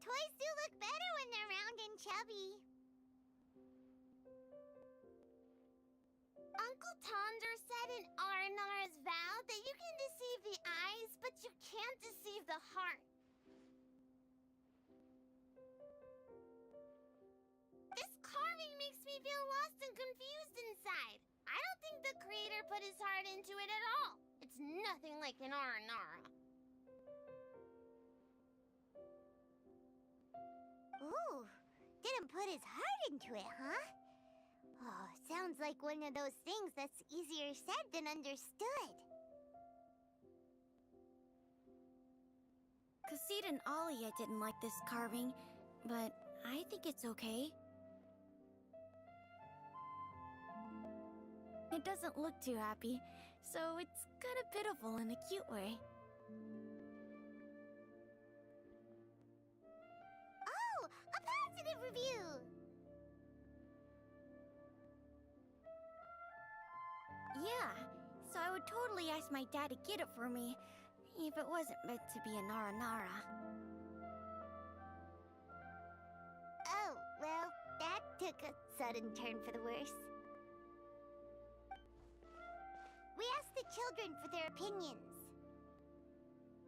[SPEAKER 2] Toys do look better when they're round and chubby. Uncle Tonder said in Aranara's vow that you can deceive the eyes, but you can't deceive the heart. This carving makes me feel lost and confused inside. I don't think the creator put his heart into it at all. It's nothing like an Aranara. Ooh, didn't put his heart into it, huh? Oh, sounds like one of those things that's easier said than understood.
[SPEAKER 5] Kassid and Alia didn't like this carving, but I think it's okay. It doesn't look too happy, so it's kind of pitiful in a cute way.
[SPEAKER 2] Oh, a positive review!
[SPEAKER 5] Yeah, so I would totally ask my dad to get it for me, if it wasn't meant to be an Aranara.
[SPEAKER 2] Oh, well, that took a sudden turn for the worse. We asked the children for their opinions.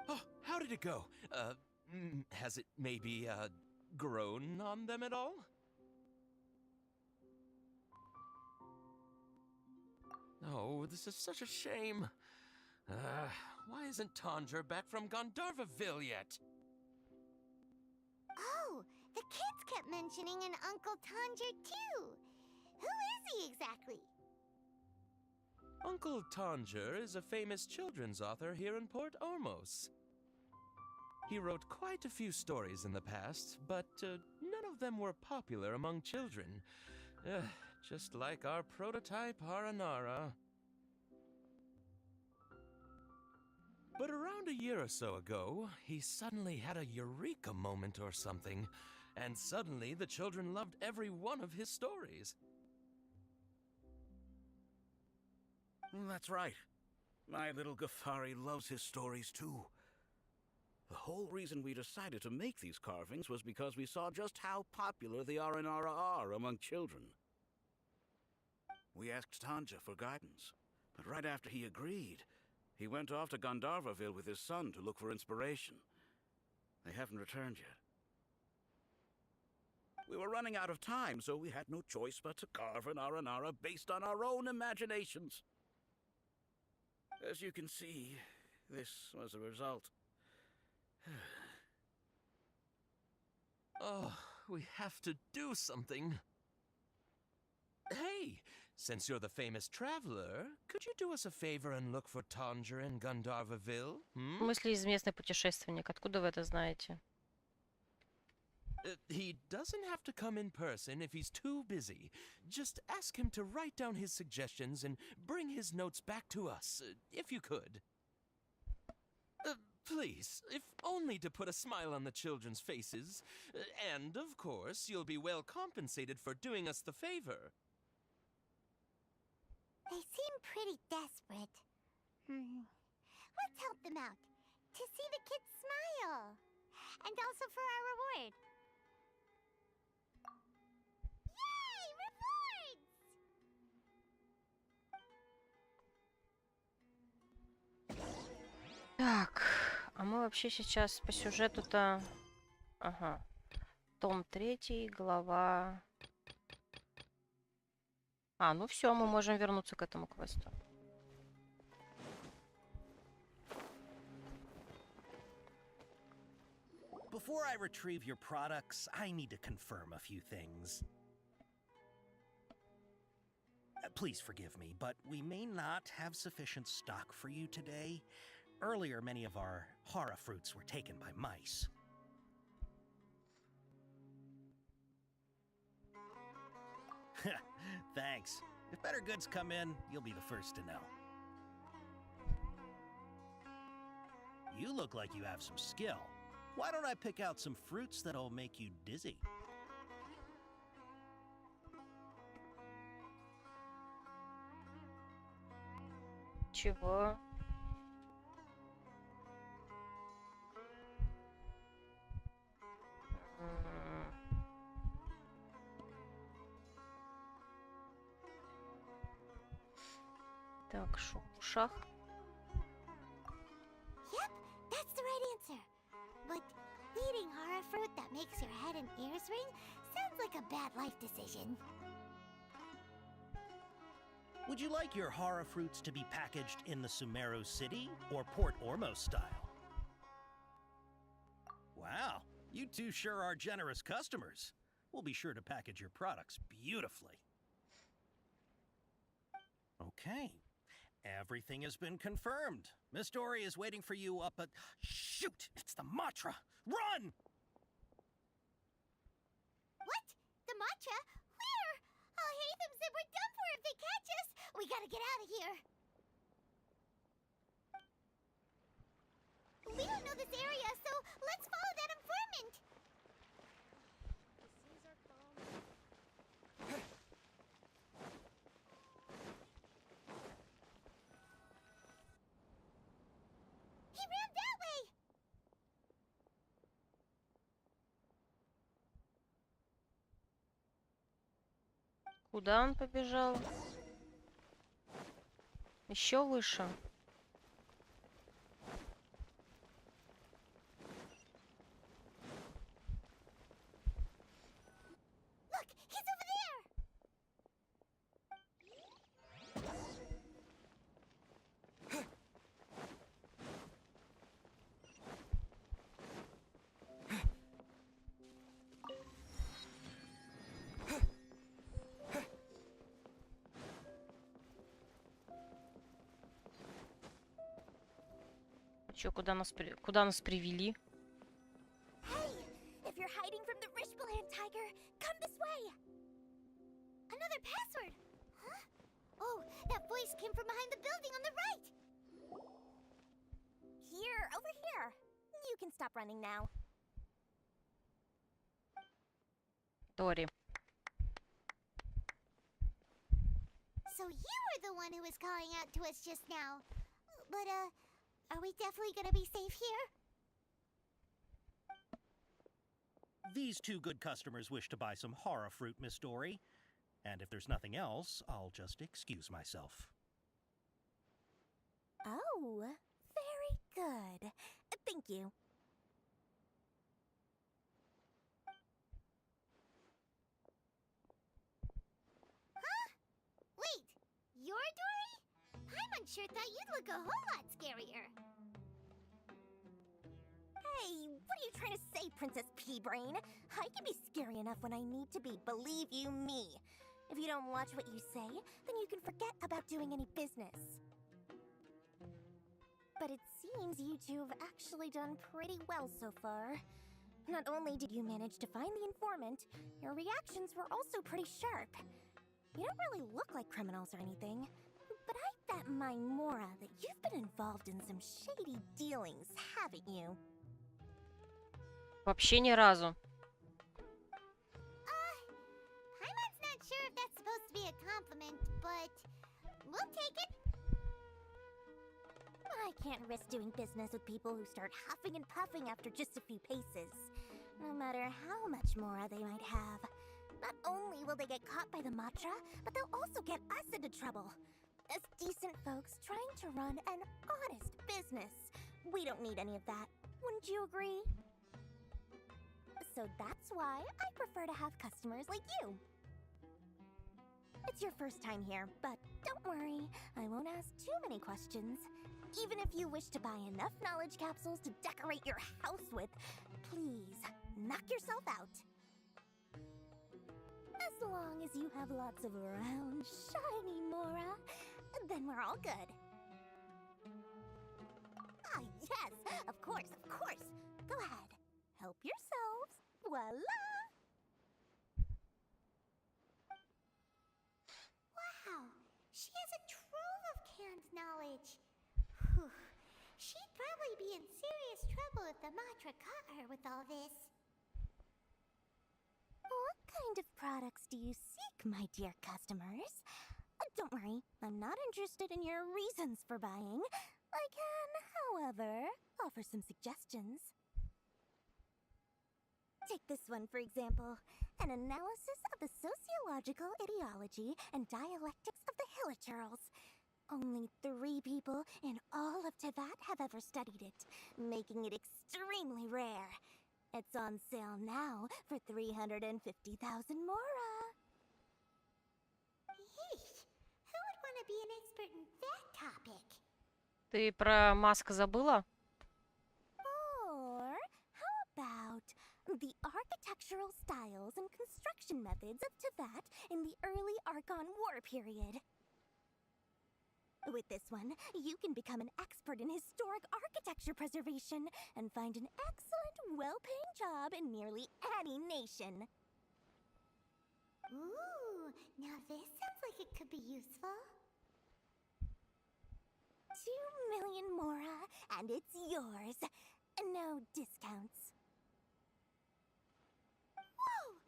[SPEAKER 9] Oh, how did it go? Has it maybe, grown on them at all? Oh, this is such a shame. Why isn't Tonder back from Gandharvaville yet?
[SPEAKER 2] Oh, the kids kept mentioning an Uncle Tanger too. Who is he exactly?
[SPEAKER 9] Uncle Tanger is a famous children's author here in Port Ormos. He wrote quite a few stories in the past, but none of them were popular among children. Just like our prototype Aranara. But around a year or so ago, he suddenly had a eureka moment or something, and suddenly the children loved every one of his stories.
[SPEAKER 11] That's right. My little Ghaffari loves his stories too. The whole reason we decided to make these carvings was because we saw just how popular the Aranara are among children. We asked Tanja for guidance, but right after he agreed, he went off to Gandharvaville with his son to look for inspiration. They haven't returned yet. We were running out of time, so we had no choice but to carve an Aranara based on our own imaginations. As you can see, this was the result.
[SPEAKER 9] Oh, we have to do something. Hey, since you're the famous traveler, could you do us a favor and look for Tanger in Gandharvaville?
[SPEAKER 1] В смысле известный путешественник? Откуда вы это знаете?
[SPEAKER 9] He doesn't have to come in person if he's too busy. Just ask him to write down his suggestions and bring his notes back to us, if you could. Please, if only to put a smile on the children's faces. And, of course, you'll be well compensated for doing us the favor.
[SPEAKER 2] They seem pretty desperate. Let's help them out. To see the kids smile. And also for our reward. Yay! Rewards!
[SPEAKER 1] Так, а мы вообще сейчас по сюжету-то... Ага. Том 3, глава... ну все, мы можем вернуться к этому квесту.
[SPEAKER 12] Before I retrieve your products, I need to confirm a few things. Please forgive me, but we may not have sufficient stock for you today. Earlier, many of our hara fruits were taken by mice. Thanks. If better goods come in, you'll be the first to know. You look like you have some skill. Why don't I pick out some fruits that'll make you dizzy?
[SPEAKER 1] Чего? Так, шум в ушах.
[SPEAKER 2] Yep, that's the right answer. But eating horror fruit that makes your head and ears ring sounds like a bad life decision.
[SPEAKER 12] Would you like your horror fruits to be packaged in the Sumeru City or Port Ormos style? Wow, you two sure are generous customers. We'll be sure to package your products beautifully. Okay, everything has been confirmed. Miss Dory is waiting for you up at... Shoot, it's the Matra! Run!
[SPEAKER 2] What? The matcha? Where? I'll hate them said we're done for if they catch us. We gotta get out of here. We don't know this area, so let's follow that informant. He ran that way.
[SPEAKER 1] Куда он побежал? Еще выше.
[SPEAKER 2] Look, he's over there.
[SPEAKER 1] Чё, куда нас привели?
[SPEAKER 5] Hey, if you're hiding from the Rishbaland tiger, come this way.
[SPEAKER 2] Another password. Huh? Oh, that voice came from behind the building on the right.
[SPEAKER 5] Here, over here. You can stop running now.
[SPEAKER 1] Дори.
[SPEAKER 2] So you were the one who was calling out to us just now. But, are we definitely gonna be safe here?
[SPEAKER 12] These two good customers wish to buy some horror fruit, Miss Dory. And if there's nothing else, I'll just excuse myself.
[SPEAKER 5] Oh, very good. Thank you.
[SPEAKER 2] Huh? Wait, you're Dory? Paimon sure thought you'd look a whole lot scarier.
[SPEAKER 5] Hey, what are you trying to say, Princess Pea-Brain? I can be scary enough when I need to be, believe you me. If you don't watch what you say, then you can forget about doing any business. But it seems you two have actually done pretty well so far. Not only did you manage to find the informant, your reactions were also pretty sharp. You don't really look like criminals or anything, but I bet my Mora that you've been involved in some shady dealings, haven't you?
[SPEAKER 1] Вообще ни разу.
[SPEAKER 2] Paimon's not sure if that's supposed to be a compliment, but we'll take it.
[SPEAKER 5] I can't risk doing business with people who start huffing and puffing after just a few paces, no matter how much Mora they might have. Not only will they get caught by the Matra, but they'll also get us into trouble. As decent folks trying to run an honest business. We don't need any of that. Wouldn't you agree? So that's why I prefer to have customers like you. It's your first time here, but don't worry, I won't ask too many questions. Even if you wish to buy enough knowledge capsules to decorate your house with, please, knock yourself out. As long as you have lots of round, shiny Mora, then we're all good. Ah, yes, of course, of course. Go ahead, help yourselves. Voila!
[SPEAKER 2] Wow, she has a trove of canned knowledge. Whew. She'd probably be in serious trouble if the Matra caught her with all this.
[SPEAKER 5] What kind of products do you seek, my dear customers? Don't worry, I'm not interested in your reasons for buying. I can, however, offer some suggestions. Take this one, for example. An analysis of the sociological ideology and dialectics of the Hilichurls. Only 3 people in all of Teyvat have ever studied it, making it extremely rare. It's on sale now for 350,000 mora.
[SPEAKER 2] Yeesh. Who would want to be an expert in that topic?
[SPEAKER 1] Ты про Маска забыла?
[SPEAKER 5] Or how about the architectural styles and construction methods of Teyvat in the early Archon War period? With this one, you can become an expert in historic architecture preservation and find an excellent, well-paying job in nearly any nation.
[SPEAKER 2] Ooh, now this sounds like it could be useful.
[SPEAKER 5] 2 million mora, and it's yours. No discounts.
[SPEAKER 2] Whoa!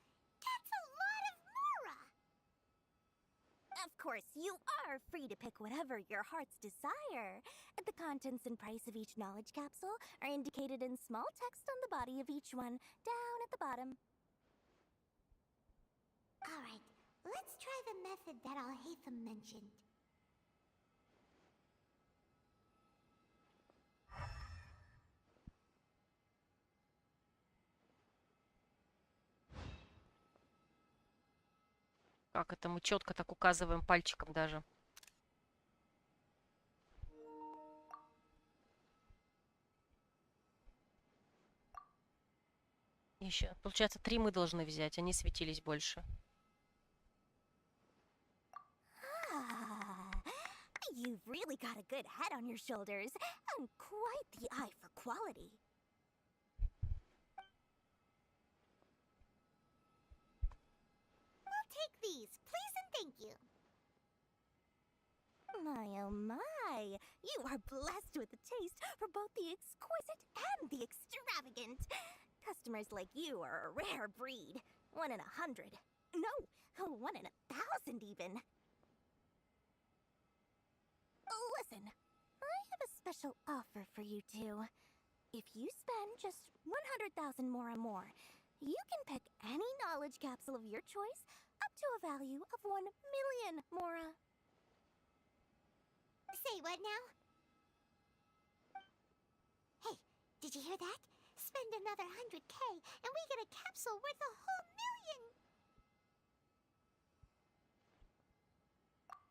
[SPEAKER 2] That's a lot of mora!
[SPEAKER 5] Of course, you are free to pick whatever your heart's desire. The contents and price of each knowledge capsule are indicated in small text on the body of each one, down at the bottom.
[SPEAKER 2] Alright, let's try the method that Alhaitham mentioned.
[SPEAKER 1] Как это мы четко так указываем пальчиком даже. Еще, получается, 3 мы должны взять, они светились больше.
[SPEAKER 5] You've really got a good head on your shoulders, and quite the eye for quality.
[SPEAKER 2] We'll take these, please and thank you.
[SPEAKER 5] My oh my, you are blessed with a taste for both the exquisite and the extravagant. Customers like you are a rare breed. 1 in 100. No, 1 in 1,000 even. Listen, I have a special offer for you two. If you spend just 100,000 mora more, you can pick any knowledge capsule of your choice up to a value of 1 million mora.
[SPEAKER 2] Say what now? Hey, did you hear that? Spend another 100K and we get a capsule worth a whole million!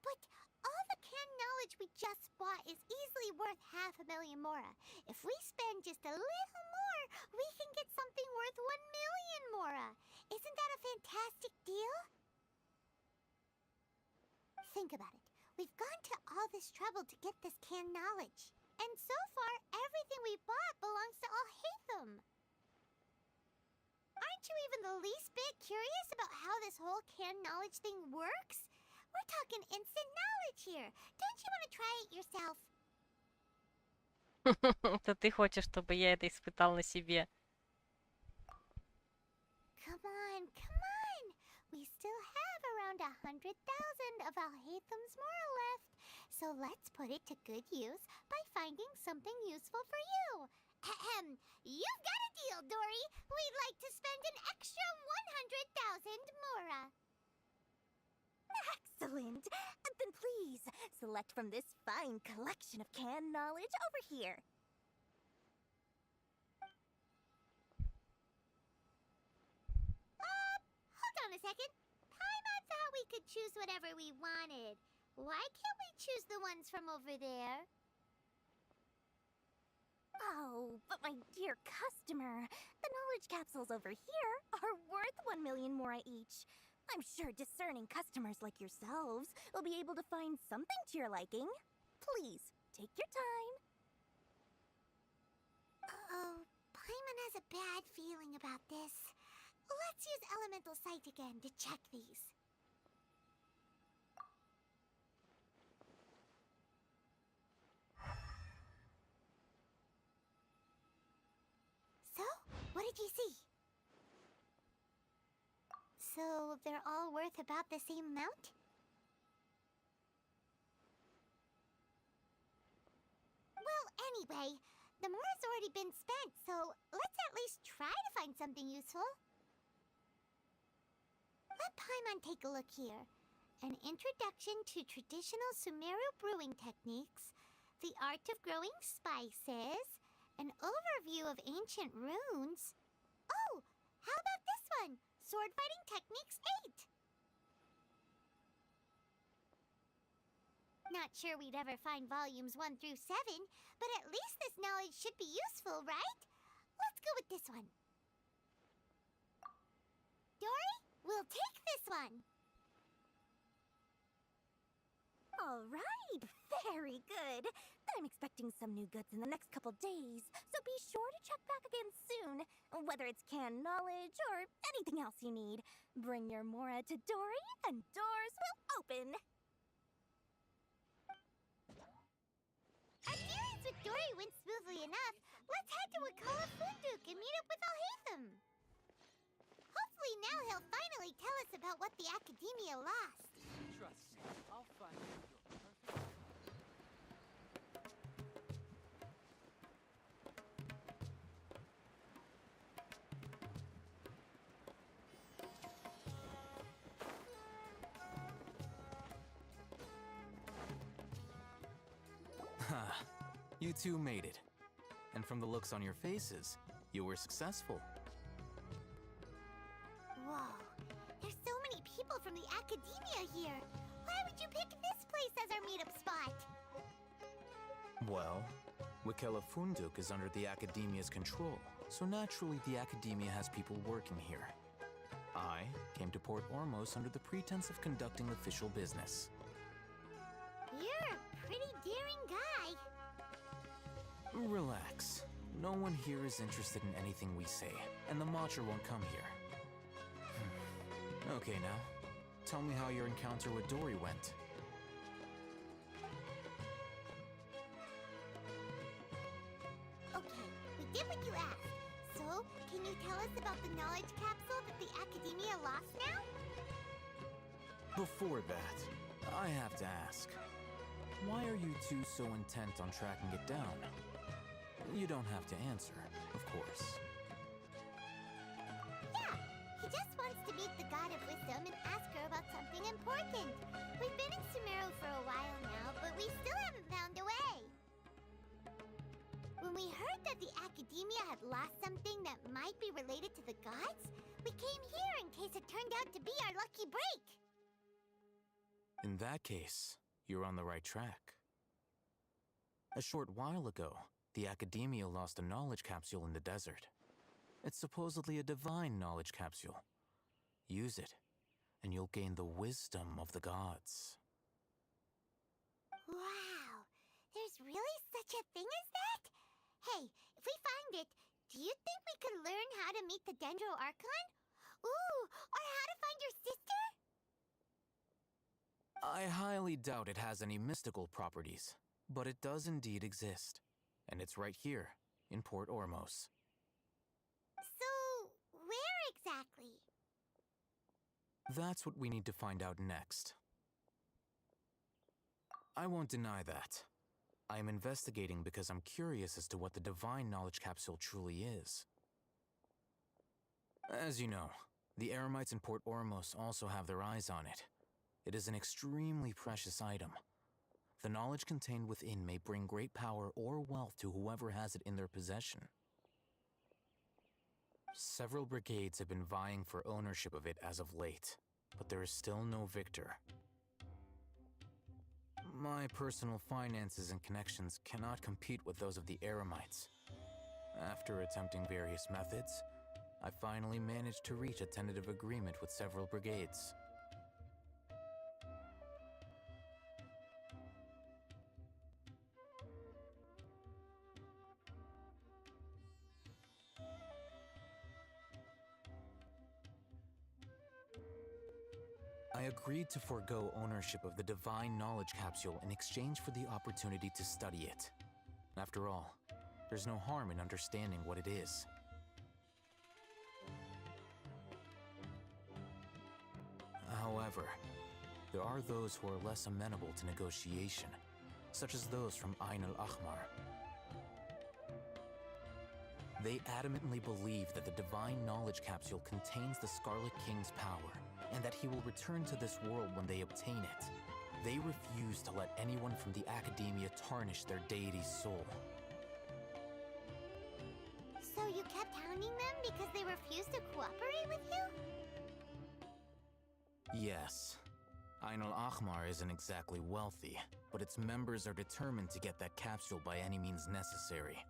[SPEAKER 2] But all the canned knowledge we just bought is easily worth 500,000 mora. If we spend just a little more, we can get something worth 1 million mora. Isn't that a fantastic deal? Think about it. We've gone to all this trouble to get this canned knowledge. And so far, everything we bought belongs to Alhaitham. Aren't you even the least bit curious about how this whole canned knowledge thing works? We're talking instant knowledge here. Don't you want to try it yourself?
[SPEAKER 1] Это ты хочешь, чтобы я это испытал на себе.
[SPEAKER 2] Come on, come on. We still have around 100,000 of Alhaitham's mora left. So let's put it to good use by finding something useful for you. Ahem. You've got a deal, Dory. We'd like to spend an extra 100,000 mora.
[SPEAKER 5] Excellent! Then please, select from this fine collection of canned knowledge over here.
[SPEAKER 2] Hold on a second. Paimon thought we could choose whatever we wanted. Why can't we choose the ones from over there?
[SPEAKER 5] Oh, but my dear customer, the knowledge capsules over here are worth 1 million mora each. I'm sure discerning customers like yourselves will be able to find something to your liking. Please, take your time.
[SPEAKER 2] Uh-oh, Paimon has a bad feeling about this. Let's use Elemental Sight again to check these. So, what did you see? So, they're all worth about the same amount? Well, anyway, the mora's already been spent, so let's at least try to find something useful. Let Paimon take a look here. An introduction to traditional Sumeru brewing techniques, the art of growing spices, an overview of ancient runes. Oh, how about this one? Sword Fighting Techniques 8. Not sure we'd ever find volumes 1 through 7, but at least this knowledge should be useful, right? Let's go with this one. Dory, we'll take this one.
[SPEAKER 5] All right, very good. I'm expecting some new goods in the next couple days, so be sure to check back again soon. Whether it's canned knowledge or anything else you need, bring your Mora to Dory and doors will open.
[SPEAKER 2] Our dealings with Dory went smoothly enough. Let's head to Wakala Funduk and meet up with Alhaitham. Hopefully now he'll finally tell us about what the Academia lost.
[SPEAKER 18] Trust me, I'll find you your perfect.
[SPEAKER 4] Ha! You two made it. And from the looks on your faces, you were successful.
[SPEAKER 2] Whoa, there's so many people from the Academia here. Why would you pick this place as our meetup spot?
[SPEAKER 4] Well, Wakela Funduk is under the Academia's control, so naturally the Academia has people working here. I came to Port Ormos under the pretense of conducting official business.
[SPEAKER 2] You're a pretty daring guy.
[SPEAKER 4] Relax. No one here is interested in anything we say, and the Matcha won't come here. Okay now, tell me how your encounter with Dory went.
[SPEAKER 2] Okay, we did what you asked. So, can you tell us about the knowledge capsule that the Academia lost now?
[SPEAKER 4] Before that, I have to ask, why are you two so intent on tracking it down? You don't have to answer, of course.
[SPEAKER 2] Yeah, he just wants to meet the God of Wisdom and ask her about something important. We've been in Sumeru for a while now, but we still haven't found a way. When we heard that the Academia had lost something that might be related to the gods, we came here in case it turned out to be our lucky break.
[SPEAKER 4] In that case, you're on the right track. A short while ago, the Academia lost a knowledge capsule in the desert. It's supposedly a divine knowledge capsule. Use it, and you'll gain the wisdom of the gods.
[SPEAKER 2] Wow, there's really such a thing as that? Hey, if we find it, do you think we could learn how to meet the Dendro Archon? Ooh, or how to find your sister?
[SPEAKER 4] I highly doubt it has any mystical properties, but it does indeed exist. And it's right here, in Port Ormos.
[SPEAKER 2] So, where exactly?
[SPEAKER 4] That's what we need to find out next. I won't deny that. I am investigating because I'm curious as to what the divine knowledge capsule truly is. As you know, the Eremites in Port Ormos also have their eyes on it. It is an extremely precious item. The knowledge contained within may bring great power or wealth to whoever has it in their possession. Several brigades have been vying for ownership of it as of late, but there is still no victor. My personal finances and connections cannot compete with those of the Eremites. After attempting various methods, I finally managed to reach a tentative agreement with several brigades. I agreed to forego ownership of the divine knowledge capsule in exchange for the opportunity to study it. After all, there's no harm in understanding what it is. However, there are those who are less amenable to negotiation, such as those from Ain al-Ahmar. They adamantly believe that the Divine Knowledge Capsule contains the Scarlet King's power, and that he will return to this world when they obtain it. They refuse to let anyone from the Academia tarnish their deity's soul.
[SPEAKER 2] So you kept hounding them because they refused to cooperate with you?
[SPEAKER 4] Yes. Ainul Ahmar isn't exactly wealthy, but its members are determined to get that capsule by any means necessary.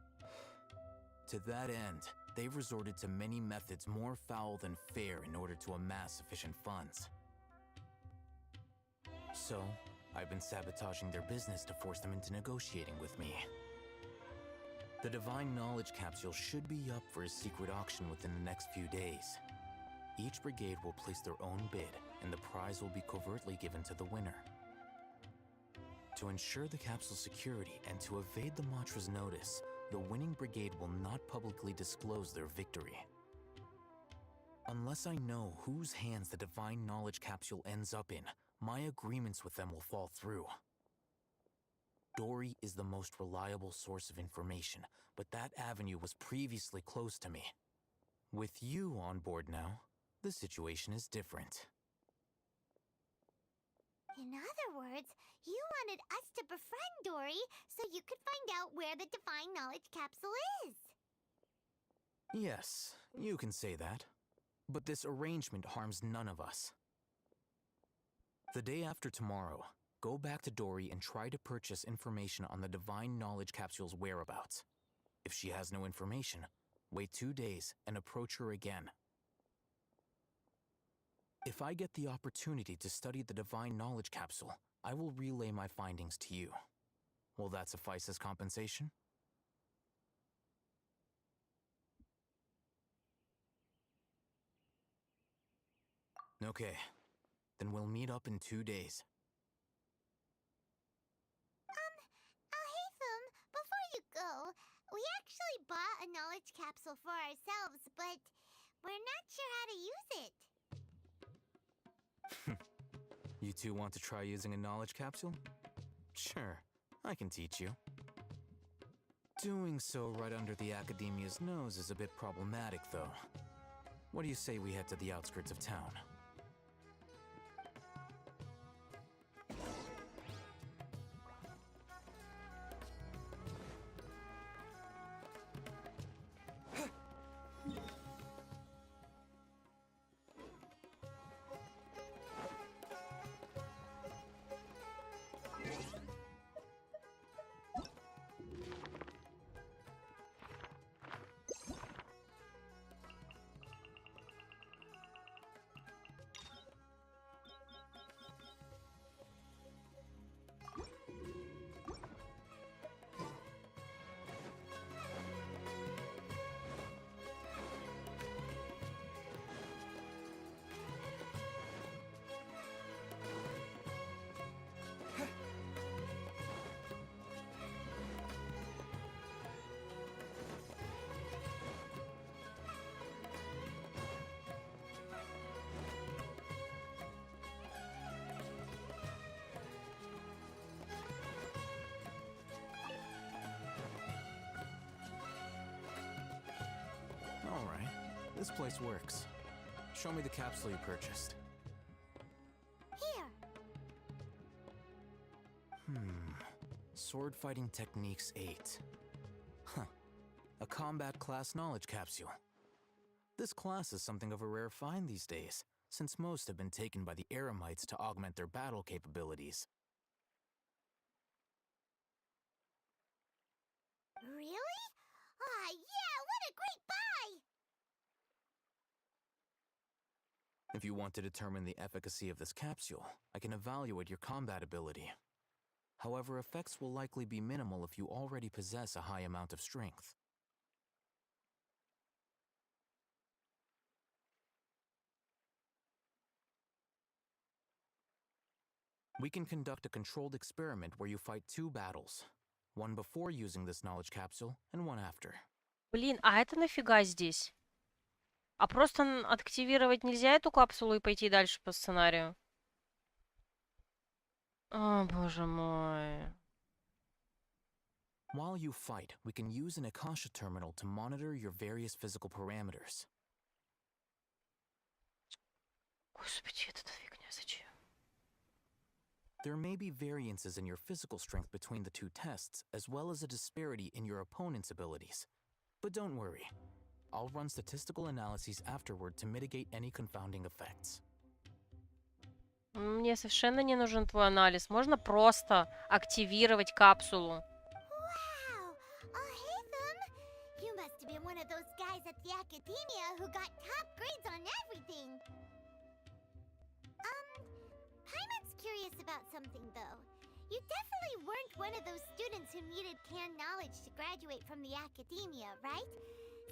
[SPEAKER 4] To that end, they've resorted to many methods more foul than fair in order to amass sufficient funds. So, I've been sabotaging their business to force them into negotiating with me. The Divine Knowledge Capsule should be up for a secret auction within the next few days. Each brigade will place their own bid, and the prize will be covertly given to the winner. To ensure the capsule's security and to evade the Matra's notice, the winning brigade will not publicly disclose their victory. Unless I know whose hands the Divine Knowledge Capsule ends up in, my agreements with them will fall through. Dory is the most reliable source of information, but that avenue was previously closed to me. With you on board now, the situation is different.
[SPEAKER 2] In other words, you wanted us to befriend Dory so you could find out where the Divine Knowledge Capsule is.
[SPEAKER 4] Yes, you can say that. But this arrangement harms none of us. The day after tomorrow, go back to Dory and try to purchase information on the Divine Knowledge Capsule's whereabouts. If she has no information, wait 2 days and approach her again. If I get the opportunity to study the Divine Knowledge Capsule, I will relay my findings to you. Will that suffice as compensation? Okay, then we'll meet up in 2 days.
[SPEAKER 2] Alhaitham, before you go, we actually bought a knowledge capsule for ourselves, but we're not sure how to use it.
[SPEAKER 4] You two want to try using a knowledge capsule? Sure, I can teach you. Doing so right under the Academia's nose is a bit problematic, though. What do you say we head to the outskirts of town? This place works. Show me the capsule you purchased.
[SPEAKER 2] Here.
[SPEAKER 4] Sword Fighting Techniques 8. Huh. A combat class knowledge capsule. This class is something of a rare find these days, since most have been taken by the Eremites to augment their battle capabilities.
[SPEAKER 2] Really? Ah, yeah, what a great buy!
[SPEAKER 4] If you want to determine the efficacy of this capsule, I can evaluate your combat ability. However, effects will likely be minimal if you already possess a high amount of strength. We can conduct a controlled experiment where you fight 2 battles. One before using this knowledge capsule, and one after.
[SPEAKER 1] Блин, а это нафига здесь? А просто активировать нельзя эту капсулу и пойти дальше по сценарию? О, боже мой.
[SPEAKER 4] While you fight, we can use an Akasha terminal to monitor your various physical parameters.
[SPEAKER 1] Господи, это фигня, зачем?
[SPEAKER 4] There may be variances in your physical strength between the two tests, as well as a disparity in your opponent's abilities. But don't worry. I'll run statistical analyses afterward to mitigate any confounding effects.
[SPEAKER 1] Мне совершенно не нужен твой анализ. Можно просто активировать капсулу.
[SPEAKER 2] Wow! Ahitham! You must have been one of those guys at the academia who got top grades on everything. Paimon's curious about something, though. You definitely weren't one of those students who needed canned knowledge to graduate from the academia, right?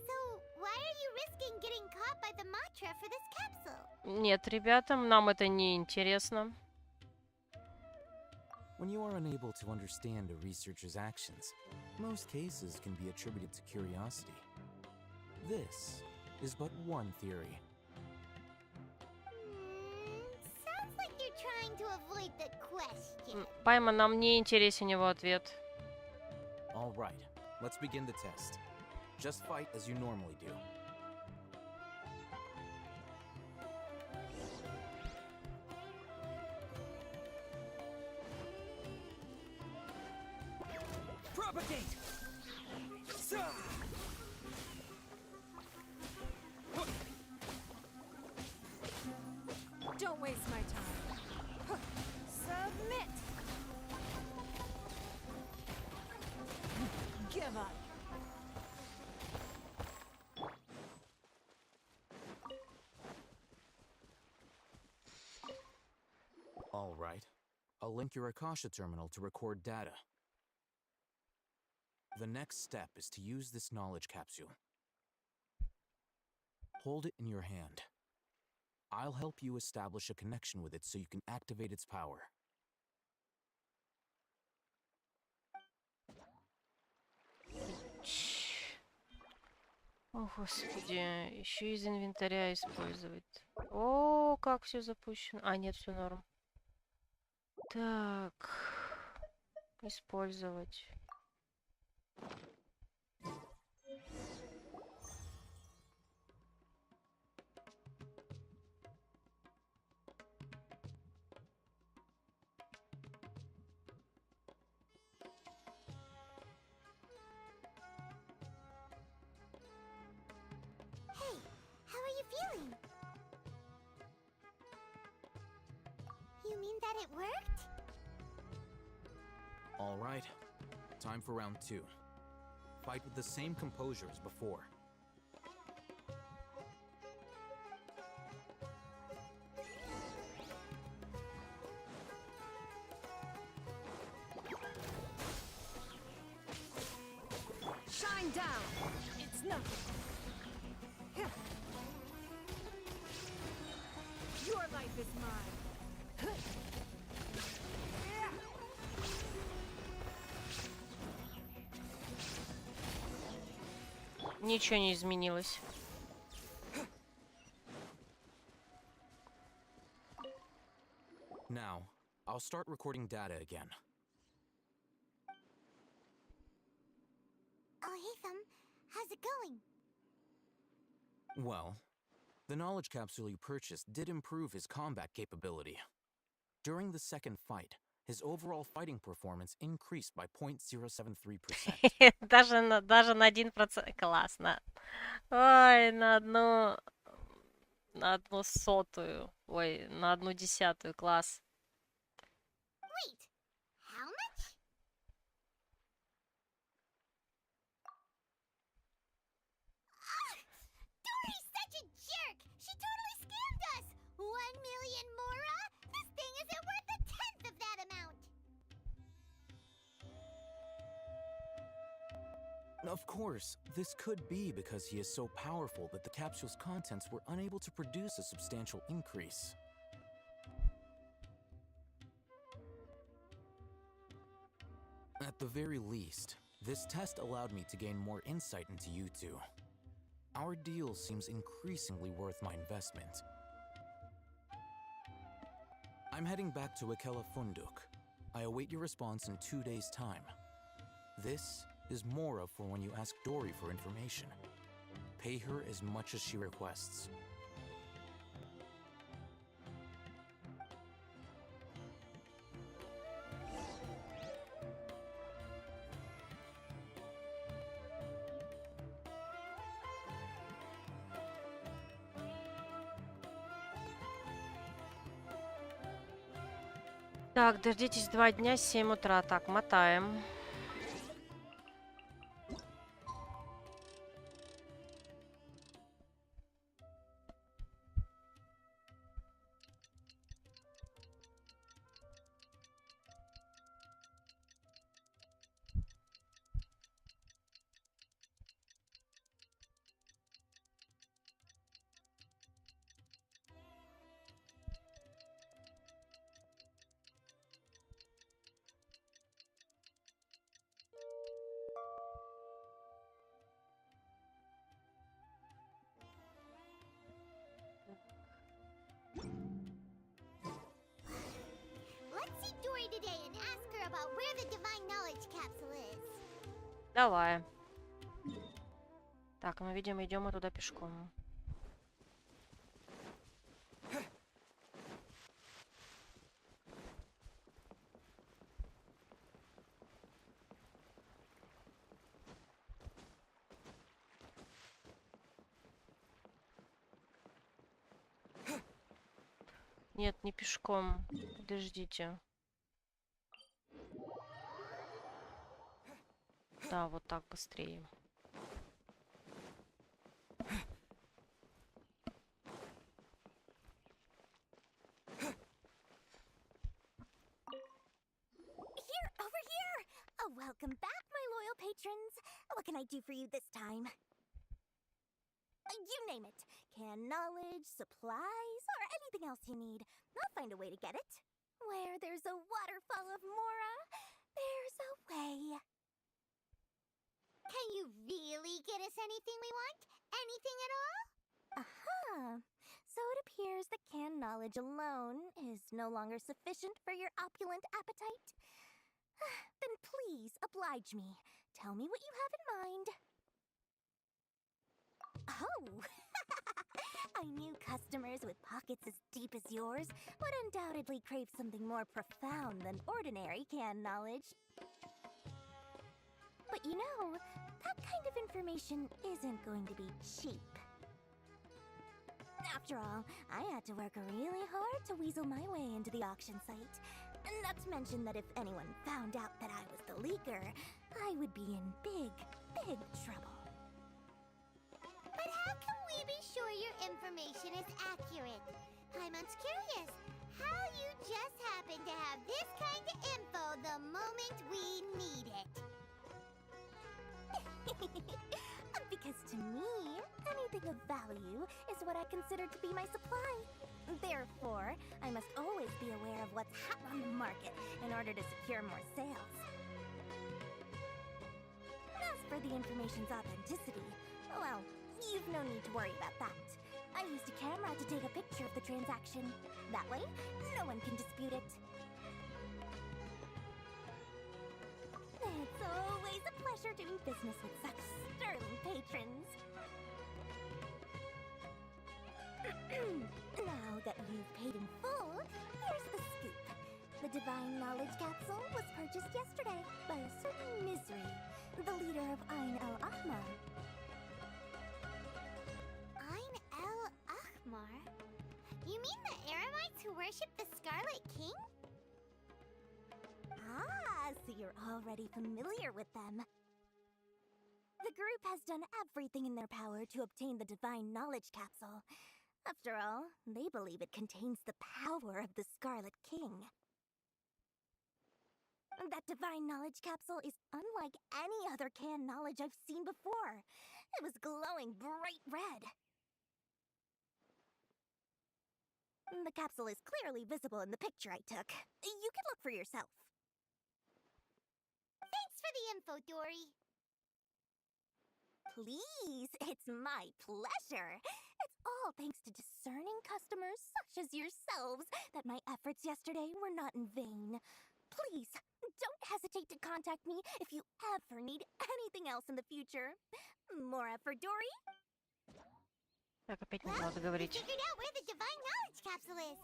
[SPEAKER 2] So, why are you risking getting caught by the Matra for this capsule?
[SPEAKER 1] Нет, ребятам, нам это не интересно.
[SPEAKER 4] When you are unable to understand a researcher's actions, most cases can be attributed to curiosity. This is but one theory.
[SPEAKER 2] Sounds like you're trying to avoid the question.
[SPEAKER 1] Паймон, нам не интересен его ответ.
[SPEAKER 4] All right, let's begin the test. Just fight as you normally do.
[SPEAKER 18] Propagate! Don't waste my time. Submit! Give up.
[SPEAKER 4] All right. I'll link your Akasha terminal to record data. The next step is to use this knowledge capsule. Hold it in your hand. I'll help you establish a connection with it so you can activate its power.
[SPEAKER 1] О, господи, еще из инвентаря использовать. О, как все запущено. А, нет, все норм. Так, использовать.
[SPEAKER 2] Hey, how are you feeling? You mean that it worked?
[SPEAKER 4] All right. Time for round 2. Fight with the same composure as before.
[SPEAKER 18] Shine down! It's nothing. Here. Your life is mine.
[SPEAKER 1] Ничего не изменилось.
[SPEAKER 4] Now, I'll start recording data again.
[SPEAKER 2] Ahitham, how's it going?
[SPEAKER 4] Well, the knowledge capsule you purchased did improve his combat capability. During the second fight, his overall fighting performance increased by 0.073%.
[SPEAKER 1] Даже на 1%. Классно. Ой, на одну сотую. Ой, на 1/10. Класс.
[SPEAKER 2] Wait, how much? Dory's such a jerk! She totally scammed us! 1 million mora? This thing isn't worth a tenth of that amount!
[SPEAKER 4] Of course, this could be because he is so powerful that the capsule's contents were unable to produce a substantial increase. At the very least, this test allowed me to gain more insight into you two. Our deal seems increasingly worth my investment. I'm heading back to Akela Funduk. I await your response in 2 days' time. This is Mora for when you ask Dory for information. Pay her as much as she requests.
[SPEAKER 1] Так, дождитесь 2 дня, 7 утра. Так, мотаем.
[SPEAKER 2] Let's see Dory today and ask her about where the divine knowledge capsule is.
[SPEAKER 1] Давай. Так, мы, видимо, идем мы туда пешком. Нет, не пешком. Подождите. Да, вот так быстрее.
[SPEAKER 5] Here, over here! Oh, welcome back, my loyal patrons. What can I do for you this time? You name it. Canned knowledge, supplies, or anything else you need. I'll find a way to get it. Where there's a waterfall of Mora, there's a way.
[SPEAKER 2] Can you really get us anything we want? Anything at all?
[SPEAKER 5] Aha! So it appears that canned knowledge alone is no longer sufficient for your opulent appetite. Then please oblige me. Tell me what you have in mind. Oh! I knew customers with pockets as deep as yours would undoubtedly crave something more profound than ordinary canned knowledge. But you know, that kind of information isn't going to be cheap. After all, I had to work really hard to weasel my way into the auction site. Not to mention that if anyone found out that I was the leaker, I would be in big, big trouble.
[SPEAKER 2] But how can we be sure your information is accurate? Paimon's curious how you just happen to have this kind of info the moment we need it.
[SPEAKER 5] Because to me, anything of value is what I consider to be my supply. Therefore, I must always be aware of what's hot on the market in order to secure more sales. As for the information's authenticity, well, you've no need to worry about that. I used a camera to take a picture of the transaction. That way, no one can dispute it. It's always a pleasure doing business with such sterling patrons. Now that you've paid in full, here's the scoop. The Divine Knowledge Capsule was purchased yesterday by a certain Misery, the leader of Ain el-Ahmar.
[SPEAKER 2] Ain el-Ahmar? You mean the Eremites who worship the Scarlet King?
[SPEAKER 5] Ah, so you're already familiar with them. The group has done everything in their power to obtain the Divine Knowledge Capsule. After all, they believe it contains the power of the Scarlet King. That Divine Knowledge Capsule is unlike any other canned knowledge I've seen before. It was glowing bright red. The capsule is clearly visible in the picture I took. You can look for yourself.
[SPEAKER 2] Thanks for the info, Dory.
[SPEAKER 5] Please, it's my pleasure. It's all thanks to discerning customers such as yourselves that my efforts yesterday were not in vain. Please, don't hesitate to contact me if you ever need anything else in the future. Mora for Dory?
[SPEAKER 1] Так, опять не
[SPEAKER 2] Well,
[SPEAKER 1] надо
[SPEAKER 2] we
[SPEAKER 1] говорить.
[SPEAKER 2] figured out where the divine knowledge capsule is.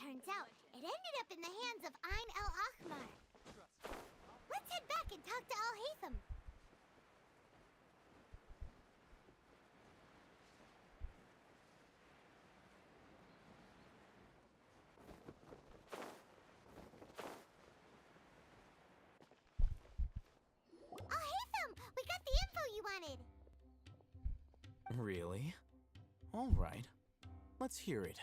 [SPEAKER 2] Turns out it ended up in the hands of Ain el-Ahmar. Let's head back and talk to Al-Haytham. Al-Haytham, we got the info you wanted.
[SPEAKER 4] Really? All right. Let's hear it.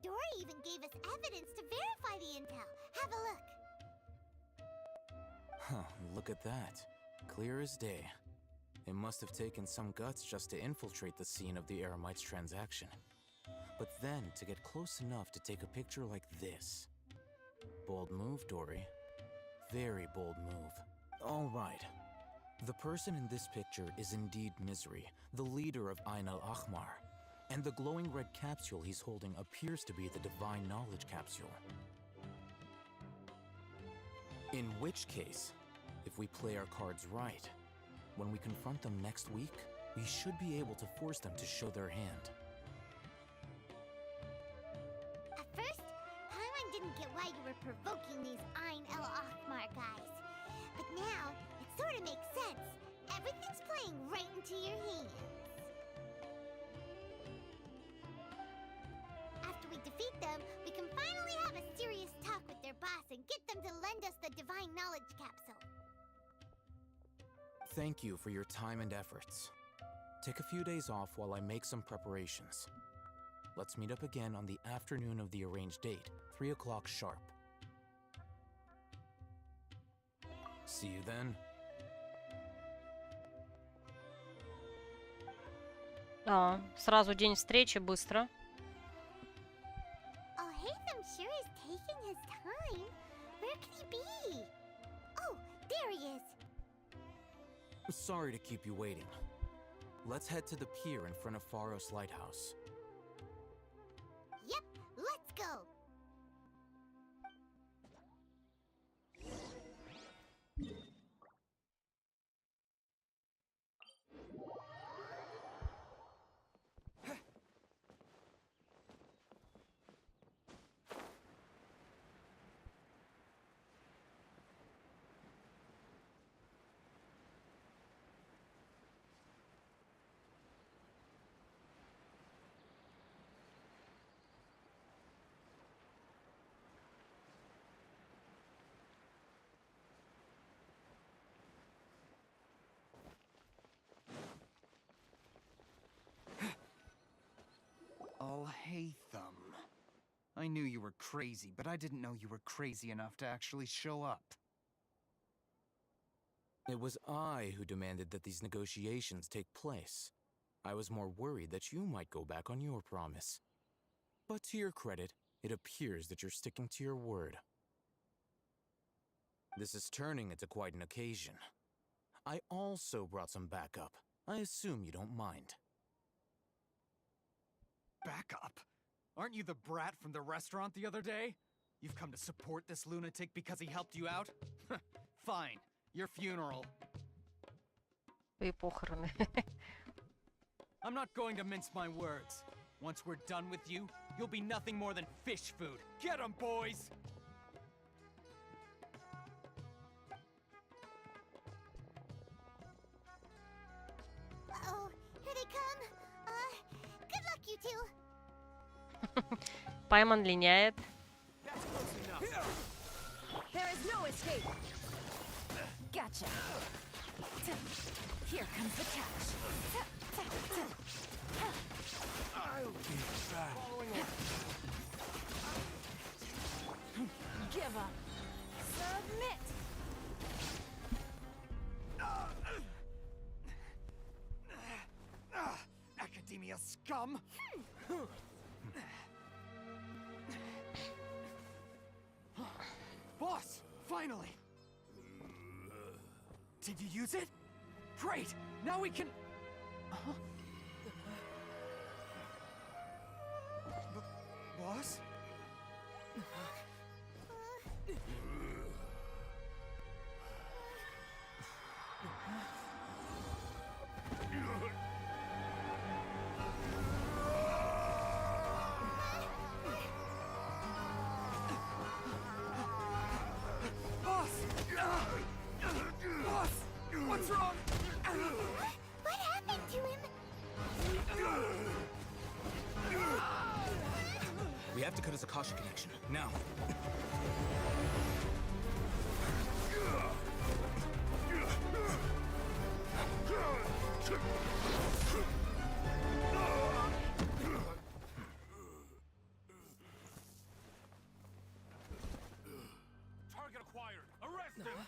[SPEAKER 2] Dory even gave us evidence to verify the intel. Have a look.
[SPEAKER 4] Huh, look at that. Clear as day. It must have taken some guts just to infiltrate the scene of the Eremites transaction. But then to get close enough to take a picture like this. Bold move, Dory. Very bold move. All right. The person in this picture is indeed Misery, the leader of Ain al-Ahmar. And the glowing red capsule he's holding appears to be the Divine Knowledge Capsule. In which case, if we play our cards right, when we confront them next week, we should be able to force them to show their hand.
[SPEAKER 2] At first, Paimon didn't get why you were provoking these Ain el-Ahmar guys. But now, it sort of makes sense. Everything's playing right into your hands. After we defeat them, we can finally have a serious talk with their boss and get them to lend us the Divine Knowledge Capsule.
[SPEAKER 4] Thank you for your time and efforts. Take a few days off while I make some preparations. Let's meet up again on the afternoon of the arranged date, 3 o'clock sharp. See you then.
[SPEAKER 1] А, сразу день встречи, быстро.
[SPEAKER 2] Al-Haytham sure is taking his time. Where could he be? Oh, there he is.
[SPEAKER 4] Sorry to keep you waiting. Let's head to the pier in front of Pharos Lighthouse.
[SPEAKER 2] Yep, let's go.
[SPEAKER 3] Al-Haytham. I knew you were crazy, but I didn't know you were crazy enough to actually show up.
[SPEAKER 4] It was I who demanded that these negotiations take place. I was more worried that you might go back on your promise. But to your credit, it appears that you're sticking to your word. This is turning into quite an occasion. I also brought some backup. I assume you don't mind.
[SPEAKER 3] Backup? Aren't you the brat from the restaurant the other day? You've come to support this lunatic because he helped you out? Fine. Your funeral.
[SPEAKER 1] И похороны.
[SPEAKER 3] I'm not going to mince my words. Once we're done with you, you'll be nothing more than fish food. Get 'em, boys!
[SPEAKER 2] Uh-oh, here they come. Good luck, you two.
[SPEAKER 1] Пайман линяет.
[SPEAKER 8] There is no escape. Gotcha. Here comes the catch.
[SPEAKER 10] I'll be back.
[SPEAKER 8] Give up. Submit.
[SPEAKER 3] Academia scum! Boss! Finally! Did you use it? Great! Now we can... Huh? Boss? Boss! Boss! What's wrong?
[SPEAKER 2] What happened to him?
[SPEAKER 4] We have to cut his Akasha connection, now.
[SPEAKER 13] Target acquired! Arrest him!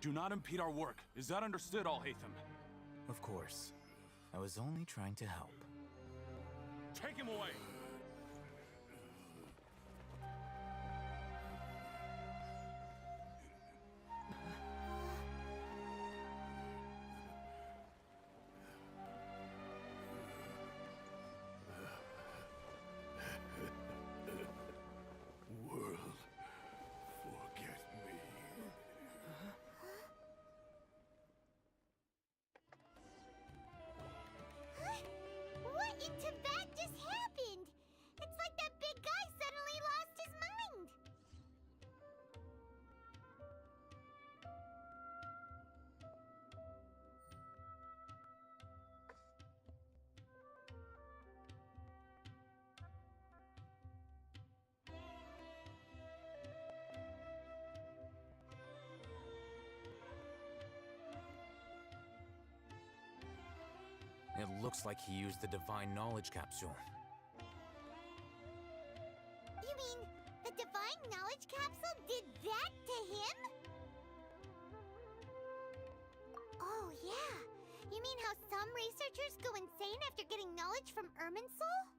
[SPEAKER 19] Do not impede our work. Is that understood, Alhaitham?
[SPEAKER 4] Of course. I was only trying to help.
[SPEAKER 19] Take him away!
[SPEAKER 10] World, forget me.
[SPEAKER 2] What in Tibet just happened? It's like that big guy suddenly lost his mind.
[SPEAKER 4] It looks like he used the Divine Knowledge Capsule.
[SPEAKER 2] You mean the Divine Knowledge Capsule did that to him? Oh, yeah. You mean how some researchers go insane after getting knowledge from Irminsul?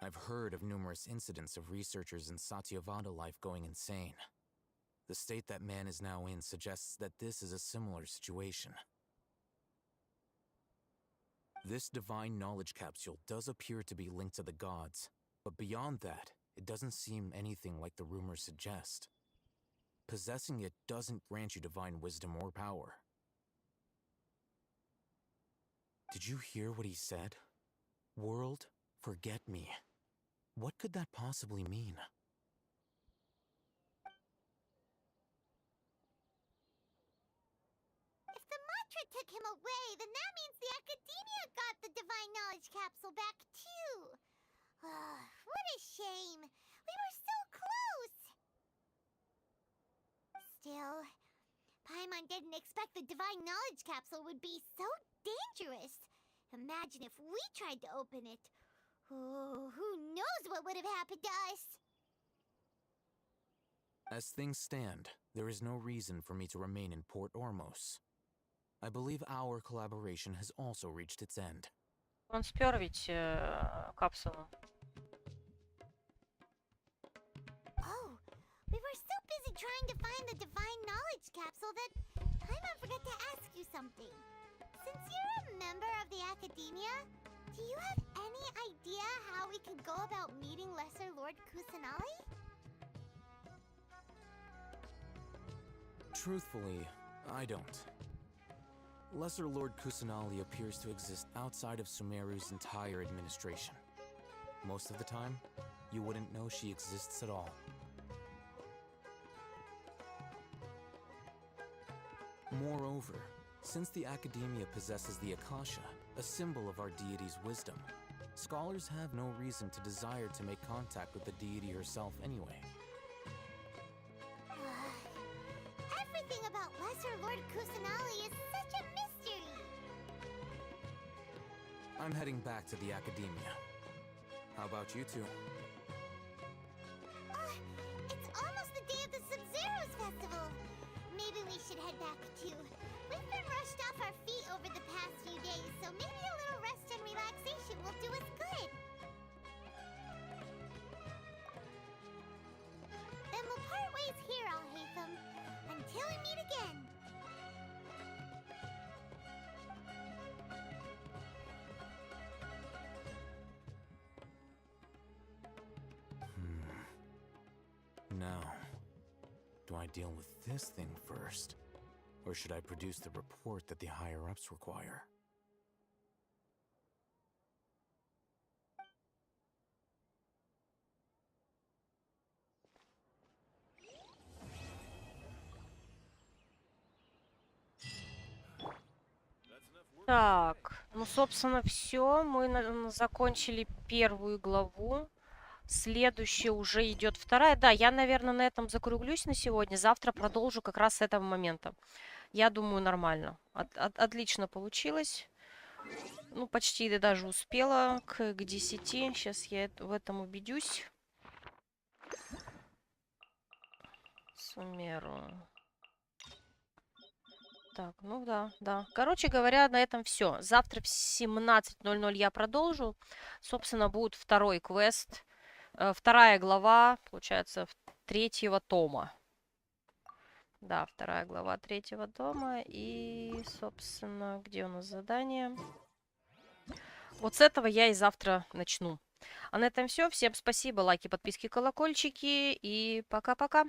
[SPEAKER 4] I've heard of numerous incidents of researchers in Satyavada life going insane. The state that man is now in suggests that this is a similar situation. This Divine Knowledge Capsule does appear to be linked to the gods, but beyond that, it doesn't seem anything like the rumors suggest. Possessing it doesn't grant you divine wisdom or power. Did you hear what he said? World, forget me. What could that possibly mean?
[SPEAKER 2] If the mantra took him away, then that means the Academia got the Divine Knowledge Capsule back, too. What a shame. We were so close. Still, Paimon didn't expect the Divine Knowledge Capsule would be so dangerous. Imagine if we tried to open it. Oh, who knows what would have happened to us?
[SPEAKER 4] As things stand, there is no reason for me to remain in Port Ormos. I believe our collaboration has also reached its end.
[SPEAKER 1] Он спер ведь капсулу.
[SPEAKER 2] Oh, we were so busy trying to find the Divine Knowledge Capsule that Paimon forgot to ask you something. Since you're a member of the Academia, do you have any idea how we can go about meeting Lesser Lord Kusanali?
[SPEAKER 4] Truthfully, I don't. Lesser Lord Kusanali appears to exist outside of Sumeru's entire administration. Most of the time, you wouldn't know she exists at all. Moreover, since the Academia possesses the Akasha, a symbol of our deity's wisdom, scholars have no reason to desire to make contact with the deity herself anyway.
[SPEAKER 2] Everything about Lesser Lord Kusanali is such a mystery.
[SPEAKER 4] I'm heading back to the Academia. How about you two?
[SPEAKER 2] It's almost the day of the Sub-Zero's festival. Maybe we should head back too. We've been rushed off our feet over the past few days, so maybe a little rest and relaxation will do us good. Then we'll part ways here, Alhaitham. Until we
[SPEAKER 4] now? Do I deal with this thing first? Or should I produce the report that the higher-ups require?
[SPEAKER 1] Так, ну, собственно, все. Мы закончили первую главу. Следующая уже идет вторая. Да, я, наверное, на этом закруглюсь на сегодня. Завтра продолжу как раз с этого момента. Я думаю, нормально. Отлично получилось. Ну, почти даже успела к 10. Сейчас я в этом убедюсь. Сумеру. Так, ну да. Короче говоря, на этом все. Завтра в 17:00 я продолжу. Собственно, будет второй квест. Вторая глава, получается, третьего тома. Да, вторая глава третьего тома. И, собственно, где у нас задание? Вот с этого я и завтра начну. А на этом все. Всем спасибо, лайки, подписки, колокольчики. И пока-пока.